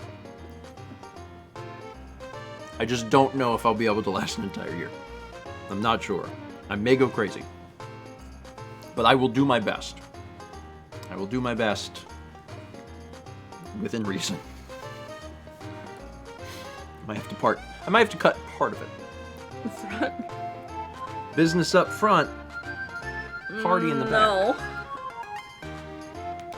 I just don't know if I'll be able to last an entire year. I'm not sure. I may go crazy. But I will do my best. I will do my best within reason. I might have to cut part of it. Front. Business up front, party in the back. No.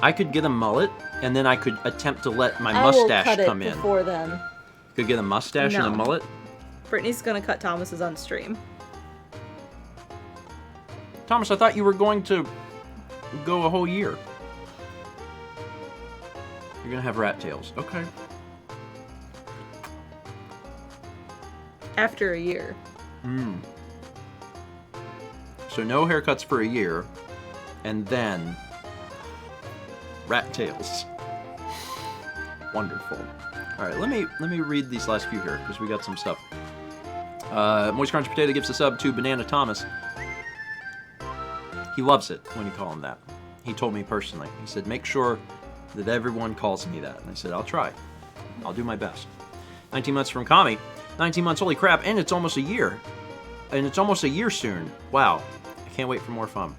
I could get a mullet, and then I could attempt to let my I will mustache cut come it in. before then. Could get a mustache and a No. mullet. Brittany's gonna cut Thomas's on stream. Thomas, I thought you were going to go a whole year. You're gonna have rat tails. Okay. After a year. So no haircuts for a year, and then rat tails. Wonderful. All right, let me read these last few here because we got some stuff. Moist Crunch Potato gives a sub to Banana Thomas. He loves it when you call him that. He told me personally. He said, make sure that everyone calls me that. And I said, I'll try. I'll do my best. 19 months from Kami. 19 months, holy crap, and it's almost a year. And it's almost a year soon. Wow. I can't wait for more fun.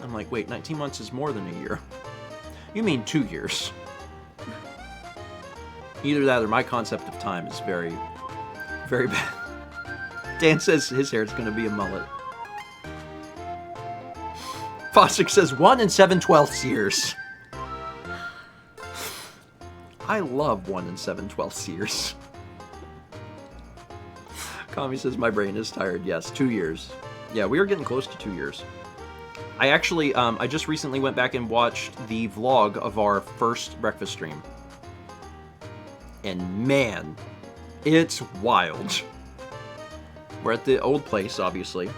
I'm like, wait, 19 months is more than a year. You mean 2 years. Either that or my concept of time is very, very bad. Dan says his hair is going to be a mullet. Fossick says 1 7/12 years. I love 1 7/12 years. Kami says my brain is tired. Yes, 2 years. Yeah, we are getting close to 2 years. I actually, I just recently went back and watched the vlog of our first breakfast stream. And man, it's wild. We're at the old place, obviously.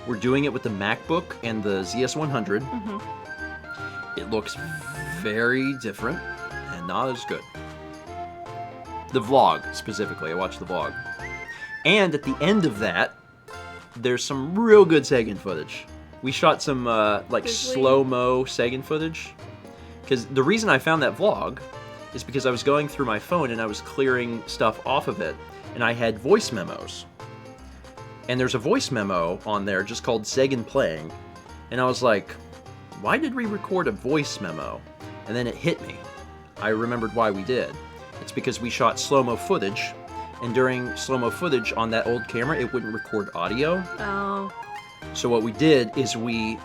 We're doing it with the MacBook and the ZS100. Mm-hmm. It looks very different and not as good. The vlog, specifically. I watched the vlog. And at the end of that, there's some real good Sagan footage. We shot some, slow-mo Sagan footage. Because the reason I found that vlog is because I was going through my phone and I was clearing stuff off of it. And I had voice memos. And there's a voice memo on there just called Sagan Playing. And I was like, why did we record a voice memo? And then it hit me. I remembered why we did. It's because we shot slow-mo footage. And during slow-mo footage on that old camera, it wouldn't record audio. Oh. So what we did is we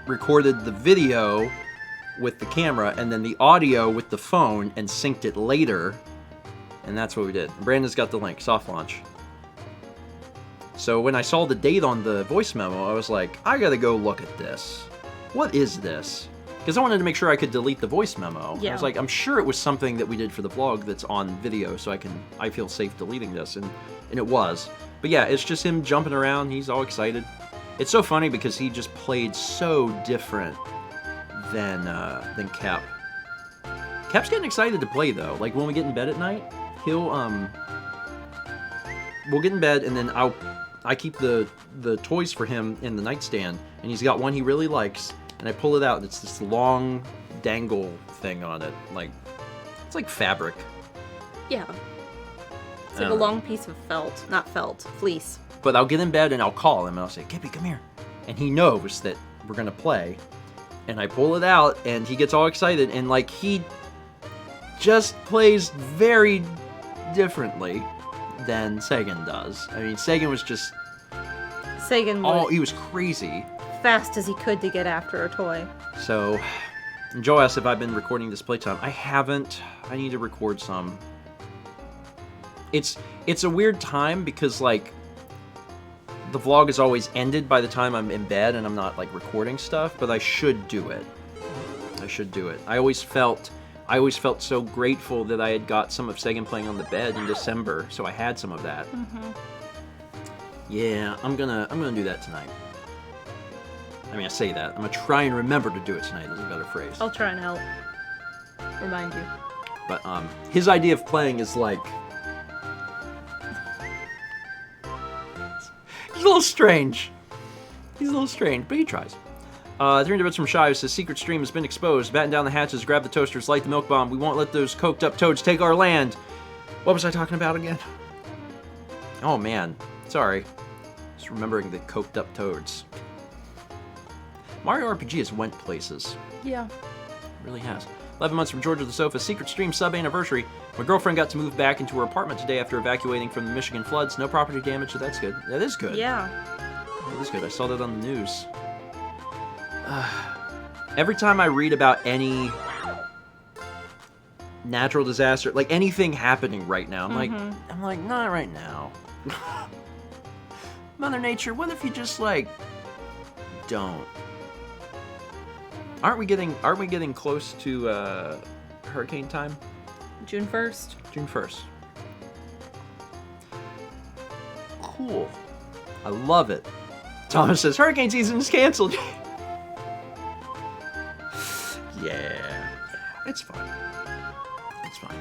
recorded the video with the camera and then the audio with the phone and synced it later. And that's what we did. Brandon's got the link, soft launch. So when I saw the date on the voice memo, I was like, I gotta go look at this. What is this? Because I wanted to make sure I could delete the voice memo. Yeah. I was like, I'm sure it was something that we did for the vlog that's on video, so I feel safe deleting this, and it was. But yeah, it's just him jumping around. He's all excited. It's so funny because he just played so different than Cap. Cap's getting excited to play though. Like when we get in bed at night, we'll get in bed and then I keep the toys for him in the nightstand, and he's got one he really likes, and I pull it out and it's this long dangle thing on it. Like, it's like fabric. Yeah. It's like a long piece of felt. Not felt. Fleece. But I'll get in bed and I'll call him and I'll say, Kippy, come here. And he knows that we're gonna play. And I pull it out and he gets all excited, and like he just plays very differently than Sagan does. I mean, Sagan was just Sagan he went was crazy. fast as he could to get after a toy. So Joe asked if I've been recording this playtime. I haven't. I need to record some. It's a weird time because, like, the vlog is always ended by the time I'm in bed and I'm not, like, recording stuff, but I should do it. I should do it. I always felt so grateful that I had got some of Segen playing on the bed in December, so I had some of that. Yeah, I'm gonna do that tonight. I mean, I say that. I'm gonna try and remember to do it tonight is a better phrase. I'll try and help. Remind you. But his idea of playing is like, he's a little strange. He's a little strange, but he tries. 300 bits from Shy, who says, secret stream has been exposed. Batten down the hatches, grab the toasters, light the milk bomb. We won't let those coked up toads take our land. What was I talking about again? Oh man, sorry. Just remembering the coked up toads. Mario RPG has went places. Yeah. It really has. 11 months from Georgia the Sofa, secret stream sub anniversary. My girlfriend got to move back into her apartment today after evacuating from the Michigan floods. No property damage, so that's good. That is good. Yeah. That is good. I saw that on the news. Every time I read about any natural disaster, like anything happening right now, I'm like, not right now. Mother Nature, what if you just like don't? Aren't we getting close to hurricane time? June 1st. June 1st. Cool. I love it. Thomas says hurricane season is canceled. Yeah, it's fine. It's fine.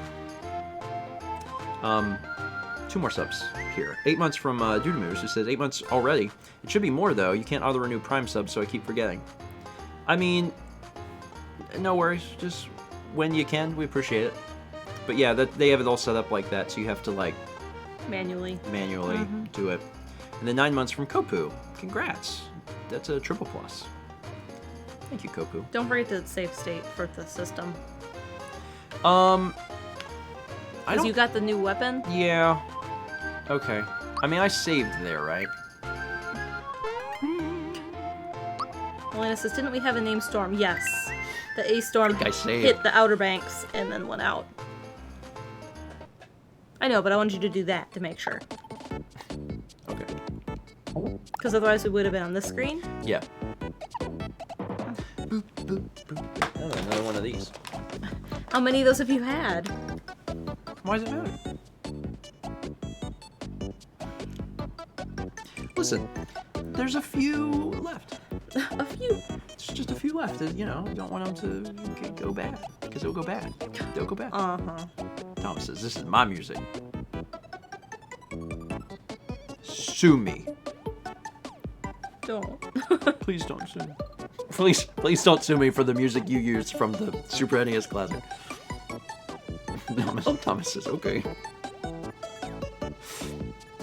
2 more subs here. 8 months from Dudamoose, who says 8 months already. It should be more though. You can't auto renew Prime subs, so I keep forgetting. I mean, no worries. Just when you can, we appreciate it. But yeah, they have it all set up like that, so you have to like Manually do it. And then 9 months from Kopu. Congrats. That's a triple plus. Thank you, Kopu. Don't forget to save state for the system. I Because don't... you got the new weapon? Yeah. Okay. I mean, I saved there, right? Elena says, didn't we have a named storm? Yes. The A storm I saved. hit the Outer Banks and then went out. I know, but I wanted you to do that to make sure. Okay. Because otherwise we would have been on this screen. Yeah. Boop, boop, boop. Oh, another one of these. How many of those have you had? Why does it matter? Listen, there's a few left. A few. There's just a few left. You know, you don't want them to go bad. Because it'll go bad. They'll go bad. Uh-huh. Thomas says, this is my music. Sue me. Don't. Please don't sue me. Please don't sue me for the music you used from the Super NES Classic. Thomas says, okay.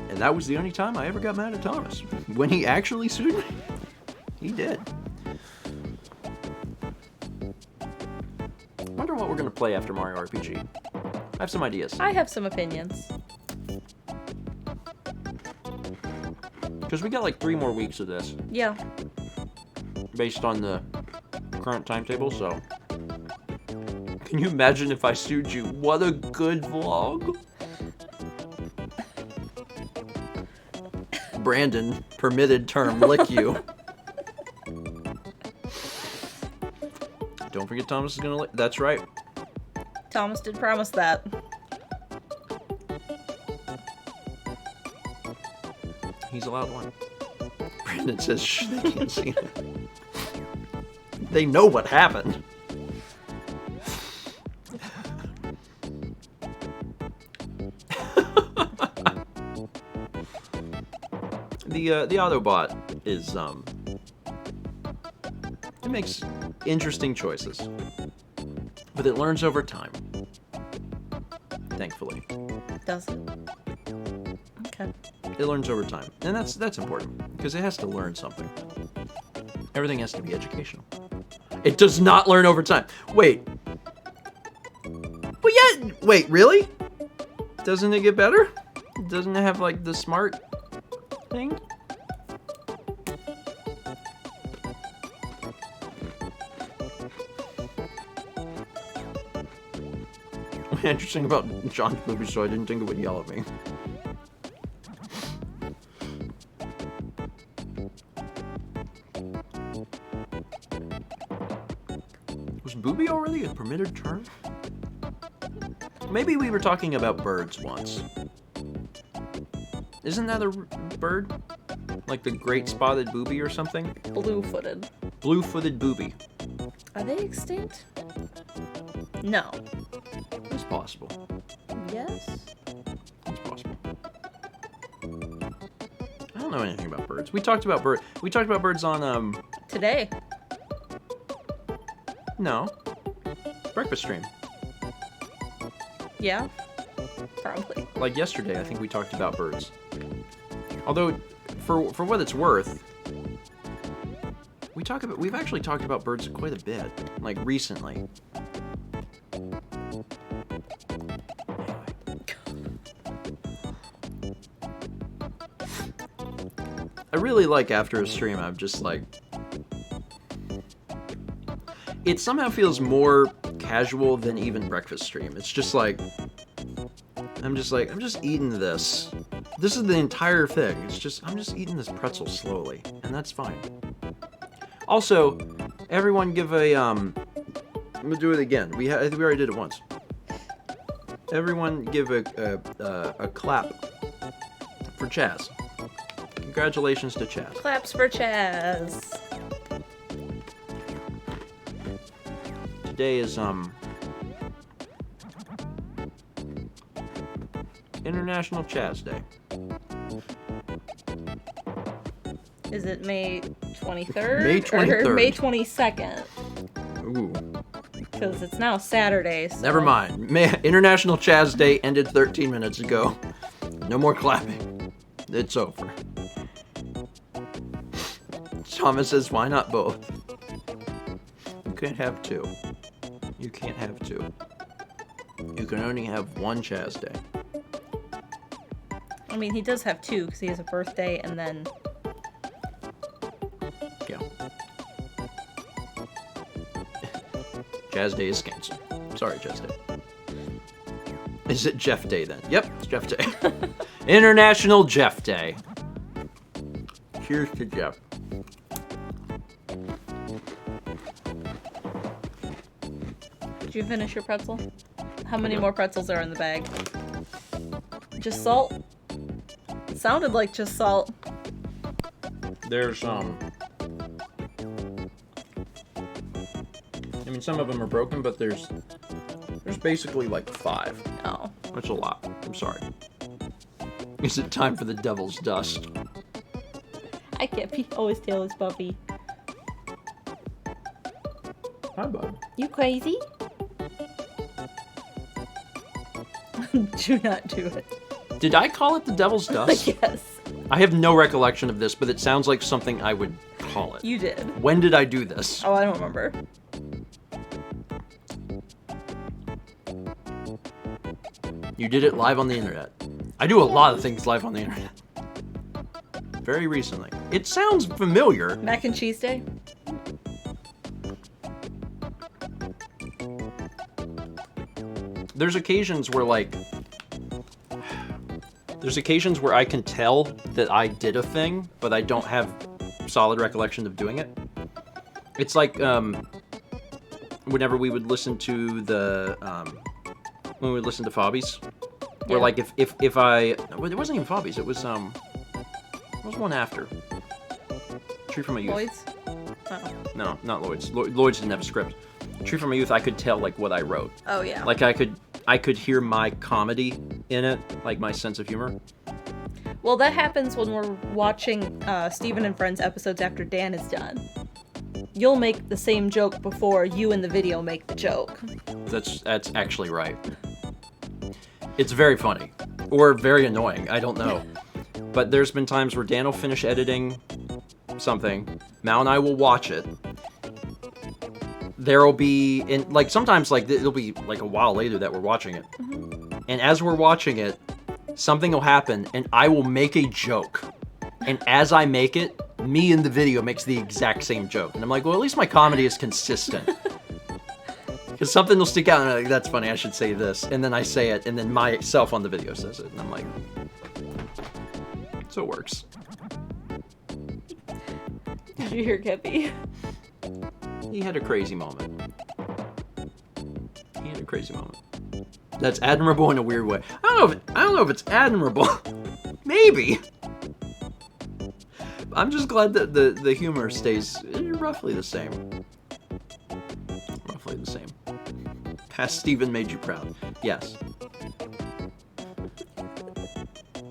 And that was the only time I ever got mad at Thomas. When he actually sued me, he did. I wonder what we're going to play after Mario RPG. I have some ideas. I have some opinions. Because we got like 3 more weeks of this. Yeah. Based on the current timetable, so... Can you imagine if I sued you? What a good vlog. Brandon, permitted term, lick you. Don't forget Thomas is gonna lick. That's right. Thomas did promise that. He's allowed one. Brandon says, shh, they can't see it. They know what happened. The Autobot is it makes interesting choices, but it learns over time. Thankfully, Does it? Okay. it learns over time, and that's important because it has to learn something. Everything has to be educational. It does not learn over time. Wait. But yeah. Wait. Really? Doesn't it get better? Doesn't it have like the smart thing? interesting about John's movie, so I didn't think it would yell at me. Was booby already a permitted term? Maybe we were talking about birds once. Isn't that a bird? Like the great spotted booby or something? Blue-footed. Blue-footed booby. Are they extinct? No. It's possible. Yes? It's possible. I don't know anything about birds. We talked about birds on Today. no. Breakfast stream. Yeah. Probably. Like yesterday, I think we talked about birds. Although, for what it's worth, we've actually talked about birds quite a bit, like recently. I really like after a stream, I'm just like, it somehow feels more casual than even breakfast stream. It's just like, I'm just eating this. This is the entire thing. I'm just eating this pretzel slowly, and that's fine. Also, everyone give a, I'm gonna do it again. I think we already did it once. Everyone give a clap for Chaz. Congratulations to Chaz. Claps for Chaz. Today is, International Chaz Day. Is it May 23rd? May 23rd. Or May 22nd? Ooh. Because it's now Saturday. So. Never mind. International Chaz Day ended 13 minutes ago. No more clapping. It's over. Thomas says, why not both? You can't have two. You can't have two. You can only have one Chaz Day. I mean, he does have two because he has a birthday and then. Yeah. Jazz Day is canceled. Sorry, Jazz Day. Is it Jeff Day then? Yep, it's Jeff Day. International Jeff Day. Cheers to Jeff. Did you finish your pretzel? How many more pretzels are in the bag? Just salt? It sounded like just salt. There's I mean, some of them are broken, but there's basically like 5. Oh. That's a lot. I'm sorry. Is it time for the devil's dust? I can't be always tell his puppy. Hi, bud. You crazy? Do not do it. Did I call it the devil's dust? Yes. I have no recollection of this, but it sounds like something I would call it. You did. When did I do this? Oh, I don't remember. You did it live on the internet. I do a lot of things live on the internet. Very recently. It sounds familiar. Mac and cheese day? There's occasions where I can tell that I did a thing, but I don't have solid recollection of doing it. It's like whenever we would listen to when we would listen to Fobbies, where Yeah. like if I, well, it wasn't even Fobbies, it was what was one after? Tree from My Youth. Lloyd's? Oh. No, not Lloyd's. Lloyd's didn't have a script. Tree from My Youth, I could tell like what I wrote. Oh, yeah. Like I could hear my comedy in it, like my sense of humor. Well, that happens when we're watching Steven and Friends episodes after Dan is done. You'll make the same joke before you in the video make the joke. That's actually right. It's very funny. Or very annoying, I don't know. But there's been times where Dan will finish editing something, Mal and I will watch it. There'll be, like sometimes like it'll be like a while later that we're watching it. Mm-hmm. And as we're watching it, something will happen and I will make a joke. And as I make it, me in the video makes the exact same joke. And I'm like, well, at least my comedy is consistent. Because something will stick out, and I'm like, that's funny, I should say this. And then I say it, and then myself on the video says it. And I'm like, so it works. Did you hear Kepi? He had a crazy moment. He had a crazy moment. That's admirable in a weird way. I don't know if it's admirable. Maybe. I'm just glad that the humor stays roughly the same. Roughly the same. Past Steven made you proud. Yes.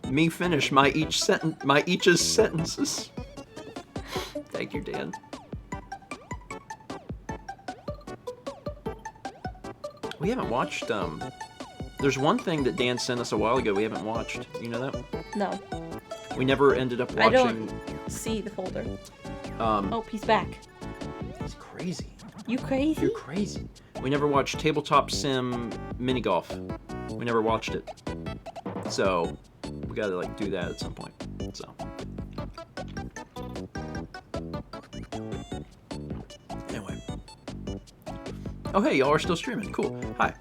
Me finish my each's sentences. Thank you, Dan. We haven't watched, there's one thing that Dan sent us a while ago we haven't watched. You know that? No. We never ended up watching. I don't see the folder. Oh, he's back. He's crazy. You crazy? You're crazy. We never watched Tabletop Sim Mini Golf. We never watched it. So, we gotta, like, do that at some point. So. Anyway. Oh, hey, y'all are still streaming. Cool. Hi.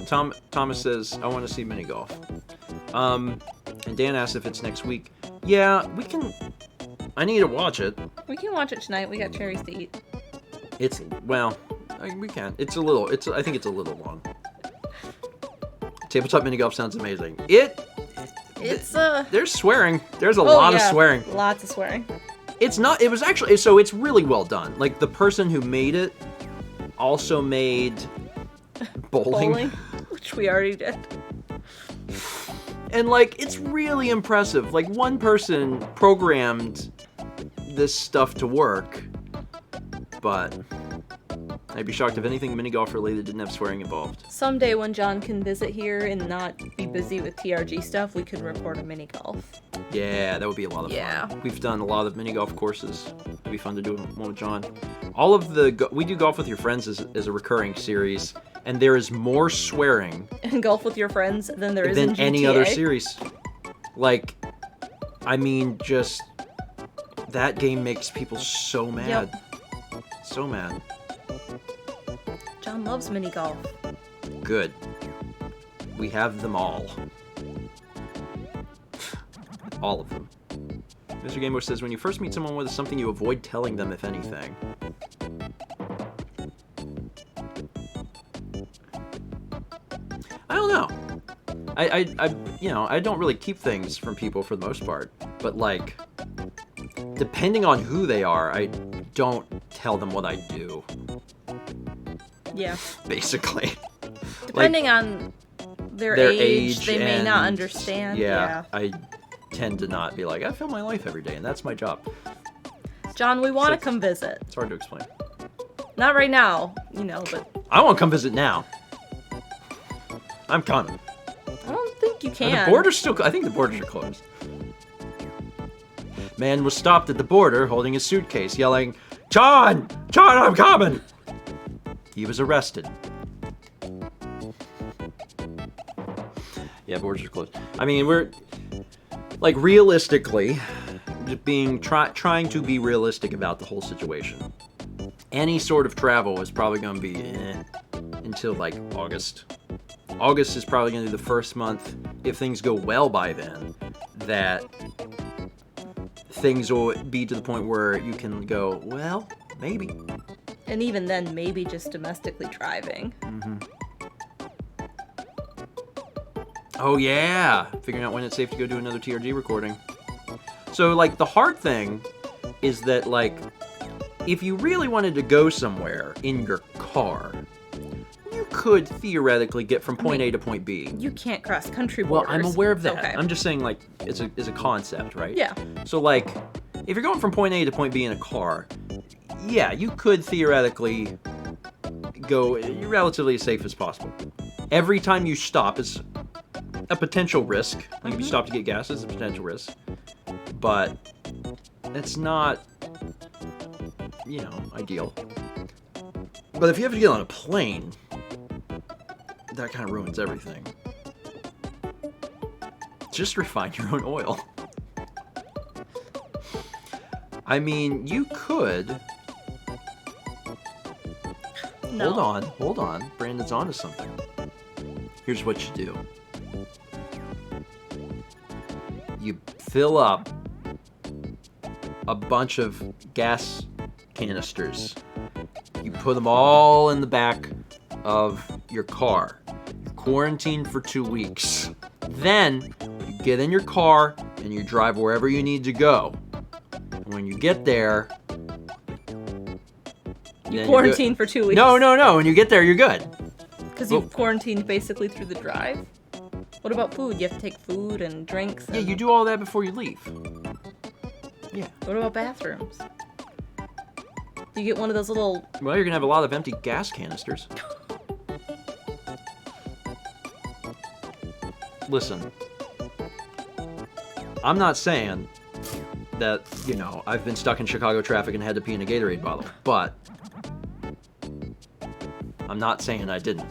Thomas says, I want to see mini golf. And Dan asked if it's next week. Yeah, we can. I need to watch it. We can watch it tonight. We got cherries to eat. It's, well, we can. I think it's a little long. Tabletop mini golf sounds amazing. There's swearing. There's a lot of swearing. Lots of swearing. It's not, it was actually, so it's really well done. Like, the person who made it also made bowling. Which we already did. And, like, it's really impressive. Like, one person programmed this stuff to work, but I'd be shocked if anything mini golf related didn't have swearing involved. Someday when John can visit here and not be busy with TRG stuff, we could record a mini golf. Yeah, that would be a lot of Yeah. fun. We've done a lot of mini golf courses. It'd be fun to do one with John. We do Golf with Your Friends as a recurring series, and there is more swearing And golf with your friends than there is in GTA. than any other series. Like, I mean, just that game makes people so mad. Yep. So mad. John loves mini golf. Good. We have them all. All of them. Mr. Gameboy says, when you first meet someone, what is something you avoid telling them, if anything? I don't know. I don't really keep things from people for the most part. But, like, depending on who they are, I don't tell them what I do. Yeah. Basically. Depending on their age, they may not understand. Yeah, I tend to not be like, I film my life every day, and that's my job. John, we want to come visit. It's hard to explain. Not right now, but... I want to come visit now. I'm coming. I don't think you can. And the border's still... I think the borders are closed. Man was stopped at the border holding his suitcase, yelling, John! John, I'm coming! He was arrested. Yeah, borders are closed. I mean, we're... Like, realistically, trying to be realistic about the whole situation. Any sort of travel is probably going to be until, like, August. August is probably going to be the first month, if things go well by then, that things will be to the point where you can go, well, maybe. And even then, maybe just domestically driving. Mm-hmm. Oh, yeah. Figuring out when it's safe to go do another TRG recording. So, like, the hard thing is that, like, if you really wanted to go somewhere in your car, you could theoretically get from point A to point B. You can't cross country borders. Well, I'm aware of that. Okay. I'm just saying, like, it's a concept, right? Yeah. So, like, if you're going from point A to point B in a car, yeah, you could theoretically go relatively as safe as possible. Every time you stop is a potential risk. Like, if you stop to get gas, it's a potential risk. But it's not, ideal. But if you have to get on a plane, that kind of ruins everything. Just refine your own oil. I mean, you could No. Hold on. Brandon's onto something. Here's what you do. You fill up a bunch of gas canisters. You put them all in the back of your car. You quarantine for 2 weeks. Then you get in your car and you drive wherever you need to go. And when you get there, You quarantine for 2 weeks. No. When you get there, you're good. Because you've quarantined basically through the drive. What about food? You have to take food and drinks. And... Yeah, you do all that before you leave. Yeah. What about bathrooms? You get one of those little... Well, you're gonna have a lot of empty gas canisters. Listen, I'm not saying that, you know, I've been stuck in Chicago traffic and had to pee in a Gatorade bottle, but I'm not saying I didn't.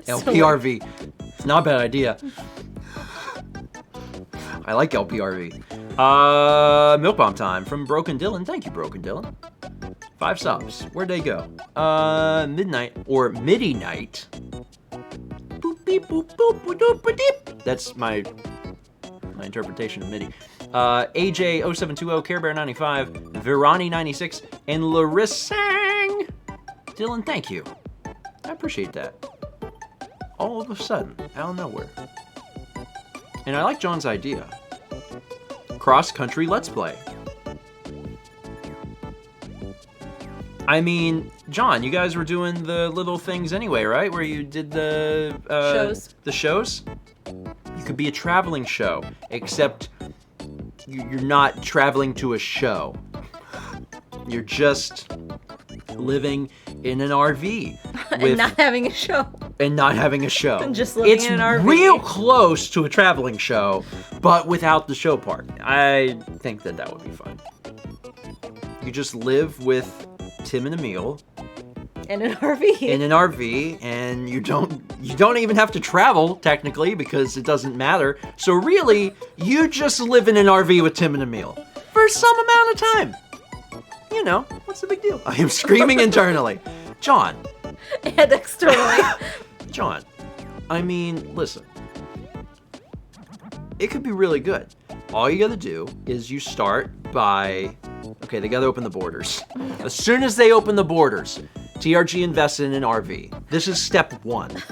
LPRV. It's not a bad idea. I like LPRV. Milk Bomb time from Broken Dylan. Thank you, Broken Dylan. 5 subs. Where'd they go? Midnight or midi night. Boop beep boop boop boop boop boop deep. That's my interpretation of MIDI. AJ0720, Care Bear 95, Virani 96, and Larissang. Dylan, thank you. I appreciate that. All of a sudden, out of nowhere. And I like John's idea. Cross-country Let's Play. I mean, John, you guys were doing the little things anyway, right? Where you did the... shows. The shows? You could be a traveling show, except you're not traveling to a show. You're just living in an RV. And not having a show. And not having a show. And just living in an RV. It's real close to a traveling show, but without the show part. I think that would be fun. You just live with Tim and Emil. In an RV. In an RV, and you don't even have to travel, technically, because it doesn't matter. So really, you just live in an RV with Tim and Emil. For some amount of time. You know, what's the big deal? I am screaming internally. John. And externally. John, I mean, listen. It could be really good. All you gotta do is you start by... Okay, they gotta open the borders. As soon as they open the borders, TRG invests in an RV. This is step 1.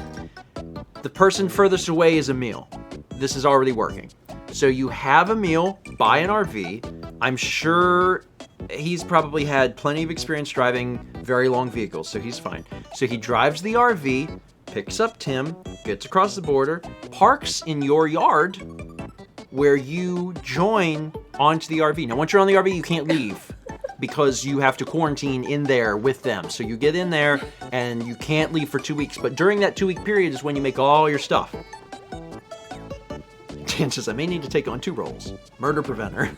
The person furthest away is Emil. This is already working. So you have Emil buy an RV. I'm sure he's probably had plenty of experience driving very long vehicles, so he's fine. So he drives the RV, picks up Tim, gets across the border, parks in your yard, where you join onto the RV. Now, once you're on the RV, you can't leave because you have to quarantine in there with them. So you get in there and you can't leave for 2 weeks. But during that 2-week period is when you make all your stuff. Dan says, I may need to take on 2 roles. Murder preventer.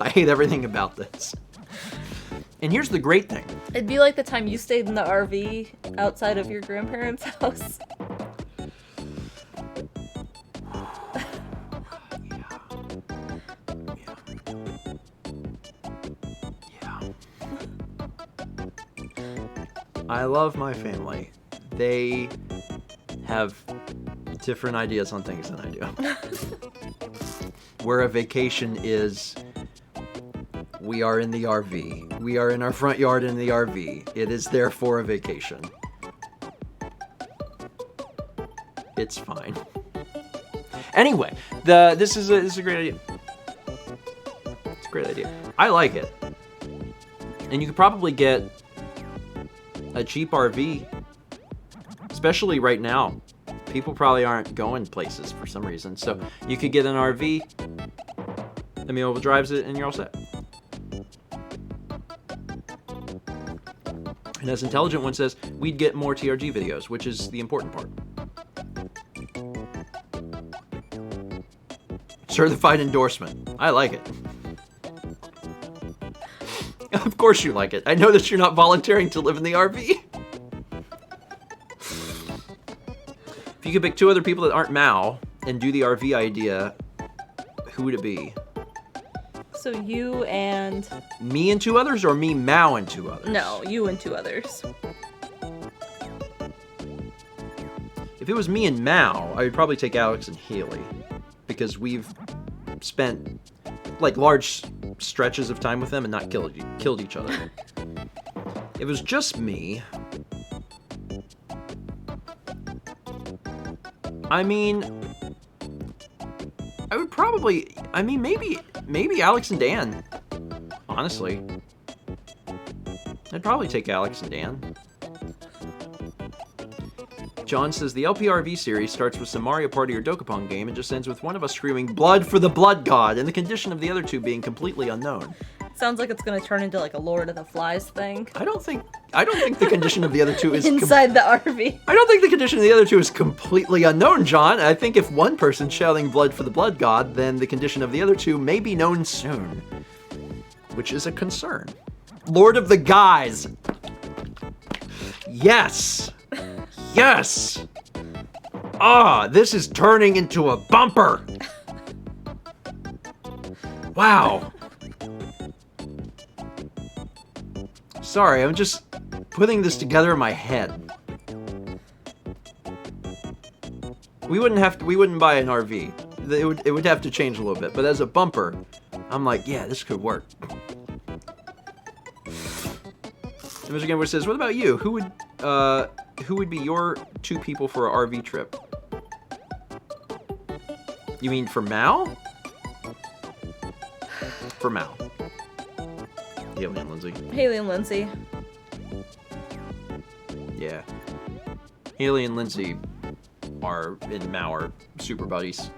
I hate everything about this. And here's the great thing. It'd be like the time you stayed in the RV outside of your grandparents' house. I love my family. They have different ideas on things than I do. Where a vacation is, we are in the RV. We are in our front yard in the RV. It is therefore a vacation. It's fine. Anyway, this is a great idea. It's a great idea. I like it. And you could probably get a cheap RV, especially right now. People probably aren't going places for some reason. So you could get an RV, Emil drives it, and you're all set. And as Intelligent One says, we'd get more TRG videos, which is the important part. Certified endorsement. I like it. Of course you like it. I know that you're not volunteering to live in the RV. If you could pick 2 other people that aren't Mao and do the RV idea, who would it be? So you and... Me and 2 others, or me, Mao, and 2 others? No, you and 2 others. If it was me and Mao, I would probably take Alex and Haley. Because we've spent, like, large stretches of time with them and not killed each other. If it was just me... I mean... I would probably... I mean, maybe Alex and Dan. Honestly. I'd probably take Alex and Dan. John says, the LPRV series starts with some Mario Party or Dokapon game and just ends with one of us screaming, blood for the blood god, and the condition of the other 2 being completely unknown. Sounds like it's gonna turn into like a Lord of the Flies thing. I don't think the condition of the other 2 is... Inside the RV. I don't think the condition of the other 2 is completely unknown, John. I think if one person's shouting blood for the blood god, then the condition of the other 2 may be known soon. Which is a concern. Lord of the Guys! Yes! Yes! Ah, this is turning into a bumper! Wow. Sorry, I'm just putting this together in my head. We wouldn't buy an RV. It would have to change a little bit, but as a bumper, I'm like, yeah, this could work. And Mr. Gambler says, what about you? Who would be your 2 people for an RV trip? You mean for Mal? For Mal. Haley and Lindsay. Haley and Lindsay. Yeah. Haley and Lindsay and Mal are super buddies.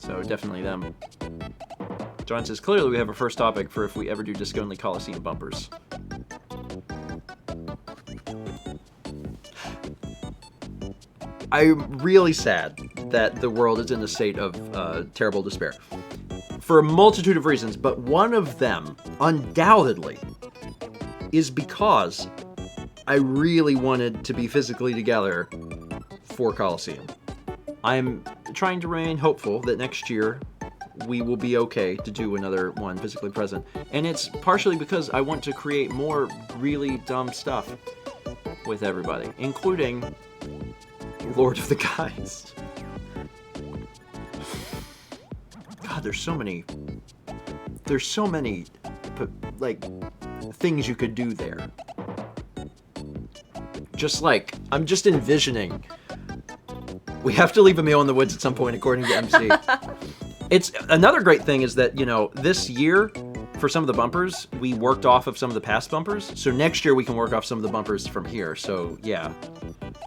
So definitely them. John says, clearly we have a first topic for if we ever do disc-only Coliseum bumpers. I'm really sad that the world is in a state of terrible despair. For a multitude of reasons, but one of them, undoubtedly, is because I really wanted to be physically together for Coliseum. I'm trying to remain hopeful that next year we will be okay to do another one physically present. And it's partially because I want to create more really dumb stuff with everybody, including Lord of the Guys. God, there's so many, like, things you could do there. Just like, I'm just envisioning, we have to leave a meal in the woods at some point, according to MC. It's another great thing is that, you know, this year, for some of the bumpers, we worked off of some of the past bumpers. So next year we can work off some of the bumpers from here. So yeah,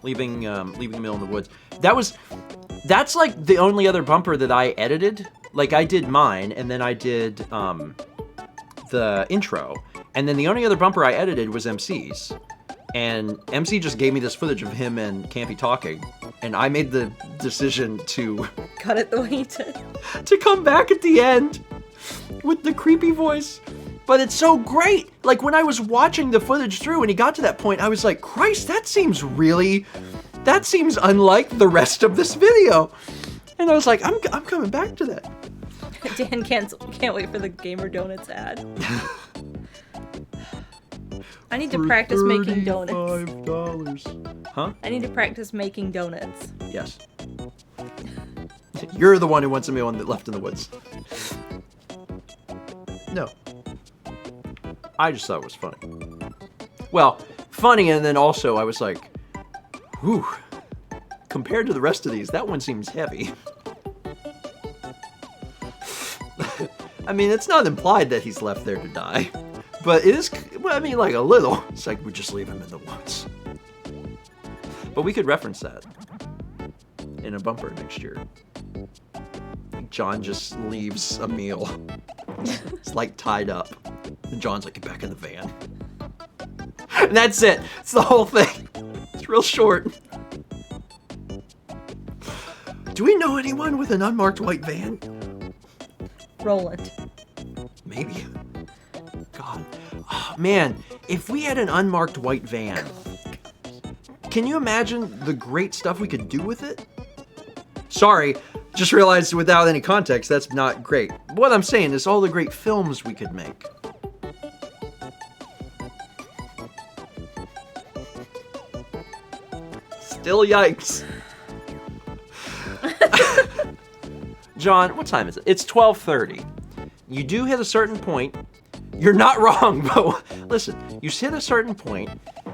leaving a meal in the woods. That's like the only other bumper that I edited. Like, I did mine, and then I did the intro, and then the only other bumper I edited was MC's. And MC just gave me this footage of him and Campy talking, and I made the decision to Cut it the way you did. to come back at the end with the creepy voice. But it's so great. Like, when I was watching the footage through and he got to that point, I was like, Christ, that seems unlike the rest of this video. And I was like, I'm coming back to that. Dan can't wait for the Gamer Donuts ad. I need to practice making donuts. $35. Huh? I need to practice making donuts. Yes. You're the one who wants a meal left in the woods. No. I just thought it was funny. Well, funny, and then also I was like, whew. Compared to the rest of these, that one seems heavy. I mean, it's not implied that he's left there to die. But it is, well, I mean, like a little. It's like we just leave him in the woods. But we could reference that in a bumper next year. John just leaves a meal. It's like tied up. And John's like, get back in the van. And that's it. It's the whole thing. It's real short. Do we know anyone with an unmarked white van? Roland. Maybe. God. Oh, man, if we had an unmarked white van, can you imagine the great stuff we could do with it? Sorry, Just realized without any context, that's not great. What I'm saying is all the great films we could make. Still yikes. John, what time is it? It's 12:30. You do hit a certain point. You're not wrong, but listen, you hit a certain point,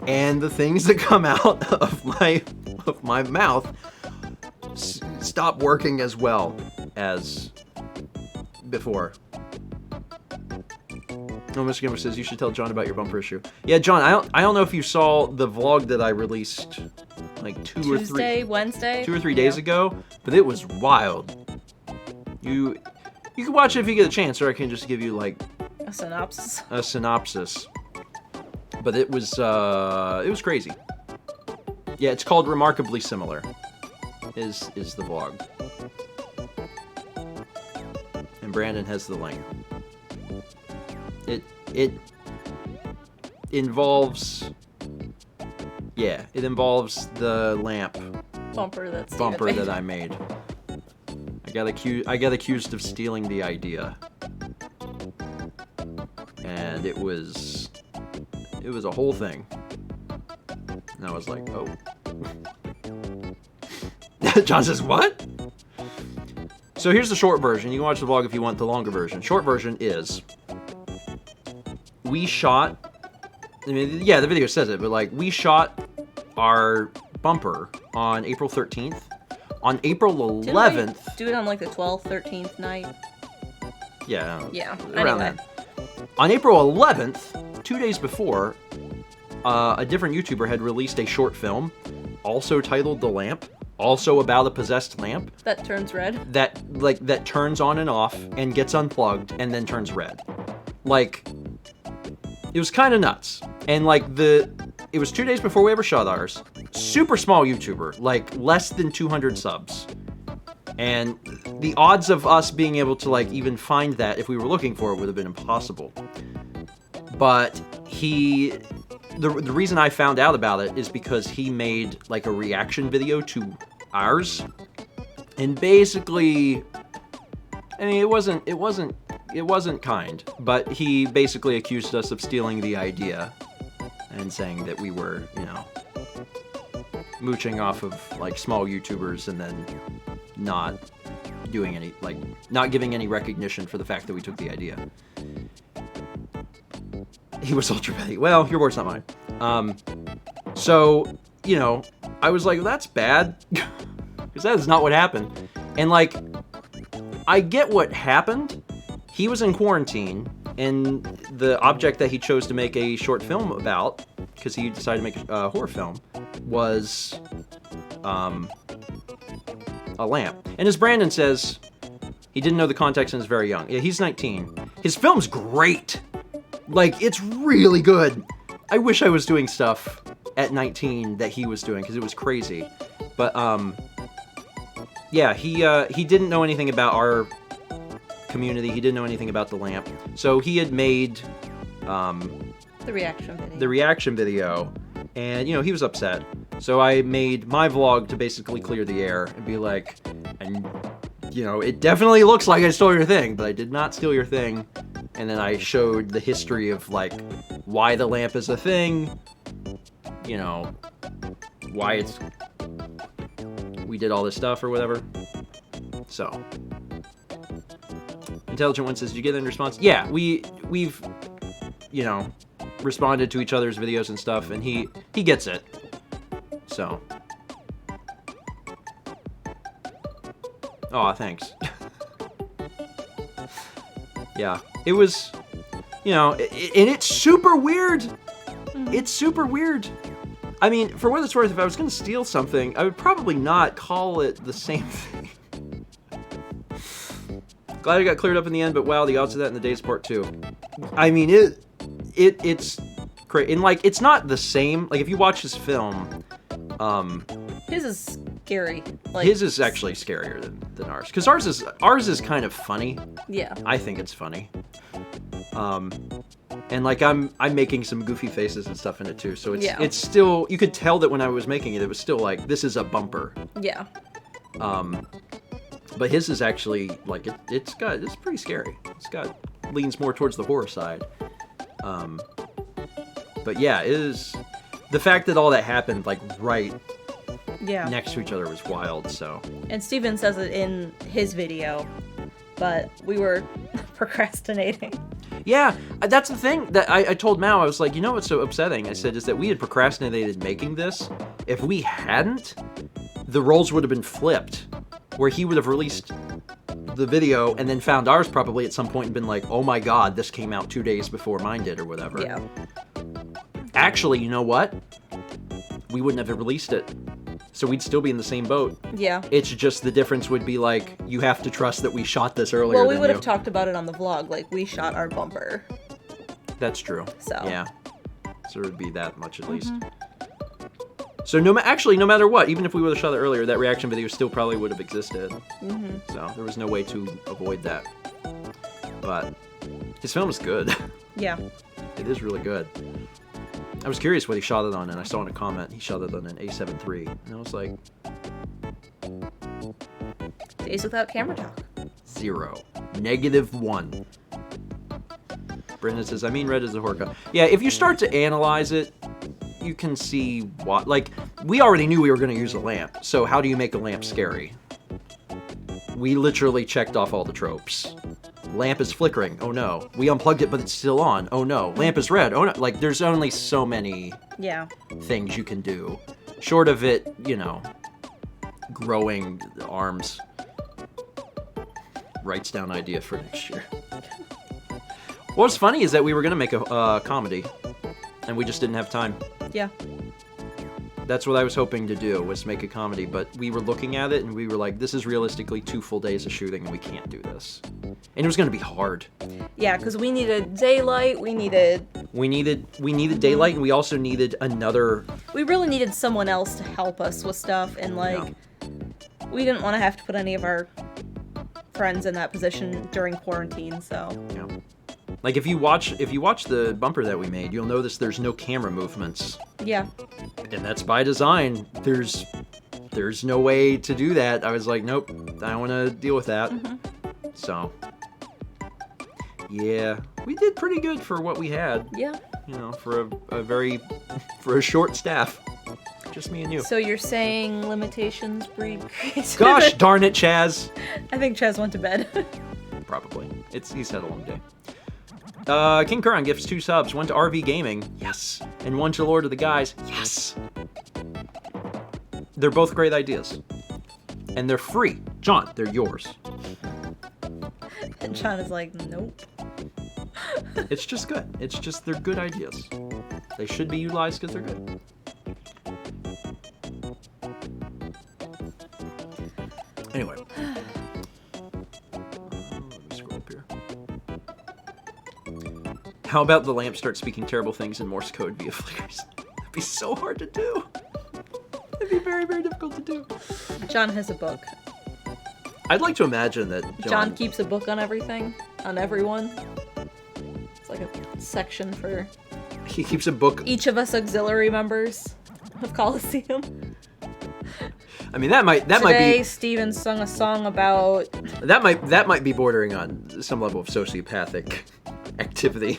and the things that come out of my mouth stop working as well as before. Oh, Mr. Gamer says you should tell John about your bumper issue. Yeah, John, I don't know if you saw the vlog that I released like Wednesday? 2 or 3 days ago, but it was wild. You can watch it if you get a chance, or I can just give you like a synopsis. But it was crazy. Yeah, it's called Remarkably Similar. Is the vlog. And Brandon has the link. It involves the lamp Bumper that I made. I got accused of stealing the idea. And it was a whole thing. And I was like, oh. John says, what? So here's the short version. You can watch the vlog if you want the longer version. Short version is, we shot, I mean, yeah, the video says it, but like, we shot our bumper on April 13th. On April 11th... do it on like the 12th, 13th night? Yeah. Yeah, around anyway. then. On April 11th, 2 days before, a different YouTuber had released a short film, also titled The Lamp, also about a possessed lamp. That turns red? That turns on and off, and gets unplugged, and then turns red. Like, it was kind of nuts. And like, it was 2 days before we ever shot ours. Super small YouTuber, like less than 200 subs. And the odds of us being able to like even find that if we were looking for it would have been impossible. But the reason I found out about it is because he made like a reaction video to ours. And basically, I mean, it wasn't kind, but he basically accused us of stealing the idea and saying that we were, you know, mooching off of like small YouTubers and then not doing any, like, not giving any recognition for the fact that we took the idea. He was ultra petty. Well, your word's not mine. So, you know, I was like, that's bad. Because that is not what happened. And like, I get what happened. He was in quarantine, and the object that he chose to make a short film about, because he decided to make a horror film, was a lamp. And as Brandon says, he didn't know the context and is very young. Yeah, he's 19. His film's great. Like, it's really good. I wish I was doing stuff at 19 that he was doing, because it was crazy. But, yeah, he didn't know anything about our community. He didn't know anything about the lamp. So he had made the reaction video, and you know, he was upset. So I made my vlog to basically clear the air and be like, and you know, it definitely looks like I stole your thing, but I did not steal your thing. And then I showed the history of like why the lamp is a thing, you know, why we did all this stuff or whatever. So Intelligent One says, did you get any response? Yeah, we've, you know, responded to each other's videos and stuff, and he gets it. So. Aw, thanks. Yeah, it was, you know, and it's super weird. It's super weird. I mean, for what it's worth, if I was going to steal something, I would probably not call it the same thing. Glad it got cleared up in the end, but wow, the odds of that in the Days Part 2. I mean, it's crazy. And, like, it's not the same. Like, if you watch his film, his is scary. Like, his is actually scarier than ours. Because ours is kind of funny. Yeah. I think it's funny. And, like, I'm making some goofy faces and stuff in it, too. So it's still, you could tell that when I was making it, it was still like, this is a bumper. Yeah. But his is actually like it's pretty scary. Leans more towards the horror side. But yeah, it is the fact that all that happened like right next to each other was wild. So. And Steven says it in his video, but we were procrastinating. Yeah, that's the thing that I told Mao. I was like, you know what's so upsetting? I said is that we had procrastinated making this. If we hadn't, the roles would have been flipped, where he would have released the video and then found ours probably at some point and been like, oh my god, this came out 2 days before mine did or whatever. Yeah. Actually, you know what? We wouldn't have released it. So we'd still be in the same boat. Yeah. It's just the difference would be like, you have to trust that we shot this earlier Well, we than would you. have talked about it on the vlog, like we shot our bumper. That's true. So. Yeah. So it would be that much at least. So no matter what, even if we would have shot it earlier, that reaction video still probably would have existed. So there was no way to avoid that. But his film is good. Yeah. It is really good. I was curious what he shot it on, and I saw in a comment he shot it on an A7 III, and I was like, Days without camera talk. 0. -1. Brendan says, I mean, red is the horror color. Yeah, if you start to analyze it, you can see what, like, we already knew we were going to use a lamp, so how do you make a lamp scary? We literally checked off all the tropes. Lamp is flickering. Oh no. We unplugged it, but it's still on. Oh no. Lamp is red. Oh no. Like, there's only so many things you can do. Short of it, you know, growing arms. Writes down idea for next year. What's funny is that we were going to make a comedy, and we just didn't have time. Yeah. That's what I was hoping to do, was make a comedy, but we were looking at it and we were like, this is realistically 2 full days of shooting and we can't do this. And it was going to be hard. Yeah, because we needed daylight, we needed daylight, and we also needed another... We really needed someone else to help us with stuff, and like, we didn't want to have to put any of our friends in that position during quarantine, so... Yeah. Like, if you watch the bumper that we made, you'll notice there's no camera movements. Yeah. And that's by design. There's no way to do that. I was like, nope, I don't want to deal with that. So, yeah, we did pretty good for what we had. Yeah. You know, for a short staff. Just me and you. So you're saying limitations breed creativity? Gosh darn it, Chaz. I think Chaz went to bed. Probably. He's had a long day. King Kuran gifts 2 subs, 1 to RV Gaming, yes, and 1 to Lord of the Guys, yes. They're both great ideas, and they're free. John, they're yours. And John is like, nope. It's just good. It's just, they're good ideas. They should be utilized because they're good. Anyway. Let me scroll up here. How about the lamp start speaking terrible things in Morse code via flickers? That'd be so hard to do. It'd be very, very difficult to do. John has a book. I'd like to imagine that John keeps a book on everything, on everyone. It's like a section for... He keeps a book... Each of us auxiliary members of Coliseum. I mean, that might Today, be... Steven sung a song about... That might be bordering on some level of sociopathic activity.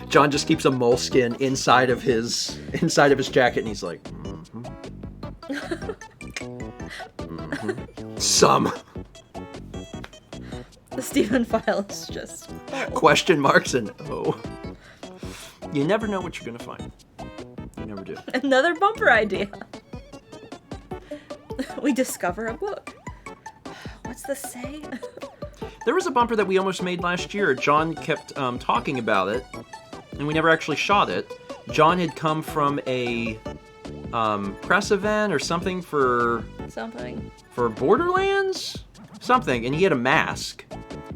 John just keeps a moleskin inside of his jacket, and he's like, Some. The Steven file is just... Question marks and oh. You never know what you're gonna find. You never do. Another bumper idea. We discover a book. What's this say? There was a bumper that we almost made last year. John kept talking about it, and we never actually shot it. John had come from a press event or something for Borderlands? Something, and he had a mask.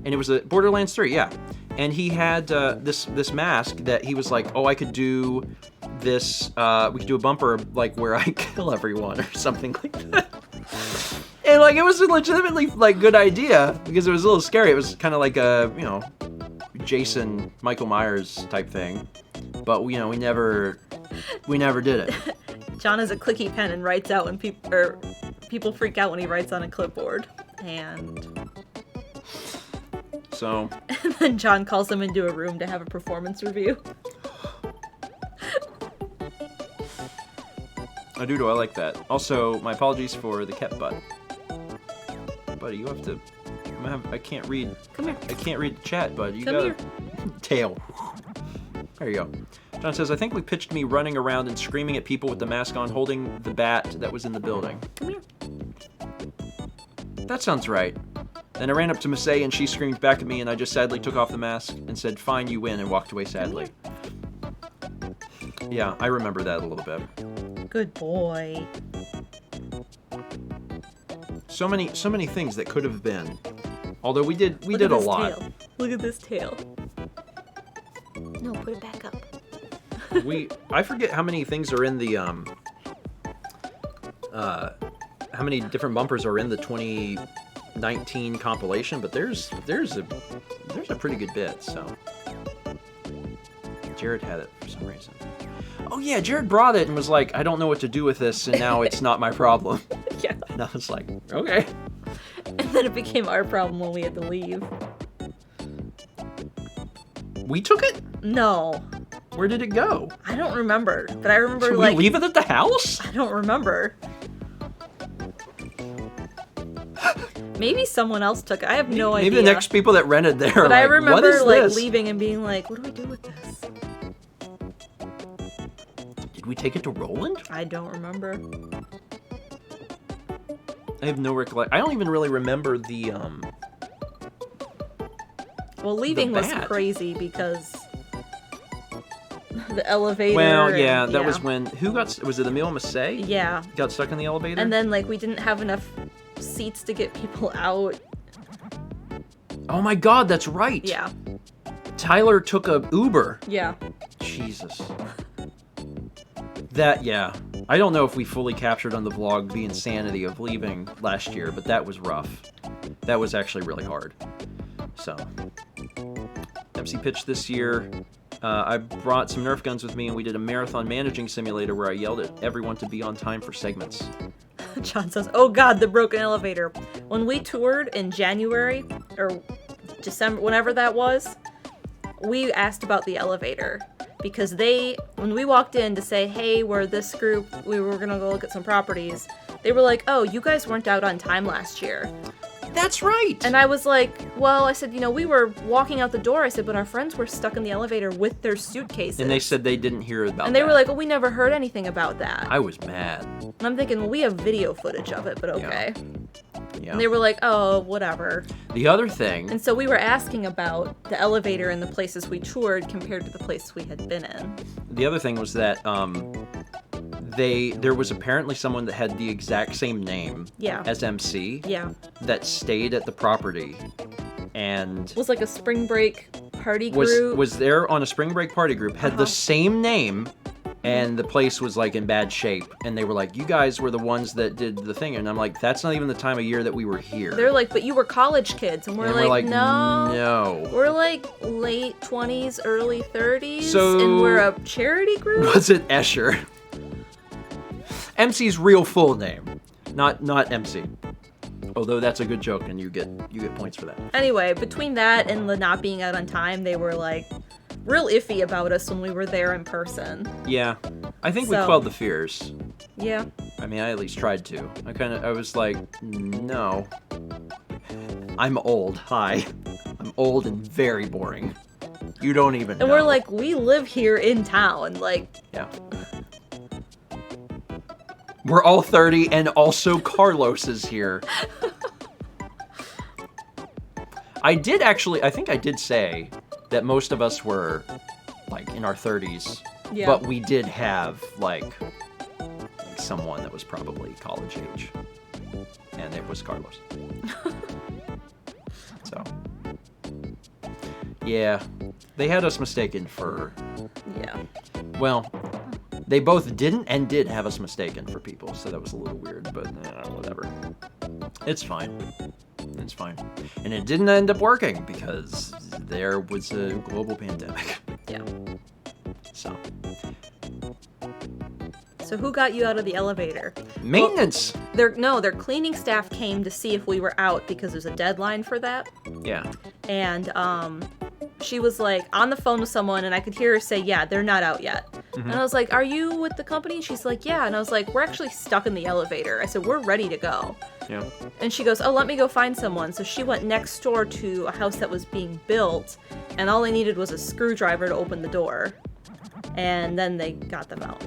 And it was a Borderlands 3, yeah. And he had this mask that he was like, oh, I could do this, we could do a bumper like where I kill everyone or something like that. And like, it was a legitimately like good idea because it was a little scary. It was kind of like a, you know, Jason, Michael Myers type thing. But, you know, we never did it. John has a clicky pen and writes out when people freak out when he writes on a clipboard. and So, then John calls them into a room to have a performance review. I do. I like that. Also, my apologies for the cat butt. Buddy, you have to. I can't read. Come here. I can't read the chat, bud. You Come gotta. here. Tail. There you go. John says, I think we pitched me running around and screaming at people with the mask on, holding the bat that was in the building. Come here. That sounds right. Then I ran up to Massey and she screamed back at me and I just sadly took off the mask and said, fine, you win, and walked away sadly. Yeah, I remember that a little bit. Good boy. So many things that could have been. Although we did Look a at this lot. tail. Look at this tail. No, put it back up. I forget how many things are in the how many different bumpers are in the 2019 compilation, but there's a pretty good bit, so Jared had it for some reason. Oh yeah, Jared brought it and was like, I don't know what to do with this, and now it's not my problem. Yeah. And I was like, okay. And then it became our problem when we had to leave. We took it? No. Where did it go? I don't remember. But I remember, Did we leave it at the house? I don't remember. Maybe someone else took it. I have no idea. Maybe the next people that rented there. But I like, remember what is like this? leaving and being like, "What do we do with this?" Did we take it to Roland? I don't remember. I have no recollection. I don't even really remember the Well, leaving was bat. crazy because the elevator. Well, yeah, and- that was when was it Emile Massey? Yeah. Got stuck in the elevator. And then like we didn't have enough seats to get people out. Oh my God, that's right. Yeah. Tyler took a Uber. Yeah. Jesus. Yeah. I don't know if we fully captured on the vlog the insanity of leaving last year, but that was rough. That was actually really hard. So, MC pitched this year. I brought some Nerf guns with me, and we did a marathon managing simulator where I yelled at everyone to be on time for segments. John says, "Oh God, the broken elevator." When we toured in January or December, whenever that was, we asked about the elevator because when we walked in to say, "Hey, we're this group. We were gonna go look at some properties," they were like, "Oh, you guys weren't out on time last year." That's right. And I was like, well, I said, we were walking out the door. I said, but our friends were stuck in the elevator with their suitcases. And they said they didn't hear about that. And they were like, oh, we never heard anything about that. I was mad. And I'm thinking, well, we have video footage of it, but okay. Yeah. And they were like, oh, whatever. The other thing. And so we were asking about the elevator in the places we toured compared to the places we had been in. The other thing was that there was apparently someone that had the exact same name as MC. Yeah. That stayed at the property and Was like a spring break party group. was there on a spring break party group, had the same name, and the place was like in bad shape, and they were like, you guys were the ones that did the thing, and I'm like, that's not even the time of year that we were here. They're like, but you were college kids, and we're like, no. We're like late 20s, early 30s, So- and we're a charity group? Was it Escher? MC's real full name, not MC. Although that's a good joke, and you get points for that. Anyway, between that and the not being out on time, they were like real iffy about us when we were there in person. Yeah, I think we So- quelled the fears. Yeah. I mean, I at least tried to. I was like, no. I'm old. Hi. I'm old and very boring. You don't even know. And we're like, we live here in town. Like, Yeah. We're all 30, and also Carlos is here. I think I did say that most of us were, like, in our 30s. Yeah. But we did have, like someone that was probably college age. And it was Carlos. So. Yeah. They had us mistaken for... yeah. Well, they both didn't and did have us mistaken for people, so that was a little weird, but whatever. It's fine. It's fine. And it didn't end up working because there was a global pandemic. Yeah. So. So who got you out of the elevator? Maintenance! their cleaning staff came to see if we were out because there's a deadline for that. Yeah. And she was like on the phone with someone, and I could hear her say, yeah, they're not out yet. And I was like, are you with the company? She's like, yeah. And I was like, we're actually stuck in the elevator. I said, we're ready to go. Yeah. And she goes, oh, let me go find someone. So she went next door to a house that was being built, and all they needed was a screwdriver to open the door. And then they got them out.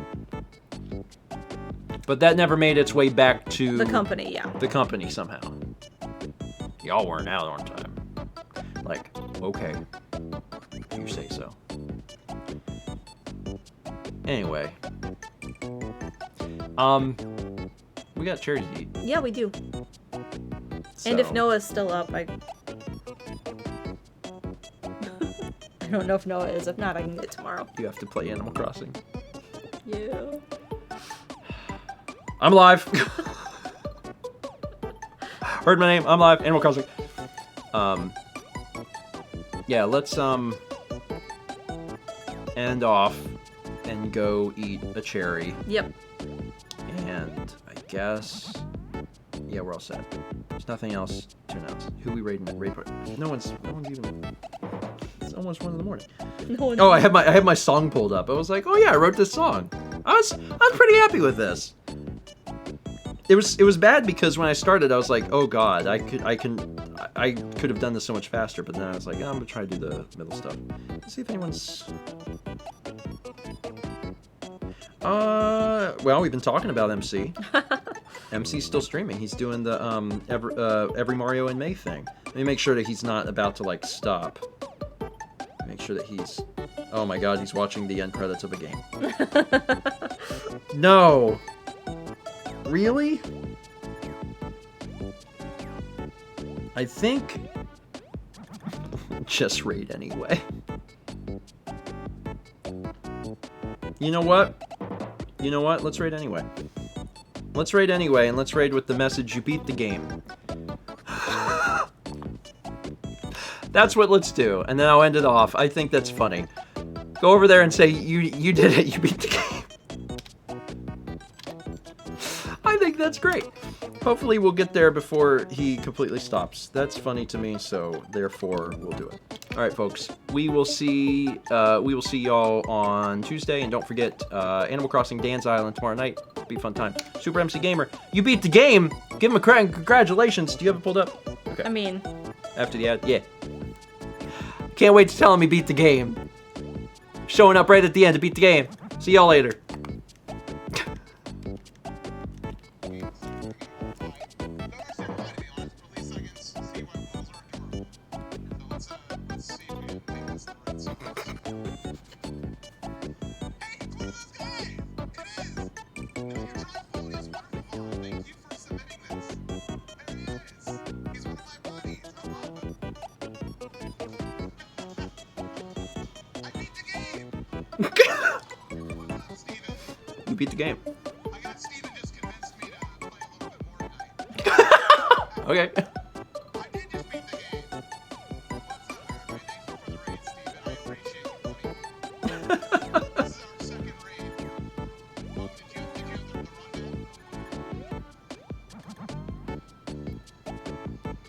But that never made its way back to The company, yeah. the company somehow. Y'all weren't out on time. Like, okay. You say so. Anyway. We got cherries to eat. Yeah, we do. So. And if Noah's still up, I don't know if Noah is. If not, I can get it tomorrow. You have to play Animal Crossing. Yeah. I'm live. Heard my name. I'm live. Animal Crossing. Yeah, let's end off and go eat a cherry. Yep. And I guess, yeah, we're all set. There's nothing else to announce. Who we raiding? No one's even. It's almost 1 a.m. No one. Oh, I had my song pulled up. I was like, oh yeah, I wrote this song. I'm pretty happy with this. It was bad because when I started, I was like, oh god, I could have done this so much faster. But then I was like, I'm gonna try to do the middle stuff. Let's see if anyone's. Well, we've been talking about MC. MC's still streaming. He's doing the every Mario in May thing. Let me make sure that he's not about to like stop. Make sure that he's. Oh my god, he's watching the end credits of a game. No. Really? I think. Just raid anyway. You know what? Let's raid anyway. Let's raid anyway, and let's raid with the message, you beat the game. That's what let's do, and then I'll end it off. I think that's funny. Go over there and say, you did it, you beat the game. I think that's great. Hopefully we'll get there before he completely stops. That's funny to me, so therefore we'll do it. All right, folks. We will see y'all on Tuesday, and don't forget Animal Crossing Dan's Island tomorrow night. Be a fun time. Super MC Gamer, you beat the game. Give him a congratulations. Do you have it pulled up? Okay. I mean, After the ad, yeah. Can't wait to tell him he beat the game. Showing up right at the end to beat the game. See y'all later. You beat the game. I got Steven just convinced me to play a little bit more tonight. Okay. I did just beat the game. What's up, everybody? Thank you for the raid, Steven. I appreciate you, buddy. This is our second raid. Did you the rundown?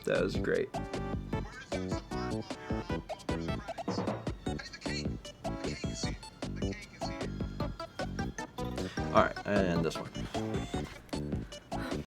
That was great. Where's some hardware? Where's the credits? I need the cake. The cake is here. The cake is here. All right, and this one.